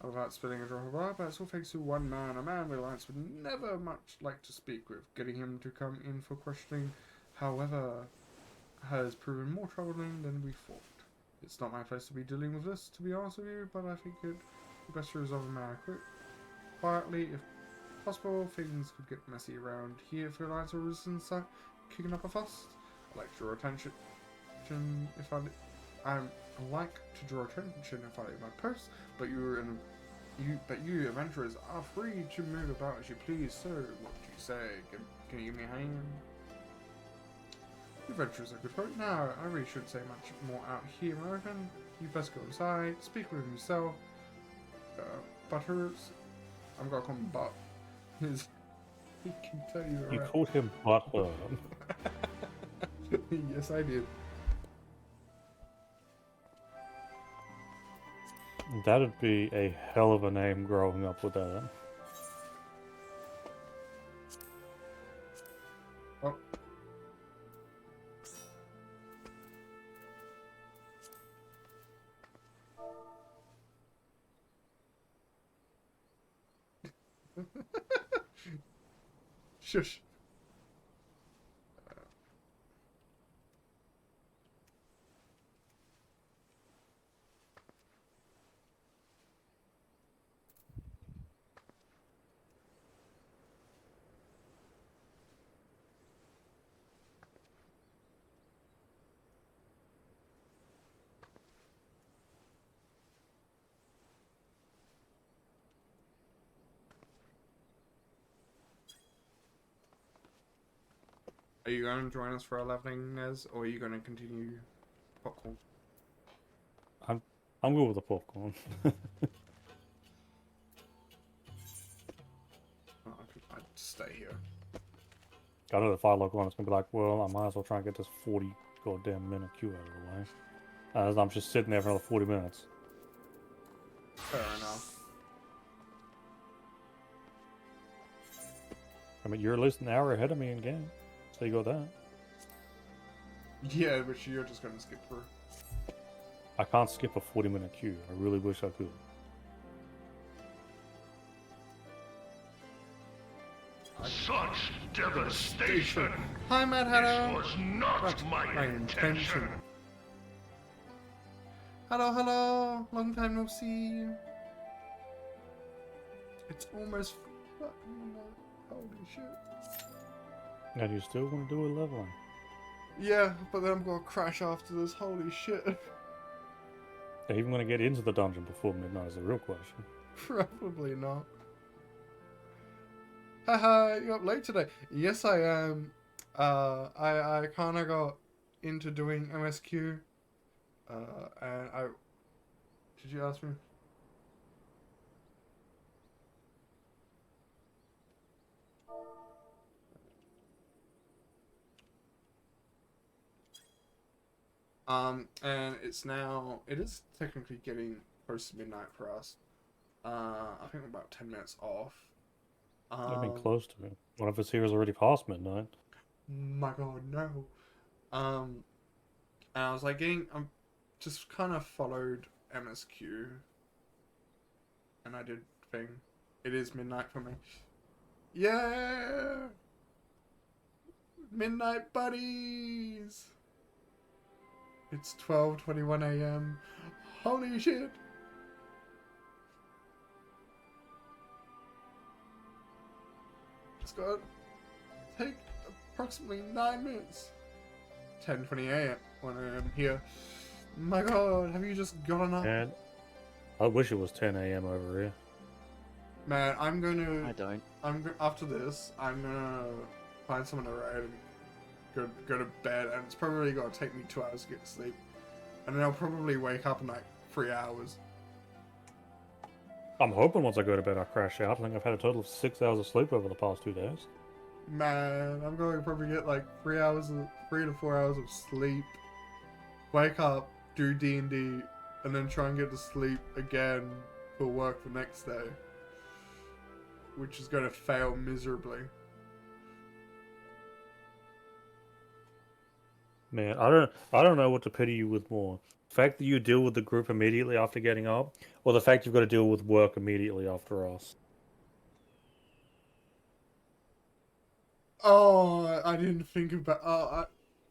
Without spilling a drop of blood, but it's all thanks to one man, a man the Alliance would never much like to speak with. Getting him to come in for questioning, however, has proven more troubling than we thought. It's not my place to be dealing with this, to be honest with you, but I think it'd be best to resolve the matter quietly. If possible, things could get messy around here if the Alliance or Resistance start kicking up a fuss. I'd like to draw attention if I like to draw attention if I leave my post, but you adventurers are free to move about as you please. So, what do you say? Can you give me a hand? You adventurers are good folk. Now, I really shouldn't say much more out here, American. You best go inside, speak with him yourself. Butters, I'm gonna call him Butt. He can tell you. You Right. called him Butler. Yes, I did. That'd be a hell of a name growing up with that. Oh. Shush. Are you going to join us for our leveling, Nez, or are you going to continue popcorn? I'm good with the popcorn. Oh, I'd stay here. I know if I log on, it's gonna be like, well, I might as well try and get this 40 goddamn minute queue out of the way. As I'm just sitting there for another 40 minutes. Fair enough. I mean, you're at least an hour ahead of me in game, so you got that. Yeah, but you're just going to skip through. I can't skip a 40-minute queue. I really wish I could. Such devastation! Hi, Mad Hatter! This was not my intention! Hello, hello! Long time no see. It's almost fucking holy shit. And you still want to do a leveling? Yeah, but then I'm gonna crash after this. Holy shit. Are you even going to get into the dungeon before midnight is the real question. Probably not. Haha, you're up late today. Yes, I am. I kind of got into doing MSQ. And I... Did you ask me? And it's now... It is technically getting close to midnight for us. I think I'm about 10 minutes off. I've been close to it. One of us here is already past midnight. My God, no. And I was like I'm just kind of followed MSQ, and I did thing. It is midnight for me. Yeah, midnight buddies. It's 12:21 a.m. Holy shit. It's got take approximately 9 minutes. 10:28 when I am here. My God, have you just gotten up? And I wish it was 10 a.m. over here. Man, I'm gonna. I don't. After this, I'm gonna find someone to ride and go to bed, and it's probably gonna take me 2 hours to get to sleep, and then I'll probably wake up in like 3 hours. I'm hoping once I go to bed I crash out. I think I've had a total of 6 hours of sleep over the past 2 days. Man, I'm going to probably get like 3 to 4 hours of sleep. Wake up, do D&D, and then try and get to sleep again for work the next day, which is going to fail miserably. Man, I don't know what to pity you with more. The fact that you deal with the group immediately after getting up, or the fact you've got to deal with work immediately after us. Oh, I didn't think about. Oh,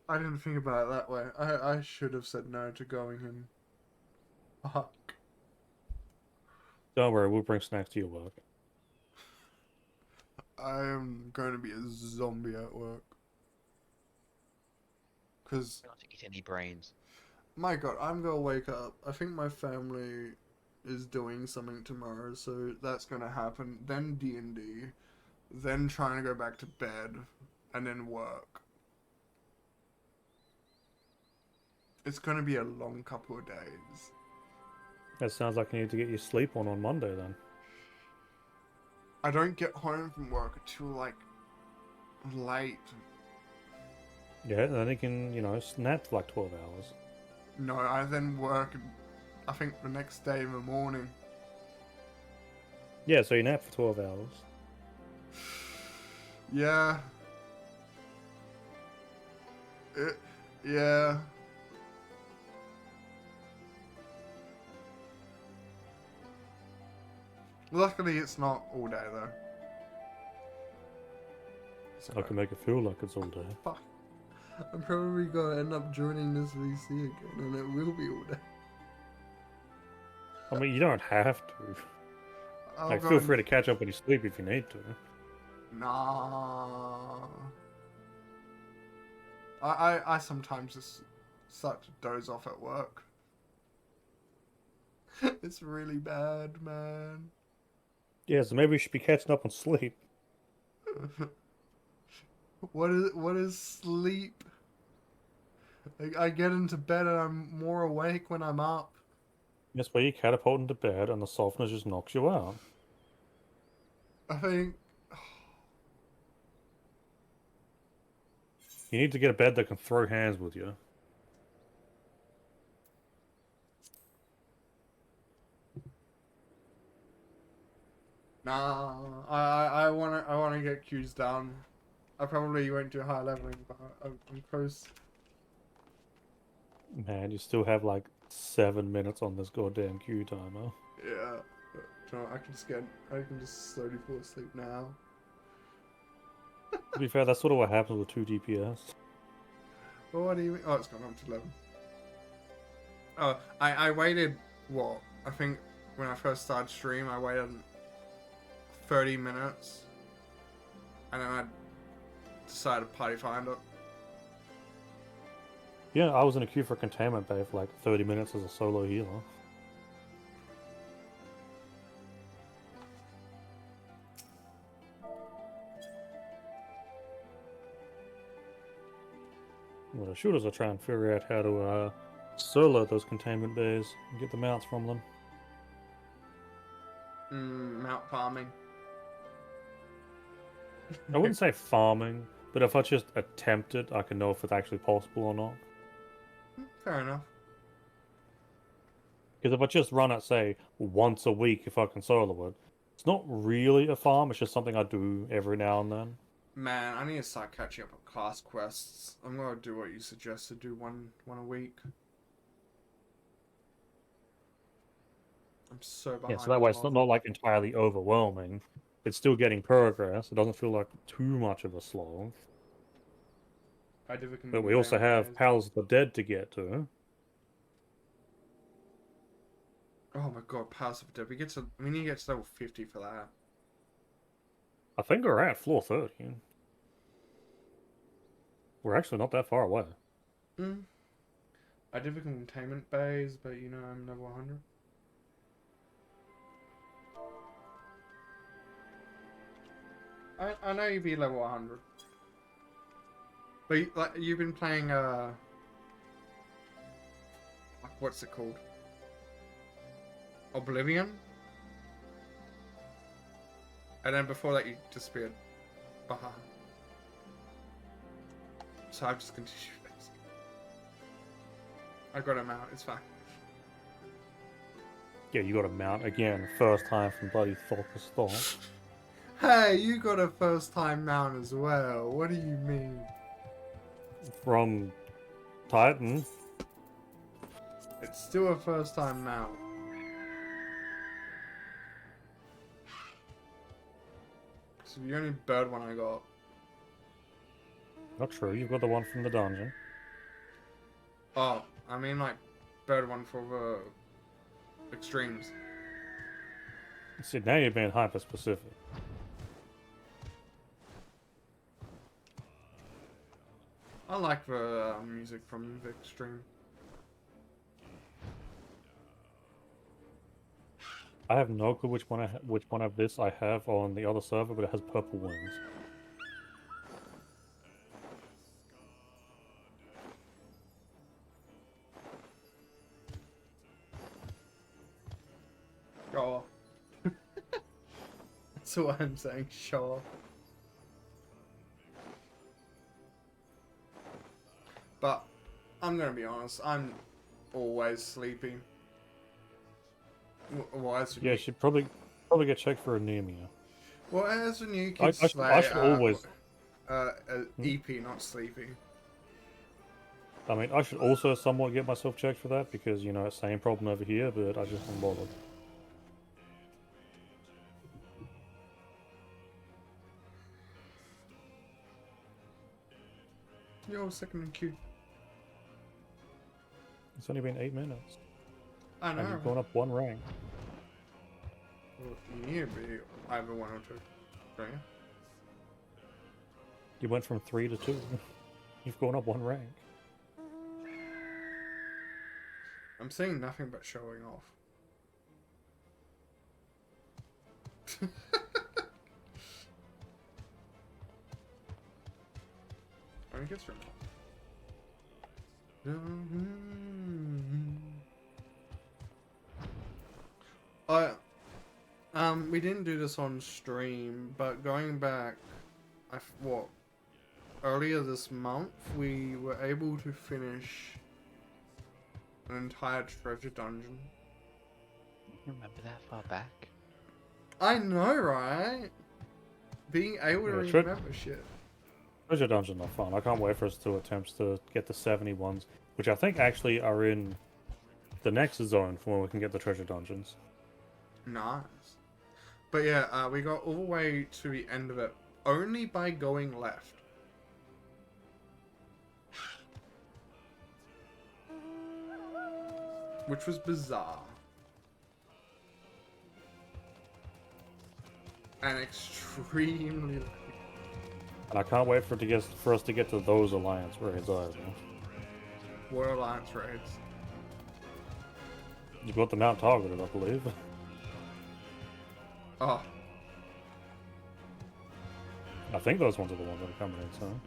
I didn't think about it that way. I should have said no to going in. Fuck. Don't worry, we'll bring snacks to your work. I am going to be a zombie at work. Cause Not to eat any brains. my God, I'm gonna wake up. I think my family is doing something tomorrow, so that's gonna happen. Then D&D, then trying to go back to bed, and then work. It's gonna be a long couple of days. That sounds like you need to get your sleep on Monday then. I don't get home from work until like late. Yeah, and then you can, snap for like 12 hours. No, I then work, I think, the next day in the morning. Yeah, so you nap for 12 hours. Yeah. Yeah. Luckily, it's not all day, though. So, I can make it feel like it's all day. fuck. I'm probably gonna end up joining this VC again, and it will be all day. I mean, you don't have to. I'll go Feel and- free to catch up when you sleep if you need to. Nah. I sometimes just start to doze off at work. It's really bad, man. Yeah, so maybe you should be catching up on sleep. What is sleep? Like, I get into bed and I'm more awake when I'm up. That's why you catapult into bed and the softness just knocks you out. I think You need to get a bed that can throw hands with you. nah. I wanna get Q's down. I probably won't do high leveling, but I'm close. Man, you still have like 7 minutes on this goddamn queue timer. Yeah. But, you know, I can just slowly fall asleep now. To be fair, that's sort of what happens with 2 DPS. Well, what do you mean? Oh, it's gone up to 11. Oh, I waited, what? I think when I first started stream, I waited 30 minutes. And then I decided to party finder. Yeah, I was in a queue for Containment Bay for like 30 minutes as a solo healer. What I should is I try and figure out how to solo those Containment Bays and get the mounts from them. Mount farming. I wouldn't say farming, but if I just attempt it, I can know if it's actually possible or not. Fair enough. Because if I just run it, say, once a week if I can solo it, it's not really a farm, it's just something I do every now and then. Man, I need to start catching up on class quests. I'm gonna do what you suggested, do one a week. I'm so behind. Yeah, so that way it's not like entirely overwhelming. It's still getting progress. It doesn't feel like too much of a slog. But we also have Pals of the Dead to get to. Oh my god, Pals of the Dead. We need to get to level 50 for that. I think we're at floor 30. We're actually not that far away. I did the containment bays, but you know I'm level 100. I know you'd be level 100. But like you've been playing what's it called? Oblivion? And then before that you disappeared. Baha. So I've just continued. I got him out, it's fine. Yeah, you got a mount again, first time from bloody Thorpus Thor. Hey, you got a first time mount as well. What do you mean? From Titan. It's still a first time mount. So the only bird one I got. Not true, you've got the one from the dungeon. Oh, I mean like bird one for the extremes. See, now you're being hyper specific. I like the music from the extreme. I have no clue which one of this I have on the other server, but it has purple wings. Sure. That's what I'm saying, sure. But I'm gonna be honest, I'm always sleepy. Well, as Yeah, you should probably get checked for anemia. Well, as a new kid I should always... EP, not sleepy. I mean, I should also somewhat get myself checked for that, because, you know, same problem over here, but I just haven't bothered. Yo, second in queue. It's only been 8 minutes. I know. And you've gone up 1 rank. Well, you need to be either 1 or 2. Don't you? You went from 3 to 2. You've gone up 1 rank. I'm saying nothing but showing off. I guess from we didn't do this on stream, but going back, earlier this month, we were able to finish an entire treasure dungeon. Remember that far back? I know, right? Being able to remember shit. Treasure dungeons are fun. I can't wait for us to attempt to get the 70 ones, which I think actually are in the next zone for when we can get the treasure dungeons. Nice. But yeah, we got all the way to the end of it only by going left. Which was bizarre. And extremely lucky. And I can't wait for us to get to those alliance raids either. What alliance raids? You've got them out targeted, I believe. Oh. I think those ones are the ones that are coming in soon.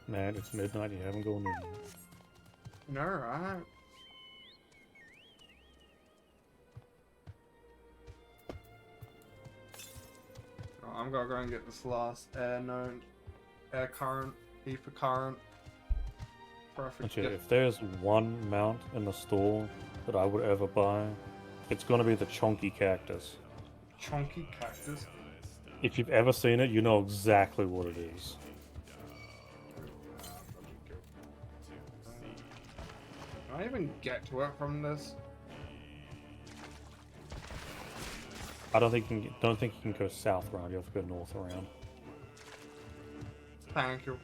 Man, it's midnight, you haven't gone in yet. No, right? I'm gonna go and get this last air current, ether current. Actually, if there's one mount in the store that I would ever buy, it's gonna be the chunky cactus. Chunky cactus? If you've ever seen it, you know exactly what it is. Can I even get to it from this? I don't think you can go south around. You have to go north around. Thank you.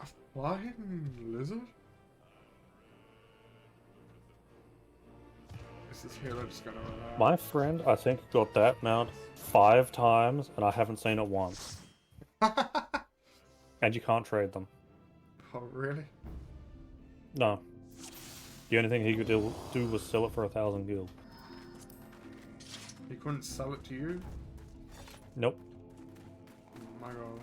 A flying lizard? Is this hero just gonna run out? My friend, I think, got that mount 5 times, and I haven't seen it once. And you can't trade them. Oh, really? No. The only thing he could do was sell it for 1,000 gil. He couldn't sell it to you? Nope. Oh my god.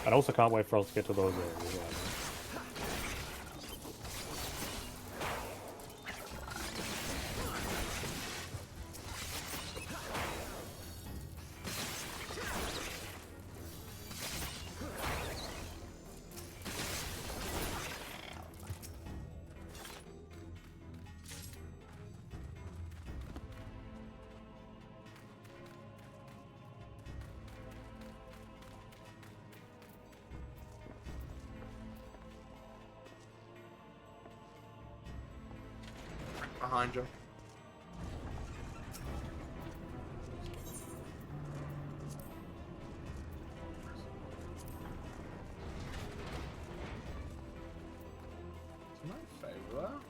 I also can't wait for us to get to those areas. Right? Behind you. Is my favorite?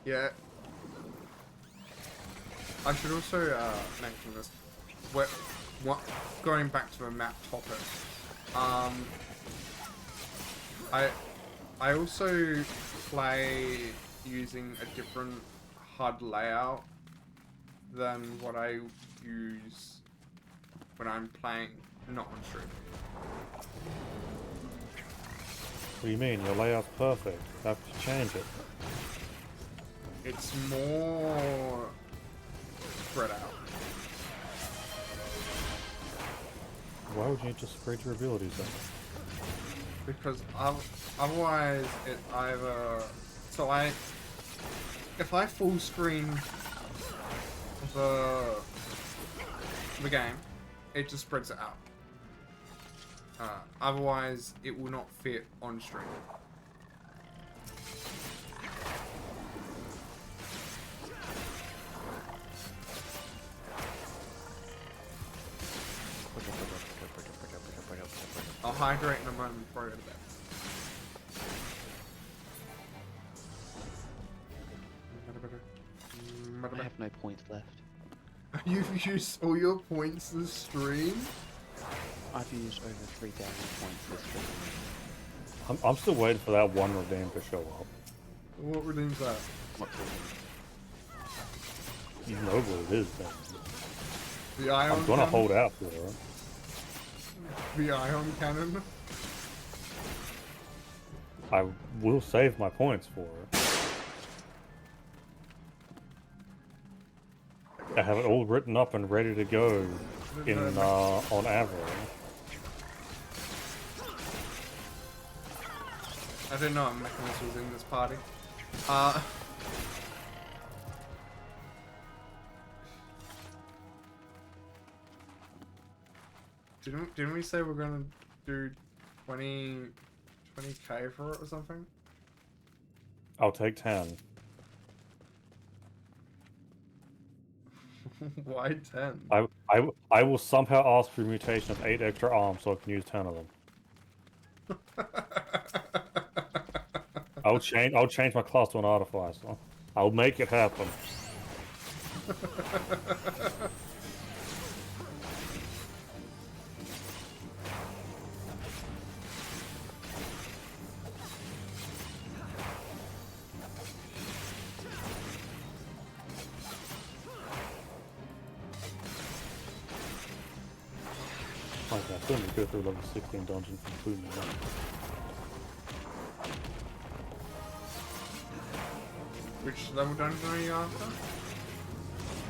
Yeah. I should also mention this. Going back to the map topic. I also play using a different HUD layout than what I use when I'm playing not on stream. What do you mean? Your layout's perfect. How could you change it? It's more spread out. Why would you just spread your abilities then? Because otherwise it either... So if I full screen the game, it just spreads it out. Otherwise it will not fit on stream. I'll hydrate in a moment before I go to bed. I have no points left. You've used all your points this stream? I've used over 3,000 points this stream. I'm still waiting for that one redeem to show up. What redeems that? What You know what it is, then. The ion I'm gonna cannon? hold out for it. The ion cannon? I will save my points for it. I have it all written up and ready to go in on average. I didn't know Mechanist was in this party. Didn't we say we're gonna do 20k for it or something? I'll take 10. Why 10? I will somehow ask for a mutation of 8 extra arms so I can use 10 of them. I'll change my class to an artificer. I'll make it happen. Okay, I still need to go through level 16 dungeon from Blue Mage. Which level dungeon are you after?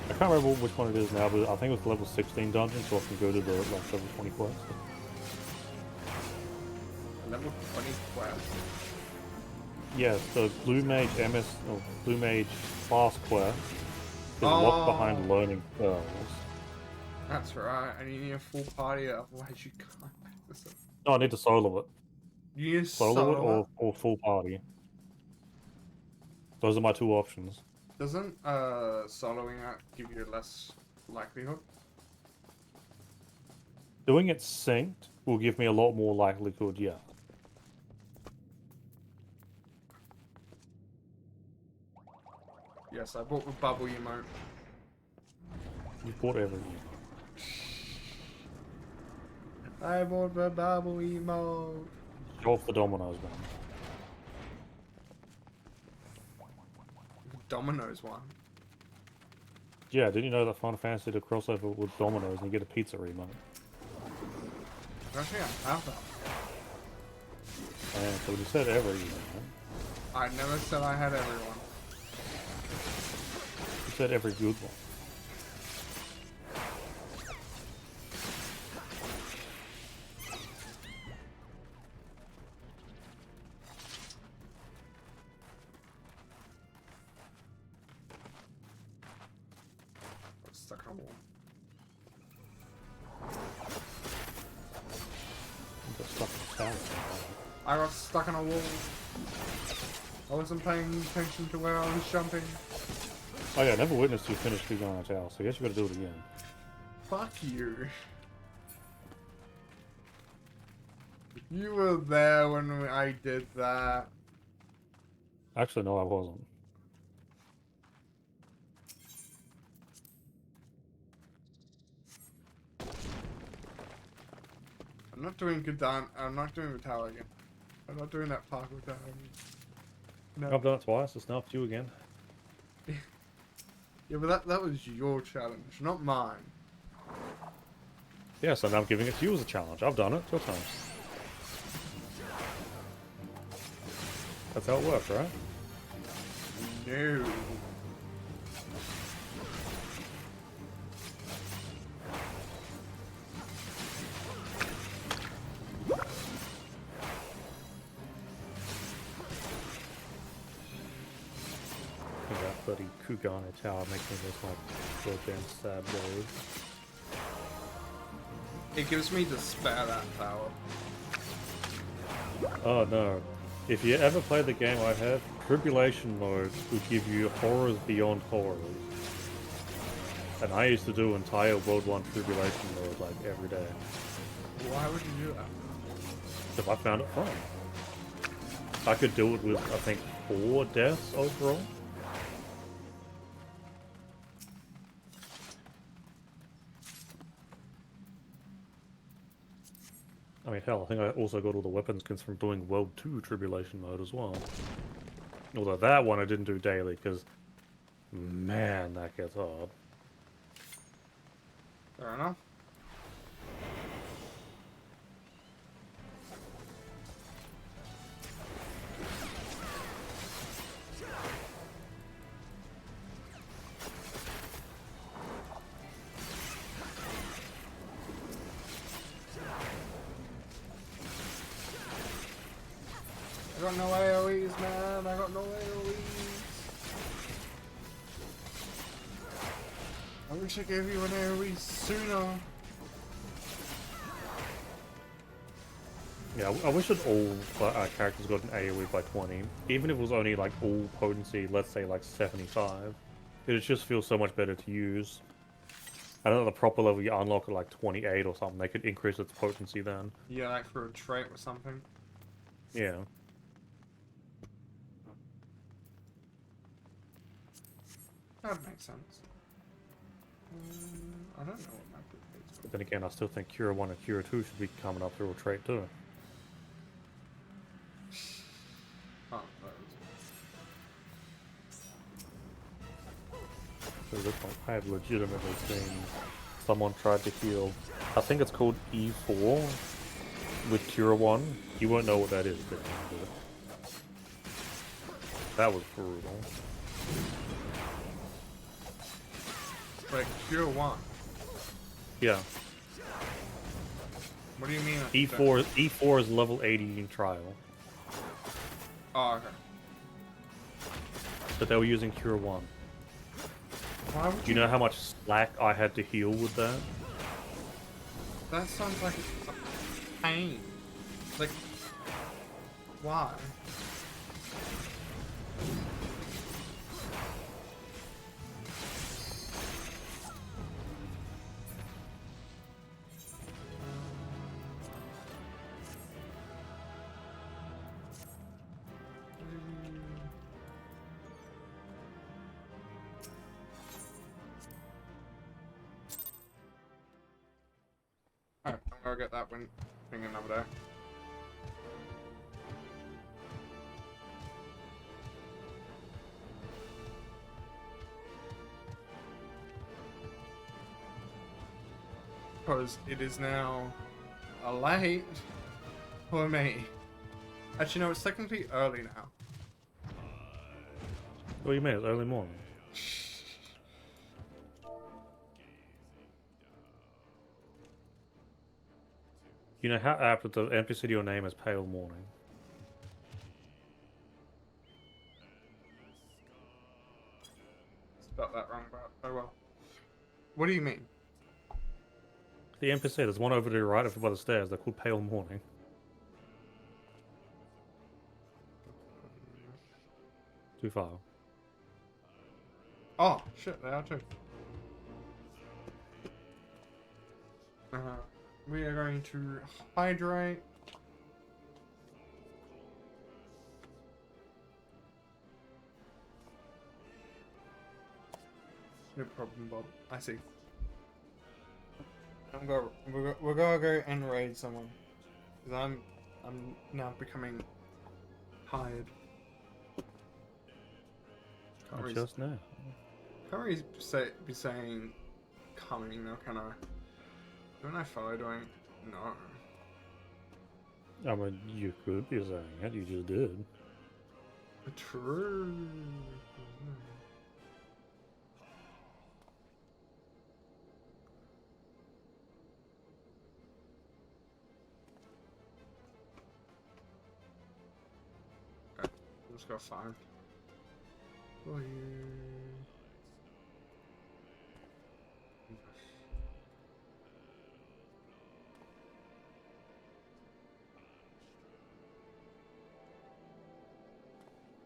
I can't remember which one it is now, but I think it was level 16 dungeon, so I can go to the like level 20 quest. Level 20 quest. Yes, the Blue Mage Blue Mage class quest is locked behind learning spells. That's right, and you need a full party, otherwise you can't pick this up. No, I need to solo it. You need Solo it solo or full party. Those are my two options. Doesn't soloing out give you less likelihood? Doing it synced will give me a lot more likelihood, yeah. Yes, I bought the bubble emote. You bought everything. I bought the bubble emote. Show off the dominoes, man. Domino's one. Yeah, didn't you know that Final Fantasy did a crossover with Domino's and you get a pizza remote? I don't think I have that. And so you said every, man. I never said I had everyone. You said every good one. Stuck on a wall. Got stuck in the tower. I got stuck on a wall. I wasn't paying attention to where I was jumping. Oh yeah, I never witnessed you finish Big on a tower, so I guess you gotta do it again. Fuck you. You were there when I did that. Actually, no, I wasn't. I'm not doing good down. I'm not doing the tower again. I'm not doing that parkour tower again. No. I've done it twice, it's now up to you again. Yeah, but that was your challenge, not mine. Yeah, so now I'm giving it to you as a challenge. I've done it, it's your turn. That's how it works, right? No. That bloody Kugane tower makes me look like goddamn sad boy. It gives me despair, that tower. Oh no. If you ever play the game I have, Tribulation mode will give you horrors beyond horrors. And I used to do entire World 1 Tribulation mode like every day. Why would you do that? If I found it fun. I could do it with, I think, 4 deaths overall. I mean, hell, I think I also got all the weapon skins from doing World 2 Tribulation mode as well. Although that one I didn't do daily, because, man, that gets hard. Fair enough. I got no AoEs, man. I got no AoEs. I wish I gave you an AoE sooner. Yeah, I wish that all characters got an AoE by 20. Even if it was only like all potency, let's say like 75. It just feels so much better to use. I don't know, the proper level you unlock at like 28 or something, they could increase its potency then. Yeah, like for a trait or something. Yeah. That would make sense. I don't know what my group is. But then again, I still think Cura 1 and Cura 2 should be coming up through a trait too. Oh, So this one, I have legitimately seen someone tried to heal. I think it's called E4 with Cure 1. You won't know what that is, but that was brutal. Like Cure 1. Yeah. What do you mean? E4 is level 80 in trial. Oh, okay. But they were using Cure 1. Why would Do you know how much slack I had to heal with that? That sounds like a pain. Like, why? Alright, I'm gonna get that thing another day. Because it is now late for me. Actually, no, it's technically early now. What do you mean? It's early morning. You know how apt that the NPC to your name is Pale Morning? Spelled that wrong, but oh well. What do you mean? The NPC, there's one over to the right over by the stairs. They're called Pale Morning. Too far. Oh, shit, they are too. We are going to hydrate. No problem, Bob. I see. We're gonna go and raid someone. Because I'm now becoming tired. Just now. Can't really be saying coming now, can I? Don't I follow doing? No. I mean, you could be saying it, you just did. True. Okay, let's go 5. Oh, yeah.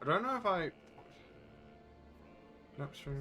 I don't know if I... Not sure.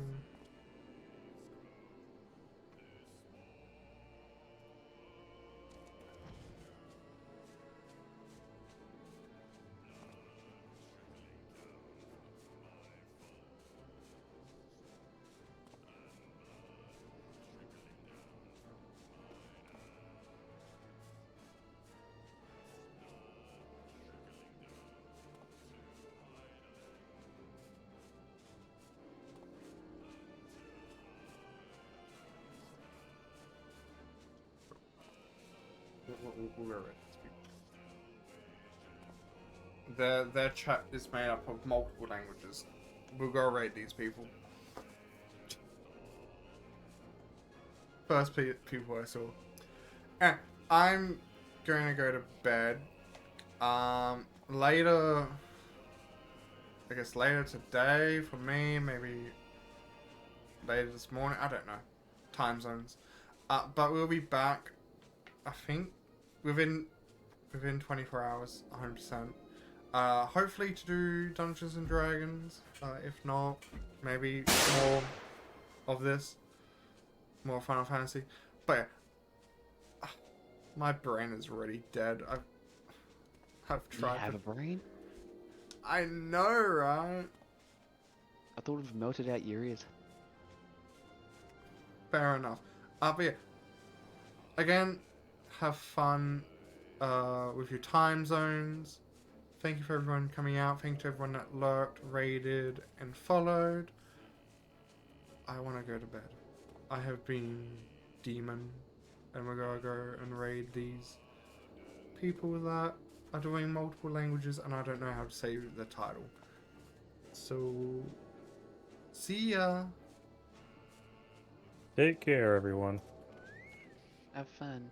We're ready to speak. Their chat is made up of multiple languages. We'll go rate these people. First people I saw. I'm going to go to bed. Later, I guess later today for me, maybe later this morning. I don't know. Time zones. But we'll be back, I think, within 24 hours, 100%. Hopefully to do Dungeons and Dragons. If not, maybe more of this. More Final Fantasy. But yeah, my brain is already dead. I've tried. You have a brain? I know, right? I thought it would melted out your ears. Fair enough. But yeah, again, have fun with your time zones. Thank you for everyone coming out. Thank you to everyone that lurked, raided, and followed. I want to go to bed. I have been demon, and we're gonna go and raid these people that are doing multiple languages, and I don't know how to say the title. So, see ya. Take care, everyone. Have fun.